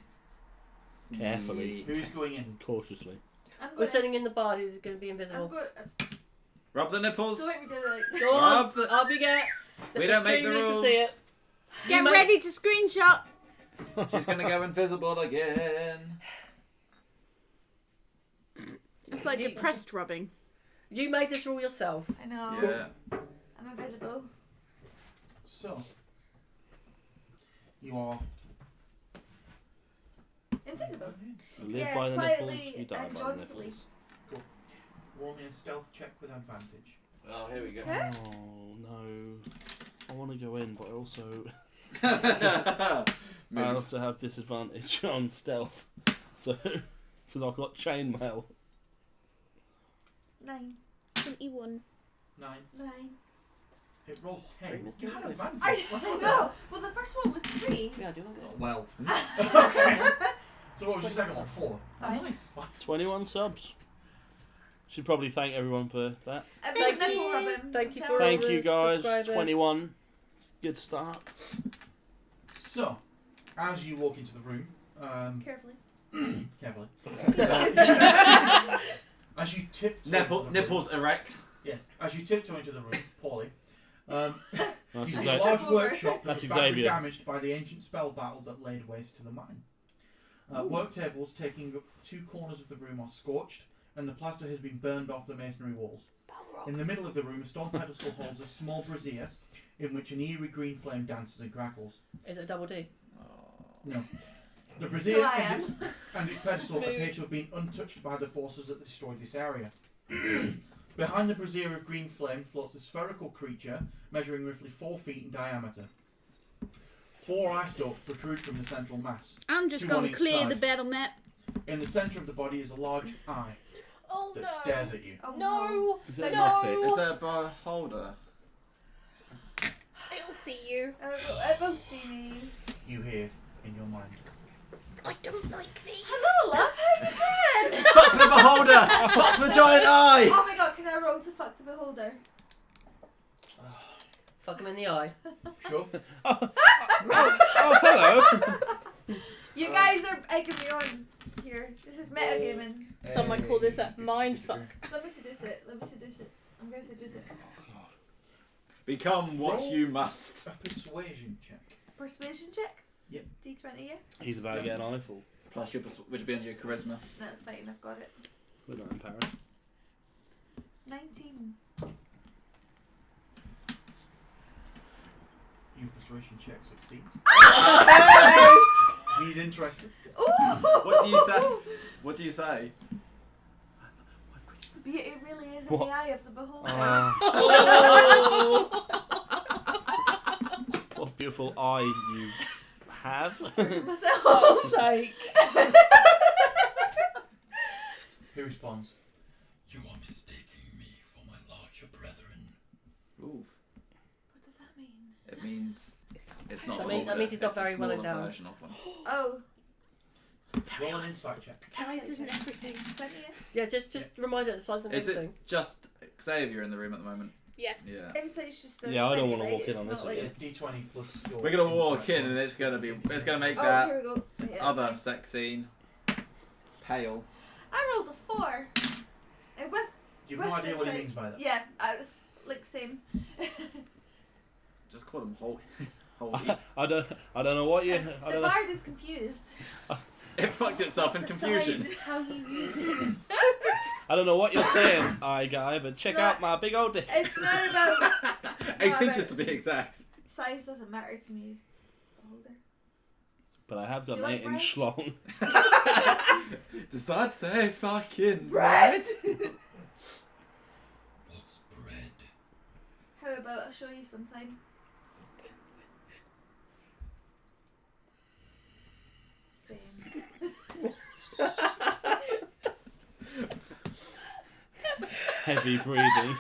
Speaker 6: Carefully.
Speaker 5: Who's going in?
Speaker 6: Cautiously.
Speaker 7: I'm
Speaker 1: We're
Speaker 7: going.
Speaker 1: sitting in the bar who's going to be
Speaker 7: I'm
Speaker 1: invisible.
Speaker 7: going.
Speaker 8: Rub the nipples.
Speaker 7: Don't make me do it. Like.
Speaker 1: Go on,
Speaker 8: Rub the-
Speaker 1: I'll be get.
Speaker 8: We don't make the
Speaker 1: stream needs
Speaker 8: rules.
Speaker 1: to see it.
Speaker 10: Get
Speaker 1: might-
Speaker 10: ready to screenshot.
Speaker 8: She's gonna go invisible again.
Speaker 10: It's like
Speaker 1: You-
Speaker 10: depressed rubbing.
Speaker 1: You made this rule yourself.
Speaker 7: I know.
Speaker 8: Yeah.
Speaker 7: I'm invisible.
Speaker 5: So, you are
Speaker 7: Invisible.
Speaker 6: You live
Speaker 7: Yeah,
Speaker 6: by the
Speaker 7: quietly
Speaker 6: nipples, you die
Speaker 7: and
Speaker 6: by the
Speaker 7: jauntily.
Speaker 6: nipples.
Speaker 5: Roll me a stealth check with advantage.
Speaker 8: Oh, here we go.
Speaker 7: Huh?
Speaker 6: Oh no. I want to go in, but I also
Speaker 8: Mood.
Speaker 6: have disadvantage on stealth. So, because I've got chainmail.
Speaker 7: 9.
Speaker 10: 21.
Speaker 5: 9.
Speaker 7: 9.
Speaker 5: It rolls 10.
Speaker 1: Three,
Speaker 5: You had
Speaker 1: Mr.
Speaker 5: advantage.
Speaker 7: I know. Well, the first one was 3.
Speaker 1: Yeah, do you want to
Speaker 5: Well. Okay. So what was your second one? 4.
Speaker 7: Fine.
Speaker 5: Nice.
Speaker 6: 21 subs. Should probably thank everyone for that.
Speaker 7: Everyone
Speaker 1: Thank
Speaker 7: nipple
Speaker 1: you.
Speaker 7: rubbing.
Speaker 1: Thank you
Speaker 7: Tell
Speaker 1: for
Speaker 7: them.
Speaker 6: Thank
Speaker 1: all
Speaker 6: you
Speaker 1: the
Speaker 6: guys.
Speaker 1: subscribers.
Speaker 6: 21. Good start.
Speaker 5: So, as you walk into the room,
Speaker 7: Carefully.
Speaker 5: carefully. As you tiptoe into the
Speaker 8: Nipples
Speaker 5: room,
Speaker 8: erect.
Speaker 5: yeah. As you tiptoe into the room, poorly.
Speaker 6: That's
Speaker 5: You see a
Speaker 6: exactly.
Speaker 5: large
Speaker 7: Over.
Speaker 5: workshop that
Speaker 6: That's
Speaker 5: was badly
Speaker 6: Xavier.
Speaker 5: damaged by the ancient spell battle that laid waste to the mine. Work tables taking up 2 corners of the room are scorched, and the plaster has been burned off the masonry walls. In the middle of the room, a stone pedestal holds a small brazier in which an eerie green flame dances and crackles.
Speaker 1: Is it a double D?
Speaker 5: No. The brazier
Speaker 7: No, I
Speaker 5: and its pedestal appear to have been untouched by the forces that destroyed this area. Behind the brazier of green flame floats a spherical creature measuring roughly 4 feet in diameter. 4 eye stalks protrude from the central mass.
Speaker 10: I'm just
Speaker 5: 2
Speaker 10: going
Speaker 5: on
Speaker 10: to
Speaker 5: each
Speaker 10: clear
Speaker 5: side.
Speaker 10: the battle map.
Speaker 5: In the centre of the body is a large eye
Speaker 3: Oh
Speaker 5: that
Speaker 3: no.
Speaker 5: stares at you.
Speaker 7: Oh,
Speaker 3: No.
Speaker 6: Is that
Speaker 3: No.
Speaker 6: mythic?
Speaker 8: Is there a beholder?
Speaker 3: It'll see you.
Speaker 7: It will see me.
Speaker 5: You hear in your mind.
Speaker 3: I don't like these.
Speaker 7: Hello, love. How you doing?
Speaker 8: Fuck the beholder! Fuck the giant eye!
Speaker 7: Oh my god, can I roll to fuck the beholder?
Speaker 1: Fuck him in the eye.
Speaker 5: Sure.
Speaker 6: Oh, hello.
Speaker 7: You guys are egging me on here. This is metagaming.
Speaker 3: Some might call this a mind fuck.
Speaker 7: Let me seduce it. Let me seduce it. I'm going to seduce it.
Speaker 8: Become what
Speaker 5: Roll
Speaker 8: you must.
Speaker 5: A persuasion check.
Speaker 7: Persuasion check?
Speaker 5: Yep.
Speaker 7: D20, yeah?
Speaker 6: He's about to get an eyeful.
Speaker 8: Plus your which would be under your charisma.
Speaker 7: That's fine, I've got it.
Speaker 6: We're not in Paris.
Speaker 7: 19.
Speaker 5: Your persuasion check succeeds. He's interested.
Speaker 8: What do you say? What do you say?
Speaker 7: Beauty really is in
Speaker 6: What?
Speaker 7: the eye of the beholder.
Speaker 6: What a beautiful eye you have.
Speaker 7: Myself.
Speaker 1: God's sake.
Speaker 5: Who responds?
Speaker 11: You are mistaking me for my larger brethren.
Speaker 8: Ooh.
Speaker 7: What does that mean?
Speaker 8: It means it's not.
Speaker 1: That
Speaker 8: a
Speaker 1: means
Speaker 8: beholder,
Speaker 1: he's not
Speaker 8: it's a
Speaker 1: very well
Speaker 8: smaller
Speaker 1: endowed.
Speaker 8: version of one.
Speaker 7: Oh.
Speaker 5: Roll an insight check.
Speaker 3: Size isn't everything.
Speaker 7: 20.
Speaker 1: Yeah, just remind it that size and
Speaker 8: Is
Speaker 1: everything.
Speaker 8: it just Xavier in the room at the moment?
Speaker 3: Yes.
Speaker 8: Yeah.
Speaker 7: Insight's just a
Speaker 6: Yeah, I don't
Speaker 7: 20,
Speaker 6: wanna
Speaker 7: right?
Speaker 6: walk in
Speaker 7: It's
Speaker 6: on
Speaker 7: not
Speaker 6: this
Speaker 7: like-
Speaker 6: again.
Speaker 5: D20 plus your
Speaker 8: We're gonna walk
Speaker 5: insight
Speaker 8: in and
Speaker 5: bonus.
Speaker 8: it's gonna make
Speaker 7: Oh,
Speaker 8: that
Speaker 7: here we go. Yeah,
Speaker 8: other
Speaker 7: sorry.
Speaker 8: sex scene pale.
Speaker 7: I rolled a 4. With
Speaker 5: You have no
Speaker 7: with
Speaker 5: idea what he
Speaker 7: insight.
Speaker 5: means by that.
Speaker 7: Yeah, I was like same.
Speaker 8: Just call them holy.
Speaker 6: I don't know what you. I
Speaker 7: The
Speaker 6: don't know.
Speaker 7: bard is confused.
Speaker 8: It fucked itself in
Speaker 7: The
Speaker 8: confusion.
Speaker 7: size is how you use it.
Speaker 6: I don't know what you're saying, eye guy, but check out my big old dick.
Speaker 7: It's not about
Speaker 8: 8
Speaker 7: not
Speaker 8: inches
Speaker 7: about-
Speaker 8: to be exact.
Speaker 7: size doesn't matter to me. Beholder.
Speaker 6: But I have got
Speaker 7: Do you
Speaker 6: an
Speaker 7: like
Speaker 6: 8-inch long.
Speaker 8: Does that say fucking
Speaker 7: Bread?
Speaker 11: What's bread?
Speaker 7: How about I'll show you sometime? Same.
Speaker 6: Heavy breathing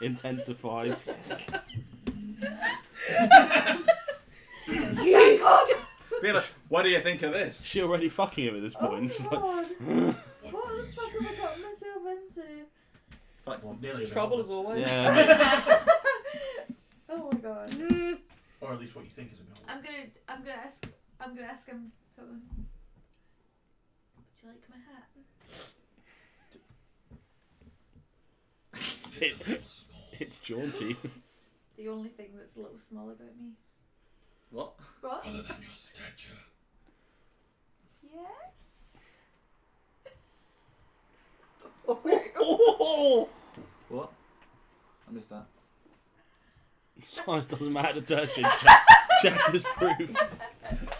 Speaker 6: intensifies.
Speaker 7: Yes!
Speaker 8: Bella, what do you think of this?
Speaker 6: She already fucking him at this
Speaker 7: Oh
Speaker 6: point. She's like,
Speaker 7: god! What the fuck have I got myself into?
Speaker 8: Fuck.
Speaker 5: Well, nearly
Speaker 1: Trouble
Speaker 5: there.
Speaker 1: as always.
Speaker 6: yeah.
Speaker 7: Oh my god.
Speaker 5: Or at least what you think is a beholder.
Speaker 7: I'm gonna ask him. Would you like my hat?
Speaker 6: It's jaunty.
Speaker 7: It's the only thing that's a little small about me.
Speaker 8: What?
Speaker 7: What?
Speaker 11: Other than your stature.
Speaker 7: Yes.
Speaker 8: What? I missed that.
Speaker 6: Size doesn't matter to Tertian. Jack is proof.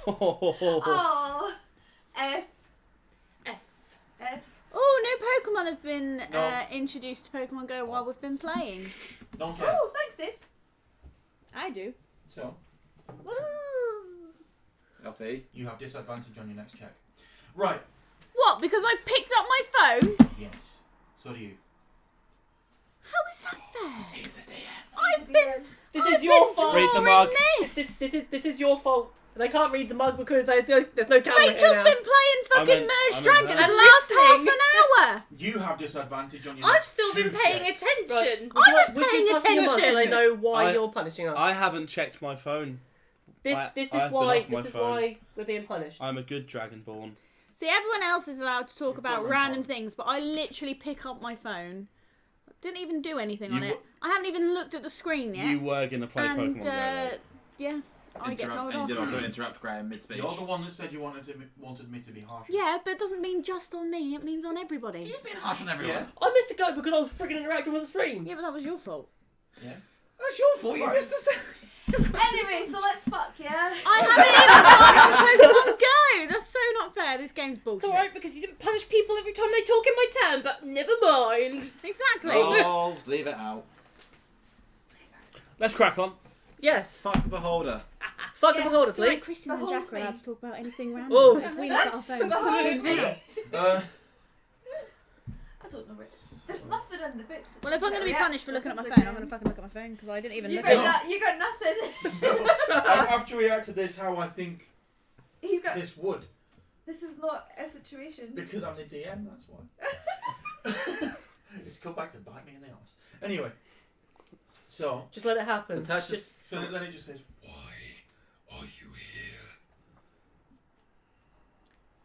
Speaker 7: Oh, if
Speaker 10: kind of been introduced to Pokemon Go while we've been playing.
Speaker 5: Don't
Speaker 7: Oh, thanks, Dave.
Speaker 10: I do.
Speaker 5: So,
Speaker 8: Alfie.
Speaker 5: you have disadvantage on your next check. Right.
Speaker 10: What? Because I picked up my phone?
Speaker 5: Yes. So do you.
Speaker 10: How is that fair?
Speaker 8: He's the DM.
Speaker 10: I've been.
Speaker 1: This is your fault.
Speaker 6: Read the mug.
Speaker 10: This.
Speaker 1: This is your fault. They can't read the mug because there's no camera.
Speaker 10: Rachel's been playing fucking Merge Dragons the last half an hour.
Speaker 5: You have disadvantage on your
Speaker 3: I've
Speaker 5: next
Speaker 3: still been
Speaker 5: 2
Speaker 3: paying
Speaker 5: checks.
Speaker 3: attention.
Speaker 1: Would you
Speaker 10: I was
Speaker 1: would
Speaker 10: paying
Speaker 1: you pass me your mug so they
Speaker 10: attention.
Speaker 1: know why
Speaker 6: I-
Speaker 1: you're punishing us?
Speaker 6: I haven't checked my phone.
Speaker 1: This
Speaker 6: I've
Speaker 1: is
Speaker 6: been off
Speaker 1: why
Speaker 6: my phone.
Speaker 1: we're being punished.
Speaker 6: I'm a good Dragonborn.
Speaker 10: See, everyone else is allowed to talk
Speaker 5: You've
Speaker 10: about
Speaker 5: got
Speaker 10: random
Speaker 5: one.
Speaker 10: things, but I literally pick up my phone. Didn't even do anything on
Speaker 6: You
Speaker 10: it. I haven't even looked at the screen yet.
Speaker 6: You were going to play
Speaker 10: and
Speaker 6: Pokemon Go, right?
Speaker 10: yeah, I get told
Speaker 8: And
Speaker 10: off.
Speaker 8: you did also interrupt Graham mid-speech.
Speaker 5: You're the one that said you wanted me to be harsh.
Speaker 10: Yeah, but it doesn't mean just on me. It means on everybody.
Speaker 8: He's been harsh on everyone.
Speaker 5: Yeah.
Speaker 1: I missed a go because I was freaking interacting with the stream.
Speaker 10: Yeah, but that was your fault.
Speaker 5: Yeah.
Speaker 8: That's your fault. You
Speaker 5: Right.
Speaker 8: missed the
Speaker 7: Anyway, so let's fuck, yeah?
Speaker 10: I haven't even gone on Pokemon Go. That's so not fair. This game's
Speaker 3: It's
Speaker 10: bullshit.
Speaker 3: alright because you didn't punish people every time they talk in my turn, but never mind.
Speaker 10: Exactly.
Speaker 8: Oh, leave it out.
Speaker 6: Let's crack on.
Speaker 1: Yes.
Speaker 8: Fuck the beholder.
Speaker 1: Fuck
Speaker 7: Yeah.
Speaker 1: the beholder,
Speaker 10: It's like
Speaker 1: please.
Speaker 10: Christian and
Speaker 7: Behold
Speaker 10: Jack are
Speaker 7: me.
Speaker 10: allowed to talk about anything random.
Speaker 1: Oh.
Speaker 10: If we look at our phones.
Speaker 7: Behold me.
Speaker 5: Uh,
Speaker 7: I don't know where. There's nothing in the books.
Speaker 10: Well, if I'm going to be
Speaker 7: Yeah,
Speaker 10: punished for
Speaker 7: this
Speaker 10: looking at
Speaker 7: is
Speaker 10: my
Speaker 7: the
Speaker 10: phone, I'm
Speaker 7: game.
Speaker 10: going to fucking look at my phone because I didn't even
Speaker 7: You
Speaker 10: look
Speaker 7: got
Speaker 10: at it.
Speaker 7: you got nothing.
Speaker 5: after we react to this, how I think
Speaker 7: He's got.
Speaker 5: this would,
Speaker 7: This is not a situation.
Speaker 5: because I'm the DM. That's why. It's come back to bite me in the arse. Anyway. So.
Speaker 1: Just let it happen.
Speaker 8: Natasha's.
Speaker 5: So then it just says,
Speaker 11: Why are you here?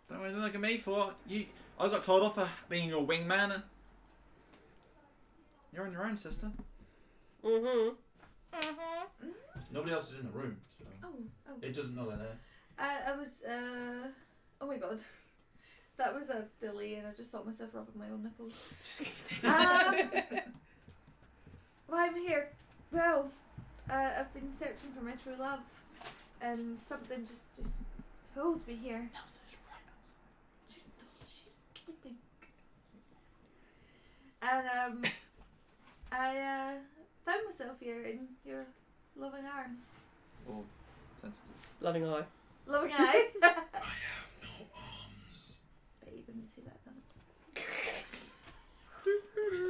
Speaker 8: Don't worry, don't look at me for you. I got told off for being your wingman. You're on your own, sister.
Speaker 1: Mm-hmm.
Speaker 5: nobody else is in the room, so
Speaker 7: Oh.
Speaker 5: it doesn't know they're there.
Speaker 7: I was. Oh my god. That was a delay, and I just saw myself rubbing my own nipples.
Speaker 8: Just get
Speaker 7: Why I'm here? Well, I've been searching for my true love, and something just pulled me here. She's sleeping. And I found myself here in your loving arms.
Speaker 8: Or tentacles.
Speaker 1: Loving eye.
Speaker 7: Loving eye.
Speaker 11: I have no arms.
Speaker 7: Bet you didn't see that coming.
Speaker 11: I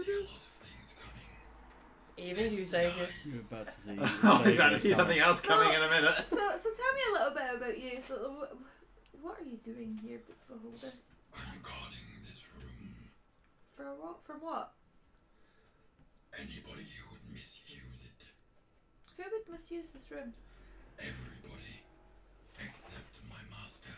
Speaker 11: see a lot of things coming.
Speaker 1: Even you, Xavier.
Speaker 6: You're about to see.
Speaker 8: Oh, he's about to see something else coming in a minute.
Speaker 7: So tell me a little bit about you. So what are you doing here, Beholder?
Speaker 11: I'm guarding this room.
Speaker 7: For what? From what?
Speaker 11: Anybody who would misuse it.
Speaker 7: Who would misuse this room?
Speaker 11: Everybody. Except my master.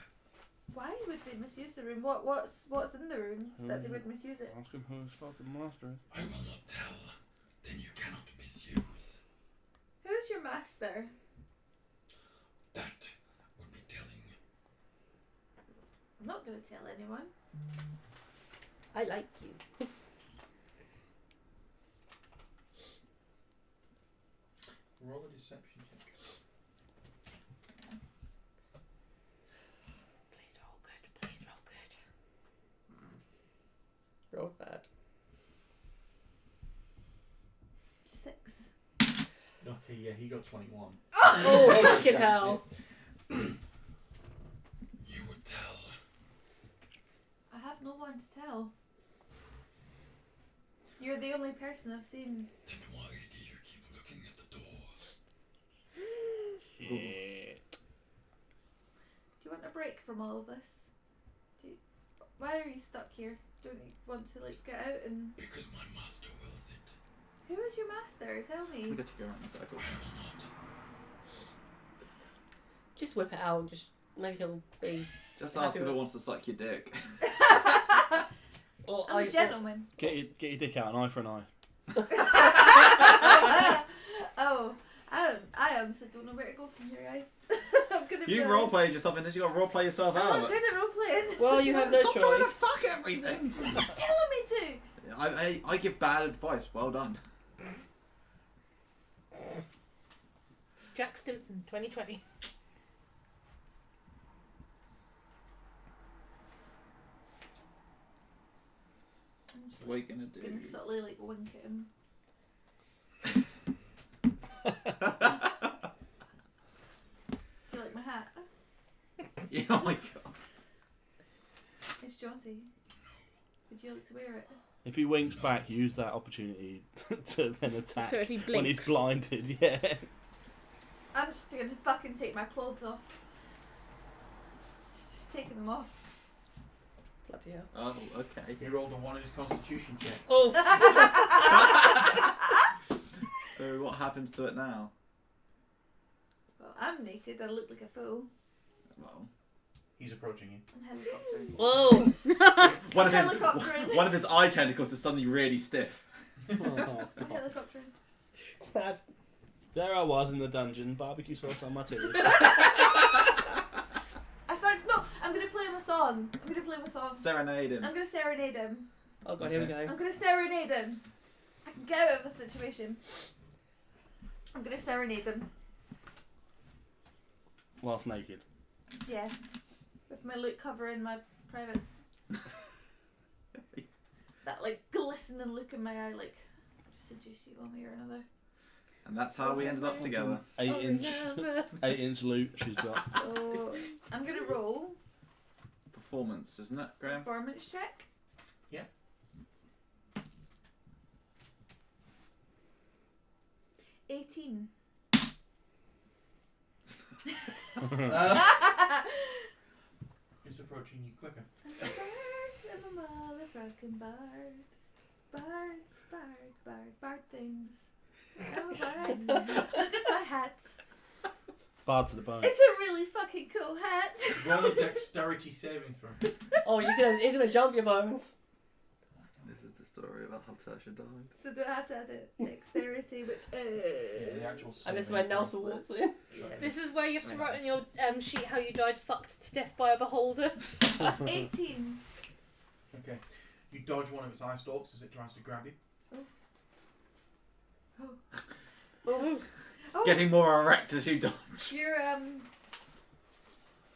Speaker 7: Why would they misuse the room? What's in the room that they would misuse it?
Speaker 6: Ask him who his fucking master is.
Speaker 11: I will not tell. Then you cannot misuse.
Speaker 7: Who's your master?
Speaker 11: That would be telling.
Speaker 7: I'm not gonna tell anyone.
Speaker 1: I like you.
Speaker 5: Roll a deception check.
Speaker 3: Please roll good. Please roll good.
Speaker 1: Roll bad.
Speaker 7: 6.
Speaker 5: Okay, yeah, he got 21.
Speaker 1: Oh, fucking hell.
Speaker 11: You would tell.
Speaker 7: I have no one to tell. You're the only person I've seen.
Speaker 11: Then why did you keep looking at the door?
Speaker 6: Shit.
Speaker 7: Do you want a break from all of this? Why are you stuck here? Don't you want to get out and?
Speaker 11: Because my master wills it.
Speaker 7: Who is your master? Tell
Speaker 8: We
Speaker 7: me.
Speaker 8: got to go around in circles.
Speaker 11: I will not.
Speaker 1: Just whip it out and just maybe he'll be.
Speaker 8: Just ask if it wants to suck your dick.
Speaker 1: Or
Speaker 7: I'm a gentleman.
Speaker 6: Get your dick out, an eye for an eye.
Speaker 7: Oh, I honestly don't know where to go from here, guys. I'm gonna be
Speaker 8: You
Speaker 7: honest.
Speaker 8: roleplayed yourself in this, you got to roleplay yourself
Speaker 7: I'm
Speaker 8: out
Speaker 7: not
Speaker 8: of
Speaker 7: good
Speaker 8: it.
Speaker 7: at roleplaying.
Speaker 1: Well, you have no
Speaker 8: Stop trying to
Speaker 1: choice.
Speaker 8: fuck everything!
Speaker 7: You're not telling me to.
Speaker 8: I give bad advice, well done.
Speaker 3: Jack Stimpson, 2020.
Speaker 7: just
Speaker 8: What are you gonna do?
Speaker 7: gonna subtly like wink at him. Do you like my hat?
Speaker 8: Yeah, oh my god.
Speaker 7: It's jaunty. Would you like to wear it?
Speaker 6: If he winks back, use that opportunity to then attack
Speaker 10: So if he
Speaker 6: when he's
Speaker 10: blinks.
Speaker 6: blinded. Yeah.
Speaker 7: I'm just gonna fucking take my clothes off. Just taking them off.
Speaker 1: Bloody hell.
Speaker 8: Oh, okay.
Speaker 5: He rolled a 1 in his constitution check.
Speaker 1: Oh,
Speaker 8: So what happens to it now?
Speaker 7: Well, I'm naked. I look like a fool.
Speaker 8: Well,
Speaker 5: He's approaching you.
Speaker 7: I'm helicoptering.
Speaker 1: whoa.
Speaker 7: Helicoptering.
Speaker 8: one of his eye tentacles is suddenly really stiff.
Speaker 7: I'm helicoptering.
Speaker 1: Bad.
Speaker 6: There I was in the dungeon, barbecue sauce on my titties.
Speaker 7: I started. No, I'm gonna play him a song. I'm gonna play him a song.
Speaker 8: Serenade him.
Speaker 7: I'm gonna serenade him.
Speaker 1: Oh god, here we go.
Speaker 7: I'm gonna serenade him. I can get out of the situation. I'm gonna serenade him.
Speaker 6: Whilst naked.
Speaker 7: Yeah. With my look covering my privates. That like glistening look in my eye, like just seduce you one way or another.
Speaker 8: And that's how we ended up together.
Speaker 6: 8-inch loot she's got.
Speaker 7: So I'm gonna roll
Speaker 8: Performance, isn't it, Graham?
Speaker 7: performance check.
Speaker 5: Yeah.
Speaker 7: 18.
Speaker 5: He's approaching you quicker.
Speaker 7: I'm a motherfucking bard. Bards, bard things. I'm a bard. Look at my hat.
Speaker 6: Bard to the bone.
Speaker 7: It's a really fucking cool hat.
Speaker 5: Roll a dexterity saving throw.
Speaker 1: Oh, he's gonna jump your bones.
Speaker 8: This is the story about how Tasha died.
Speaker 7: So do I have to add a dexterity, which
Speaker 5: Yeah, the actual
Speaker 1: And this is
Speaker 5: saving
Speaker 1: where
Speaker 5: throw.
Speaker 1: Nelson walks in.
Speaker 7: yeah.
Speaker 3: This is where you have to write on your sheet how you died fucked to death by a beholder.
Speaker 7: 18.
Speaker 5: Okay. You dodge one of its eye stalks as it tries to grab you.
Speaker 7: Oh. Oh,
Speaker 8: Getting more erect as you dodge.
Speaker 7: you're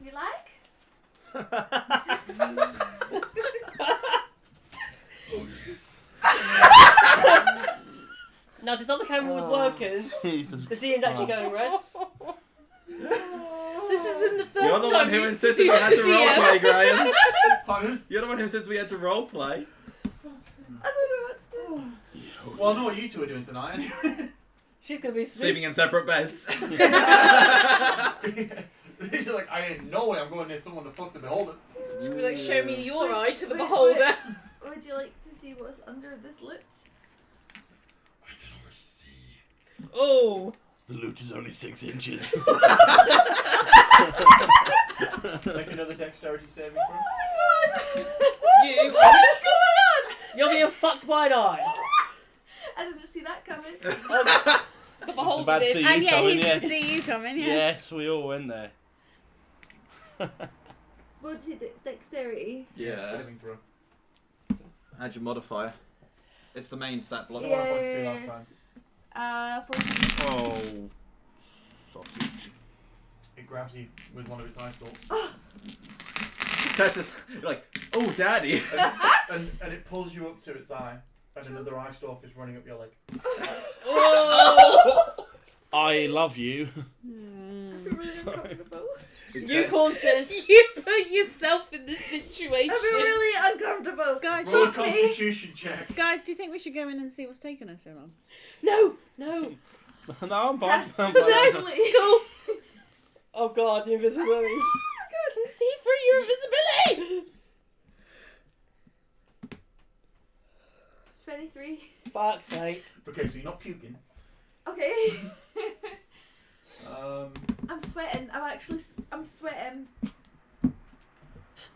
Speaker 7: you like?
Speaker 1: Now, this other camera was working.
Speaker 6: Jesus.
Speaker 1: The DM's actually going red.
Speaker 3: This isn't the first
Speaker 8: You're the
Speaker 3: time
Speaker 8: one who
Speaker 3: you've
Speaker 8: insisted we had to
Speaker 3: seduced the
Speaker 8: roleplay, Graham.
Speaker 5: Pardon?
Speaker 8: You're the one who insisted we had to roleplay.
Speaker 7: I don't know what to do.
Speaker 5: Well, I know what you two are doing tonight.
Speaker 1: She's gonna be
Speaker 8: Sleeping in separate beds.
Speaker 5: He's like, I ain't no way I'm going near someone that fucks a beholder.
Speaker 3: She'll be like, show me your eye to the
Speaker 7: Wait,
Speaker 3: beholder.
Speaker 7: Would you like to see what's under this loot?
Speaker 11: I can already see.
Speaker 1: Oh.
Speaker 6: The loot is only 6 inches.
Speaker 5: Make another dexterity saving throw.
Speaker 1: You.
Speaker 7: What's going on?
Speaker 1: You're being fucked by an eye.
Speaker 7: I didn't see that coming.
Speaker 3: The beholder
Speaker 6: about to
Speaker 3: did.
Speaker 6: see you
Speaker 10: And yeah,
Speaker 6: coming,
Speaker 10: he's
Speaker 6: yeah.
Speaker 10: going to see you coming, yeah.
Speaker 6: Yes, we all went there.
Speaker 7: What's it? Dexterity.
Speaker 8: Yeah.
Speaker 5: Saving throw.
Speaker 8: Add your modifier. It's the main stat block.
Speaker 5: That's what I wanted to do last time.
Speaker 7: 14.
Speaker 6: Oh, sausage.
Speaker 5: It grabs you with one of its eye stalks.
Speaker 8: Tasha's you're like, oh, daddy.
Speaker 5: and it pulls you up to its eye. And another eye stalk is running up your leg.
Speaker 1: Oh.
Speaker 6: I love you.
Speaker 7: I feel really uncomfortable.
Speaker 1: You caused this.
Speaker 3: You put yourself in this situation.
Speaker 7: I feel really uncomfortable.
Speaker 10: Guys,
Speaker 5: Roll a
Speaker 7: Check me.
Speaker 5: constitution check.
Speaker 10: guys, do you think we should go in and see what's taking us so long?
Speaker 3: No.
Speaker 6: No, I'm fine.
Speaker 7: Yes.
Speaker 6: I'm fine.
Speaker 7: No, please.
Speaker 1: Oh god, the invisibility.
Speaker 3: I can see through your invisibility.
Speaker 7: 23.
Speaker 1: Fuck's sake.
Speaker 5: Okay, so you're not puking.
Speaker 7: Okay.
Speaker 5: I'm
Speaker 7: sweating. I'm sweating.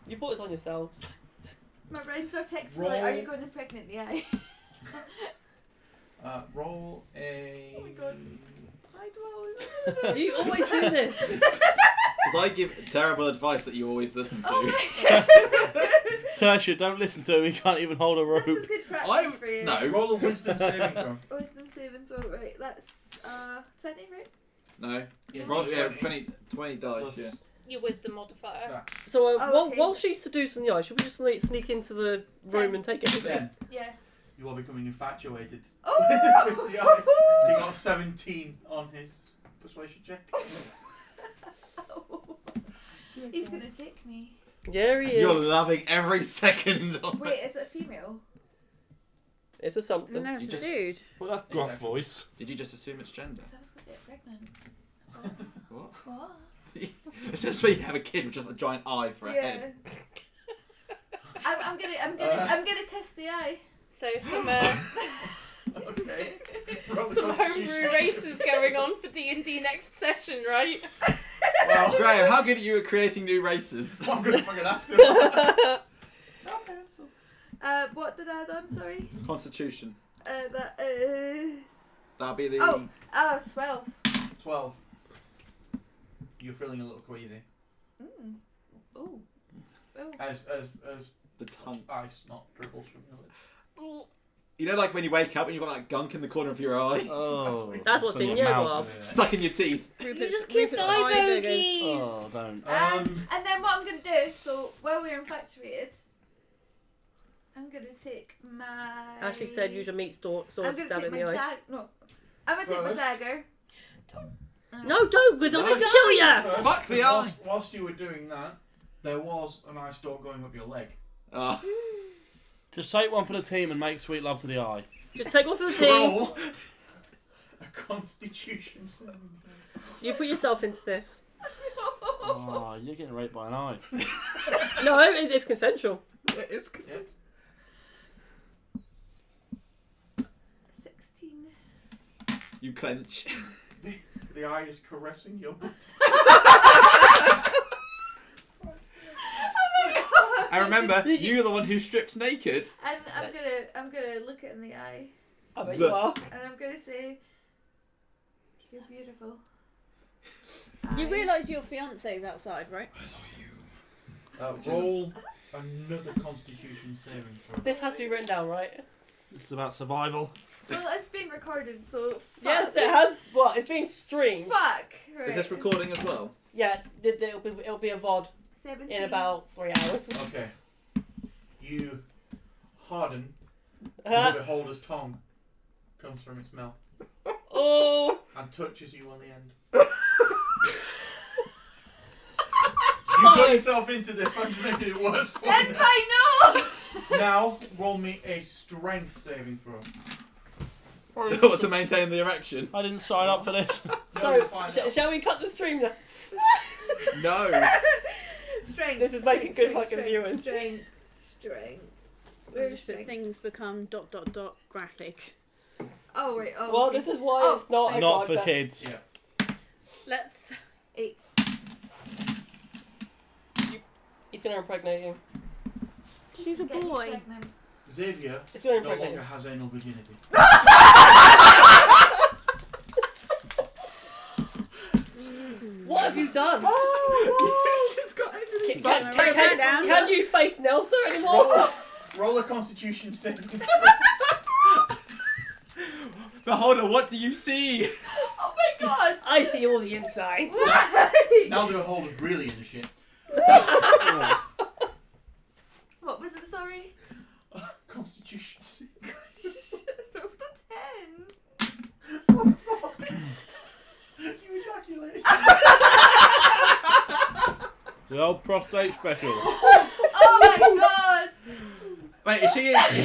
Speaker 1: You brought this on yourself.
Speaker 7: My brains are texting me like, are you going to impregnate the eye?
Speaker 5: Roll a.
Speaker 7: Oh my god. I don't.
Speaker 1: You always do this.
Speaker 8: Because I give terrible advice that you always listen to.
Speaker 6: Tertia, don't listen to him. He can't even hold a rope.
Speaker 7: This is good practice for you.
Speaker 8: No.
Speaker 5: Roll a wisdom saving throw.
Speaker 7: Wisdom saving throw, right? That's 20, right?
Speaker 8: No.
Speaker 5: Yeah,
Speaker 8: Roll, yeah,
Speaker 5: 20.
Speaker 8: 20 dice,
Speaker 5: Plus
Speaker 8: yeah.
Speaker 3: your wisdom modifier.
Speaker 1: So
Speaker 7: Oh, okay.
Speaker 1: while she's seducing the eye, should we just sneak into the room and take it?
Speaker 5: Then
Speaker 7: Yeah.
Speaker 5: you are becoming infatuated.
Speaker 7: Oh!
Speaker 5: With the eye. He got 17 on his persuasion check.
Speaker 7: He's gonna take me.
Speaker 1: Yeah, he is.
Speaker 8: You're loving every second of it.
Speaker 7: Wait, is it female?
Speaker 1: It's a something.
Speaker 10: No, it's
Speaker 8: You
Speaker 10: a
Speaker 8: just-
Speaker 10: dude.
Speaker 6: Well, that gruff voice.
Speaker 8: Did you just assume it's gender?
Speaker 7: Because I was gonna get pregnant.
Speaker 8: What?
Speaker 7: What?
Speaker 8: Essentially, you have a kid with just a giant eye for a head.
Speaker 7: I'm gonna kiss the eye.
Speaker 3: So some
Speaker 5: Okay. Roll the
Speaker 3: some
Speaker 5: constitution.
Speaker 3: homebrew races going on for D&D next session, right?
Speaker 8: Well, Graham, how good are you at creating new races?
Speaker 5: I'm gonna fucking have to.
Speaker 7: What did I add on? Sorry.
Speaker 8: Constitution.
Speaker 7: That is.
Speaker 8: That'll be the.
Speaker 7: 12.
Speaker 5: 12. You're feeling a little queasy.
Speaker 7: Ooh.
Speaker 5: As
Speaker 8: the tongue.
Speaker 5: ice not dribbles from your lips.
Speaker 8: You know, like when you wake up and you've got that gunk in the corner of your eye?
Speaker 6: Oh.
Speaker 1: That's what's in your mouth.
Speaker 8: Stuck in your teeth.
Speaker 3: You just kissed eye bogies.
Speaker 6: Oh, don't.
Speaker 7: And then what I'm gonna do? So while we're infatuated, I'm gonna take my.
Speaker 1: Ashley said use your meat sword
Speaker 7: I'm
Speaker 1: stab
Speaker 7: gonna take
Speaker 1: in
Speaker 7: my
Speaker 1: the eye.
Speaker 7: dagger. No, I'm gonna take my dagger.
Speaker 1: No, don't, because I'm gonna kill you.
Speaker 8: Fuck the eye.
Speaker 5: Whilst you were doing that, there was an eye stalk going up your leg.
Speaker 6: Just take one for the team and make sweet love to the eye.
Speaker 1: Just take one for the team.
Speaker 5: Roll a Constitution saving throw.
Speaker 1: You put yourself into this.
Speaker 6: Oh, you're getting raped by an eye.
Speaker 1: No, it's consensual.
Speaker 8: It's consensual.
Speaker 7: 16.
Speaker 8: You clench.
Speaker 5: The eye is caressing your butt.
Speaker 8: I remember, you're the one who strips naked.
Speaker 7: And I'm gonna look it in the eye.
Speaker 1: I bet you are.
Speaker 7: And I'm gonna say, "You're beautiful."
Speaker 10: You realise your fiance's outside, right?
Speaker 5: Roll another Constitution saving throw.
Speaker 1: This has to be written down, right?
Speaker 6: This is about survival.
Speaker 7: Well, it's been recorded, so fuck.
Speaker 1: Yes, it has. What? It's being streamed.
Speaker 7: Fuck. Right.
Speaker 8: Is this recording as well?
Speaker 1: Yeah, it'll be a VOD
Speaker 7: 17.
Speaker 1: in about 3 hours.
Speaker 5: Okay. You harden. The beholder's tongue comes from its mouth
Speaker 1: Oh.
Speaker 5: and touches you on the end. You got yourself into this. I'm just making it worse for you.
Speaker 7: Senpai, no!
Speaker 5: Now, roll me a strength saving throw.
Speaker 8: What, to maintain the erection?
Speaker 6: I didn't sign up for this.
Speaker 1: So, shall we cut the stream now?
Speaker 8: No.
Speaker 7: Strength.
Speaker 1: This is making good fucking viewers.
Speaker 7: Strength.
Speaker 10: Where's just that things become ... graphic.
Speaker 7: Oh, right. Oh,
Speaker 1: Well,
Speaker 7: okay.
Speaker 1: this is why it's not.
Speaker 6: Not for
Speaker 1: that.
Speaker 6: kids.
Speaker 5: Yeah.
Speaker 3: Let's.
Speaker 7: 8.
Speaker 1: He's gonna impregnate you.
Speaker 10: She's a boy.
Speaker 5: Xavier
Speaker 1: It's gonna
Speaker 5: no
Speaker 1: impregnate
Speaker 5: longer
Speaker 1: you.
Speaker 5: has anal virginity.
Speaker 1: What have you done?
Speaker 8: She's got anything.
Speaker 1: Can you face Nelsa anymore?
Speaker 5: Roll a Constitution saving throw.
Speaker 8: Beholder, what do you see?
Speaker 7: Oh my god!
Speaker 1: I see all the inside.
Speaker 5: Now the beholder's really in the shit.
Speaker 7: What was it, sorry?
Speaker 5: Constitution saving.
Speaker 7: Rolled a 10.
Speaker 5: You ejaculated.
Speaker 6: The old prostate special.
Speaker 7: Oh my god!
Speaker 8: Wait, is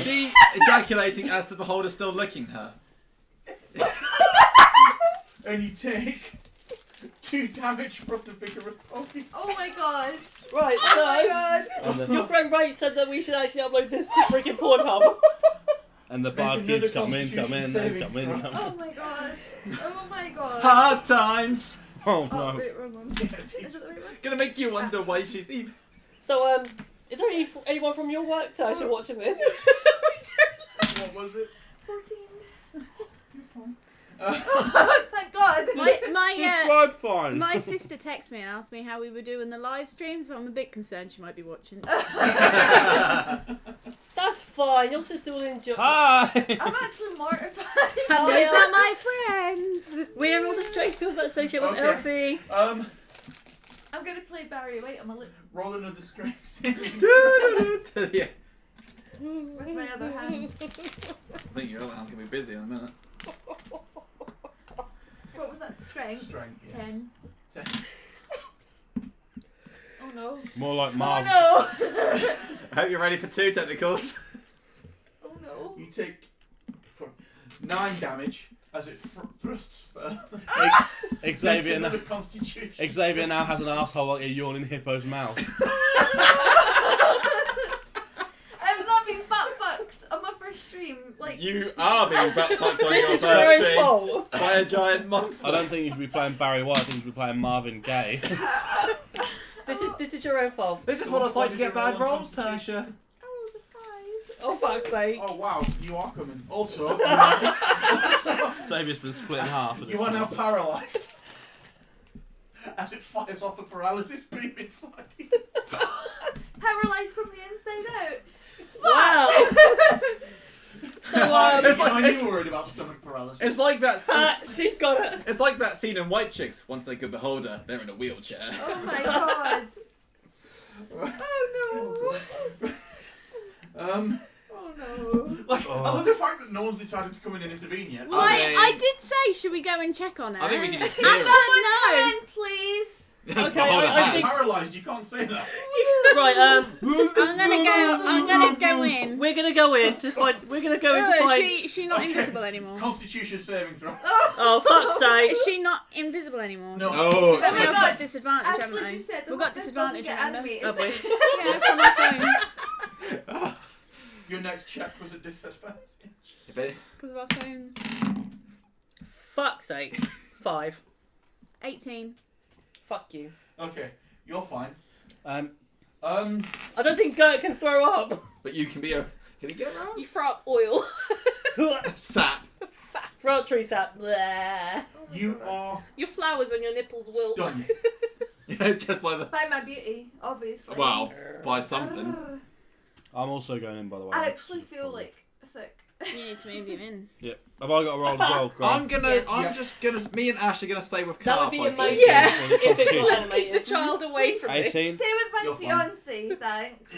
Speaker 8: she ejaculating as the beholder's still licking her?
Speaker 5: And you take 2 damage from the vigorous poking.
Speaker 7: Oh my god!
Speaker 1: Right,
Speaker 7: Oh my god!
Speaker 1: your friend Ray said that we should actually upload this to freaking Pornhub.
Speaker 6: And the
Speaker 5: Make
Speaker 6: bard
Speaker 5: another
Speaker 6: kids come in,
Speaker 5: Constitution saving
Speaker 6: come in.
Speaker 7: Oh my god! Oh my god!
Speaker 8: Hard times.
Speaker 6: Oh
Speaker 7: Oh,
Speaker 6: no.
Speaker 7: wait, wrong one. Is it the right one?
Speaker 8: Gonna make you wonder why she's even.
Speaker 1: So, is there anyone from your work, Tasha, watching this?
Speaker 5: What was it?
Speaker 7: 14.
Speaker 5: You're fine.
Speaker 7: Thank god!
Speaker 6: Describe fine.
Speaker 10: My sister texted me and asked me how we were doing the live stream, so I'm a bit concerned she might be watching.
Speaker 1: That's fine. Your sister will enjoy.
Speaker 6: Hi.
Speaker 7: I'm actually mortified.
Speaker 1: Hello.
Speaker 10: Those are my friends.
Speaker 1: We're all the strange people that associate with
Speaker 5: Okay.
Speaker 1: Elfie.
Speaker 7: I'm gonna play Barry White on my lip
Speaker 5: Roll another strength.
Speaker 8: Yeah.
Speaker 7: with my other hand.
Speaker 8: I think your other hand's gonna be busy in a minute.
Speaker 7: What was that? Strength?
Speaker 5: Strength, yeah.
Speaker 7: 10.
Speaker 5: 10.
Speaker 7: Oh no.
Speaker 6: More like Marv.
Speaker 7: Oh
Speaker 8: I hope you're ready for 2 technicals.
Speaker 7: no. Oh no.
Speaker 5: You take 9 damage as it thrusts further.
Speaker 6: Xavier,
Speaker 5: Another constitution.
Speaker 6: Xavier now has an asshole like a yawning hippo's mouth.
Speaker 7: I'm not being butt fucked on my first stream. Like
Speaker 8: You are being butt fucked on your
Speaker 1: This is
Speaker 8: first
Speaker 1: your own
Speaker 8: stream
Speaker 1: fault.
Speaker 8: by a giant monster.
Speaker 6: I don't think you should be playing Barry White. I think you should be playing Marvin Gaye.
Speaker 1: This is your own fault.
Speaker 8: This is what it's like to get bad rolls, Tasha.
Speaker 7: oh, the 5.
Speaker 1: Oh fuck's sake.
Speaker 5: Oh wow, you are coming. Also,
Speaker 6: Xavier's been split in half.
Speaker 5: you are now paralysed. As it fires off a paralysis beam inside you.
Speaker 7: Paralysed from the inside out.
Speaker 1: Wow. So
Speaker 8: It's like-
Speaker 5: I knew you were worried about stomach paralysis.
Speaker 8: It's like that.
Speaker 1: she's got it.
Speaker 8: It's like that scene in White Chicks. Once they could behold her, they're in a wheelchair.
Speaker 7: Oh my god. Oh no. Oh no.
Speaker 5: Like, I love the fact that no one's decided to come in and intervene yet.
Speaker 10: Well, I did say, should we go and check on her?
Speaker 8: I think we can just
Speaker 10: I
Speaker 8: hear it.
Speaker 10: said no.
Speaker 7: Can, please.
Speaker 1: Okay,
Speaker 8: Behold
Speaker 1: I
Speaker 8: her
Speaker 1: think-
Speaker 8: hands.
Speaker 5: Paralysed, you can't say that.
Speaker 1: Right,
Speaker 10: I'm gonna go in.
Speaker 1: we're gonna go in to find. We're gonna go in to
Speaker 10: Oh,
Speaker 1: find.
Speaker 10: she not
Speaker 5: Okay.
Speaker 10: invisible anymore.
Speaker 5: Constitution saving throw.
Speaker 1: Oh fuck's sake!
Speaker 10: Is she not invisible anymore?
Speaker 5: No.
Speaker 8: Oh,
Speaker 10: So we've
Speaker 7: my
Speaker 10: got
Speaker 7: God.
Speaker 10: disadvantage,
Speaker 7: As
Speaker 10: haven't
Speaker 7: Flippy
Speaker 10: we?
Speaker 7: said, the
Speaker 10: We've got
Speaker 7: Muppet
Speaker 10: disadvantage,
Speaker 7: doesn't get
Speaker 10: remember?
Speaker 7: animated.
Speaker 1: Have we?
Speaker 10: Yeah, from our phones.
Speaker 5: Your next check was a disadvantage.
Speaker 8: If it-
Speaker 10: Because of our phones.
Speaker 1: Fuck's sake! 5.
Speaker 10: 18.
Speaker 1: Fuck you.
Speaker 5: Okay, you're fine.
Speaker 6: Um,
Speaker 1: I don't think Gert can throw up.
Speaker 8: But you can be a. Can you get
Speaker 3: You
Speaker 8: aroused?
Speaker 3: throw up oil.
Speaker 8: Sap.
Speaker 1: Front tree sap. Bleh.
Speaker 5: You are
Speaker 3: Your flowers on your nipples will.
Speaker 5: stunned.
Speaker 8: Yeah, just by the.
Speaker 7: By my beauty, obviously.
Speaker 8: Wow, by something.
Speaker 6: I'm also going in, by the way.
Speaker 7: I actually feel like sick.
Speaker 10: You need to move you in.
Speaker 6: Yep. Have I got a roll as well, Graham?
Speaker 8: I'm just gonna. Me and Ash are gonna stay with
Speaker 1: That
Speaker 8: Carp.
Speaker 1: would be
Speaker 8: I think.
Speaker 1: amazing.
Speaker 3: Yeah.
Speaker 1: If it was
Speaker 3: Let's keep the
Speaker 1: animated.
Speaker 3: child away from this.
Speaker 6: 18.
Speaker 7: Stay with my
Speaker 5: You're fine.
Speaker 7: fiance, thanks.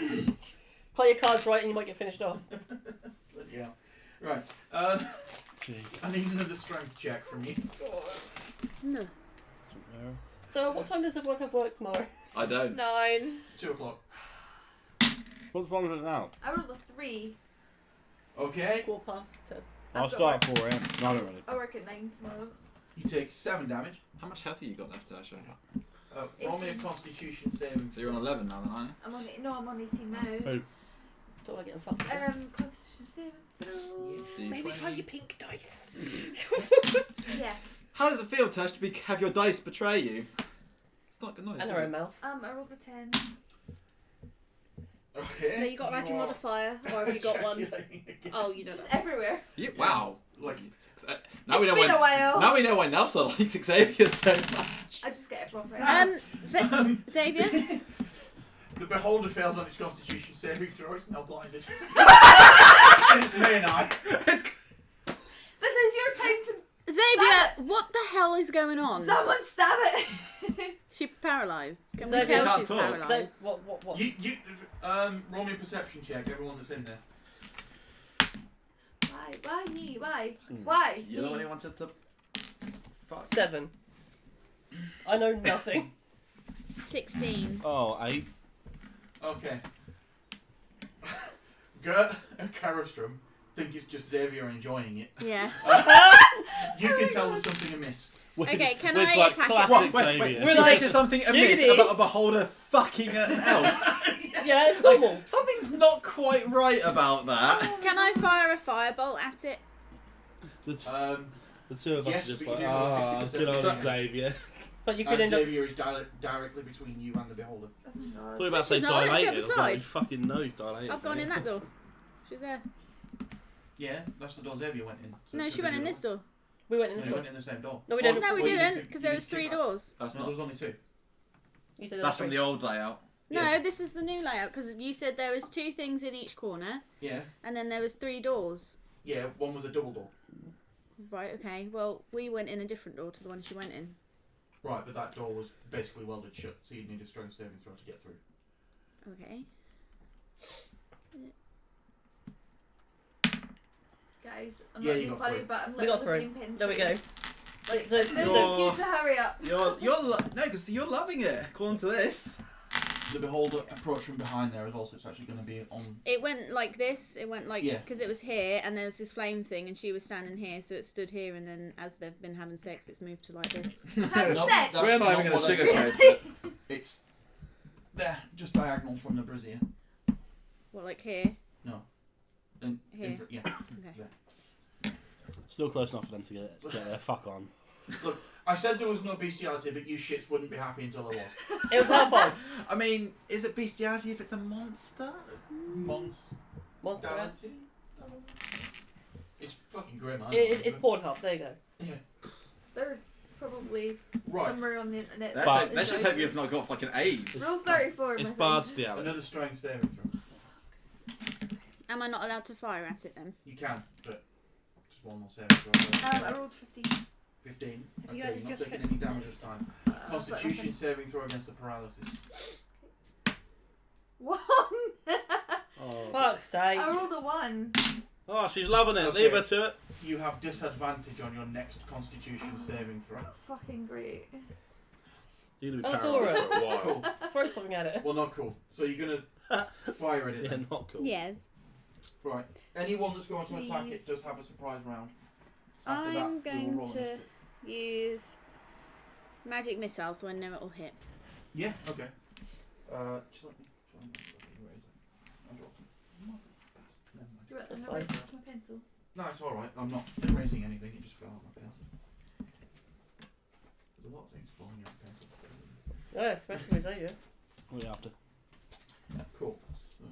Speaker 1: Play your cards right and you might get finished off.
Speaker 5: Yeah. Right.
Speaker 6: Jeez.
Speaker 5: I need another strength check from you.
Speaker 10: No.
Speaker 1: So what time does everyone have work tomorrow?
Speaker 8: I don't.
Speaker 3: 9.
Speaker 5: 2 o'clock.
Speaker 6: What's wrong with it now?
Speaker 7: I rolled a 3.
Speaker 5: Okay.
Speaker 1: 10:15.
Speaker 6: I'll start at 4 a.m. No, I don't really.
Speaker 7: I work at 9 tomorrow.
Speaker 5: You take 7 damage.
Speaker 8: How much health have you got left, Tasha?
Speaker 5: Roll me a Constitution saving.
Speaker 8: So you're on 11 now, then, aren't you?
Speaker 7: I'm on I'm on 18 now.
Speaker 6: Who?
Speaker 1: Don't want to get fucked.
Speaker 7: Constitution saving throw.
Speaker 3: Maybe
Speaker 8: D20.
Speaker 3: try your pink dice.
Speaker 7: Yeah.
Speaker 8: How does it feel, Tash, to have your dice betray you? It's not good noise.
Speaker 1: And
Speaker 8: is
Speaker 1: her
Speaker 8: it?
Speaker 1: own mouth.
Speaker 7: I rolled a 10.
Speaker 5: Okay.
Speaker 3: No, you got to add your modifier, or have you got one?
Speaker 5: Calculating again.
Speaker 3: Oh, you don't
Speaker 7: Just
Speaker 3: know.
Speaker 7: everywhere.
Speaker 8: Wow.
Speaker 5: Like,
Speaker 8: Now we know
Speaker 7: It's been a while.
Speaker 8: Now we know why Nelsa likes Xavier so much.
Speaker 7: I just get everyone right.
Speaker 10: Xavier?
Speaker 5: the beholder fails on its Constitution saving throw. It's now blinded. It's main eye.
Speaker 7: This is your time to
Speaker 10: Xavier, what the hell is going on?
Speaker 7: someone stab it.
Speaker 10: She's paralysed. Can we
Speaker 1: Xavier
Speaker 10: tell
Speaker 8: can't
Speaker 10: she's
Speaker 8: talk.
Speaker 10: paralysed?
Speaker 1: What?
Speaker 5: You roll me a perception check. Everyone that's in there.
Speaker 7: Why me? Why? Why?
Speaker 8: You're the
Speaker 7: me?
Speaker 8: one who wanted to. Fuck.
Speaker 1: 7. I know nothing.
Speaker 10: 16.
Speaker 6: Oh, 8.
Speaker 5: Okay. Gert and Karostrom think it's just Xavier enjoying it.
Speaker 10: Yeah.
Speaker 5: You can tell there's something amiss.
Speaker 10: Okay, can
Speaker 6: Which,
Speaker 10: I
Speaker 6: like,
Speaker 10: attack it?
Speaker 6: classic
Speaker 8: Wait,
Speaker 6: Xavier.
Speaker 8: We're like to something amiss
Speaker 1: Giggity.
Speaker 8: about a beholder fucking an elf.
Speaker 1: Yeah, it's normal.
Speaker 8: Something's not quite right about that.
Speaker 10: Can I fire a firebolt at it?
Speaker 6: The two of us
Speaker 5: Yes,
Speaker 6: are just
Speaker 5: but
Speaker 6: like,
Speaker 5: you do
Speaker 6: ah,
Speaker 5: 50%
Speaker 6: good old
Speaker 5: damage.
Speaker 6: Xavier.
Speaker 1: But you could end up.
Speaker 5: Xavier is directly between you and the beholder.
Speaker 7: Oh my
Speaker 6: I
Speaker 7: god.
Speaker 6: thought you were about to say
Speaker 10: She's not, it's the
Speaker 6: dilated. I
Speaker 10: other
Speaker 6: was like,
Speaker 10: side.
Speaker 6: you fucking know you've dilated.
Speaker 10: I've gone in that door. She's there.
Speaker 5: Yeah, that's the door Xavier went in. So
Speaker 10: No,
Speaker 5: it's
Speaker 10: she
Speaker 5: gonna
Speaker 10: went
Speaker 5: be
Speaker 10: in this door.
Speaker 1: We went in
Speaker 5: No,
Speaker 1: this
Speaker 5: you
Speaker 1: door.
Speaker 5: went in the same door.
Speaker 1: No, we didn't.
Speaker 10: No, we
Speaker 5: Well, you
Speaker 10: didn't,
Speaker 5: need to-
Speaker 10: because
Speaker 5: you
Speaker 10: there
Speaker 5: need
Speaker 10: was
Speaker 5: to
Speaker 10: 3
Speaker 5: check that.
Speaker 10: doors.
Speaker 8: That's
Speaker 5: No,
Speaker 8: not.
Speaker 5: there was only 2.
Speaker 1: You said there
Speaker 8: That's
Speaker 1: was
Speaker 8: from the old layout.
Speaker 10: No,
Speaker 5: Yeah.
Speaker 10: this is the new layout, because you said there was 2 things in each corner,
Speaker 5: Yeah.
Speaker 10: and then there was 3 doors.
Speaker 5: Yeah, one was a double door.
Speaker 10: Right, okay. Well, we went in a different door to the one she went in.
Speaker 5: Right, but that door was basically welded shut, so you'd need a strength saving throw to get through.
Speaker 10: Okay.
Speaker 7: Guys, I'm
Speaker 5: Yeah,
Speaker 7: not
Speaker 5: you
Speaker 7: being
Speaker 5: got
Speaker 7: funny,
Speaker 5: through.
Speaker 7: but I'm
Speaker 1: We got
Speaker 7: literally
Speaker 1: through.
Speaker 7: being pinned.
Speaker 1: There we go.
Speaker 7: Like,
Speaker 1: So-
Speaker 7: I really need you to hurry up.
Speaker 8: No, because you're loving it. According to this.
Speaker 5: The beholder approach from behind there as well, so it's actually going to be on.
Speaker 10: It went like this. It went like
Speaker 5: Yeah.
Speaker 10: because it was here, and there was this flame thing, and she was standing here, so it stood here, and then as they've been having sex, it's moved to like this.
Speaker 7: Having
Speaker 5: No,
Speaker 7: sex.
Speaker 5: that's
Speaker 8: We're not even going
Speaker 5: what
Speaker 8: to
Speaker 5: I
Speaker 8: sugarcoat
Speaker 5: said.
Speaker 8: it.
Speaker 5: It's there, just diagonal from the brazier.
Speaker 10: What, like here?
Speaker 5: No. In
Speaker 10: Here.
Speaker 5: yeah.
Speaker 10: Okay.
Speaker 6: Still close enough for them to get their fuck on.
Speaker 5: Look, I said there was no bestiality, but you shits wouldn't be happy until there was.
Speaker 1: It was hellfire.
Speaker 8: I mean, is it bestiality if it's a monster?
Speaker 1: Monster.
Speaker 5: Monsterality? It's fucking grim, I
Speaker 1: It's Pornhub. There you go.
Speaker 5: Yeah.
Speaker 7: There's probably
Speaker 5: Right.
Speaker 7: somewhere on the internet.
Speaker 8: Let's,
Speaker 7: that
Speaker 8: hope, let's just
Speaker 7: enjoys
Speaker 8: hope you've not got fucking AIDS.
Speaker 7: Rule 34.
Speaker 6: It's
Speaker 7: my
Speaker 6: bard
Speaker 7: friend.
Speaker 6: stiality.
Speaker 5: Another strength saving throw.
Speaker 10: Am I not allowed to fire at it then?
Speaker 5: You can, but just one more saving throw.
Speaker 7: I rolled 15.
Speaker 5: 15.
Speaker 1: Have you
Speaker 5: Okay,
Speaker 1: got
Speaker 5: you're not
Speaker 1: your
Speaker 5: taking any damage this time.
Speaker 7: But
Speaker 5: Constitution
Speaker 7: nothing.
Speaker 5: saving throw against the paralysis.
Speaker 7: 1.
Speaker 6: Oh.
Speaker 1: Fuck's sake.
Speaker 7: I rolled a 1.
Speaker 6: Oh, she's loving it.
Speaker 5: Okay.
Speaker 6: Leave her to it.
Speaker 5: You have disadvantage on your next Constitution saving throw.
Speaker 7: Fucking great.
Speaker 6: You're gonna be
Speaker 1: Oh,
Speaker 6: paralysed
Speaker 1: Dora.
Speaker 6: for a while.
Speaker 5: Cool.
Speaker 1: Throw something at it.
Speaker 5: Well, not cool. So you're gonna fire at it.
Speaker 6: Yeah,
Speaker 5: Then.
Speaker 6: not cool.
Speaker 10: Yes.
Speaker 5: Right. Anyone that's going to attack
Speaker 7: Please.
Speaker 5: it does have a surprise round. After that,
Speaker 10: I'm
Speaker 5: we will
Speaker 10: going
Speaker 5: roll
Speaker 10: to
Speaker 5: initiative.
Speaker 10: use magic missiles, so I know it will hit.
Speaker 5: Yeah. Okay. Just let me erase it. I dropped it. Never mind.
Speaker 7: Do you want
Speaker 1: That's
Speaker 7: to
Speaker 1: fine.
Speaker 7: erase my pencil?
Speaker 5: No, it's all right. I'm not erasing anything. It just fell out my pencil. There's a lot of things falling out of pencil.
Speaker 1: Yeah, especially with you.
Speaker 6: What are you after?
Speaker 5: Yeah, cool. So,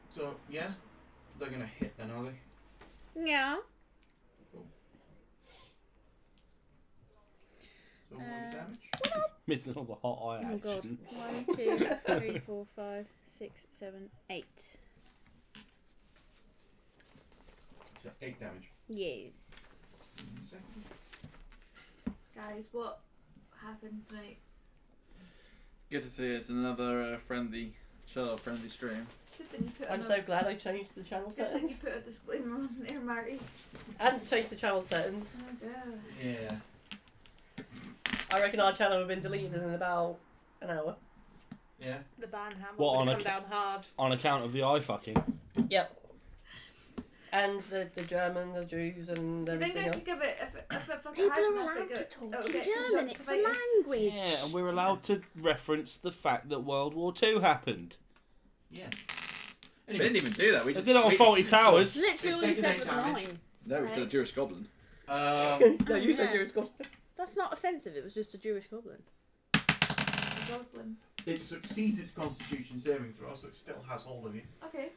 Speaker 5: so yeah, they're gonna hit then, are they?
Speaker 10: Yeah.
Speaker 5: So what are the damage?
Speaker 6: Missing all the hot eye
Speaker 10: Oh god.
Speaker 6: action.
Speaker 10: 1, 2, 3, 4, 5, 6, 7, 8.
Speaker 5: So 8 damage.
Speaker 10: Yes.
Speaker 5: Second.
Speaker 7: Guys, what happened tonight?
Speaker 8: Good to see it's another friendly stream.
Speaker 7: Good thing you put
Speaker 1: I'm
Speaker 7: a
Speaker 1: so glad I changed the channel
Speaker 7: Good thing you
Speaker 1: settings.
Speaker 7: put a disclaimer on there, Marty.
Speaker 1: And changed the channel settings.
Speaker 7: Oh god.
Speaker 5: Yeah.
Speaker 1: I reckon our channel would have been deleted in about an hour.
Speaker 5: Yeah.
Speaker 3: The ban hammer
Speaker 6: What,
Speaker 3: would
Speaker 6: on a
Speaker 3: come down hard.
Speaker 6: On account of the eye fucking.
Speaker 1: Yep. And the German, the Jews, and
Speaker 7: Do you think
Speaker 1: everything
Speaker 7: I
Speaker 1: else.
Speaker 7: could give it if it fucking
Speaker 10: People
Speaker 7: had
Speaker 10: are
Speaker 7: nothing,
Speaker 10: allowed to
Speaker 7: it-
Speaker 10: talk
Speaker 7: it'll
Speaker 10: in
Speaker 7: get
Speaker 10: German. It's a
Speaker 7: conjunctivitis.
Speaker 10: language.
Speaker 6: Yeah, and we're allowed to reference the fact that World War II happened.
Speaker 5: Yeah.
Speaker 8: We didn't even do that. We
Speaker 6: They
Speaker 8: just
Speaker 6: did it on Faulty Towers.
Speaker 10: Literally all you
Speaker 5: taken
Speaker 10: said
Speaker 5: 8
Speaker 10: was
Speaker 5: damage.
Speaker 10: 9.
Speaker 8: No, we said
Speaker 7: Right.
Speaker 8: Jewish goblin.
Speaker 1: No, you said
Speaker 10: Yeah.
Speaker 1: Jewish goblin.
Speaker 10: That's not offensive, it was just a Jewish goblin.
Speaker 7: Goblin.
Speaker 5: It succeeds its Constitution saving throw, so it still has hold of you.
Speaker 7: Okay.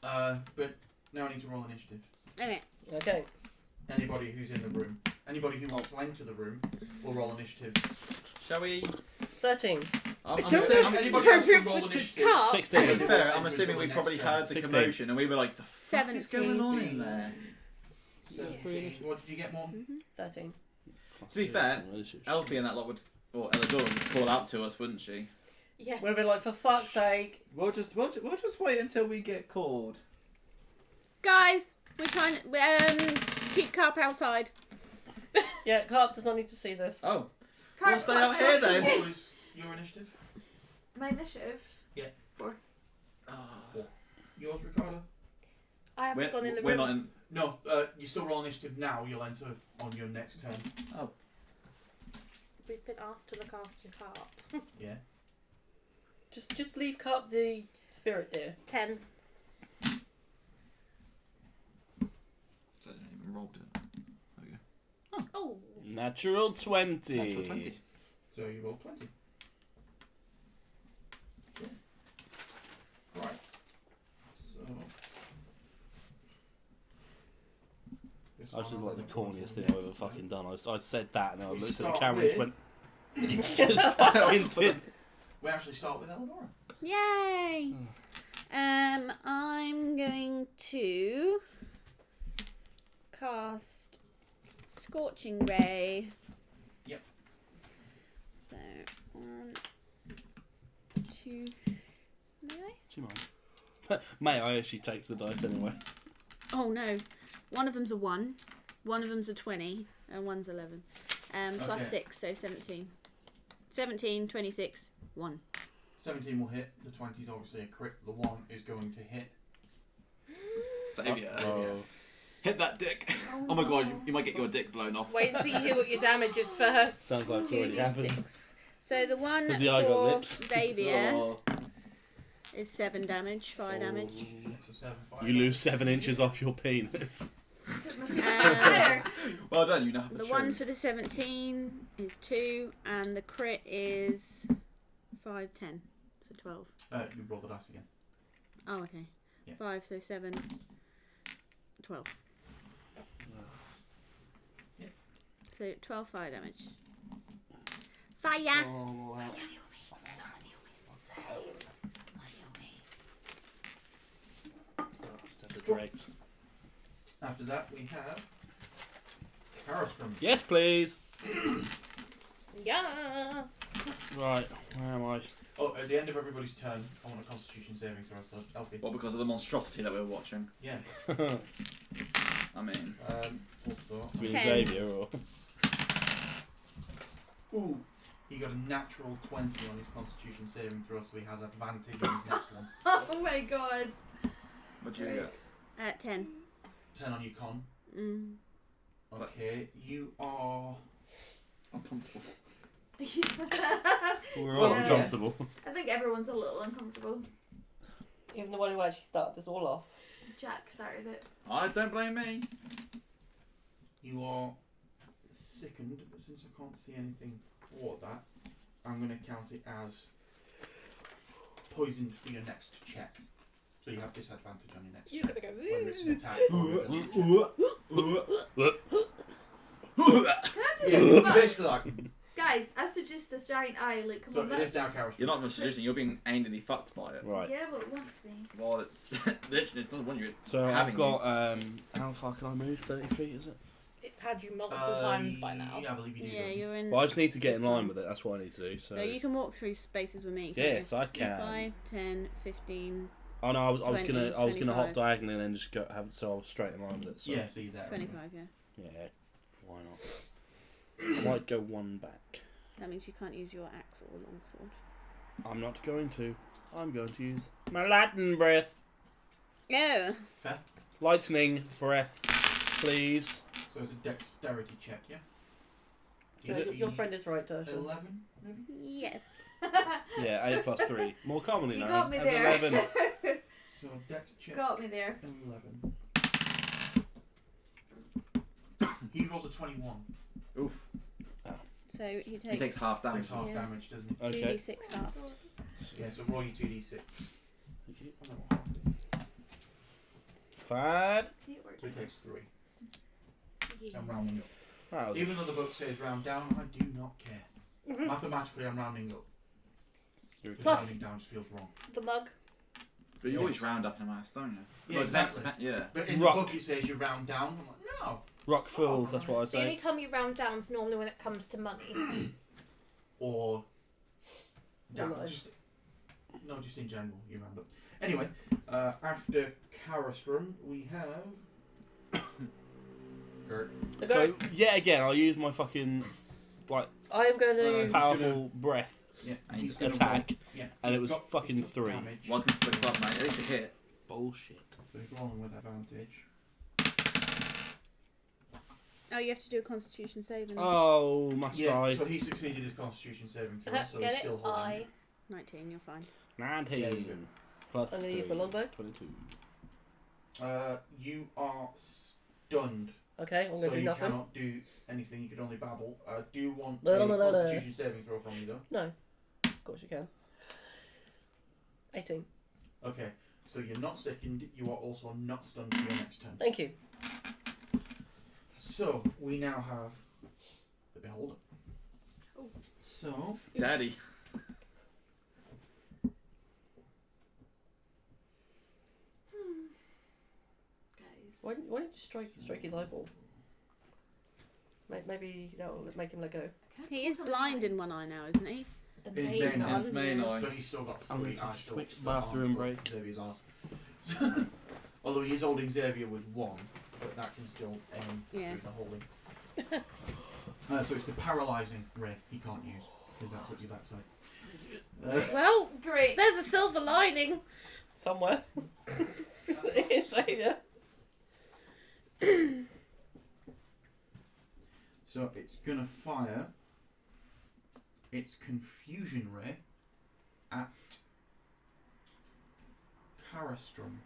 Speaker 5: But now I need to roll initiative.
Speaker 10: Okay.
Speaker 1: Okay.
Speaker 5: Anybody who's in the room, anybody who wants to enter the room, will roll initiative.
Speaker 8: Shall we?
Speaker 1: 13.
Speaker 8: I'm
Speaker 3: don't know
Speaker 8: assuming,
Speaker 3: if
Speaker 5: Anybody else can roll
Speaker 3: appropriate for
Speaker 5: initiative.
Speaker 3: car.
Speaker 6: 16.
Speaker 8: to be fair, I'm
Speaker 5: Enter
Speaker 8: assuming
Speaker 5: until
Speaker 8: we
Speaker 5: the
Speaker 8: probably
Speaker 5: next
Speaker 8: heard the
Speaker 6: 16.
Speaker 8: commotion and we were like, the fuck is
Speaker 10: 17.
Speaker 8: going on in there?
Speaker 5: 17. What did you get, Morton?
Speaker 1: 13.
Speaker 8: To be fair, Elfie and that lot would, or Ellador would call out to us, wouldn't she?
Speaker 3: Yeah.
Speaker 1: Would have been like, for fuck's sake.
Speaker 8: We'll just wait until we get called.
Speaker 10: Guys, we kind of keep Carp outside.
Speaker 1: Yeah, Carp does not need to see this.
Speaker 8: Oh,
Speaker 7: Carp
Speaker 8: we'll stay out here then.
Speaker 5: What was your initiative?
Speaker 7: My initiative.
Speaker 5: Yours, Ricardo?
Speaker 3: I haven't gone in the
Speaker 8: we're
Speaker 3: room.
Speaker 8: not in.
Speaker 5: No, you still roll initiative now. You'll enter on your next turn.
Speaker 3: We've been asked to look after Carp.
Speaker 5: Yeah.
Speaker 1: Just leave Carp the spirit there.
Speaker 3: 10.
Speaker 8: I didn't even roll it.
Speaker 3: Oh.
Speaker 6: Natural 20.
Speaker 8: Natural 20.
Speaker 5: So you roll 20. Cool. Right. So.
Speaker 6: I just like the corniest thing I've ever fucking done. I said that and I
Speaker 5: We
Speaker 6: looked at the
Speaker 5: start
Speaker 6: camera and just
Speaker 5: with-
Speaker 6: went, Just fucking did.
Speaker 5: We actually start with Eleonora.
Speaker 10: Yay! I'm going to cast Scorching Ray.
Speaker 5: Yep.
Speaker 10: So 1, 2. May I?
Speaker 6: Do you mind? May I actually takes the dice anyway.
Speaker 10: Oh no! One of them's a 1, one of them's a 20, and one's 11. Plus
Speaker 5: Okay.
Speaker 10: 6, so 17. 17, 26, 1.
Speaker 5: 17 will hit. The 20 is obviously a crit. The 1 is going to hit.
Speaker 8: Saviour.
Speaker 6: Oh.
Speaker 8: Hit that dick. Oh my god, you might get your dick blown off.
Speaker 3: Wait until you hear what your damage is first.
Speaker 6: Sounds like it's already happened.
Speaker 10: 2d6. So the one
Speaker 6: Has the eye got
Speaker 10: for
Speaker 6: lips?
Speaker 10: Xavier
Speaker 8: Oh.
Speaker 10: is 7 damage, fire damage.
Speaker 5: So 7, 5.
Speaker 6: You lose 7 inches off your penis.
Speaker 8: Well done, you now have
Speaker 10: The
Speaker 8: a
Speaker 10: one
Speaker 8: tune.
Speaker 10: for the 17 is 2, and the crit is 5, 10. So 12.
Speaker 5: You roll the dice again.
Speaker 10: Oh, okay.
Speaker 5: Yeah.
Speaker 10: 5, so 7, 12.
Speaker 5: Yeah.
Speaker 10: So 12 fire damage. Fire!
Speaker 6: Oh, wow. The dregs.
Speaker 5: After that, we have Karastrum.
Speaker 6: Yes, please.
Speaker 3: Yes.
Speaker 6: Right, where am I?
Speaker 5: Oh, at the end of everybody's turn, I want a Constitution saving throw. So Elfie.
Speaker 8: Well, because of the monstrosity that we were watching.
Speaker 5: Yeah.
Speaker 8: I mean,
Speaker 5: Also.
Speaker 6: You mean
Speaker 10: 10.
Speaker 6: Xavier or?
Speaker 5: Ooh. He got a natural 20 on his Constitution saving throw, so he has advantage on his next one.
Speaker 7: Oh my god.
Speaker 8: what'd you
Speaker 7: Right.
Speaker 8: get?
Speaker 10: 10.
Speaker 5: 10 on your con.
Speaker 10: Mm.
Speaker 5: Okay, you are.
Speaker 8: Uncomfortable.
Speaker 6: We're all
Speaker 7: Yeah.
Speaker 6: uncomfortable.
Speaker 7: I think everyone's a little uncomfortable.
Speaker 1: Even the one who actually started this all off.
Speaker 7: Jack started it.
Speaker 8: I don't blame me.
Speaker 5: You are sickened, but since I can't see anything for that, I'm going to count it as poisoned for your next check. So you have disadvantage on your next
Speaker 3: You
Speaker 5: check.
Speaker 3: gotta go.
Speaker 5: Whether it's an attack or ability check. Yeah, basically like.
Speaker 7: Guys, I suggest this giant eye. Like, come
Speaker 5: So
Speaker 7: on,
Speaker 5: it is
Speaker 7: that's.
Speaker 5: now Karastrum.
Speaker 8: You're not even suggesting, you're being anally fucked by it.
Speaker 6: Right.
Speaker 7: Yeah, but it wants me.
Speaker 8: Well, it's literally it doesn't want you. It's
Speaker 6: So I've
Speaker 8: having
Speaker 6: got how far can I move? 30 feet, is it?
Speaker 3: It's had you multiple times by now.
Speaker 5: Yeah, I believe you do.
Speaker 10: Yeah, you're in.
Speaker 6: Well, I just need to get in
Speaker 10: This
Speaker 6: line
Speaker 10: one.
Speaker 6: with it. That's what I need to do. So,
Speaker 10: So you can walk through spaces with me. can't
Speaker 6: yes, I
Speaker 10: you?
Speaker 6: can.
Speaker 10: 5, 10, 15,
Speaker 6: Oh no, I was
Speaker 10: 20,
Speaker 6: gonna hop
Speaker 10: 25.
Speaker 6: diagonally and then just go have so I was straight in line with it. So.
Speaker 5: Yeah, see that.
Speaker 10: 25, yeah.
Speaker 6: Yeah. Why not? I might go one back.
Speaker 10: That means you can't use your axe or longsword.
Speaker 6: I'm not going to. I'm going to use my Latin breath.
Speaker 10: Yeah.
Speaker 5: Fair.
Speaker 6: Lightning breath, please.
Speaker 5: So it's a dexterity check, yeah?
Speaker 1: Your friend is right, Darshan.
Speaker 5: 11, maybe?
Speaker 10: Yes.
Speaker 6: Yeah, 8 plus 3. More commonly
Speaker 7: You
Speaker 6: known
Speaker 7: got me
Speaker 6: as
Speaker 7: there.
Speaker 6: 11.
Speaker 5: So dex check.
Speaker 7: Got me there.
Speaker 5: 11. He rolls a 21.
Speaker 8: Oof.
Speaker 10: So he takes,
Speaker 8: He takes half damage.
Speaker 5: Takes half
Speaker 10: Yeah.
Speaker 5: damage, doesn't he?
Speaker 6: Okay.
Speaker 10: 2d6 halved.
Speaker 5: Yeah, so roll your 2d6.
Speaker 6: 5.
Speaker 5: So he takes 3.
Speaker 3: Yeah.
Speaker 5: So I'm rounding up.
Speaker 6: That was
Speaker 5: Even though the book says round down, I do not care. Mathematically, I'm rounding up. Because
Speaker 3: Plus-
Speaker 5: rounding down just feels wrong.
Speaker 3: The mug.
Speaker 8: But you always round up in a maths, don't you?
Speaker 5: Yeah,
Speaker 8: Well,
Speaker 5: exactly.
Speaker 8: Yeah.
Speaker 5: But in
Speaker 6: Rock.
Speaker 5: the book it says you round down. I'm like, no.
Speaker 6: Rock fools, that's what I
Speaker 3: The only
Speaker 6: say.
Speaker 3: time you round down is normally when it comes to money.
Speaker 5: Or down.
Speaker 1: Or
Speaker 5: Just in general, you round up. Anyway, after Karastrum, we have. Gert.
Speaker 6: So, yet again, I'll use my fucking, like,
Speaker 1: I am going to.
Speaker 6: powerful breath
Speaker 5: Yeah,
Speaker 8: And
Speaker 5: he's gonna
Speaker 6: attack,
Speaker 5: roll- yeah,
Speaker 6: and it
Speaker 5: he's
Speaker 6: was
Speaker 5: got-
Speaker 6: fucking
Speaker 5: he's got
Speaker 6: 3.
Speaker 5: damage.
Speaker 8: Welcome to the club, mate. At least you hit.
Speaker 6: Bullshit.
Speaker 5: So he's rolling with advantage.
Speaker 10: Oh, you have to do a constitution save. And
Speaker 6: Oh, must
Speaker 5: Yeah,
Speaker 6: I?
Speaker 5: so he succeeded his Constitution saving throw, so
Speaker 3: Get
Speaker 5: he's
Speaker 3: it?
Speaker 5: still holding.
Speaker 3: I.
Speaker 10: 19, you're fine.
Speaker 6: 19.
Speaker 5: Yeah, you're good.
Speaker 6: Plus
Speaker 1: I'm gonna
Speaker 6: 3.
Speaker 1: use my longbow.
Speaker 6: 22.
Speaker 5: You are stunned,
Speaker 1: Okay, I'm
Speaker 5: so
Speaker 1: going to do
Speaker 5: you
Speaker 1: nothing.
Speaker 5: cannot do anything. You can only babble. Do you want
Speaker 1: No,
Speaker 5: a
Speaker 1: no, no, no.
Speaker 5: Constitution saving throw from you though?
Speaker 1: No. Of course you can. 18.
Speaker 5: Okay, so you're not sickened. You are also not stunned for your next turn.
Speaker 1: Thank you.
Speaker 5: So we now have the Beholder. So,
Speaker 8: Daddy.
Speaker 1: Why don't you strike his eyeball? Maybe that'll make him let go.
Speaker 10: He is blind in one eye now, isn't he?
Speaker 1: The
Speaker 5: His
Speaker 1: main
Speaker 5: main
Speaker 1: one.
Speaker 5: eye.
Speaker 8: His main eye.
Speaker 5: But he's still got
Speaker 6: I'm
Speaker 5: three
Speaker 6: gonna
Speaker 5: eyes.
Speaker 6: take a quick bathroom break.
Speaker 5: Xavier's arse. Although he's holding Xavier with one, but that can still aim through the holding. So it's the paralysing ray he can't use, because that's what your backside.
Speaker 3: Well,
Speaker 7: Great.
Speaker 3: there's a silver lining.
Speaker 1: Somewhere. Xavier.
Speaker 5: So it's gonna fire its confusion ray at Karastrom.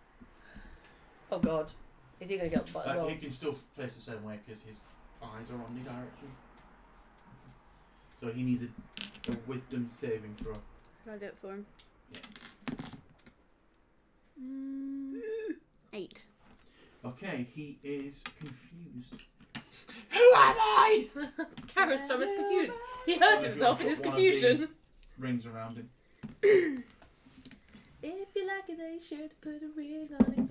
Speaker 1: Oh god. Is he going to get the butt as well?
Speaker 5: He can still face the same way because his eyes are on the direction. So he needs a wisdom saving throw.
Speaker 10: Can I do it for him?
Speaker 5: Yeah.
Speaker 10: 8.
Speaker 5: Okay, he is confused.
Speaker 8: Who am I?
Speaker 3: Karastom is confused. He hurt himself in his confusion.
Speaker 5: Rings around him.
Speaker 3: If you like it, they should put a ring on it.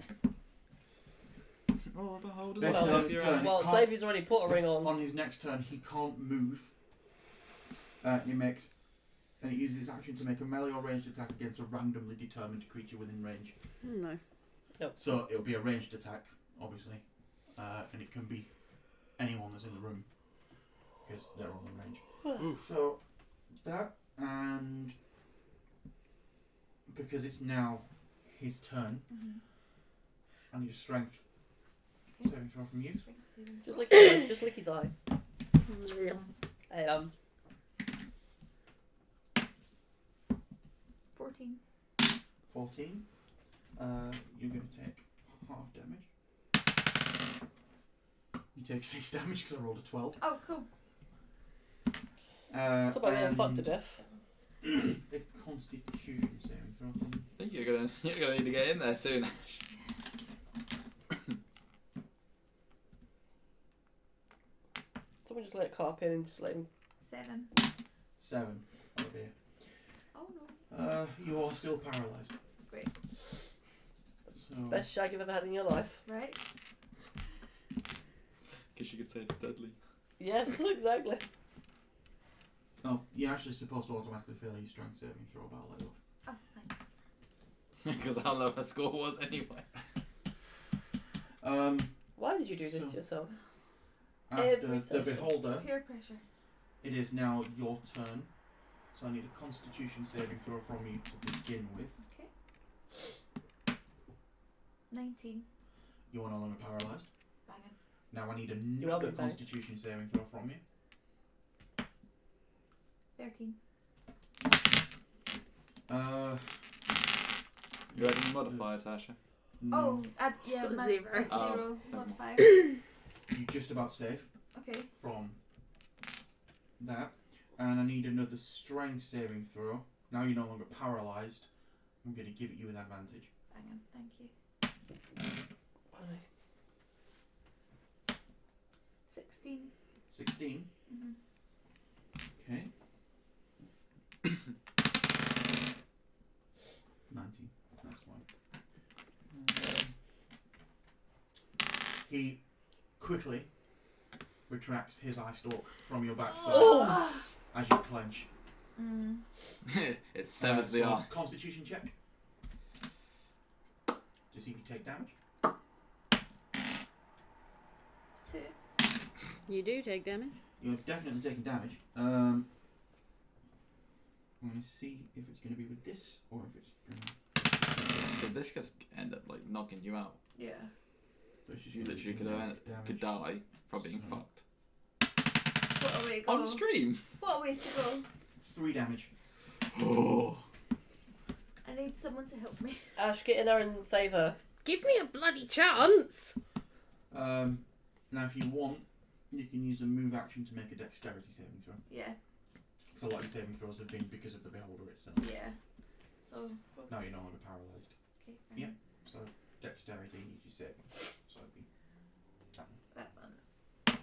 Speaker 8: Oh, behold,
Speaker 5: Best
Speaker 8: well,
Speaker 5: of his turn.
Speaker 1: Well, Xavier's already put a ring on.
Speaker 5: On his next turn, he can't move. He uses his action to make a melee or ranged attack against a randomly determined creature within range.
Speaker 10: No.
Speaker 5: So it'll be a ranged attack, obviously, and it can be anyone that's in the room because they're all in range. So that, and because it's now his turn, I need a strength saving throw from you.
Speaker 1: Just lick his eye.
Speaker 7: 14.
Speaker 5: 14. You're going to take half damage. You take 6 damage because I rolled a 12.
Speaker 7: Oh, cool.
Speaker 1: Talk about getting fucked to death.
Speaker 5: A constitution saving throw from you.
Speaker 8: I think you're gonna need to get in there soon, Ash.
Speaker 1: Someone just let Carp in and just let him.
Speaker 7: 7.
Speaker 5: 7. Oh dear.
Speaker 7: Oh no.
Speaker 5: You are still paralysed.
Speaker 7: Great.
Speaker 5: So
Speaker 1: Best shag you've ever had in your life.
Speaker 7: Right?
Speaker 8: Guess you could say it's deadly.
Speaker 1: Yes, exactly.
Speaker 5: Oh, you're actually supposed to automatically fail your strength saving throw, but I'll let you off.
Speaker 7: Oh, thanks.
Speaker 8: Because I don't know what her score was anyway.
Speaker 1: Why did you do this to yourself?
Speaker 5: After
Speaker 1: Every
Speaker 5: the
Speaker 1: session.
Speaker 5: beholder,
Speaker 7: Peer pressure.
Speaker 5: it is now your turn. So I need a constitution saving throw from you to begin with.
Speaker 7: Okay. 19.
Speaker 5: You are no longer paralysed.
Speaker 7: Banging.
Speaker 5: Now I need
Speaker 1: You are
Speaker 5: another
Speaker 1: being banged.
Speaker 5: constitution saving throw from you.
Speaker 7: 13.
Speaker 8: You had any modifier, Tasha?
Speaker 7: Oh, yeah,
Speaker 3: Got
Speaker 7: my
Speaker 3: 0.
Speaker 8: Oh,
Speaker 7: 0
Speaker 8: never
Speaker 7: modifier.
Speaker 5: You just about save
Speaker 7: Okay.
Speaker 5: from that. And I need another strength saving throw. Now you're no longer paralysed. I'm going to give it you an advantage.
Speaker 7: Banging. Thank you. 16.
Speaker 5: 16.
Speaker 7: Mm-hmm.
Speaker 5: Okay. 19. That's fine. He quickly retracts his eye stalk from your backside as you clench.
Speaker 7: Mm.
Speaker 8: It severs the
Speaker 5: So
Speaker 8: eye.
Speaker 5: Constitution check. To see if you take damage.
Speaker 7: 2.
Speaker 10: You do take damage.
Speaker 5: You're definitely taking damage. I'm going to see if it's going to be with this or if it's going to...
Speaker 8: This could end up like knocking you out.
Speaker 7: Yeah.
Speaker 5: So it's just
Speaker 8: You
Speaker 5: gonna
Speaker 8: literally
Speaker 5: be
Speaker 8: could die from being
Speaker 5: So-
Speaker 8: fucked.
Speaker 7: What a way to go.
Speaker 8: On stream!
Speaker 7: What a way to go.
Speaker 5: 3 damage.
Speaker 8: Oh.
Speaker 7: I need someone to help me.
Speaker 1: Ash, get in there and save her.
Speaker 3: Give me a bloody chance.
Speaker 5: Now if you want, you can use a move action to make a dexterity saving throw.
Speaker 7: Yeah.
Speaker 5: So a lot of your saving throws have been because of the beholder itself.
Speaker 7: Yeah. So.
Speaker 5: Now you're no longer paralysed.
Speaker 7: Okay.
Speaker 5: Yeah. So dexterity needs you saving. So it'd be that one.
Speaker 7: That one.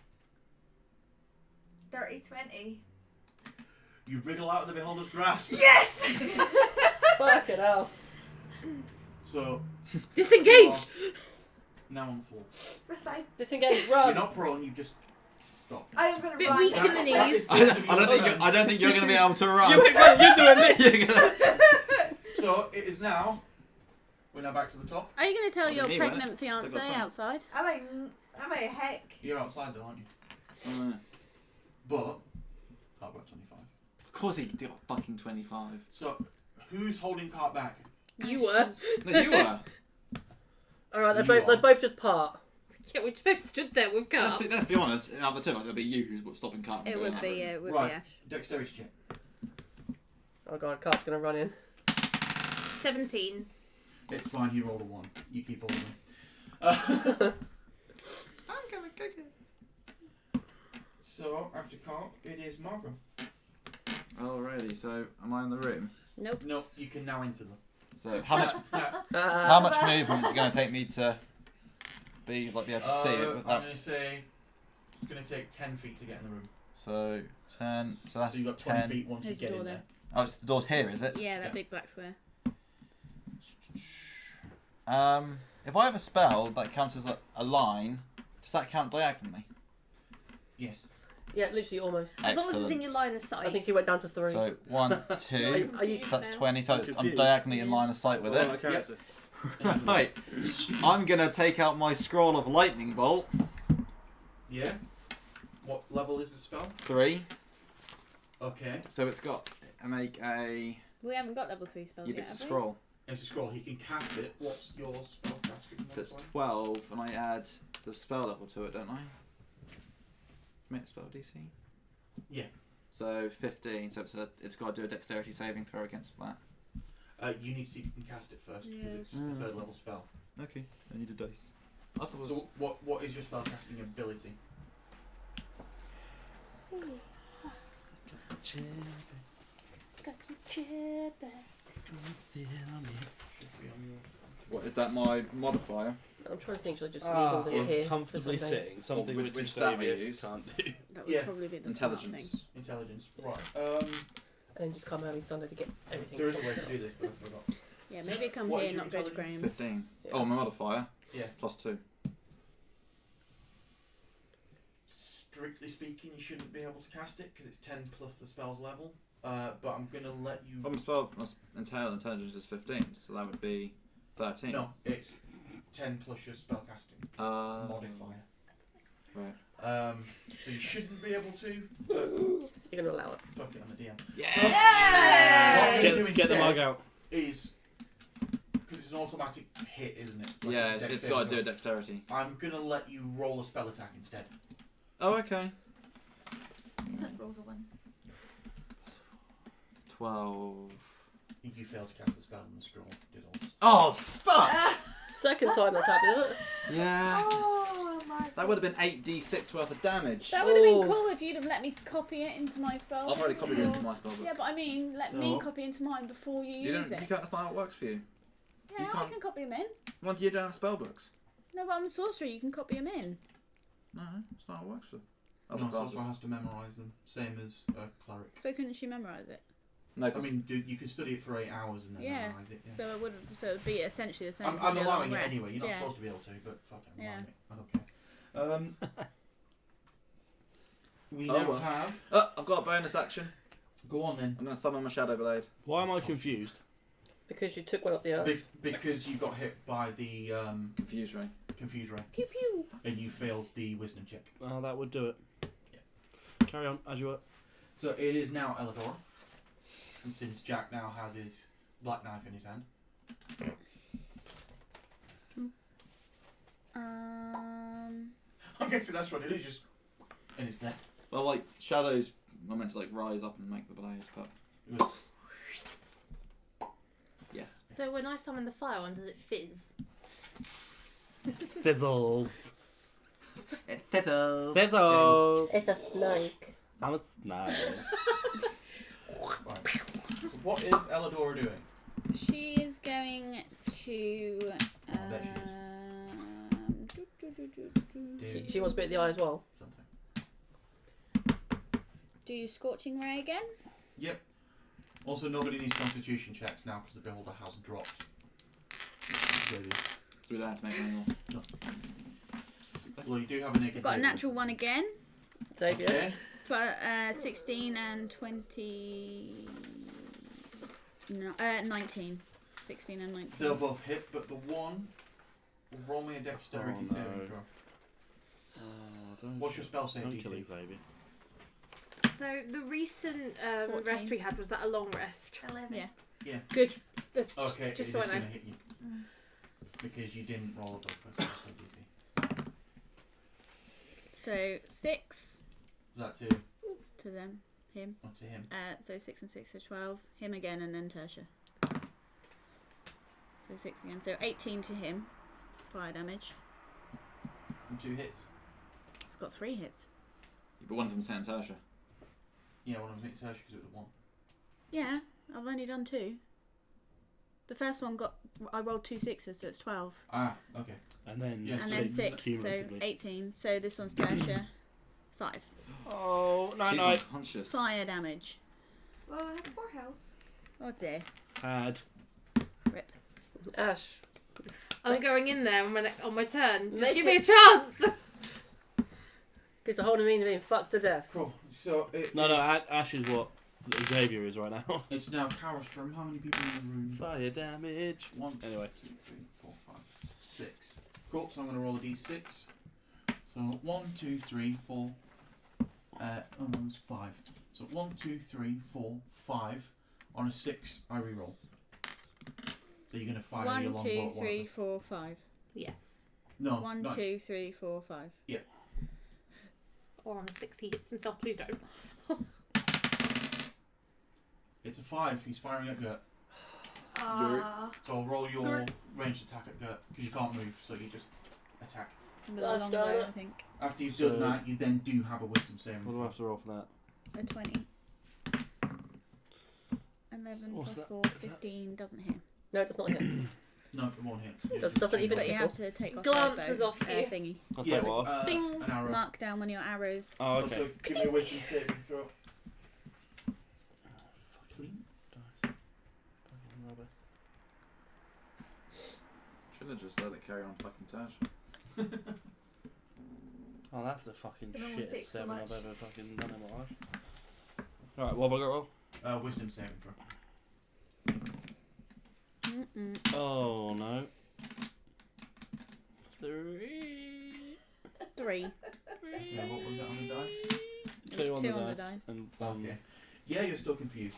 Speaker 7: Dirty 20.
Speaker 5: You wriggle out of the beholder's grasp.
Speaker 7: Yes!
Speaker 1: Fucking hell.
Speaker 5: So
Speaker 3: Disengage!
Speaker 5: now on the floor.
Speaker 7: That's fine.
Speaker 1: Disengage,
Speaker 5: You're
Speaker 1: run.
Speaker 5: not prone. You just stop.
Speaker 7: I am going to
Speaker 3: Bit
Speaker 7: run.
Speaker 3: weak in the knees.
Speaker 8: I don't think you're going to be able to run.
Speaker 1: You ain't running, you're doing this.
Speaker 8: You're gonna-
Speaker 5: So it is now. We're now back to the top.
Speaker 10: Are you going to tell
Speaker 8: Well,
Speaker 10: your
Speaker 8: me, won't
Speaker 10: pregnant
Speaker 8: it?
Speaker 10: fiance
Speaker 8: They've got time.
Speaker 10: outside?
Speaker 7: Am I a heck?
Speaker 5: You're outside though, aren't you?
Speaker 8: Uh,
Speaker 5: But Cart got 25.
Speaker 8: Of course he got fucking 25.
Speaker 5: So who's holding Cart back?
Speaker 3: You were.
Speaker 8: No, you were.
Speaker 1: Alright,
Speaker 5: You
Speaker 1: they're
Speaker 5: are.
Speaker 1: both just part.
Speaker 3: Yeah, we just both stood there with
Speaker 8: Let's
Speaker 3: Carl.
Speaker 8: be honest, out of the two of us, it'll be you who's stopping Cart from
Speaker 10: It
Speaker 8: going
Speaker 10: would be,
Speaker 8: out.
Speaker 10: yeah, it would
Speaker 5: Right.
Speaker 10: be Ash.
Speaker 5: Dexterity check.
Speaker 1: Oh god, Cart's gonna run in.
Speaker 3: 17.
Speaker 5: It's fine. He rolled a 1. You keep holding him.
Speaker 8: I'm gonna kick it.
Speaker 5: So after Cart, it is Margot.
Speaker 8: Alrighty, so am I in the room?
Speaker 10: Nope.
Speaker 5: No, you can now enter them.
Speaker 8: So how much
Speaker 5: Now,
Speaker 8: how much movement is it going to take me to be able to see it
Speaker 5: I'm
Speaker 8: without?
Speaker 5: going to say it's going to take 10 feet to get in the room.
Speaker 8: So 10. So that's
Speaker 5: So you've got 20
Speaker 8: 10.
Speaker 5: feet once
Speaker 10: There's
Speaker 5: you
Speaker 10: the
Speaker 5: get
Speaker 10: door
Speaker 5: in
Speaker 10: there.
Speaker 5: there.
Speaker 8: Oh, it's the door's here, is it?
Speaker 10: Yeah, that
Speaker 5: Yeah.
Speaker 10: big black square.
Speaker 8: If I have a spell that counts as a line, does that count diagonally?
Speaker 5: Yes.
Speaker 1: Yeah, literally almost.
Speaker 3: As long as it's in
Speaker 8: Excellent.
Speaker 3: your line of sight.
Speaker 1: I think he went down to 3.
Speaker 8: So 1, 2.
Speaker 1: Are you,
Speaker 8: That's
Speaker 3: now.
Speaker 8: 20. So
Speaker 6: I'm
Speaker 8: I'm
Speaker 6: confused.
Speaker 8: diagonally in line of sight with
Speaker 6: Oh,
Speaker 8: it.
Speaker 6: my character.
Speaker 8: Right. I'm gonna take out my scroll of lightning bolt.
Speaker 5: Yeah. What level is the spell?
Speaker 8: 3.
Speaker 5: Okay.
Speaker 8: So it's got make a.
Speaker 10: We haven't got level 3 spells
Speaker 8: Yeah,
Speaker 10: yet,
Speaker 8: it's a
Speaker 10: have we?
Speaker 8: scroll.
Speaker 5: It's a scroll. He can cast it. What's your spell casting
Speaker 8: So it's
Speaker 5: modifier?
Speaker 8: 12, and I add the spell level to it, don't I? Make the spell DC.
Speaker 5: Yeah.
Speaker 8: So 15. So it's got to do a dexterity saving throw against that.
Speaker 5: You need to see if you can cast it first because it's a
Speaker 8: Mm.
Speaker 5: 3rd level spell.
Speaker 8: Okay. I need a dice. I thought it was.
Speaker 5: So what is your spell casting ability?
Speaker 6: Still on me.
Speaker 5: Should be on your.
Speaker 8: What is that? My modifier.
Speaker 1: I'm trying to think, should I just leave all this here? for
Speaker 6: Comfortably
Speaker 1: something?
Speaker 6: sitting, something
Speaker 8: Which-
Speaker 6: which,
Speaker 8: which
Speaker 6: you
Speaker 8: stat
Speaker 6: say
Speaker 8: we
Speaker 6: you
Speaker 8: use?
Speaker 6: can't do.
Speaker 10: That would
Speaker 5: Yeah.
Speaker 10: probably be the smart thing.
Speaker 8: Intelligence.
Speaker 5: Intelligence. Right.
Speaker 1: And then just come having Sunday to get everything.
Speaker 5: There is a way
Speaker 1: fixed
Speaker 5: to
Speaker 1: up.
Speaker 5: do this, but I forgot.
Speaker 10: Yeah, maybe come
Speaker 5: What
Speaker 10: here,
Speaker 5: is your
Speaker 10: not go to
Speaker 5: intelligence?
Speaker 10: Graham.
Speaker 8: 15.
Speaker 1: Yeah.
Speaker 8: Oh, my modifier.
Speaker 5: Yeah.
Speaker 8: Plus 2.
Speaker 5: Strictly speaking, you shouldn't be able to cast it because it's 10 plus the spell's level. But I'm gonna let you.
Speaker 8: Oh, my spell intelligence is 15, so that would be 13.
Speaker 5: No, it's 10 plus your spell casting modifier.
Speaker 8: Right.
Speaker 5: So you shouldn't be able to, but
Speaker 1: You're going to allow it.
Speaker 5: fuck it, I'm a DM.
Speaker 8: Yeah.
Speaker 5: So, what I'm gonna do
Speaker 6: Get the
Speaker 5: instead
Speaker 6: mug out.
Speaker 5: is because it's an automatic hit, isn't it? Like
Speaker 8: Yeah,
Speaker 5: a
Speaker 8: it's
Speaker 5: dex
Speaker 8: got to
Speaker 5: saving
Speaker 8: do a
Speaker 5: throw.
Speaker 8: dexterity.
Speaker 5: I'm gonna let you roll a spell attack instead.
Speaker 8: Oh, okay.
Speaker 7: Rolls a 1.
Speaker 8: 12.
Speaker 5: You failed to cast the spell and the scroll did all.
Speaker 8: Oh, fuck!
Speaker 1: Second time that's happened, isn't it?
Speaker 8: Yeah.
Speaker 7: Oh my.
Speaker 8: That would have been 8d6 worth of damage.
Speaker 10: That would have been
Speaker 1: Oh.
Speaker 10: cool if you'd have let me copy it into my spell.
Speaker 8: I've already copied it into my spell book.
Speaker 10: Yeah, but I mean, let me
Speaker 5: So-
Speaker 10: copy into mine before you
Speaker 8: You
Speaker 10: use
Speaker 8: don't. You
Speaker 10: it.
Speaker 8: can't. That's not how it works for you.
Speaker 10: Yeah,
Speaker 8: you
Speaker 10: I
Speaker 8: can't-
Speaker 10: can copy them in.
Speaker 8: Well, you don't have spell books.
Speaker 10: No, but I'm a sorcerer. You can copy them in.
Speaker 8: No, that's not how it works for.
Speaker 5: No,
Speaker 8: Other classes.
Speaker 5: sorcerer has to memorise them, same as a cleric.
Speaker 10: So couldn't she memorize it?
Speaker 8: No,
Speaker 5: I
Speaker 8: 'cause-
Speaker 5: mean, you can study it for 8 hours and then
Speaker 10: Yeah.
Speaker 5: memorise it. Yeah.
Speaker 10: So it would. So it'd be essentially the same.
Speaker 5: I'm
Speaker 10: It'd be a
Speaker 5: allowing
Speaker 10: long
Speaker 5: it anyway.
Speaker 10: rest,
Speaker 5: You're not
Speaker 10: yeah.
Speaker 5: supposed to be able to, but fuck it, I'm
Speaker 10: Yeah.
Speaker 5: allowing it. I don't care. We
Speaker 8: Oh,
Speaker 5: now
Speaker 8: well.
Speaker 5: have.
Speaker 8: I've got a bonus action.
Speaker 5: Go on then.
Speaker 8: I'm going to summon my Shadow Blade.
Speaker 6: Why am I confused?
Speaker 1: Because you took one up the earth.
Speaker 5: Because you got hit by the
Speaker 8: Confuse ray.
Speaker 5: confuse ray
Speaker 3: Pew pew.
Speaker 5: and you failed the wisdom check.
Speaker 6: Oh, that would do it. Carry on, as you were.
Speaker 5: So it is now Elidor. And since Jack now has his black knife in his hand. I'm guessing that's what it is, just in his neck.
Speaker 8: Well, like, shadows are meant to, like, rise up and make the blade, but...
Speaker 5: It was-
Speaker 8: Yes.
Speaker 3: So when I summon the fire one, does it fizz?
Speaker 6: Fizzles.
Speaker 8: Fiddle.
Speaker 6: Fizzles.
Speaker 1: It's a snake.
Speaker 6: I'm a snake.
Speaker 5: Right. So what is Elidor doing?
Speaker 10: She is going to.
Speaker 5: there she
Speaker 1: She wants to be at the eye as well.
Speaker 5: Something.
Speaker 10: Do Scorching Ray again.
Speaker 5: Yep. Also, nobody needs constitution checks now because the beholder has dropped.
Speaker 8: So we don't have to make any more.
Speaker 5: No. Well, you do have a negative.
Speaker 10: Got a natural 1 again.
Speaker 1: Xavier.
Speaker 5: Okay.
Speaker 10: Plus, 16 and 20. No, 19. 16 and 19.
Speaker 5: They'll both hit, but the one will roll me a dexterity
Speaker 6: Oh, no.
Speaker 5: saving throw.
Speaker 6: Don't
Speaker 5: What's your spell save
Speaker 6: Don't
Speaker 5: DC?
Speaker 6: kill Xavier.
Speaker 3: So the recent
Speaker 10: 14.
Speaker 3: rest we had, was that a long rest?
Speaker 7: 11.
Speaker 10: Yeah.
Speaker 5: Yeah.
Speaker 3: Good. That's
Speaker 5: Okay,
Speaker 3: just
Speaker 5: it
Speaker 3: so I
Speaker 5: is going
Speaker 3: know.
Speaker 5: to hit you.
Speaker 7: Mm.
Speaker 5: Because you didn't roll above your spell save DC.
Speaker 10: So 6
Speaker 5: Was that
Speaker 10: to them. Him.
Speaker 5: or to him?
Speaker 10: So 6 and 6 are 12. Him again and then Tertia. So 6 again. So 18 to him. Fire damage.
Speaker 5: And 2 hits.
Speaker 10: It's got 3 hits.
Speaker 8: But one of them's hit Tasha.
Speaker 5: Yeah, one of them hit Tertiary because it was a 1.
Speaker 10: Yeah, I've only done 2. The first one I rolled 2 6s, so it's 12.
Speaker 5: Ah, okay.
Speaker 6: And then
Speaker 5: Yeah,
Speaker 10: And then 6, so
Speaker 6: cumulatively.
Speaker 10: 18. So this one's Tertia. 5.
Speaker 6: Oh, no,
Speaker 8: She's
Speaker 6: no.
Speaker 8: unconscious.
Speaker 10: Fire damage.
Speaker 7: Well, I have 4 health.
Speaker 10: Oh dear.
Speaker 6: Had.
Speaker 10: Rip.
Speaker 1: Ash.
Speaker 3: I'm going in there on my turn. Just
Speaker 1: Make
Speaker 3: give me a
Speaker 1: it-
Speaker 3: chance.
Speaker 1: Gives a whole meaning of being fucked to death.
Speaker 5: Cool. So it
Speaker 6: No,
Speaker 5: is-
Speaker 6: Ash is what Xavier is right now.
Speaker 5: It's now Carostrum. How many people in the room?
Speaker 6: Fire damage.
Speaker 5: 1,
Speaker 6: Anyway.
Speaker 5: 2, 3, 4, 5, 6. Cool. So I'm going to roll a d6. So 1, 2, 3, 4. Oh no, it's 5. So 1, 2, 3, 4, 5. On a 6, I reroll. So you're going to fire your
Speaker 10: 1,
Speaker 5: longbow
Speaker 10: 2,
Speaker 5: at one of
Speaker 10: 3,
Speaker 5: them.
Speaker 10: 4, 5.
Speaker 3: Yes.
Speaker 5: No.
Speaker 10: 1,
Speaker 5: no.
Speaker 10: 2, 3, 4, 5.
Speaker 3: Or on a 6 he hits himself. Please don't.
Speaker 5: It's a 5. He's firing at Gert.
Speaker 7: Ah.
Speaker 5: So roll your ranged attack at Gert because you can't move. So you just attack.
Speaker 10: With a
Speaker 1: That's
Speaker 10: longbow,
Speaker 1: done.
Speaker 10: I think.
Speaker 5: After you've
Speaker 6: So-
Speaker 5: done that, you then do have a wisdom saving.
Speaker 6: What do I
Speaker 5: throw.
Speaker 6: have to roll for that?
Speaker 10: A 20. 11
Speaker 6: What's
Speaker 10: plus
Speaker 6: that?
Speaker 10: 4,
Speaker 6: Is that-
Speaker 10: 15 doesn't hit.
Speaker 1: No, it does not hit.
Speaker 5: No, it won't hit.
Speaker 1: That doesn't even
Speaker 10: But you
Speaker 1: hit.
Speaker 10: have to take off
Speaker 3: Glances
Speaker 10: that
Speaker 3: off
Speaker 10: bow,
Speaker 3: you.
Speaker 10: thingy.
Speaker 6: I'll
Speaker 5: Yeah,
Speaker 6: take what off.
Speaker 3: Ding.
Speaker 5: an arrow.
Speaker 10: Mark down one of your arrows.
Speaker 6: Oh, okay.
Speaker 5: Also, give me a wisdom saving throw.
Speaker 6: Fucking dice. Fucking rubber.
Speaker 8: Should have just let it carry on fucking Tasha.
Speaker 6: Oh, that's the fucking
Speaker 7: It only
Speaker 6: shit
Speaker 7: takes so
Speaker 6: 7 I've
Speaker 7: much.
Speaker 6: ever fucking done in my life. Alright, what have I got to roll?
Speaker 5: Wisdom saving throw.
Speaker 6: Oh no. 3.
Speaker 10: 3.
Speaker 5: Yeah, what was it on the dice?
Speaker 10: It was
Speaker 6: 2 on
Speaker 10: 2
Speaker 6: the
Speaker 10: on the
Speaker 6: dice.
Speaker 10: dice.
Speaker 6: And
Speaker 5: Okay. Yeah, you're still confused.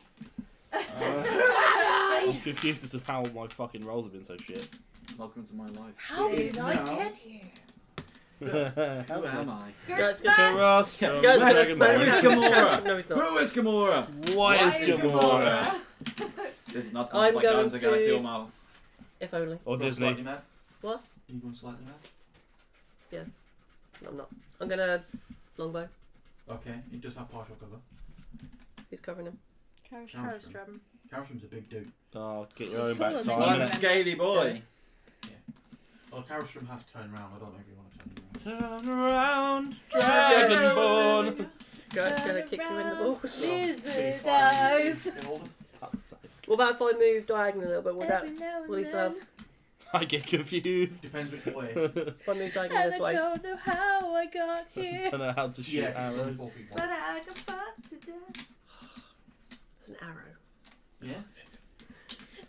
Speaker 6: I'm confused as to how my fucking rolls have been so shit.
Speaker 8: Welcome to my life.
Speaker 7: How did I
Speaker 5: No.
Speaker 7: get here?
Speaker 8: Who am I?
Speaker 1: Gert's
Speaker 7: Good
Speaker 1: gonna-
Speaker 7: smash!
Speaker 1: Gert's gonna
Speaker 6: Dragon
Speaker 1: smash
Speaker 8: Who is
Speaker 1: it.
Speaker 8: Gamora?
Speaker 1: No, he's not.
Speaker 8: Who is Gamora?
Speaker 6: Why is
Speaker 7: Why
Speaker 6: Gamora?
Speaker 8: This is not
Speaker 1: I'm
Speaker 8: sponsored by
Speaker 1: going
Speaker 8: Guardians of the Galaxy
Speaker 1: to-
Speaker 8: or Marvel.
Speaker 1: If only.
Speaker 6: Or
Speaker 5: Going slightly
Speaker 6: Disney.
Speaker 5: mad?
Speaker 1: What?
Speaker 5: Are you going slightly mad?
Speaker 1: I'm not. I'm gonna longbow.
Speaker 5: Okay, it does have partial cover.
Speaker 1: Who's covering him?
Speaker 3: Carostrum.
Speaker 5: Carostrum's a big dude.
Speaker 6: Oh, get your
Speaker 10: He's
Speaker 6: own back
Speaker 10: taller than
Speaker 6: time.
Speaker 10: you.
Speaker 8: One
Speaker 6: innit?
Speaker 8: scaly boy.
Speaker 5: Well, Carostrum has turned around. I don't know if you want to turn around.
Speaker 6: Turn around, Dragonborn.
Speaker 1: Gert's gonna kick you in the balls.
Speaker 3: Lizard eyes.
Speaker 6: Fuck's sake.
Speaker 1: What about if I move diagonally a little bit? Will that?
Speaker 3: Every now
Speaker 1: Will
Speaker 3: and
Speaker 1: he serve?
Speaker 3: then.
Speaker 6: I get confused.
Speaker 5: Depends which way.
Speaker 1: If I move diagonally
Speaker 3: And
Speaker 1: this
Speaker 3: I
Speaker 1: way.
Speaker 3: don't know how I got
Speaker 6: I
Speaker 3: here.
Speaker 6: don't know how to shoot
Speaker 5: Yeah, 'cause it's only
Speaker 6: arrows.
Speaker 5: 4 feet
Speaker 7: But
Speaker 5: wide.
Speaker 7: I can fuck to death.
Speaker 1: It's an arrow.
Speaker 5: Yeah.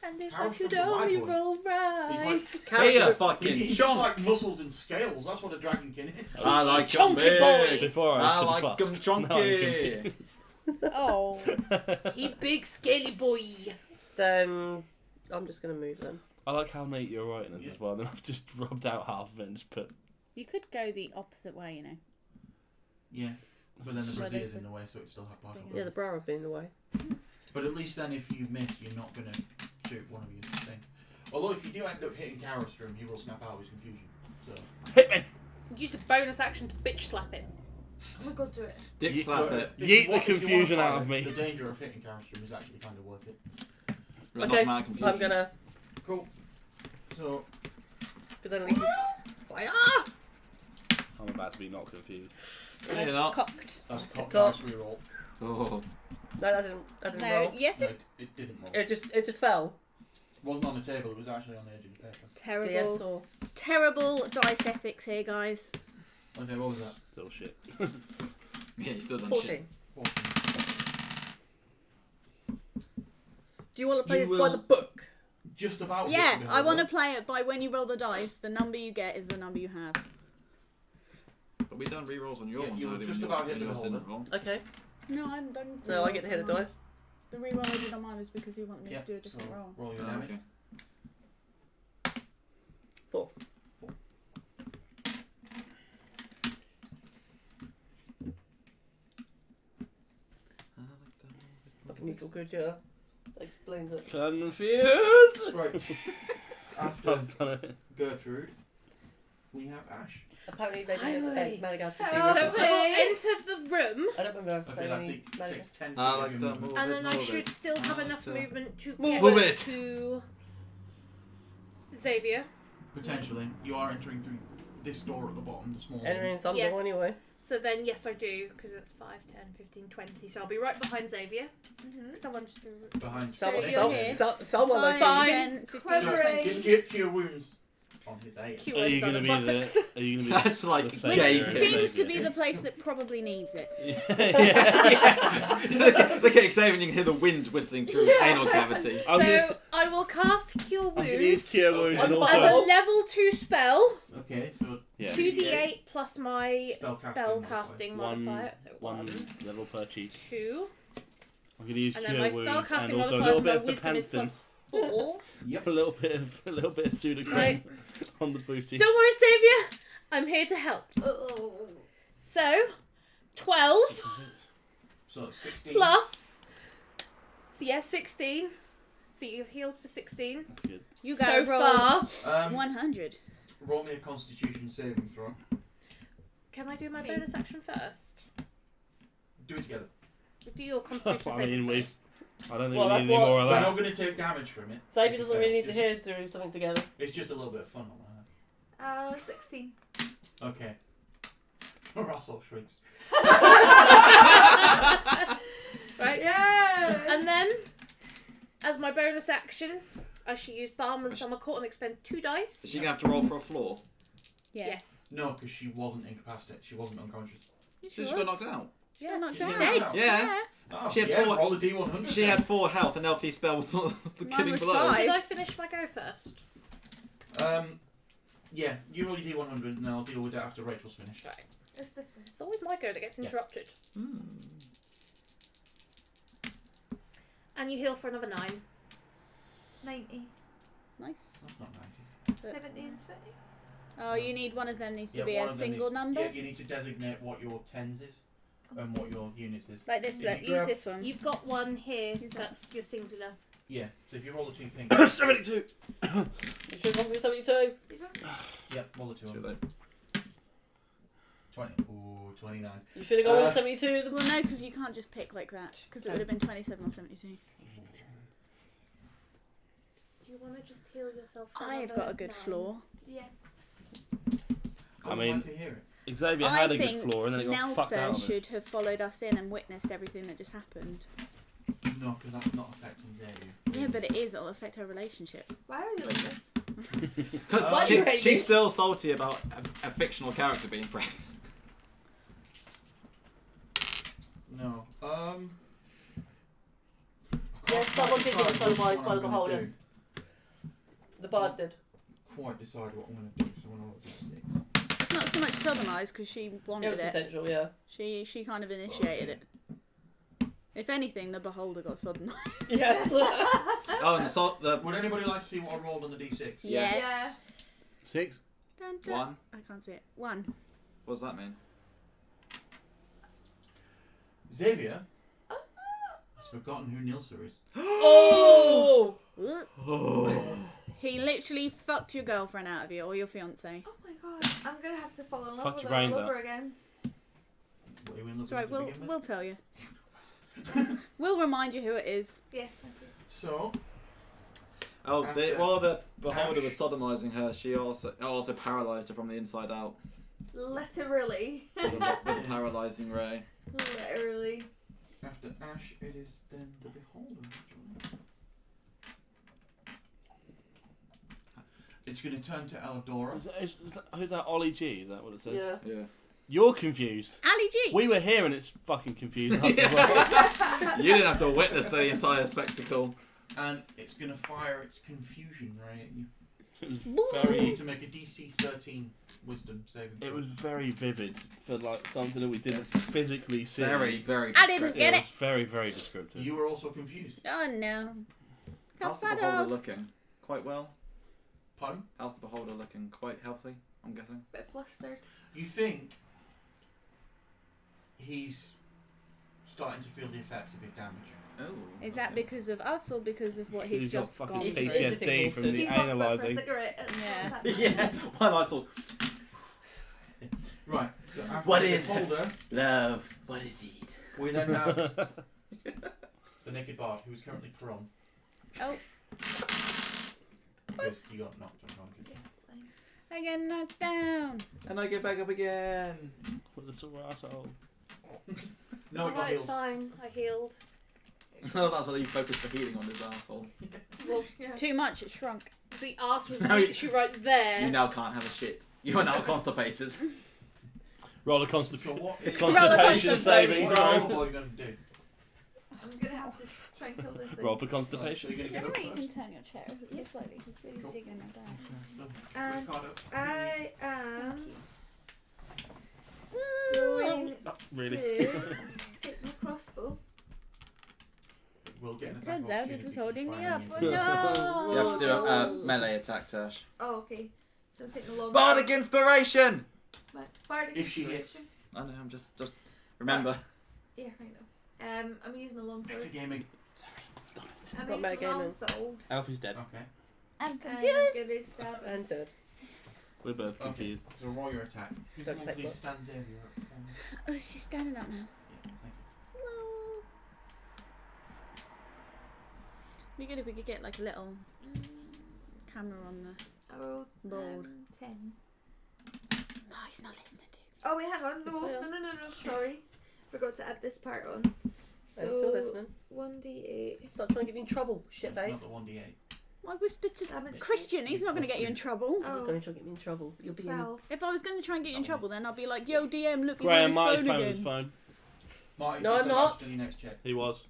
Speaker 3: And if I
Speaker 5: Carostrum
Speaker 3: could
Speaker 5: the
Speaker 3: only
Speaker 5: wide boy.
Speaker 3: roll
Speaker 5: He's
Speaker 3: right.
Speaker 5: like,
Speaker 8: Here,
Speaker 1: Carostrum-
Speaker 8: fucking
Speaker 5: he's just
Speaker 8: chomp.
Speaker 5: like muscles and scales. That's what a dragonkin is.
Speaker 8: I like them
Speaker 3: Chunky boy.
Speaker 8: big.
Speaker 6: Before I
Speaker 8: I
Speaker 6: was
Speaker 8: like 'em
Speaker 6: confussed.
Speaker 8: chunky.
Speaker 6: Now I'm confused.
Speaker 10: Oh.
Speaker 3: He big scaly boy.
Speaker 1: Then I'm just gonna move them.
Speaker 6: I like how neat your writing is as well. Then I've just rubbed out half of it and just put.
Speaker 10: You could go the opposite way, you know.
Speaker 5: Yeah. But then the
Speaker 10: Well,
Speaker 5: brassier's
Speaker 10: there's
Speaker 5: in the way, so it still has partial
Speaker 10: Yeah,
Speaker 1: Yeah,
Speaker 5: cover.
Speaker 1: the brow would be in the way.
Speaker 5: But at least then, if you miss, you're not going to shoot one of you the same. Although if you do end up hitting Carostrum, he will snap out of his confusion. So
Speaker 6: Hit me!
Speaker 3: Use a bonus action to bitch slap him.
Speaker 7: Oh my god, do it.
Speaker 8: Dick
Speaker 6: Ye-
Speaker 8: slap
Speaker 5: But
Speaker 8: it.
Speaker 5: if
Speaker 6: Yeet
Speaker 5: you
Speaker 6: the
Speaker 5: want- if you wanna
Speaker 6: confusion
Speaker 5: fight
Speaker 6: out
Speaker 5: it,
Speaker 6: of me.
Speaker 5: The danger of hitting Carostrum is actually kind of worth it.
Speaker 8: But
Speaker 1: Okay,
Speaker 8: not mad confusion.
Speaker 1: I'm gonna.
Speaker 5: Cool. So
Speaker 1: Because then we. Ah!
Speaker 6: I'm about to be not confused.
Speaker 8: Yeah, not.
Speaker 10: Cocked.
Speaker 5: that's
Speaker 1: Cocked.
Speaker 5: nice reroll.
Speaker 8: Oh.
Speaker 1: that didn't
Speaker 10: No,
Speaker 1: roll.
Speaker 10: yes,
Speaker 5: No, it didn't roll.
Speaker 1: It just fell.
Speaker 5: It wasn't on the table, it was actually on the edge of the paper.
Speaker 10: terrible,
Speaker 1: DS or
Speaker 10: terrible dice ethics here, guys.
Speaker 5: Okay, what was that?
Speaker 6: Still shit.
Speaker 8: Yeah, you still done
Speaker 1: 14.
Speaker 8: shit.
Speaker 5: 14.
Speaker 1: Do you want to play
Speaker 5: You
Speaker 1: this by
Speaker 5: will-
Speaker 1: the book?
Speaker 5: Just about.
Speaker 10: Yeah,
Speaker 5: hit the
Speaker 10: I want to
Speaker 5: holder.
Speaker 10: play it by when you roll the dice. The number you get is the number you have.
Speaker 8: But we done re-rolls on your
Speaker 5: Yeah,
Speaker 8: ones
Speaker 5: you were
Speaker 8: earlier
Speaker 5: just
Speaker 8: when
Speaker 5: about
Speaker 8: yours
Speaker 5: hit the
Speaker 8: didn't
Speaker 5: holder.
Speaker 8: roll.
Speaker 1: Okay.
Speaker 10: No, I'm done.
Speaker 1: So I get to hit a die.
Speaker 10: The reroll I did on mine was because he wanted me
Speaker 5: Yeah,
Speaker 10: to do a different
Speaker 5: so
Speaker 10: roll.
Speaker 5: roll your
Speaker 8: Oh,
Speaker 5: damage.
Speaker 8: okay.
Speaker 1: 4. Fucking neutral good, yeah. That explains it.
Speaker 6: Confused.
Speaker 5: Right. After
Speaker 6: I've done it.
Speaker 5: Gertrude, we have Ash.
Speaker 1: Apparently they
Speaker 3: Finally.
Speaker 1: didn't take Madagascar.
Speaker 3: So
Speaker 7: Oh,
Speaker 3: I
Speaker 7: okay.
Speaker 3: will enter the room,
Speaker 1: I don't remember
Speaker 5: Okay, that
Speaker 1: saying
Speaker 5: takes
Speaker 1: Madagascar.
Speaker 5: 10 feet
Speaker 8: I
Speaker 5: of
Speaker 8: like
Speaker 5: your
Speaker 8: that
Speaker 5: movement.
Speaker 8: more.
Speaker 3: and then I
Speaker 8: Move
Speaker 3: should
Speaker 8: it.
Speaker 3: still have
Speaker 8: Ah,
Speaker 3: enough
Speaker 8: okay.
Speaker 3: movement to
Speaker 1: Move
Speaker 3: get
Speaker 8: it.
Speaker 3: to Xavier.
Speaker 5: Potentially, you are entering through this door at the bottom, the small
Speaker 1: Entering some
Speaker 3: Yes.
Speaker 1: door anyway.
Speaker 3: So then, yes, I do, because it's 5, 10, 15, 20. So I'll be right behind Xavier.
Speaker 7: Mhm.
Speaker 3: Someone just...
Speaker 5: behind.
Speaker 1: Someone,
Speaker 10: you're here.
Speaker 1: someone like
Speaker 3: Fine.
Speaker 10: 10, 15,
Speaker 7: Clever.
Speaker 10: 20.
Speaker 5: Can you cure wounds on his ass?
Speaker 3: Cure
Speaker 6: Are you
Speaker 3: his
Speaker 6: gonna
Speaker 3: other
Speaker 6: be
Speaker 3: buttocks.
Speaker 6: the? Are you gonna be?
Speaker 8: That's like
Speaker 6: the savior
Speaker 8: gay.
Speaker 6: of
Speaker 10: Seems to
Speaker 6: Xavier?
Speaker 10: be the place that probably needs it.
Speaker 6: yeah.
Speaker 8: Look at Xavier and you can hear the wind whistling through his anal cavity.
Speaker 6: I'm
Speaker 3: So
Speaker 6: gonna-
Speaker 3: I will cast Cure
Speaker 6: I'm gonna use
Speaker 3: Wounds
Speaker 6: cure wounds and
Speaker 1: As
Speaker 3: as
Speaker 6: also.
Speaker 3: a level 2 spell.
Speaker 5: Okay, so
Speaker 6: Yeah.
Speaker 3: 2d8 plus my
Speaker 5: Spellcasting
Speaker 3: spellcasting modifier. So
Speaker 6: One
Speaker 3: 1,
Speaker 6: level per cheek.
Speaker 3: 2.
Speaker 6: I'm gonna use
Speaker 3: And
Speaker 6: cure
Speaker 3: then my
Speaker 6: wounds and
Speaker 3: spellcasting
Speaker 6: also a
Speaker 3: modifier
Speaker 6: little
Speaker 3: is my
Speaker 6: bit of
Speaker 3: wisdom is
Speaker 6: Pepanthen.
Speaker 3: plus 4.
Speaker 5: Yep.
Speaker 6: A little bit of pseudocreme
Speaker 3: Right.
Speaker 6: on the booty.
Speaker 3: Don't worry, Xavier. I'm here to help. So, 12
Speaker 5: So it's 16.
Speaker 3: plus. So yeah, 16. So you've healed for 16.
Speaker 6: Good.
Speaker 10: You
Speaker 3: so
Speaker 10: gotta roll
Speaker 3: far.
Speaker 10: 100.
Speaker 5: Roll me a Constitution saving throw.
Speaker 3: Can I do my
Speaker 7: Me.
Speaker 3: bonus action first?
Speaker 5: Do it together.
Speaker 3: Do your constitution
Speaker 6: I
Speaker 3: saving
Speaker 6: mean,
Speaker 3: first.
Speaker 6: I don't think
Speaker 1: Well,
Speaker 6: we
Speaker 1: that's
Speaker 6: need any
Speaker 1: what-
Speaker 6: more of
Speaker 5: So you're
Speaker 6: that.
Speaker 5: not going to take damage from it.
Speaker 1: Xavier doesn't really need to
Speaker 5: Just-
Speaker 1: hear to do something together.
Speaker 5: It's just a little bit of fun on that.
Speaker 7: 16.
Speaker 5: Okay. Russell shrinks.
Speaker 3: Right?
Speaker 7: Yeah.
Speaker 3: And then, as my bonus action, I shall use Balm of the Summer Court and expend 2 dice.
Speaker 8: Is she gonna have to roll for a floor?
Speaker 10: Yeah.
Speaker 3: Yes.
Speaker 5: No, because she wasn't incapacitated. She wasn't unconscious.
Speaker 8: She just got knocked out.
Speaker 3: Yeah.
Speaker 10: Not
Speaker 5: She's
Speaker 10: dead.
Speaker 3: dead.
Speaker 8: Yeah.
Speaker 5: Oh,
Speaker 8: She had
Speaker 5: yeah,
Speaker 8: four-
Speaker 5: roll a D100.
Speaker 8: She had 4 health and LP spell was the
Speaker 10: Mine
Speaker 8: killing
Speaker 10: was
Speaker 8: blow.
Speaker 10: 5.
Speaker 3: Should I finish my go first?
Speaker 5: Yeah, you roll your D100 and then I'll deal with it after Rachel's finished.
Speaker 3: Right.
Speaker 7: It's this one.
Speaker 3: It's always my go that gets
Speaker 5: Yeah.
Speaker 3: interrupted.
Speaker 8: Hmm.
Speaker 3: And you heal for another 9.
Speaker 7: 90.
Speaker 10: Nice.
Speaker 5: That's not 90.
Speaker 7: 70 and 20.
Speaker 10: Oh, you need one of them needs to
Speaker 5: Yeah,
Speaker 10: be
Speaker 5: one
Speaker 10: a
Speaker 5: of them
Speaker 10: single
Speaker 5: needs-
Speaker 10: number.
Speaker 5: Yeah, you need to designate what your tens is and what your units is.
Speaker 10: Like this,
Speaker 5: If
Speaker 10: look,
Speaker 5: you
Speaker 10: use
Speaker 5: grab-
Speaker 10: this one.
Speaker 3: You've got one here.
Speaker 10: Use that.
Speaker 3: That's your singular.
Speaker 5: Yeah, so if you roll the 2 pink,
Speaker 6: 72.
Speaker 1: You should roll me 72.
Speaker 7: These ones?
Speaker 5: yeah, roll the 2
Speaker 8: Too
Speaker 5: on
Speaker 8: late.
Speaker 5: 20. Ooh, 29.
Speaker 1: You should have gone
Speaker 5: Uh,
Speaker 1: with 72.
Speaker 10: Well, no, because you can't just pick like that. Because it would have been 27 or 72.
Speaker 3: Do you want to just heal yourself for
Speaker 10: I have
Speaker 3: another
Speaker 10: got a good
Speaker 3: 9?
Speaker 10: floor.
Speaker 7: Yeah.
Speaker 5: I
Speaker 6: I
Speaker 5: would
Speaker 6: mean-
Speaker 5: like to hear it.
Speaker 6: Xavier
Speaker 10: I
Speaker 6: had a
Speaker 10: think
Speaker 6: good floor and then it got fucked out
Speaker 10: Nelson
Speaker 6: of it.
Speaker 10: should have followed us in and witnessed everything that just happened.
Speaker 5: No, because that's not affecting Xavier.
Speaker 10: Yeah, but it is. It'll affect our relationship.
Speaker 7: Why are you like this?
Speaker 1: Why do you hate me?
Speaker 8: She's still salty about a fictional character being pregnant.
Speaker 5: No.
Speaker 1: Yeah, someone did get sodomized by the beholder. The bard did.
Speaker 5: Quite decide what I'm going to do, so I'm going to roll d6.
Speaker 10: It's not so much sodomized because she
Speaker 1: It was
Speaker 10: wanted it.
Speaker 1: consensual, yeah.
Speaker 10: She kind of initiated it. If anything, the beholder got sodomized.
Speaker 1: Yes.
Speaker 8: Oh, and the
Speaker 5: Would anybody like to see what I rolled on the d6?
Speaker 10: Yes.
Speaker 7: Yeah.
Speaker 6: 6.
Speaker 10: Dun, dun.
Speaker 8: 1.
Speaker 10: I can't see it. 1.
Speaker 8: What does that mean?
Speaker 5: Xavier has forgotten who Nilsa is.
Speaker 1: Oh!
Speaker 10: He literally fucked your girlfriend out of you or your fiance.
Speaker 7: Oh my god. I'm gonna have to fall in love
Speaker 6: Fucked
Speaker 7: with
Speaker 6: your
Speaker 7: her all
Speaker 6: brains
Speaker 7: over again.
Speaker 5: What are you in love
Speaker 10: It's right.
Speaker 5: with to
Speaker 10: We'll
Speaker 5: begin with?
Speaker 10: we'll tell you. We'll remind you who it is.
Speaker 7: Yes, thank you.
Speaker 5: So,
Speaker 8: Oh,
Speaker 5: After
Speaker 8: while the beholder
Speaker 5: Ash.
Speaker 8: was sodomizing her, she also paralysed her from the inside out
Speaker 7: Literally.
Speaker 8: with a paralysing ray.
Speaker 7: Literally.
Speaker 5: After Ash, it is then the Beholder. It's going to turn to Eladora.
Speaker 6: Is that Ollie G? Is that what it says?
Speaker 1: Yeah.
Speaker 8: Yeah.
Speaker 6: You're confused.
Speaker 10: Ali G.
Speaker 6: We were here and it's fucking confusing us as well.
Speaker 8: You didn't have to witness the entire spectacle.
Speaker 5: And it's going to fire its confusion ray at you.
Speaker 6: It
Speaker 5: You
Speaker 6: was very.
Speaker 5: need to make a DC 13 Wisdom saving throw.
Speaker 6: It was very vivid for like something that we didn't physically see.
Speaker 8: Very.
Speaker 10: I didn't get
Speaker 6: It
Speaker 10: it.
Speaker 6: was very, very descriptive.
Speaker 5: You were also confused.
Speaker 10: Oh no.
Speaker 8: How's the
Speaker 10: Come
Speaker 8: Beholder
Speaker 10: on.
Speaker 8: looking? Quite well.
Speaker 5: Pardon?
Speaker 8: How's the Beholder looking? Quite healthy, I'm guessing.
Speaker 7: Bit flustered.
Speaker 5: You think he's starting to feel the effects of his damage.
Speaker 8: Oh.
Speaker 10: Is that because of us or because of what he's
Speaker 6: got
Speaker 10: just
Speaker 6: fucking
Speaker 10: gone
Speaker 1: He's
Speaker 10: through?
Speaker 1: just
Speaker 6: PTSD from the
Speaker 7: He's walked back for a
Speaker 6: analysing.
Speaker 7: cigarette. And
Speaker 10: Yeah.
Speaker 7: what's happening?
Speaker 8: Yeah. One I saw.
Speaker 5: Right, so after
Speaker 8: What
Speaker 5: the
Speaker 8: is-
Speaker 5: Beholder,
Speaker 8: Love. What is it?
Speaker 5: we then have the Naked Bard, who is currently prone.
Speaker 10: Oh,
Speaker 5: Because he got knocked unconscious.
Speaker 10: I get knocked down.
Speaker 8: And I get back up again.
Speaker 6: What a sore asshole.
Speaker 5: No, it
Speaker 3: it's
Speaker 5: got
Speaker 3: alright, it's
Speaker 5: healed.
Speaker 3: fine. I healed.
Speaker 8: Oh, that's why you focused the healing on his asshole.
Speaker 3: Well,
Speaker 7: Yeah.
Speaker 10: Too much, it shrunk.
Speaker 3: the arse was
Speaker 8: Now you-
Speaker 3: literally right there.
Speaker 8: You now can't have a shit. You are now constipated.
Speaker 6: Roll a
Speaker 5: So
Speaker 6: constipation
Speaker 5: what is
Speaker 6: constipation saving
Speaker 5: what
Speaker 6: throw.
Speaker 5: are you going to do?
Speaker 7: I'm gonna have to try and kill this thing.
Speaker 6: Roll for
Speaker 5: So
Speaker 6: constipation.
Speaker 5: you're going
Speaker 10: Is
Speaker 5: to
Speaker 10: there
Speaker 5: get
Speaker 10: a
Speaker 5: up
Speaker 10: way you can
Speaker 5: first.
Speaker 10: turn your chair so slightly? It's really
Speaker 5: Cool.
Speaker 10: digging it down.
Speaker 7: And
Speaker 5: Card up.
Speaker 7: I am
Speaker 10: Ooh.
Speaker 7: going
Speaker 6: Really?
Speaker 7: to take my crossbow.
Speaker 5: We'll get an attack
Speaker 10: Turns out it
Speaker 5: opportunity
Speaker 10: was
Speaker 5: for
Speaker 10: holding me
Speaker 5: firing
Speaker 10: up.
Speaker 5: you.
Speaker 10: Oh no!
Speaker 8: You have to do a melee attack, Tash.
Speaker 7: Oh, okay. So I'm taking a long.
Speaker 8: Bardic Inspiration!
Speaker 7: Bardic
Speaker 5: If she hits.
Speaker 7: inspiration.
Speaker 8: I know, I'm just remember.
Speaker 7: Yeah, I know. I'm using my long sword.
Speaker 5: Metagaming.
Speaker 6: Stop it.
Speaker 7: I'm
Speaker 1: Not
Speaker 7: using my long
Speaker 1: metagaming.
Speaker 7: sword.
Speaker 6: Alfie's dead.
Speaker 5: Okay.
Speaker 10: I'm
Speaker 7: And
Speaker 10: confused.
Speaker 7: I'm gonna stab it.
Speaker 1: And dead.
Speaker 6: We're both
Speaker 5: Okay.
Speaker 6: confused.
Speaker 5: So roll your attack. Could
Speaker 1: Don't
Speaker 5: someone
Speaker 1: take
Speaker 5: please
Speaker 1: what?
Speaker 5: stand Xavier up?
Speaker 10: Oh, she's standing up now.
Speaker 5: Yeah, thank you.
Speaker 10: Hello. Be good if we could get like a little camera on the.
Speaker 7: I rolled
Speaker 10: Bold.
Speaker 7: 10.
Speaker 10: Oh, he's not listening, dude.
Speaker 7: Oh wait, hang on.
Speaker 1: Yes,
Speaker 7: No,
Speaker 1: I
Speaker 7: no,
Speaker 1: am.
Speaker 7: no, no, no. Sorry. Forgot to add this part on. So
Speaker 1: I'm still listening.
Speaker 7: 1d8.
Speaker 1: Stop trying to get me in trouble,
Speaker 5: That's
Speaker 1: shitface.
Speaker 5: not the 1d8.
Speaker 10: I whispered to
Speaker 7: Damage.
Speaker 10: Christian. He's not going to get you in trouble.
Speaker 1: I was
Speaker 7: Oh,
Speaker 1: going to try to get me in trouble. You'll be in.
Speaker 7: 12.
Speaker 10: If I was going to try and get you in
Speaker 5: Oh,
Speaker 10: trouble,
Speaker 5: yes.
Speaker 10: then I'll be like, "Yo, DM, look, he's on
Speaker 6: Graham
Speaker 10: his
Speaker 6: Martin's
Speaker 10: phone
Speaker 6: playing
Speaker 10: again."
Speaker 6: his phone.
Speaker 5: Marty,
Speaker 1: No, I'm not.
Speaker 5: On your next check.
Speaker 6: He was.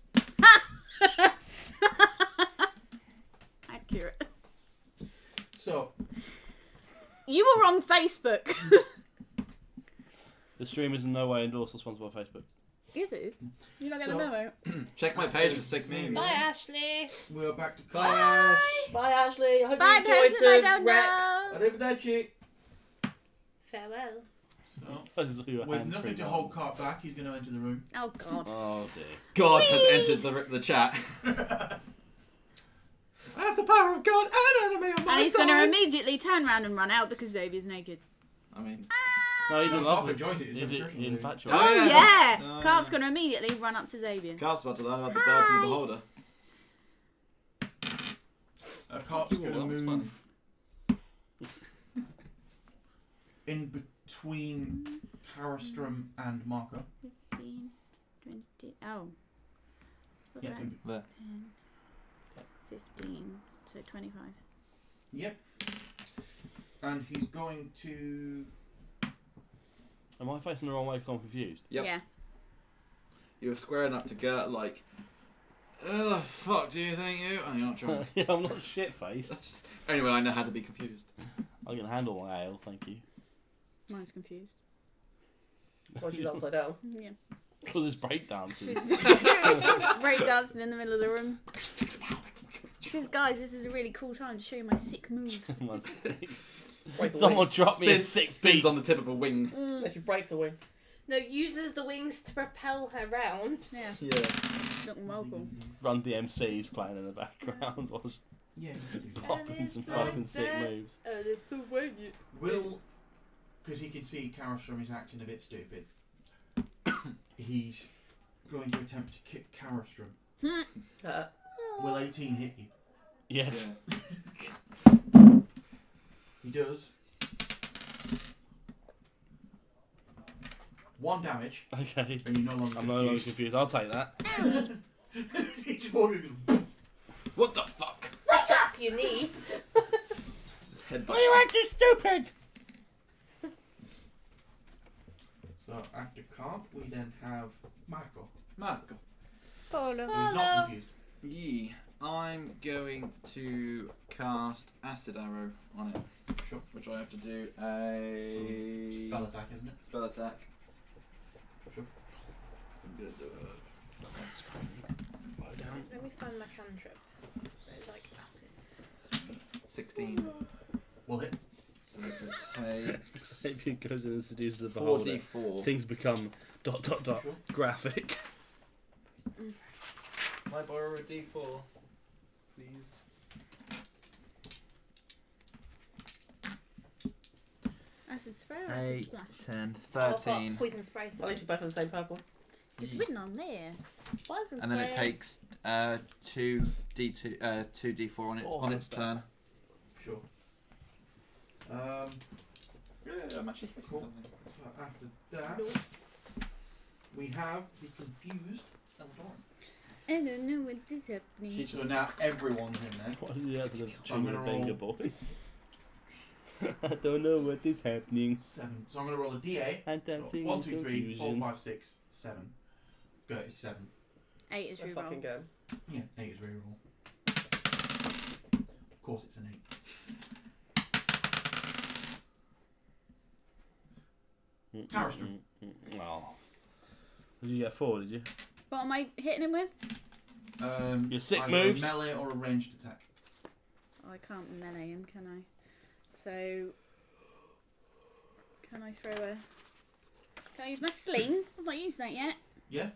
Speaker 10: Accurate.
Speaker 5: So,
Speaker 10: You were on Facebook.
Speaker 6: The stream is in no way endorsed or sponsored by Facebook.
Speaker 10: Yes, it is. You're not getting
Speaker 5: So-
Speaker 10: a memo.
Speaker 8: Check my page for sick memes.
Speaker 3: Bye, Ashley.
Speaker 5: we're back to
Speaker 8: Bye,
Speaker 5: class.
Speaker 8: Ash.
Speaker 1: Bye, Ashley. I hope
Speaker 10: Bye,
Speaker 1: you enjoyed
Speaker 10: person I
Speaker 1: the
Speaker 10: don't
Speaker 1: wreck.
Speaker 10: know.
Speaker 5: Arrivederci.
Speaker 3: Farewell.
Speaker 5: So,
Speaker 6: That is who your
Speaker 5: with
Speaker 6: hand
Speaker 5: nothing
Speaker 6: print
Speaker 5: to
Speaker 6: on.
Speaker 5: hold Cart back, he's going to enter the room.
Speaker 10: Oh God.
Speaker 6: Oh dear.
Speaker 8: God has entered the chat. I have the power of God and enemy on my
Speaker 10: And he's
Speaker 8: side.
Speaker 10: going to immediately turn around and run out because Xavier's naked.
Speaker 8: I mean,
Speaker 6: No, he's in love
Speaker 5: Carp
Speaker 6: with
Speaker 5: enjoys it. It's
Speaker 6: He's
Speaker 5: very personal,
Speaker 6: infatuated.
Speaker 8: Oh,
Speaker 10: Oh,
Speaker 8: yeah.
Speaker 10: yeah.
Speaker 8: Oh,
Speaker 10: Carp's
Speaker 8: yeah.
Speaker 10: going to immediately run up to Xavier.
Speaker 8: Carl's about to learn about the birds and the beholder.
Speaker 5: Carp's
Speaker 8: Cool,
Speaker 5: going to
Speaker 8: that was
Speaker 5: move in between Karastrom and Marco.
Speaker 10: 15, 20. Oh. What
Speaker 5: Yeah,
Speaker 10: about
Speaker 5: in-
Speaker 8: There.
Speaker 10: 10, 15, so 25.
Speaker 5: Yep. And he's going to.
Speaker 6: Am I facing the wrong way because I'm confused?
Speaker 8: Yep.
Speaker 10: Yeah.
Speaker 8: You were squaring up to Gert like, oh, fuck, do you think you? Oh, you're not drunk.
Speaker 6: Yeah, I'm not shit faced.
Speaker 8: That's anyway, I know how to be confused.
Speaker 6: I can handle my ale, thank you.
Speaker 10: Mine's confused.
Speaker 1: Well, she's upside down.
Speaker 10: Yeah.
Speaker 6: Because it's breakdancing.
Speaker 10: Break dancing in the middle of the room. Because, guys, this is a really cool time to show you my sick moves.
Speaker 1: Break the
Speaker 6: Someone
Speaker 1: wing.
Speaker 6: dropped me a
Speaker 8: Spins
Speaker 6: 6
Speaker 8: on the tip of a wing.
Speaker 1: She breaks the wing.
Speaker 3: No, uses the wings to propel her round.
Speaker 10: Yeah.
Speaker 8: Yeah.
Speaker 10: Looking well cool.
Speaker 6: Run DMC's playing in the background whilst
Speaker 5: Yeah.
Speaker 6: popping some fucking sick moves.
Speaker 3: And it's the way you...
Speaker 5: Will, because he can see Karastrom is acting a bit stupid, he's going to attempt to kick Karastrom. Will 18 hit you?
Speaker 6: Yes.
Speaker 5: He does. 1 damage,
Speaker 6: Okay.
Speaker 5: and you're no longer
Speaker 6: I'm no longer confused. I'll take that.
Speaker 5: Each one
Speaker 8: What the fuck?
Speaker 3: That's your knee.
Speaker 8: Just headbutt.
Speaker 6: Why are you acting stupid?
Speaker 5: So after Carp, we then have Marco.
Speaker 8: Marco.
Speaker 10: Polo.
Speaker 5: He's not confused.
Speaker 8: Yeah. I'm going to cast Acid Arrow on it.
Speaker 5: Sure.
Speaker 8: Which I have to do a
Speaker 5: Spell attack, isn't it?
Speaker 8: spell attack.
Speaker 5: Sure.
Speaker 8: I'm gonna do it.
Speaker 6: Slow down.
Speaker 3: Let me find my cantrip. It's like acid.
Speaker 8: 16.
Speaker 5: Will hit.
Speaker 8: So it takes
Speaker 6: Sapien goes in and seduces the beholder.
Speaker 8: 4d4.
Speaker 6: Things become ...
Speaker 5: Sure.
Speaker 6: graphic.
Speaker 8: Can I borrow a d4? Please.
Speaker 10: Acid spray or acid
Speaker 8: 8,
Speaker 10: splash?
Speaker 8: 10,
Speaker 3: Oh, I've got
Speaker 8: 13.
Speaker 3: poison spray.
Speaker 1: At least we're both on the same purple.
Speaker 10: It's written on there. Poison
Speaker 8: And then it
Speaker 10: spray.
Speaker 8: takes 2d2, 2d4 on its
Speaker 6: Oh,
Speaker 8: turn.
Speaker 5: Sure.
Speaker 8: Yeah, I'm actually hitting
Speaker 5: Cool.
Speaker 8: something.
Speaker 5: So after that, we have the confused Eldorn.
Speaker 10: I don't know what is happening.
Speaker 5: So now everyone's in there.
Speaker 6: What did you have to the
Speaker 5: I'm
Speaker 6: tune of
Speaker 5: gonna
Speaker 6: the Banger
Speaker 5: roll.
Speaker 6: Boys? I don't know what is happening.
Speaker 5: 7. So I'm going to roll a d8.
Speaker 6: I'm
Speaker 5: So
Speaker 6: dancing
Speaker 5: 1,
Speaker 6: in
Speaker 5: 2, 3, 4,
Speaker 6: confusion.
Speaker 5: 5, 6, 7. Go, it's 7.
Speaker 10: 8 is
Speaker 1: Let's
Speaker 10: reroll.
Speaker 1: fucking go.
Speaker 5: Yeah, 8 is reroll. Of course it's an 8. Carraston.
Speaker 6: Oh. Did you get 4, did you?
Speaker 10: What am I hitting him with?
Speaker 6: Your sick
Speaker 5: either
Speaker 6: moves.
Speaker 5: a melee or a ranged attack.
Speaker 10: Oh, I can't melee him, can I? So, can I throw a... Can I use my sling? I've not used that yet.
Speaker 5: Yeah?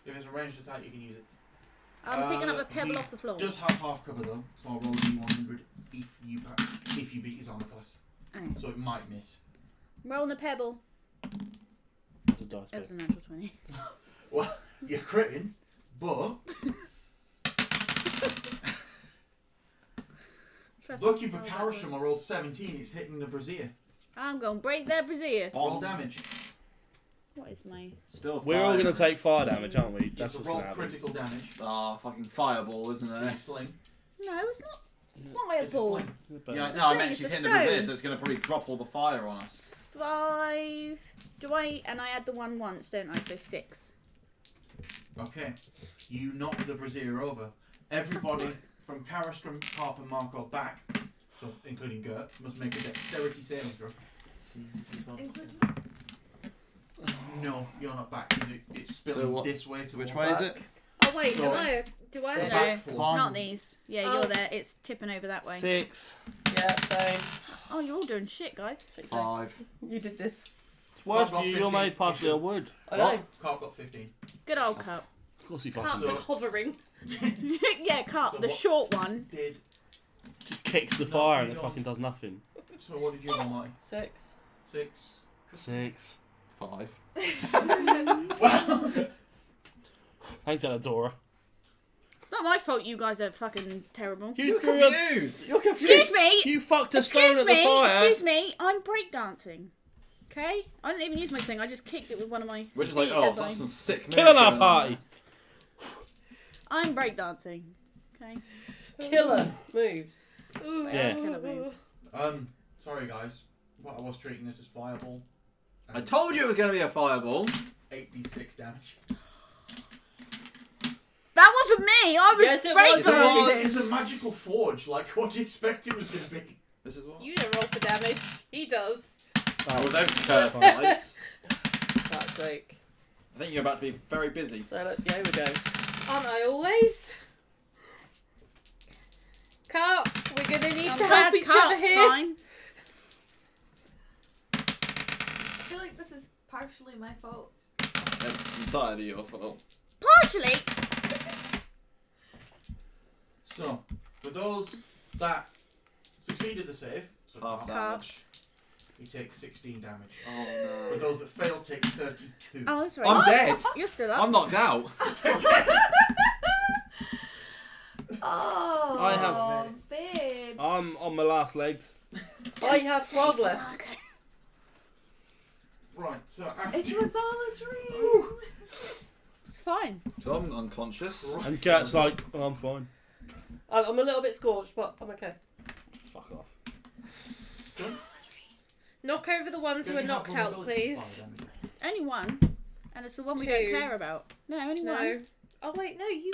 Speaker 5: If it's a ranged attack, you can use it.
Speaker 10: I'm picking up a
Speaker 5: he
Speaker 10: pebble off the floor.
Speaker 5: Does have half cover though, so I'll roll a d100 if you beat his armor class.
Speaker 10: Oh.
Speaker 5: So it might miss.
Speaker 10: Rolling a pebble.
Speaker 6: That's a dice
Speaker 10: That was
Speaker 6: bit.
Speaker 10: a natural 20.
Speaker 5: Well, you're critting, but lucky for Karasham, I rolled 17. It's hitting the brazier.
Speaker 10: I'm going to break that brazier.
Speaker 5: Roll damage.
Speaker 10: What is my...
Speaker 8: Spill
Speaker 6: We're all
Speaker 8: fire.
Speaker 6: going to take fire damage, aren't we?
Speaker 5: That's
Speaker 6: That's what's
Speaker 5: roll
Speaker 6: going to happen.
Speaker 5: critical damage.
Speaker 8: Ah, fucking fireball, isn't it?
Speaker 5: Sling.
Speaker 10: No, it's not
Speaker 5: It's a
Speaker 10: fireball.
Speaker 5: sling.
Speaker 8: Yeah,
Speaker 10: It's a
Speaker 8: no, I
Speaker 10: sling,
Speaker 8: meant
Speaker 10: it's
Speaker 8: she's
Speaker 10: a
Speaker 8: hitting the brazier,
Speaker 10: stone.
Speaker 8: so it's going to probably drop all the fire on us.
Speaker 10: 5... Do I... And I add the 1 once, don't I? So 6.
Speaker 5: Okay. You knock the brazier over. Everybody from Karastrom, Harp and Marco back, so including Gert, must make a dexterity saving throw. No, you're not back. 'Cause it's spilling
Speaker 8: So what-
Speaker 5: this way to
Speaker 8: Which way is it?
Speaker 3: Oh wait,
Speaker 5: So-
Speaker 3: am I? Do I?
Speaker 5: So
Speaker 3: have
Speaker 5: back
Speaker 10: No,
Speaker 5: four.
Speaker 10: not these. Yeah,
Speaker 3: Oh.
Speaker 10: you're there. It's tipping over that way.
Speaker 6: 6.
Speaker 1: Yeah, same.
Speaker 10: Oh, you're all doing shit, guys.
Speaker 8: 5.
Speaker 1: You did this.
Speaker 6: Worse
Speaker 5: got
Speaker 6: for you,
Speaker 5: 15.
Speaker 6: you're made partially of wood.
Speaker 1: I know.
Speaker 5: What? Carp got 15.
Speaker 10: Good old Cup.
Speaker 6: Of course you
Speaker 3: Carps
Speaker 6: fucking
Speaker 3: are hovering.
Speaker 10: Yeah, Cup,
Speaker 5: So
Speaker 10: the
Speaker 5: what-
Speaker 10: short one.
Speaker 5: Did
Speaker 6: just kicks the
Speaker 5: No,
Speaker 6: fire and
Speaker 5: you
Speaker 6: it
Speaker 5: don't.
Speaker 6: fucking does nothing.
Speaker 5: so? What did you roll, Marty?
Speaker 1: 6.
Speaker 5: 6.
Speaker 6: 6.
Speaker 8: 5.
Speaker 5: Well,
Speaker 6: Thanks, Eladora.
Speaker 10: It's not my fault you guys are fucking terrible.
Speaker 6: You threw a...
Speaker 8: Confused!
Speaker 1: You're confused.
Speaker 10: Excuse me!
Speaker 6: You fucked a stone
Speaker 10: Excuse
Speaker 6: at the
Speaker 10: me!
Speaker 6: fire.
Speaker 10: Excuse me! I'm breakdancing. Okay? I didn't even use my sling, I just kicked it with one of my
Speaker 8: We're just like,
Speaker 10: feet
Speaker 8: oh,
Speaker 10: as
Speaker 8: that's
Speaker 10: I-
Speaker 8: some sick moves.
Speaker 6: Killing our
Speaker 8: going on
Speaker 6: party.
Speaker 10: I'm breakdancing. Okay?
Speaker 1: Killer moves.
Speaker 3: Ooh.
Speaker 6: Yeah.
Speaker 10: Killer moves.
Speaker 5: sorry guys. What I was treating this as fireball.
Speaker 8: I told you it was going to be a fireball.
Speaker 5: 8d6 damage.
Speaker 10: That wasn't me! I was
Speaker 1: Yes, it was.
Speaker 10: breakdancing!
Speaker 5: It's a magical forge. Like, what do you expect it was going to be?
Speaker 8: This is what?
Speaker 3: You don't roll for damage. He does.
Speaker 8: Oh, well, those cursed dice.
Speaker 1: Fuck's sake.
Speaker 8: I think you're about to be very busy.
Speaker 1: So, yeah, here we go.
Speaker 3: Aren't I always? Carp, we're gonna need
Speaker 10: I'm
Speaker 3: to
Speaker 10: glad
Speaker 3: help each
Speaker 10: Cup's
Speaker 3: other here.
Speaker 10: fine.
Speaker 7: I feel like this is partially my fault.
Speaker 8: It's entirely your fault.
Speaker 10: Partially.
Speaker 5: So, for those that succeeded the save, so
Speaker 8: Half
Speaker 10: Carp.
Speaker 8: damage.
Speaker 5: you take 16 damage.
Speaker 8: Oh
Speaker 5: For
Speaker 8: no.
Speaker 5: those that fail, take 32.
Speaker 10: Oh, that's right.
Speaker 8: I'm dead.
Speaker 10: You're still up.
Speaker 8: I'm knocked out.
Speaker 7: Oh,
Speaker 6: I have-
Speaker 7: babe.
Speaker 6: I'm on my last legs.
Speaker 1: I have 12 left.
Speaker 5: Right, so after
Speaker 7: It was all a dream.
Speaker 10: It's fine.
Speaker 8: So I'm unconscious.
Speaker 6: And Kat's like, oh, I'm fine.
Speaker 1: I'm a little bit scorched, but I'm okay.
Speaker 6: Fuck off.
Speaker 3: Knock over the ones who are knocked out, please.
Speaker 10: Only one, and it's the one we don't
Speaker 3: Two.
Speaker 10: care about. No, only
Speaker 3: No.
Speaker 10: one.
Speaker 3: Oh wait, no, you.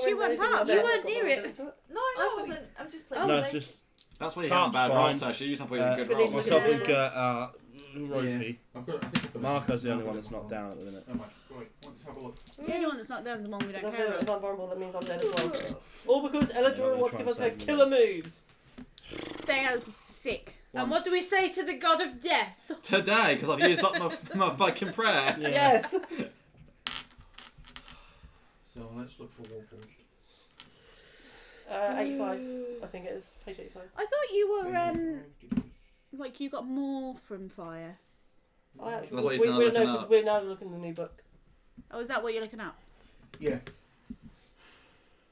Speaker 10: She went past.
Speaker 3: You weren't near it.
Speaker 7: No, I wasn't. I'm just playing.
Speaker 3: Oh,
Speaker 6: No,
Speaker 7: with
Speaker 6: it's
Speaker 7: it.
Speaker 6: just
Speaker 8: That's why you
Speaker 6: Can't
Speaker 8: have a bad
Speaker 6: find-
Speaker 8: roll, so you used to put in a good
Speaker 1: Good
Speaker 8: roll.
Speaker 1: evening.
Speaker 6: myself and
Speaker 1: Yeah.
Speaker 6: Gert are ropey.
Speaker 5: I've got, I think I've got
Speaker 6: Marco's the only one that's not down at the minute.
Speaker 5: Oh my, right, let's have a look.
Speaker 10: The only one that's not down is the one we
Speaker 1: Because
Speaker 10: don't
Speaker 1: I
Speaker 10: care
Speaker 1: feel like
Speaker 10: about.
Speaker 1: I'm vulnerable, that means I'm dead as well. All because Eladora
Speaker 6: I'm
Speaker 1: wants to
Speaker 6: gonna
Speaker 1: give us
Speaker 6: try
Speaker 1: her
Speaker 6: and save
Speaker 1: killer
Speaker 6: them
Speaker 1: moves.
Speaker 10: That was sick.
Speaker 3: And what do we say to the god of death?
Speaker 8: Today, because I've used up my fucking prayer.
Speaker 6: Yeah.
Speaker 1: Yes.
Speaker 5: So let's look for Warforged.
Speaker 1: 85, I think it is. Page 85.
Speaker 10: I thought you were like you got more from fire.
Speaker 1: I actually,
Speaker 8: That's what he's now
Speaker 1: we're,
Speaker 8: looking
Speaker 1: because
Speaker 8: up.
Speaker 1: we're now looking at the new book.
Speaker 10: Oh, is that what you're looking at?
Speaker 5: Yeah.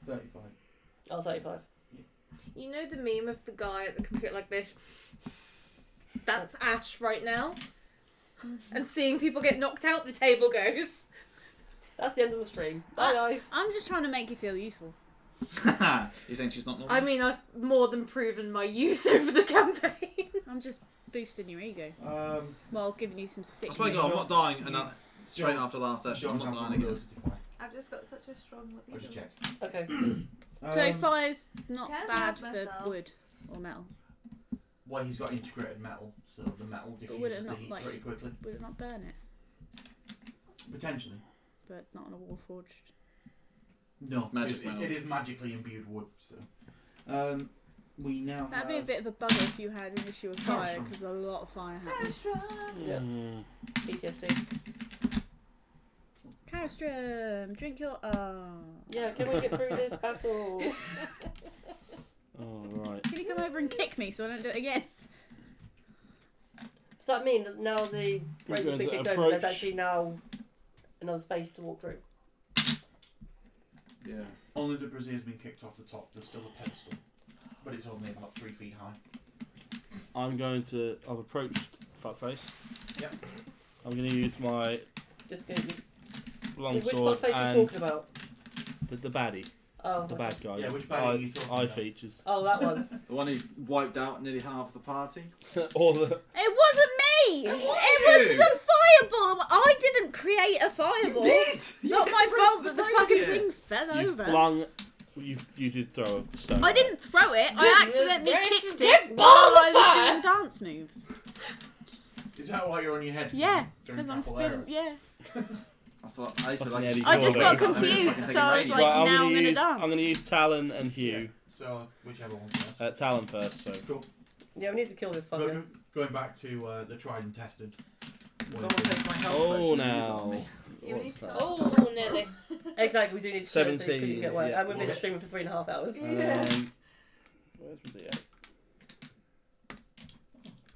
Speaker 5: 35.
Speaker 1: Oh, 35.
Speaker 3: You know the meme of the guy at the computer like this? That's Ash right now. And seeing people get knocked out, the table goes.
Speaker 1: That's the end of the stream. Bye, guys.
Speaker 10: I'm just trying to make you feel useful.
Speaker 8: You're saying she's not normal?
Speaker 3: I mean, I've more than proven my use over the campaign.
Speaker 10: I'm just boosting your ego
Speaker 5: Well,
Speaker 10: giving you some sick.
Speaker 8: I swear to God, I'm not dying straight after last session. I'm
Speaker 5: don't
Speaker 8: not
Speaker 5: have
Speaker 8: dying
Speaker 5: the
Speaker 8: again.
Speaker 5: ability to fly.
Speaker 7: I've just got such a strong
Speaker 5: I
Speaker 7: libido.
Speaker 5: just checked.
Speaker 1: Okay.
Speaker 10: So fire's not
Speaker 7: Can't
Speaker 10: bad
Speaker 7: help
Speaker 10: for
Speaker 7: myself.
Speaker 10: wood or metal.
Speaker 5: Well, he's got integrated metal, so the metal
Speaker 10: But would it
Speaker 5: diffuses the
Speaker 10: not,
Speaker 5: heat
Speaker 10: like-
Speaker 5: pretty quickly.
Speaker 10: Would it not burn it?
Speaker 5: Potentially.
Speaker 10: But not on a Warforged.
Speaker 5: No,
Speaker 8: It's magic
Speaker 5: it
Speaker 8: metal.
Speaker 5: is magically imbued wood. So, we now
Speaker 10: That'd be a
Speaker 5: have
Speaker 10: bit of a bugger if you had an issue with fire,
Speaker 5: Awesome.
Speaker 10: because a lot of fire happens.
Speaker 1: Yeah.
Speaker 6: Mm.
Speaker 1: PTSD.
Speaker 10: Cowstrom, drink your.
Speaker 1: Yeah, can we get through this battle?
Speaker 6: Oh, right.
Speaker 10: Can you come over and kick me so I don't do it again?
Speaker 1: Does that mean that now the race has
Speaker 6: going
Speaker 1: been
Speaker 6: to
Speaker 1: kicked over, there's
Speaker 6: approach-
Speaker 1: actually now another space to walk through?
Speaker 5: yeah. Only the brazier has been kicked off the top. There's still a pedestal, but it's only about 3 feet high.
Speaker 6: I've approached Fuckface.
Speaker 5: Yep.
Speaker 6: I'm going to use my
Speaker 1: Just going to... Which
Speaker 6: longsword
Speaker 1: fuckface are you
Speaker 6: and
Speaker 1: talking about?
Speaker 6: the baddie.
Speaker 1: Oh,
Speaker 6: The
Speaker 1: okay.
Speaker 6: bad guy.
Speaker 5: Yeah, which baddie are you talking
Speaker 6: eye
Speaker 5: about?
Speaker 6: features.
Speaker 1: Oh, that one.
Speaker 8: The one who wiped out nearly half the party.
Speaker 6: All the...
Speaker 10: It wasn't me! It was
Speaker 8: you.
Speaker 10: the fireball! I didn't create a fireball! It's not my fault that the fucking thing fell
Speaker 6: You
Speaker 10: over.
Speaker 6: flung... You did throw a stone.
Speaker 10: I didn't throw it, I
Speaker 3: Goodness
Speaker 10: accidentally
Speaker 3: gracious,
Speaker 10: kicked
Speaker 3: get
Speaker 10: it
Speaker 3: balls
Speaker 10: while
Speaker 3: of
Speaker 10: I was
Speaker 3: fire!
Speaker 10: doing dance moves.
Speaker 5: Is that why you're on your head?
Speaker 10: Yeah,
Speaker 5: During
Speaker 10: because I'm
Speaker 5: capoeira?
Speaker 10: spinning. Yeah.
Speaker 8: I thought I used to
Speaker 6: Fucking
Speaker 8: like.
Speaker 6: Eddie
Speaker 10: I just got
Speaker 6: Gordo.
Speaker 10: confused, so I was like,
Speaker 6: Right,
Speaker 10: now I'm gonna
Speaker 6: use,
Speaker 10: dance.
Speaker 6: I'm going to use Talon and Hugh.
Speaker 5: Yeah. So whichever one first.
Speaker 6: Talon first, so...
Speaker 5: Cool.
Speaker 1: Yeah, we need to kill this fucker.
Speaker 5: Going back to the tried and tested.
Speaker 8: Someone take my health
Speaker 6: Oh,
Speaker 8: potion and use it on
Speaker 6: now...
Speaker 8: me.
Speaker 6: What's that?
Speaker 3: Oh, Nelly.
Speaker 1: Exactly, we do need to kill it so you
Speaker 6: 17,
Speaker 1: couldn't get away.
Speaker 6: yeah.
Speaker 1: And we've been streaming for 3.5 hours.
Speaker 7: Yeah.
Speaker 6: Where's my D8?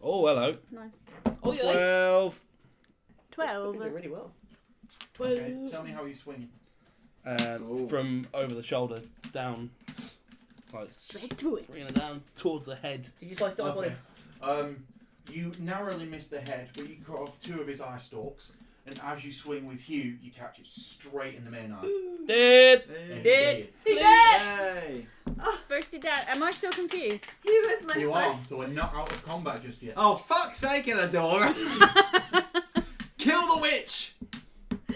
Speaker 6: Oh, hello.
Speaker 10: Nice.
Speaker 3: Oh, yeah.
Speaker 6: 12.
Speaker 10: 12.
Speaker 1: We're doing really well.
Speaker 5: Okay, tell me how you swing.
Speaker 6: From over the shoulder down. Like,
Speaker 10: Straight through it.
Speaker 6: bringing it down towards the head.
Speaker 1: Did you slice it up on
Speaker 5: Okay.
Speaker 1: him?
Speaker 5: You narrowly miss the head, but you cut off 2 of his eye stalks, and as you swing with Hugh, you catch it straight in the main eye.
Speaker 6: Dead!
Speaker 5: And
Speaker 1: Did.
Speaker 5: he
Speaker 8: Yay!
Speaker 10: Bursted down. Am I still confused?
Speaker 7: He was my
Speaker 5: You are,
Speaker 7: first.
Speaker 5: so we're not out of combat just yet.
Speaker 8: Oh, fuck's sake, Eladora! Kill the witch!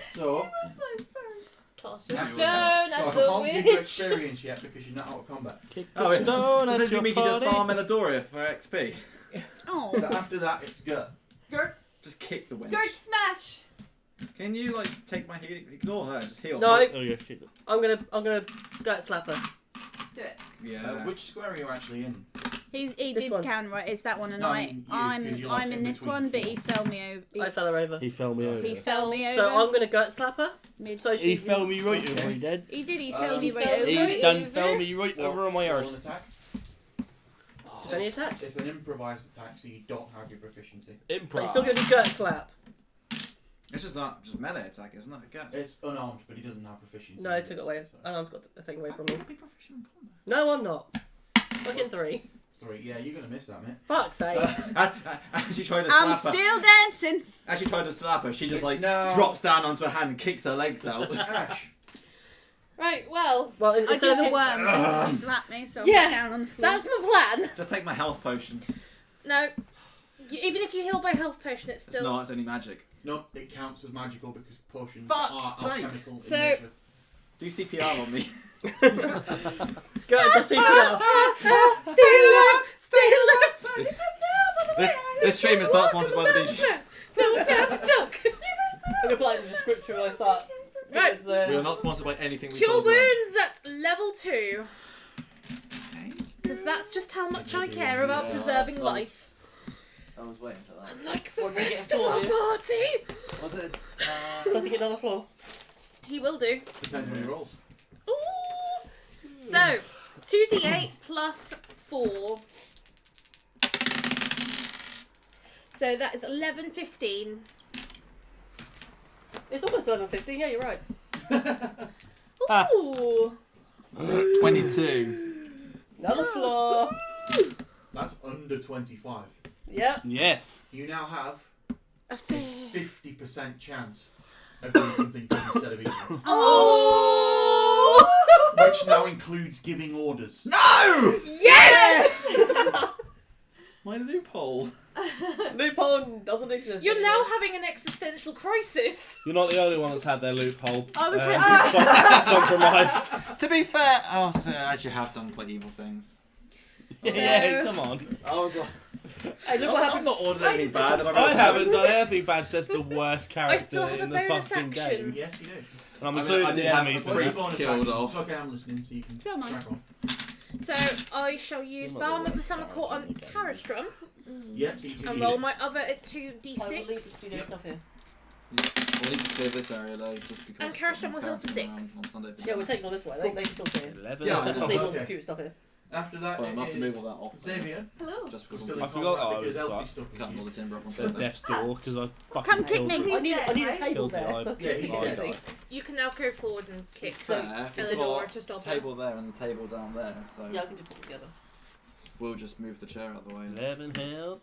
Speaker 5: So,
Speaker 7: He was my first.
Speaker 3: Toss a
Speaker 5: so
Speaker 3: stone
Speaker 5: I
Speaker 3: at the
Speaker 5: can't give you
Speaker 3: witch.
Speaker 5: experience yet because you're not out of combat.
Speaker 6: Kick
Speaker 8: Oh,
Speaker 6: the stone
Speaker 8: does
Speaker 6: at
Speaker 8: this
Speaker 6: your
Speaker 8: mean you can just
Speaker 6: party.
Speaker 8: farm Eladora for XP?
Speaker 10: Oh.
Speaker 5: So after that, it's Gert.
Speaker 7: Gert,
Speaker 8: Just kick the witch.
Speaker 7: Gert smash.
Speaker 8: Can you like take my healing? Ignore her, just heal.
Speaker 1: No,
Speaker 6: Oh, yeah, kick it.
Speaker 1: I'm gonna gut slap her.
Speaker 7: Do it.
Speaker 8: Yeah.
Speaker 5: Which square are you actually in?
Speaker 10: He
Speaker 1: This
Speaker 10: did
Speaker 1: one.
Speaker 10: count right. It's that one, and
Speaker 5: No, I mean you, 'cause you're, like,
Speaker 10: I'm in
Speaker 5: in
Speaker 10: this
Speaker 5: between
Speaker 10: one,
Speaker 5: the
Speaker 10: but he
Speaker 5: four.
Speaker 10: fell me over.
Speaker 1: I fell her over.
Speaker 6: He fell me over.
Speaker 10: He fell me over.
Speaker 1: So I'm gonna gut slap her.
Speaker 10: Mid.
Speaker 1: So
Speaker 6: He
Speaker 1: she
Speaker 6: fell me right over, he did.
Speaker 10: He did. He fell me
Speaker 5: He
Speaker 10: right
Speaker 3: fell
Speaker 10: over.
Speaker 3: me-
Speaker 6: He done
Speaker 3: over.
Speaker 6: fell me right over on my
Speaker 5: Roll an
Speaker 6: arse.
Speaker 5: attack.
Speaker 1: Just any attack.
Speaker 5: It's an improvised attack, so you don't have your proficiency.
Speaker 1: But you're
Speaker 6: Improv.
Speaker 1: still gonna do gut slap.
Speaker 8: It's just not just melee attack, isn't it? I guess.
Speaker 5: It's unarmed, but he doesn't have proficiency.
Speaker 1: No, I took it away.
Speaker 5: So.
Speaker 1: And I've got taken away from me.
Speaker 8: Be proficient in combat.
Speaker 1: No, I'm not. Fucking 3.
Speaker 5: 3. Yeah, you're gonna miss that, mate.
Speaker 1: Fuck's sake.
Speaker 8: As you try to
Speaker 10: I'm
Speaker 8: slap her,
Speaker 10: still dancing.
Speaker 8: as you try to slap her, she just
Speaker 5: It's
Speaker 8: like
Speaker 5: now-
Speaker 8: drops down onto her hand and kicks her legs out.
Speaker 5: Ash.
Speaker 3: Right, well,
Speaker 1: Well,
Speaker 10: I do the worm just as you slap me, so I'm
Speaker 3: Yeah,
Speaker 10: down on the floor.
Speaker 3: that's my plan.
Speaker 8: Just take my health potion.
Speaker 3: No, even if you heal by health potion, it's
Speaker 8: It's
Speaker 3: still.
Speaker 8: not. It's only magic.
Speaker 5: No, it counts as magical because potions
Speaker 8: Fuck's
Speaker 5: are
Speaker 8: sake.
Speaker 5: alchemical
Speaker 3: So-
Speaker 5: in nature.
Speaker 8: Do CPR on me.
Speaker 1: Go to CPR.
Speaker 3: Stay alive! Stay alive!
Speaker 8: This stream is not sponsored by the beach.
Speaker 3: No, tap the duck!
Speaker 1: I'm gonna put like the description when I start.
Speaker 3: Right.
Speaker 1: It's,
Speaker 8: We are not sponsored by anything we
Speaker 3: Cure
Speaker 8: told you.
Speaker 3: wounds at level 2.
Speaker 8: Okay.
Speaker 3: Because that's just how much I care about preserving life.
Speaker 8: I was waiting for that.
Speaker 3: Unlike the
Speaker 1: What, did he
Speaker 3: rest
Speaker 1: get
Speaker 3: of our
Speaker 1: forward?
Speaker 3: party.
Speaker 8: Was it?
Speaker 1: Does he get another floor?
Speaker 3: He will do.
Speaker 5: Depends on your rolls.
Speaker 3: Ooh. So, 2d8 plus 4. So that is 11, 15.
Speaker 1: It's almost 11:50. Yeah, you're right.
Speaker 3: Ooh.
Speaker 8: 22.
Speaker 1: Another floor.
Speaker 5: That's under 25.
Speaker 1: Yep.
Speaker 6: Yes.
Speaker 5: You now have
Speaker 10: A
Speaker 5: a
Speaker 10: fair.
Speaker 5: 50% chance of doing something good instead of eating.
Speaker 3: Oh!
Speaker 5: Which now includes giving orders.
Speaker 8: No!
Speaker 3: Yes!
Speaker 8: My loophole.
Speaker 1: Loophole doesn't exist.
Speaker 3: You're
Speaker 1: anymore.
Speaker 3: now having an existential crisis.
Speaker 6: You're not the only one that's had their loophole
Speaker 10: I was
Speaker 6: compromised.
Speaker 8: To be fair, I actually have done quite evil things.
Speaker 6: Yeah, come on.
Speaker 8: I was like,
Speaker 1: Hey, look what
Speaker 8: I'm
Speaker 1: happened.
Speaker 8: not ordering anything bad. And
Speaker 6: I haven't done anything bad, says the worst
Speaker 3: I still
Speaker 6: character
Speaker 3: have
Speaker 6: in
Speaker 3: a
Speaker 6: the
Speaker 3: bonus
Speaker 6: fucking
Speaker 3: action.
Speaker 6: game.
Speaker 5: Yes, you do.
Speaker 6: And I'm
Speaker 8: I
Speaker 6: including
Speaker 8: mean, I
Speaker 6: the
Speaker 8: did have
Speaker 6: enemies
Speaker 8: a
Speaker 6: in
Speaker 8: priest
Speaker 6: that.
Speaker 5: Bonus
Speaker 8: killed
Speaker 5: action.
Speaker 8: off.
Speaker 5: It's okay, I'm listening, so you can
Speaker 10: Come on.
Speaker 5: crack on.
Speaker 3: So I shall use
Speaker 6: I'm not
Speaker 3: Balm
Speaker 6: the
Speaker 3: of the
Speaker 6: worst
Speaker 3: Summer Court on
Speaker 6: character in the game.
Speaker 3: Caristrum
Speaker 5: Yep, so you can
Speaker 3: and
Speaker 5: do
Speaker 3: roll
Speaker 5: this.
Speaker 3: my other at
Speaker 1: I will leave the
Speaker 3: 2d6.
Speaker 1: studio stuff here.
Speaker 8: We'll need to clear this area though, just because.
Speaker 3: And Karashan will heal for
Speaker 8: Karashan around
Speaker 3: 6.
Speaker 8: on Sunday for
Speaker 1: Yeah, we're taking all this way. They can still see it.
Speaker 6: 11.
Speaker 8: Yeah, I
Speaker 1: Just
Speaker 8: know.
Speaker 1: leave all the
Speaker 5: Okay.
Speaker 1: computer stuff here.
Speaker 5: After
Speaker 8: That's
Speaker 5: that,
Speaker 8: fine, I'll have to move all that off.
Speaker 5: Xavier.
Speaker 7: Hello.
Speaker 8: Just
Speaker 5: We're
Speaker 8: because
Speaker 5: still
Speaker 8: I'm
Speaker 5: in
Speaker 6: I forgot
Speaker 5: combat
Speaker 6: I was
Speaker 5: because Elfie's
Speaker 6: like-
Speaker 5: stuck with
Speaker 8: cutting all
Speaker 5: you.
Speaker 8: the timber up on
Speaker 6: So
Speaker 8: Sunday.
Speaker 6: death's door because I fucking
Speaker 10: Come pick
Speaker 6: killed
Speaker 10: me.
Speaker 6: him.
Speaker 1: I need a
Speaker 7: Right?
Speaker 1: table
Speaker 6: Killed the
Speaker 1: there.
Speaker 6: eye.
Speaker 1: So
Speaker 5: Yeah, he's dead.
Speaker 1: Everything.
Speaker 3: You can now go forward and kick
Speaker 8: Fair. We've
Speaker 3: Eleanor
Speaker 8: got
Speaker 3: to stop
Speaker 8: a
Speaker 3: her.
Speaker 8: table there and the table down there, so
Speaker 1: Yeah, I can just put them together.
Speaker 8: we'll just move the chair out of the way.
Speaker 6: 11 health.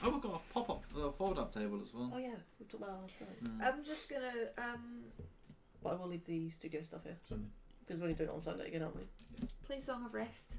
Speaker 8: Oh, we've got a pop-up, fold-up table as well.
Speaker 1: Oh yeah, we talked about that last night.
Speaker 8: Mm.
Speaker 7: I'm just gonna
Speaker 1: But I will leave the studio stuff here
Speaker 5: Something.
Speaker 1: because we're only doing it on Sunday again, aren't we?
Speaker 7: play Song of Rest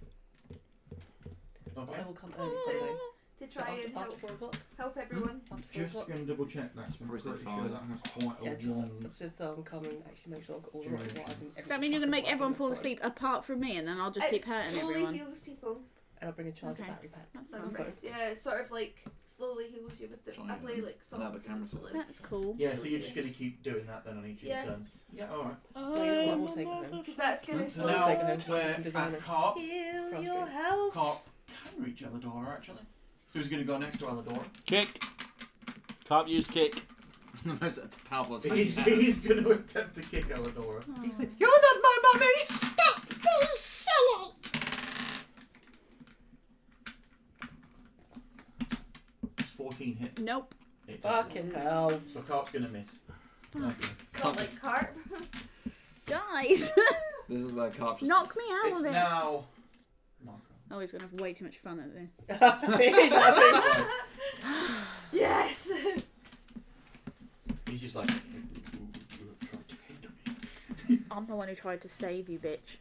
Speaker 1: But
Speaker 5: Okay.
Speaker 1: I will come early Sunday.
Speaker 7: to try and
Speaker 1: After
Speaker 7: help
Speaker 1: 4 o'clock.
Speaker 7: help everyone.
Speaker 1: After 4
Speaker 5: Just
Speaker 1: o'clock.
Speaker 5: going to double check that. I'm
Speaker 8: Probably
Speaker 5: pretty
Speaker 8: so
Speaker 5: sure
Speaker 8: far.
Speaker 5: that has quite
Speaker 1: Yeah,
Speaker 5: a
Speaker 1: just
Speaker 5: long.
Speaker 1: so I'm coming and actually make sure I've got all the right wires and everything.
Speaker 10: That means you're gonna make
Speaker 1: fucking
Speaker 10: everyone
Speaker 1: right
Speaker 10: fall
Speaker 1: in the
Speaker 10: asleep apart from me, and then I'll just keep
Speaker 7: It
Speaker 10: hurting
Speaker 7: slowly
Speaker 10: everyone.
Speaker 7: heals people.
Speaker 1: front. And I'll bring a charger
Speaker 10: Okay.
Speaker 1: battery pack.
Speaker 10: That's
Speaker 7: Song of
Speaker 10: fine.
Speaker 7: Rest. Yeah, it sort of like slowly heals you with the.
Speaker 8: Shall
Speaker 7: I
Speaker 8: I
Speaker 7: play
Speaker 8: get
Speaker 7: like
Speaker 8: another
Speaker 7: songs
Speaker 8: camera
Speaker 7: and
Speaker 8: set?
Speaker 7: slowly.
Speaker 10: That's cool.
Speaker 5: Yeah, so you're just going to keep doing that then on each of
Speaker 7: Yeah.
Speaker 5: your turns. Yeah, alright.
Speaker 1: I will take it home.
Speaker 7: Because that's gonna
Speaker 5: So
Speaker 7: slowly.
Speaker 1: I'll take it
Speaker 5: now
Speaker 1: home.
Speaker 5: we're
Speaker 1: Some designer.
Speaker 5: at Carp.
Speaker 3: Heal
Speaker 1: Cross
Speaker 3: your
Speaker 1: street.
Speaker 3: health.
Speaker 5: Carp can reach Eladora actually. Who's going to go next to Eladora?
Speaker 6: Kick. Can't use kick.
Speaker 8: The most powerful attack.
Speaker 5: He's going to attempt to kick Eladora.
Speaker 8: He said, "You're not my mummy. Stop, you sellout."
Speaker 5: It's 14 hit.
Speaker 10: Nope.
Speaker 5: It does.
Speaker 1: Fucking hell.
Speaker 5: So Carp's going to miss. Okay.
Speaker 7: It's not like carp.
Speaker 10: Dies.
Speaker 8: This is where Carp just.
Speaker 10: Knock me out
Speaker 5: It's
Speaker 10: of it.
Speaker 5: now. Marco.
Speaker 10: Oh, he's gonna have way too much fun at this.
Speaker 1: He's happy.
Speaker 7: Yes.
Speaker 5: He's just like. You have tried to hinder me.
Speaker 10: I'm the one who tried to save you, bitch.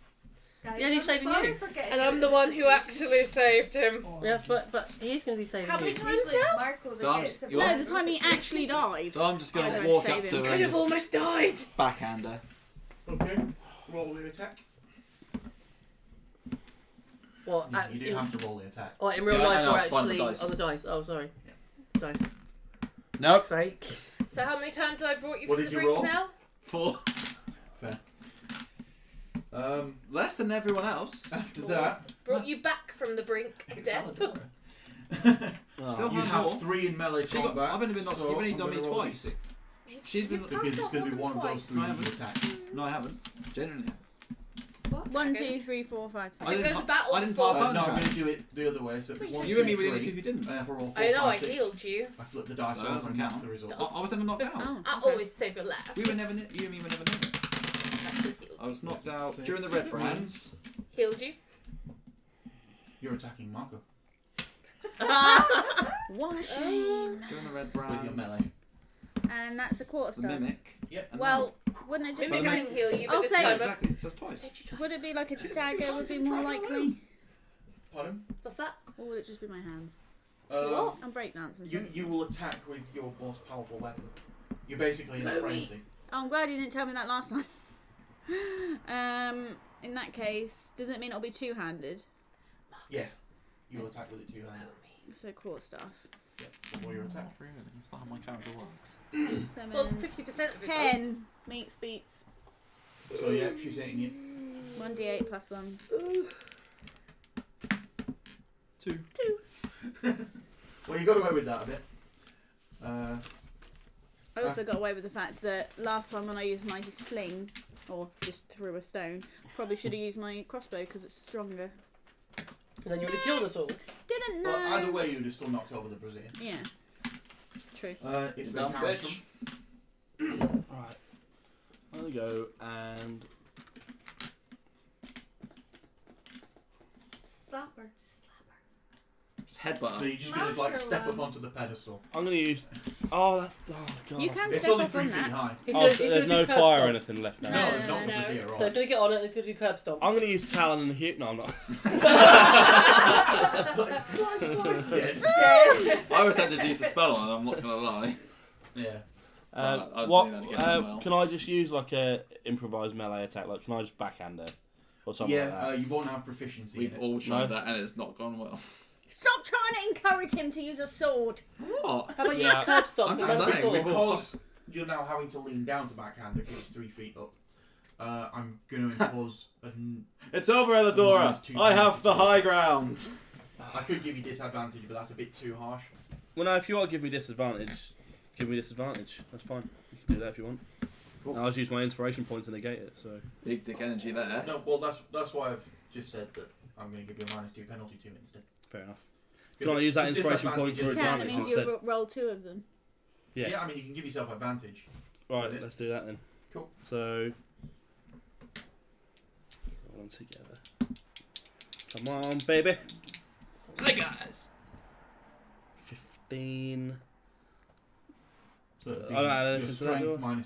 Speaker 7: Guys,
Speaker 1: Yeah, he's
Speaker 7: I'm
Speaker 1: saving
Speaker 7: sorry
Speaker 1: you.
Speaker 7: for getting
Speaker 3: And
Speaker 7: out
Speaker 3: I'm
Speaker 7: of
Speaker 3: the
Speaker 7: this
Speaker 3: one who
Speaker 7: situation.
Speaker 3: actually saved him.
Speaker 1: Yeah, but he's going to be saving
Speaker 3: How many
Speaker 1: you.
Speaker 3: times
Speaker 7: Usually it's
Speaker 3: now?
Speaker 7: Marco that
Speaker 8: So I'm
Speaker 7: gets
Speaker 8: just-
Speaker 7: the
Speaker 8: you
Speaker 10: No,
Speaker 8: want-
Speaker 10: the time he actually died.
Speaker 8: So I'm just going
Speaker 10: I'd
Speaker 8: to walk
Speaker 10: save
Speaker 8: up
Speaker 10: him.
Speaker 8: to her
Speaker 3: Could
Speaker 8: and
Speaker 3: have
Speaker 8: just
Speaker 3: almost died.
Speaker 8: backhander.
Speaker 5: Okay. Roll the attack.
Speaker 1: What?
Speaker 5: You do have to roll the attack.
Speaker 1: Oh, in real
Speaker 8: Yeah, I
Speaker 1: life
Speaker 8: know,
Speaker 1: or
Speaker 8: it's fine, the
Speaker 1: actually
Speaker 8: dice.
Speaker 1: on the dice? Oh, sorry. Dice.
Speaker 8: Nope.
Speaker 1: Sake.
Speaker 3: So how many times have I brought you
Speaker 5: What
Speaker 3: from
Speaker 5: did
Speaker 3: the
Speaker 5: you
Speaker 3: brink
Speaker 5: roll?
Speaker 3: now?
Speaker 8: 4.
Speaker 5: Fair.
Speaker 8: Less than everyone else.
Speaker 5: After that,
Speaker 3: Brought you back from the brink of
Speaker 5: it's
Speaker 3: death.
Speaker 5: Eladora.
Speaker 8: Still
Speaker 5: You
Speaker 8: have
Speaker 5: have
Speaker 8: more.
Speaker 5: 3 in melee
Speaker 8: She got-
Speaker 5: combat.
Speaker 8: I've only been knocked-
Speaker 5: so
Speaker 8: you've only
Speaker 5: I'm
Speaker 8: done me
Speaker 5: gonna roll
Speaker 8: twice.
Speaker 5: D6.
Speaker 8: She's been.
Speaker 3: You've
Speaker 5: Because
Speaker 3: passed
Speaker 5: it's going to be
Speaker 3: that
Speaker 5: one of those
Speaker 3: twice.
Speaker 5: 3
Speaker 8: No, I
Speaker 5: you attack.
Speaker 8: No, I haven't. Genuinely.
Speaker 3: What?
Speaker 10: 1,
Speaker 3: Okay.
Speaker 10: 2, 3, 4, 5, 6.
Speaker 3: I think there's a battle
Speaker 8: I didn't
Speaker 3: before.
Speaker 8: pass
Speaker 5: No,
Speaker 8: that.
Speaker 5: I'm going to do it the other way. So it'll be
Speaker 3: Well,
Speaker 5: 1,
Speaker 8: You and me
Speaker 5: 2,
Speaker 8: were the only
Speaker 5: 3.
Speaker 8: two who didn't.
Speaker 5: I have to roll 4,
Speaker 3: I know
Speaker 5: 5,
Speaker 3: I
Speaker 5: 6.
Speaker 3: healed you.
Speaker 5: I flip the dice
Speaker 8: So that
Speaker 5: over
Speaker 8: doesn't
Speaker 5: and that's
Speaker 8: count.
Speaker 5: the result.
Speaker 8: I was never knocked out.
Speaker 10: Oh,
Speaker 3: I
Speaker 10: okay.
Speaker 3: always save your left.
Speaker 8: We were never. You and me were never near. I was knocked out during the red brands.
Speaker 3: Healed you.
Speaker 5: You're attacking Marco.
Speaker 10: What a shame.
Speaker 8: Doing the red browns.
Speaker 5: With your melee.
Speaker 10: And that's a quarter
Speaker 8: The
Speaker 10: star.
Speaker 8: mimic.
Speaker 5: Yep. and
Speaker 10: Well, wouldn't it just
Speaker 3: Mimic
Speaker 10: be
Speaker 3: can
Speaker 10: like...
Speaker 3: heal you,
Speaker 10: I'll
Speaker 3: but this
Speaker 10: say-
Speaker 8: Yeah,
Speaker 3: time
Speaker 8: exactly. So that's twice.
Speaker 10: Would it be like a dagger would be more likely?
Speaker 5: Pardon?
Speaker 3: What's that?
Speaker 10: Or would it just be my hands?
Speaker 3: What?
Speaker 10: I'm breakdancing.
Speaker 5: You will attack with your most powerful weapon. You're basically in a frenzy.
Speaker 10: Oh, I'm glad you didn't tell me that last time. In that case, does it mean it'll be two-handed?
Speaker 5: Yes. You will attack with it two-handed.
Speaker 10: So quarter staff.
Speaker 5: Yep. Before your attack.
Speaker 8: Really? It's not how my character works.
Speaker 10: 7.
Speaker 3: Well, 50% of it.
Speaker 10: 10 meets beats.
Speaker 5: So yeah, she's hitting you.
Speaker 10: 1d8 plus 1.
Speaker 8: 2.
Speaker 5: Well, you got away with that a bit.
Speaker 10: I also got away with the fact that last time when I used my sling, or just threw a stone, probably should have used my crossbow because it's stronger.
Speaker 1: And then you would have killed us all.
Speaker 10: Didn't know.
Speaker 5: Well, either way, you'd have still knocked over the Brazilian.
Speaker 10: Yeah. True.
Speaker 5: It's
Speaker 8: Dumb
Speaker 5: the
Speaker 8: bitch.
Speaker 6: Right. I'm gonna go and
Speaker 7: Slap her. Just slap her.
Speaker 8: Just headbutt.
Speaker 5: So you're just going to like step up onto the pedestal.
Speaker 6: I'm gonna use. Oh, that's. Oh god.
Speaker 10: You can
Speaker 5: It's
Speaker 10: step
Speaker 5: only
Speaker 10: up
Speaker 5: 3
Speaker 10: on
Speaker 5: feet
Speaker 10: that.
Speaker 5: high.
Speaker 6: Oh, so there's no fire or anything left now.
Speaker 5: No,
Speaker 10: No,
Speaker 5: not the
Speaker 3: no.
Speaker 5: Brazier.
Speaker 1: So
Speaker 5: Right.
Speaker 1: it's going to get on it and it's going to do curb stomp.
Speaker 6: I'm gonna use Talon and Hugh. No, I'm not.
Speaker 8: I was tempted to use the spell on it, I'm not gonna lie.
Speaker 5: Yeah.
Speaker 8: I'd
Speaker 6: What?
Speaker 8: do that again, well.
Speaker 6: Can I just use like a improvised melee attack? Like, can I just backhand her or something like
Speaker 5: Yeah,
Speaker 6: that?
Speaker 5: you won't have proficiency
Speaker 8: We've
Speaker 5: in it.
Speaker 8: all tried
Speaker 6: No.
Speaker 8: that and it's not gone well.
Speaker 10: Stop trying to encourage him to use a sword.
Speaker 8: What?
Speaker 1: How about you
Speaker 6: Yeah.
Speaker 1: use curb stomp?
Speaker 8: I'm just
Speaker 1: Remember
Speaker 8: saying,
Speaker 1: before?
Speaker 8: we've all-
Speaker 5: Because you're now having to lean down to backhand because it's 3 feet up. I'm going to impose
Speaker 8: It's over, Eladora!
Speaker 5: -2
Speaker 8: I have the high ground!
Speaker 5: I could give you disadvantage, but that's a bit too harsh.
Speaker 6: Well, no. If you want to give me disadvantage, give me disadvantage. That's fine. You can do that if you want.
Speaker 8: Cool.
Speaker 6: I'll just use my inspiration point to negate it. So.
Speaker 8: Big dick energy there.
Speaker 5: No, well, that's why I've just said that I'm going to give you a -2 penalty to it instead.
Speaker 6: Fair enough. Can I use that
Speaker 5: Because
Speaker 6: inspiration point for
Speaker 5: disadvantage
Speaker 10: You can, it
Speaker 6: advantage
Speaker 10: means
Speaker 6: instead?
Speaker 10: you roll 2 of them.
Speaker 6: Yeah.
Speaker 5: Yeah, I mean, you can give yourself advantage.
Speaker 6: Right. Let's do that then.
Speaker 5: Cool.
Speaker 6: So. Roll them together. Come on, baby.
Speaker 8: Snake eyes!
Speaker 6: 15.
Speaker 5: So it'd be
Speaker 6: I don't add
Speaker 5: your
Speaker 6: anything to that,
Speaker 5: strength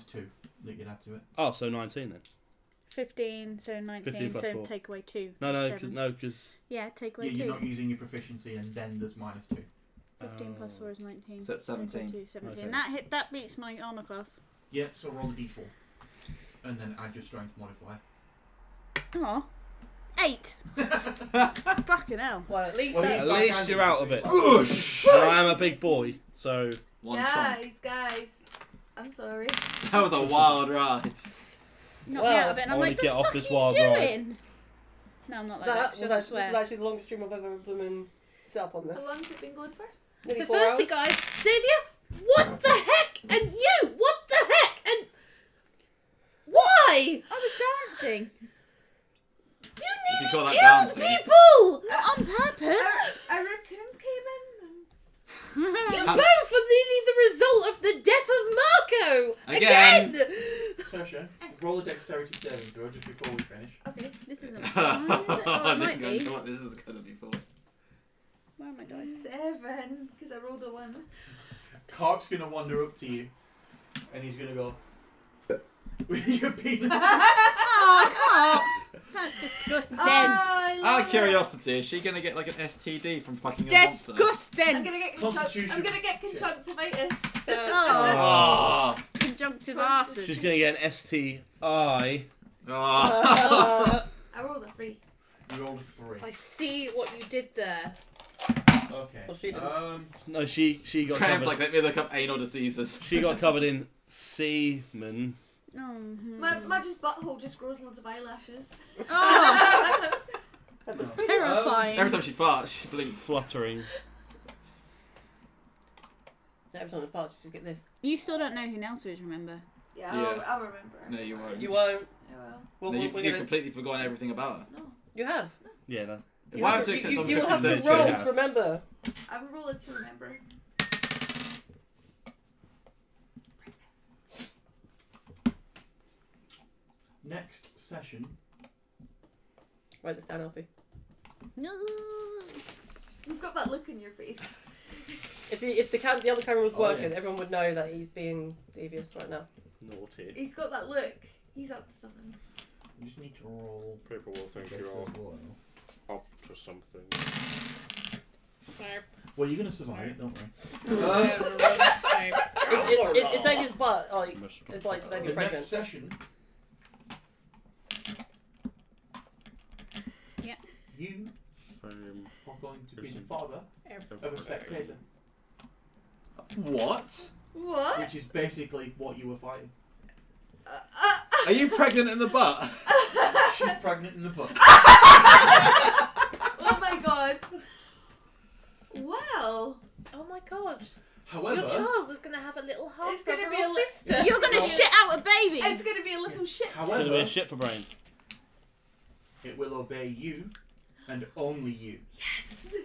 Speaker 6: do I?
Speaker 5: -2 that you'd add to it.
Speaker 6: Oh, so 19 then.
Speaker 10: 15, so 19,
Speaker 6: 15 plus
Speaker 10: so
Speaker 6: 4.
Speaker 10: take away 2.
Speaker 6: No, no,
Speaker 10: 7.
Speaker 6: no, because.
Speaker 10: Yeah, take away
Speaker 5: Yeah,
Speaker 10: 2.
Speaker 5: you're not using your proficiency, and then there's -2.
Speaker 10: 15 plus 4 is 19.
Speaker 8: So it's 17.
Speaker 10: 17.
Speaker 6: Okay.
Speaker 10: That beats my armor class.
Speaker 5: Yeah, so roll a d4, and then add your strength modifier.
Speaker 10: Aw. 8. Fucking hell.
Speaker 1: Well, at least
Speaker 5: Well,
Speaker 1: that.
Speaker 6: At least you're out of it.
Speaker 8: Whoosh!
Speaker 6: And I am a big boy, so.
Speaker 8: One shot.
Speaker 7: Guys. I'm sorry.
Speaker 8: That was a wild ride.
Speaker 10: Knocked
Speaker 1: Well,
Speaker 10: me out of it, and
Speaker 6: I
Speaker 10: I'm
Speaker 6: wanna
Speaker 10: like, the
Speaker 6: get off
Speaker 10: fuck
Speaker 6: this
Speaker 10: are you
Speaker 6: wild ride.
Speaker 10: doing? No, I'm not like that.
Speaker 1: That
Speaker 10: She
Speaker 1: was
Speaker 10: doesn't
Speaker 1: actually, this
Speaker 10: swear.
Speaker 1: is actually the longest stream I've ever been set up on this.
Speaker 7: How long has it been going for?
Speaker 1: Nearly
Speaker 3: So
Speaker 1: 4
Speaker 3: firstly,
Speaker 1: hours.
Speaker 3: guys, Xavier, what the heck? And you, what the heck? And why?
Speaker 10: I was dancing.
Speaker 3: You
Speaker 8: If you call
Speaker 3: nearly
Speaker 8: that
Speaker 3: killed
Speaker 8: dancing.
Speaker 3: people!
Speaker 10: Not on purpose.
Speaker 7: A raccoon came in.
Speaker 3: You both are nearly the result of the death of Marco!
Speaker 8: Again.
Speaker 5: Tasha, roll a dexterity saving throw just before we finish.
Speaker 7: Okay.
Speaker 10: This isn't
Speaker 8: I
Speaker 10: fun, is it? Oh, it might
Speaker 8: think I
Speaker 10: be.
Speaker 8: know what this is going to be for.
Speaker 10: Where are my dice?
Speaker 7: 7, because I rolled a 1.
Speaker 5: Carp's gonna wander up to you, and he's gonna go with your penis.
Speaker 10: Oh, Carp. That's disgusting.
Speaker 8: Out of curiosity, is she going to get like an STD from fucking a monster?
Speaker 7: I'm
Speaker 10: Disgusting.
Speaker 7: gonna get
Speaker 5: Constitution.
Speaker 7: I'm gonna get conjunctivitis.
Speaker 10: Oh,
Speaker 8: Oh.
Speaker 10: conjunctive acid.
Speaker 6: She's going to get an STI.
Speaker 8: Oh.
Speaker 7: I rolled a 3.
Speaker 5: You rolled a 3.
Speaker 3: I see what you did there.
Speaker 5: Okay.
Speaker 1: Well, she didn't.
Speaker 6: No, she got
Speaker 8: Graham's
Speaker 6: covered.
Speaker 8: like, let me look up anal diseases.
Speaker 6: She got covered in semen.
Speaker 10: Oh,
Speaker 7: My just butthole just grows loads of eyelashes.
Speaker 10: oh,
Speaker 1: That's
Speaker 10: terrifying.
Speaker 8: Every time she farts, she blinks.
Speaker 6: Fluttering.
Speaker 1: Every time it passes, you just get this.
Speaker 10: You still don't know who Nelsa is, remember?
Speaker 7: Yeah,
Speaker 8: Yeah.
Speaker 7: I'll remember.
Speaker 8: No, you won't.
Speaker 1: You won't.
Speaker 7: I will.
Speaker 1: Well,
Speaker 8: No,
Speaker 1: we're
Speaker 8: you've
Speaker 1: gonna-
Speaker 8: completely forgotten everything about her.
Speaker 7: No.
Speaker 1: You have.
Speaker 6: Yeah, that's.
Speaker 1: You
Speaker 8: Why
Speaker 1: have
Speaker 8: have to
Speaker 1: to,
Speaker 8: accept
Speaker 1: you,
Speaker 8: on
Speaker 1: you will have to
Speaker 8: 50%
Speaker 1: roll
Speaker 6: chance?
Speaker 1: to remember.
Speaker 7: I'm rolling to remember.
Speaker 5: Next session.
Speaker 1: Write this down, Alfie.
Speaker 10: No.
Speaker 7: You've got that look in your face.
Speaker 1: If the other camera was
Speaker 4: Oh,
Speaker 1: working,
Speaker 4: yeah.
Speaker 1: everyone would know that he's being devious right now.
Speaker 6: Naughty.
Speaker 7: He's got that look. He's up to something.
Speaker 5: You just need to roll.
Speaker 6: People will think
Speaker 5: this
Speaker 6: you're
Speaker 5: as well.
Speaker 6: up to something.
Speaker 5: Well, you're gonna survive it, don't worry.
Speaker 1: It's like his butt, like,
Speaker 6: Mr.
Speaker 1: it's like
Speaker 5: The
Speaker 1: you're
Speaker 5: next
Speaker 1: pregnant.
Speaker 5: session.
Speaker 10: Yeah.
Speaker 5: You
Speaker 6: Fame.
Speaker 5: are going to be the
Speaker 6: Person.
Speaker 5: father of a spectator,
Speaker 8: What?
Speaker 7: What?
Speaker 5: which is basically what you were fighting.
Speaker 8: Are you pregnant in the butt?
Speaker 5: She's pregnant in the butt.
Speaker 7: Oh my god. Wow.
Speaker 3: Oh my god.
Speaker 5: However,
Speaker 3: Your child is going to have a little half
Speaker 7: It's gonna
Speaker 3: brother
Speaker 7: be
Speaker 3: or
Speaker 7: a li-
Speaker 3: sister.
Speaker 10: You're gonna shit out a baby.
Speaker 7: It's gonna be a little shit.
Speaker 6: It's gonna be
Speaker 5: however,
Speaker 6: a shit for brains.
Speaker 5: it will obey you and only you.
Speaker 7: Yes.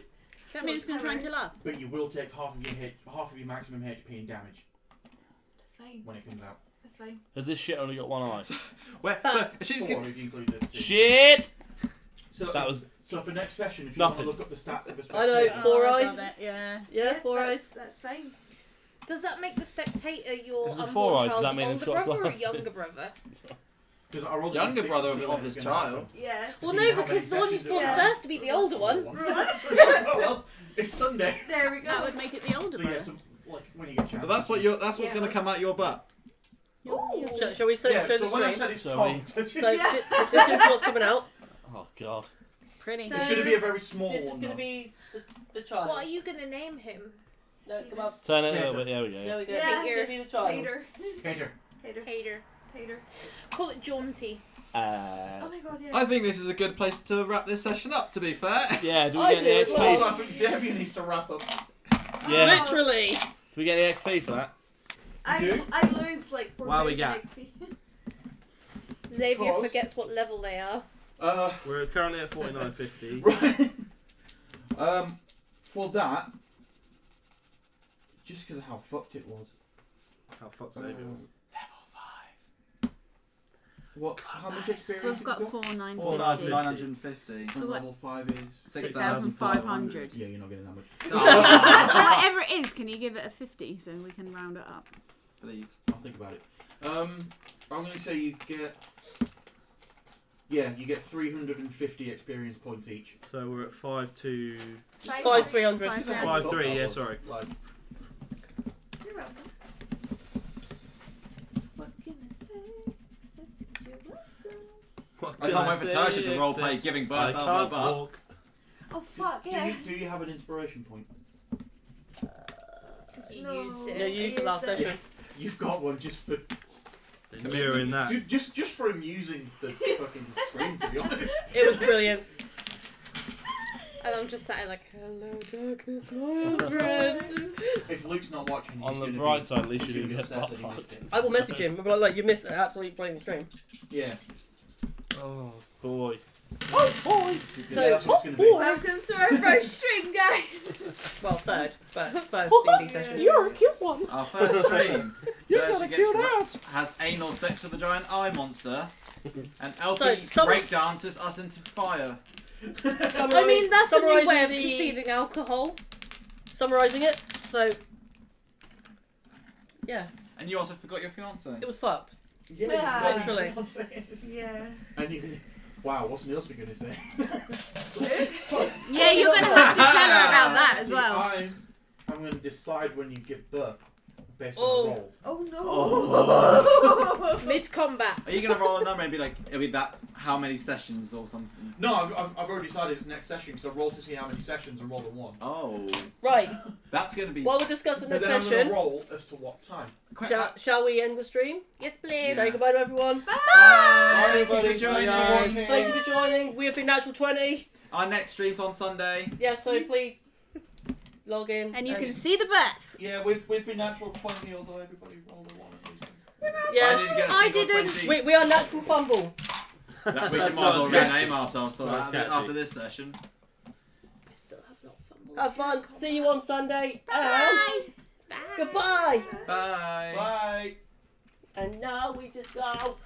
Speaker 10: That means it's gonna try and kill us.
Speaker 5: But you will take half of your maximum HP and damage
Speaker 7: That's fine.
Speaker 5: when it comes out.
Speaker 7: That's fine.
Speaker 6: Has this shit only got one eye?
Speaker 8: Where? So she's
Speaker 5: Four
Speaker 8: gonna.
Speaker 5: if you include the two.
Speaker 6: Shit!
Speaker 5: So
Speaker 6: That was
Speaker 5: so for next session, if you
Speaker 6: nothing.
Speaker 5: want to look up the stats of a
Speaker 1: I know,
Speaker 5: spectator,
Speaker 1: four
Speaker 10: I
Speaker 1: eyes.
Speaker 10: love it, Yeah.
Speaker 1: Yeah, four eyes.
Speaker 7: That's fine.
Speaker 3: Does that make the spectator your
Speaker 6: Is it
Speaker 3: unborn
Speaker 6: four eyes? Does that
Speaker 3: child's
Speaker 6: mean it's
Speaker 3: older
Speaker 6: got
Speaker 3: brother or
Speaker 6: glasses?
Speaker 3: younger brother?
Speaker 5: because I rolled a
Speaker 8: Younger
Speaker 5: D6
Speaker 8: brother
Speaker 5: to see
Speaker 8: of
Speaker 5: when
Speaker 8: his
Speaker 5: it's gonna
Speaker 8: child.
Speaker 5: happen.
Speaker 7: Yeah.
Speaker 3: Well,
Speaker 5: See
Speaker 3: no,
Speaker 5: how many
Speaker 3: because the one who's
Speaker 5: sessions
Speaker 3: born
Speaker 5: it is.
Speaker 3: first to be the older one.
Speaker 5: Oh well, it's Sunday.
Speaker 7: There we
Speaker 10: That
Speaker 7: go.
Speaker 10: would make it the older
Speaker 5: So yeah,
Speaker 10: brother.
Speaker 5: so, like when you get a chance.
Speaker 8: So that's what you're. That's what's
Speaker 7: Yeah.
Speaker 8: gonna come out your butt.
Speaker 7: Ooh.
Speaker 1: Shall we show
Speaker 5: Yeah.
Speaker 1: the
Speaker 5: So when I
Speaker 1: screen?
Speaker 5: said it's
Speaker 6: So
Speaker 5: Tom,
Speaker 1: So
Speaker 5: it's
Speaker 1: this is what's coming out.
Speaker 6: Oh god.
Speaker 10: Pretty.
Speaker 1: So-
Speaker 5: going to be a very small
Speaker 1: This is
Speaker 5: one.
Speaker 1: going to
Speaker 5: though.
Speaker 1: be the child.
Speaker 3: What are you going to name him?
Speaker 1: No, come up.
Speaker 6: Turn it a
Speaker 5: Cater.
Speaker 6: little bit. There we go.
Speaker 1: There we go.
Speaker 7: Yeah.
Speaker 1: This is going to be the child.
Speaker 7: Hater.
Speaker 5: Hater.
Speaker 7: Hater.
Speaker 3: Hater.
Speaker 7: Hater.
Speaker 3: Call it Jaunty.
Speaker 7: Oh my god, yeah.
Speaker 8: I think this is a good place to wrap this session up. To be fair.
Speaker 6: Yeah, do we
Speaker 1: I
Speaker 6: get
Speaker 1: do
Speaker 6: the
Speaker 1: as well.
Speaker 5: Also, I
Speaker 6: XP?
Speaker 5: think Xavier needs to wrap up.
Speaker 6: Yeah.
Speaker 1: Literally.
Speaker 6: Do we get the XP for that?
Speaker 7: I lose like 4
Speaker 8: Wow, we
Speaker 7: days
Speaker 8: got-
Speaker 7: in XP.
Speaker 3: Xavier
Speaker 5: Pause.
Speaker 3: forgets what level they are.
Speaker 6: We're currently at 49.50.
Speaker 5: Right. For that, just because of how fucked it was.
Speaker 6: How fuck's Xavier?
Speaker 5: What? How much experience?
Speaker 10: We've
Speaker 5: have
Speaker 10: got
Speaker 5: you got?
Speaker 10: 4,950.
Speaker 8: 4,950.
Speaker 10: So
Speaker 5: And
Speaker 10: what?
Speaker 5: level 5 is.
Speaker 10: 6,500.
Speaker 5: Yeah, you're not getting that much.
Speaker 10: Whatever it is, can you give it a 50 so we can round it up?
Speaker 8: Please.
Speaker 5: I'll think about it. I'm going to say you get. Yeah, you get 350 experience points each.
Speaker 6: So we're at 5-2.
Speaker 1: 5,300.
Speaker 6: 5-3, yeah, sorry.
Speaker 5: Like,
Speaker 7: You're welcome. What can I say? Except you're welcome.
Speaker 8: I can't wait for Tasha to roleplay giving
Speaker 6: I
Speaker 8: birth out of her
Speaker 6: can't
Speaker 8: butt.
Speaker 6: walk.
Speaker 7: Oh fuck, yeah.
Speaker 5: do you have an inspiration point?
Speaker 3: You
Speaker 7: No.
Speaker 3: used
Speaker 1: Yeah,
Speaker 3: it.
Speaker 1: you used it last session.
Speaker 5: You've got one just for.
Speaker 6: During that.
Speaker 5: Just for him using the fucking screen, to be honest.
Speaker 1: It was brilliant.
Speaker 3: And I'm just sat here like, hello darkness, my old friend.
Speaker 5: If Luke's not watching, he's
Speaker 6: On the
Speaker 5: gonna
Speaker 6: bright
Speaker 5: be,
Speaker 6: side, at least
Speaker 5: he's
Speaker 6: you
Speaker 5: gonna
Speaker 6: didn't
Speaker 5: be
Speaker 6: get
Speaker 5: upset that he
Speaker 6: butt
Speaker 5: missed it.
Speaker 1: I will message him. I'll be like, you missed an absolutely brilliant stream.
Speaker 5: Yeah.
Speaker 6: Oh boy.
Speaker 1: Oh, boy.
Speaker 5: Yeah,
Speaker 1: So,
Speaker 5: that's what it's gonna be.
Speaker 7: Welcome to our first stream, guys.
Speaker 1: well, third, but first D&D session.
Speaker 3: You're a cute one.
Speaker 8: Our first stream.
Speaker 6: You've got a
Speaker 8: Tasha
Speaker 6: cute
Speaker 8: gets
Speaker 6: ass.
Speaker 8: has anal sex with the giant eye monster, and Elfie
Speaker 1: So,
Speaker 8: breakdances us into fire.
Speaker 3: I mean, that's a new
Speaker 1: Summarising
Speaker 3: way of
Speaker 1: the-
Speaker 3: conceiving alcohol.
Speaker 1: Summarising it, so yeah,
Speaker 8: And you also forgot your fiance.
Speaker 1: it was fucked.
Speaker 5: Yeah,
Speaker 7: Yeah.
Speaker 1: Literally.
Speaker 7: Yeah.
Speaker 5: And you. Wow, what's Nielsen going to say?
Speaker 10: Yeah, you're going to have to tell her about that as
Speaker 5: See,
Speaker 10: well.
Speaker 5: I'm going to decide when you give birth based
Speaker 1: Oh.
Speaker 5: on a roll.
Speaker 7: Oh no.
Speaker 3: Mid combat.
Speaker 8: Are you gonna roll a number and be like, it'll be that how many sessions or something?
Speaker 5: No, I've already decided it's next session, so I roll to see how many sessions and roll the one.
Speaker 8: Oh,
Speaker 1: Right,
Speaker 8: that's gonna be.
Speaker 1: while we're discussing
Speaker 5: But
Speaker 1: next
Speaker 5: then I'm going
Speaker 1: session,
Speaker 5: to roll as to what time.
Speaker 1: shall we end the stream?
Speaker 3: Yes, please.
Speaker 1: Say goodbye to everyone.
Speaker 8: Bye.
Speaker 5: Thank you for joining.
Speaker 1: Thank you for joining. We have been Natural 20.
Speaker 8: Our next stream's on Sunday.
Speaker 1: Yeah, so please log in.
Speaker 10: And you can see the birth.
Speaker 5: Yeah, we've been natural 20, although everybody rolled a 1 at least.
Speaker 1: Yes,
Speaker 8: get a
Speaker 3: I
Speaker 8: single
Speaker 3: didn't.
Speaker 8: 20.
Speaker 1: we are Natural Fumble.
Speaker 8: That we should
Speaker 6: That's
Speaker 8: might as well
Speaker 6: catchy.
Speaker 8: rename ourselves to
Speaker 6: That's
Speaker 8: that
Speaker 6: catchy.
Speaker 8: after this session.
Speaker 3: I still have not fumbled.
Speaker 1: Have fun. See you on Sunday.
Speaker 10: Bye.
Speaker 1: And goodbye.
Speaker 8: Bye.
Speaker 5: Bye.
Speaker 1: And now we just go.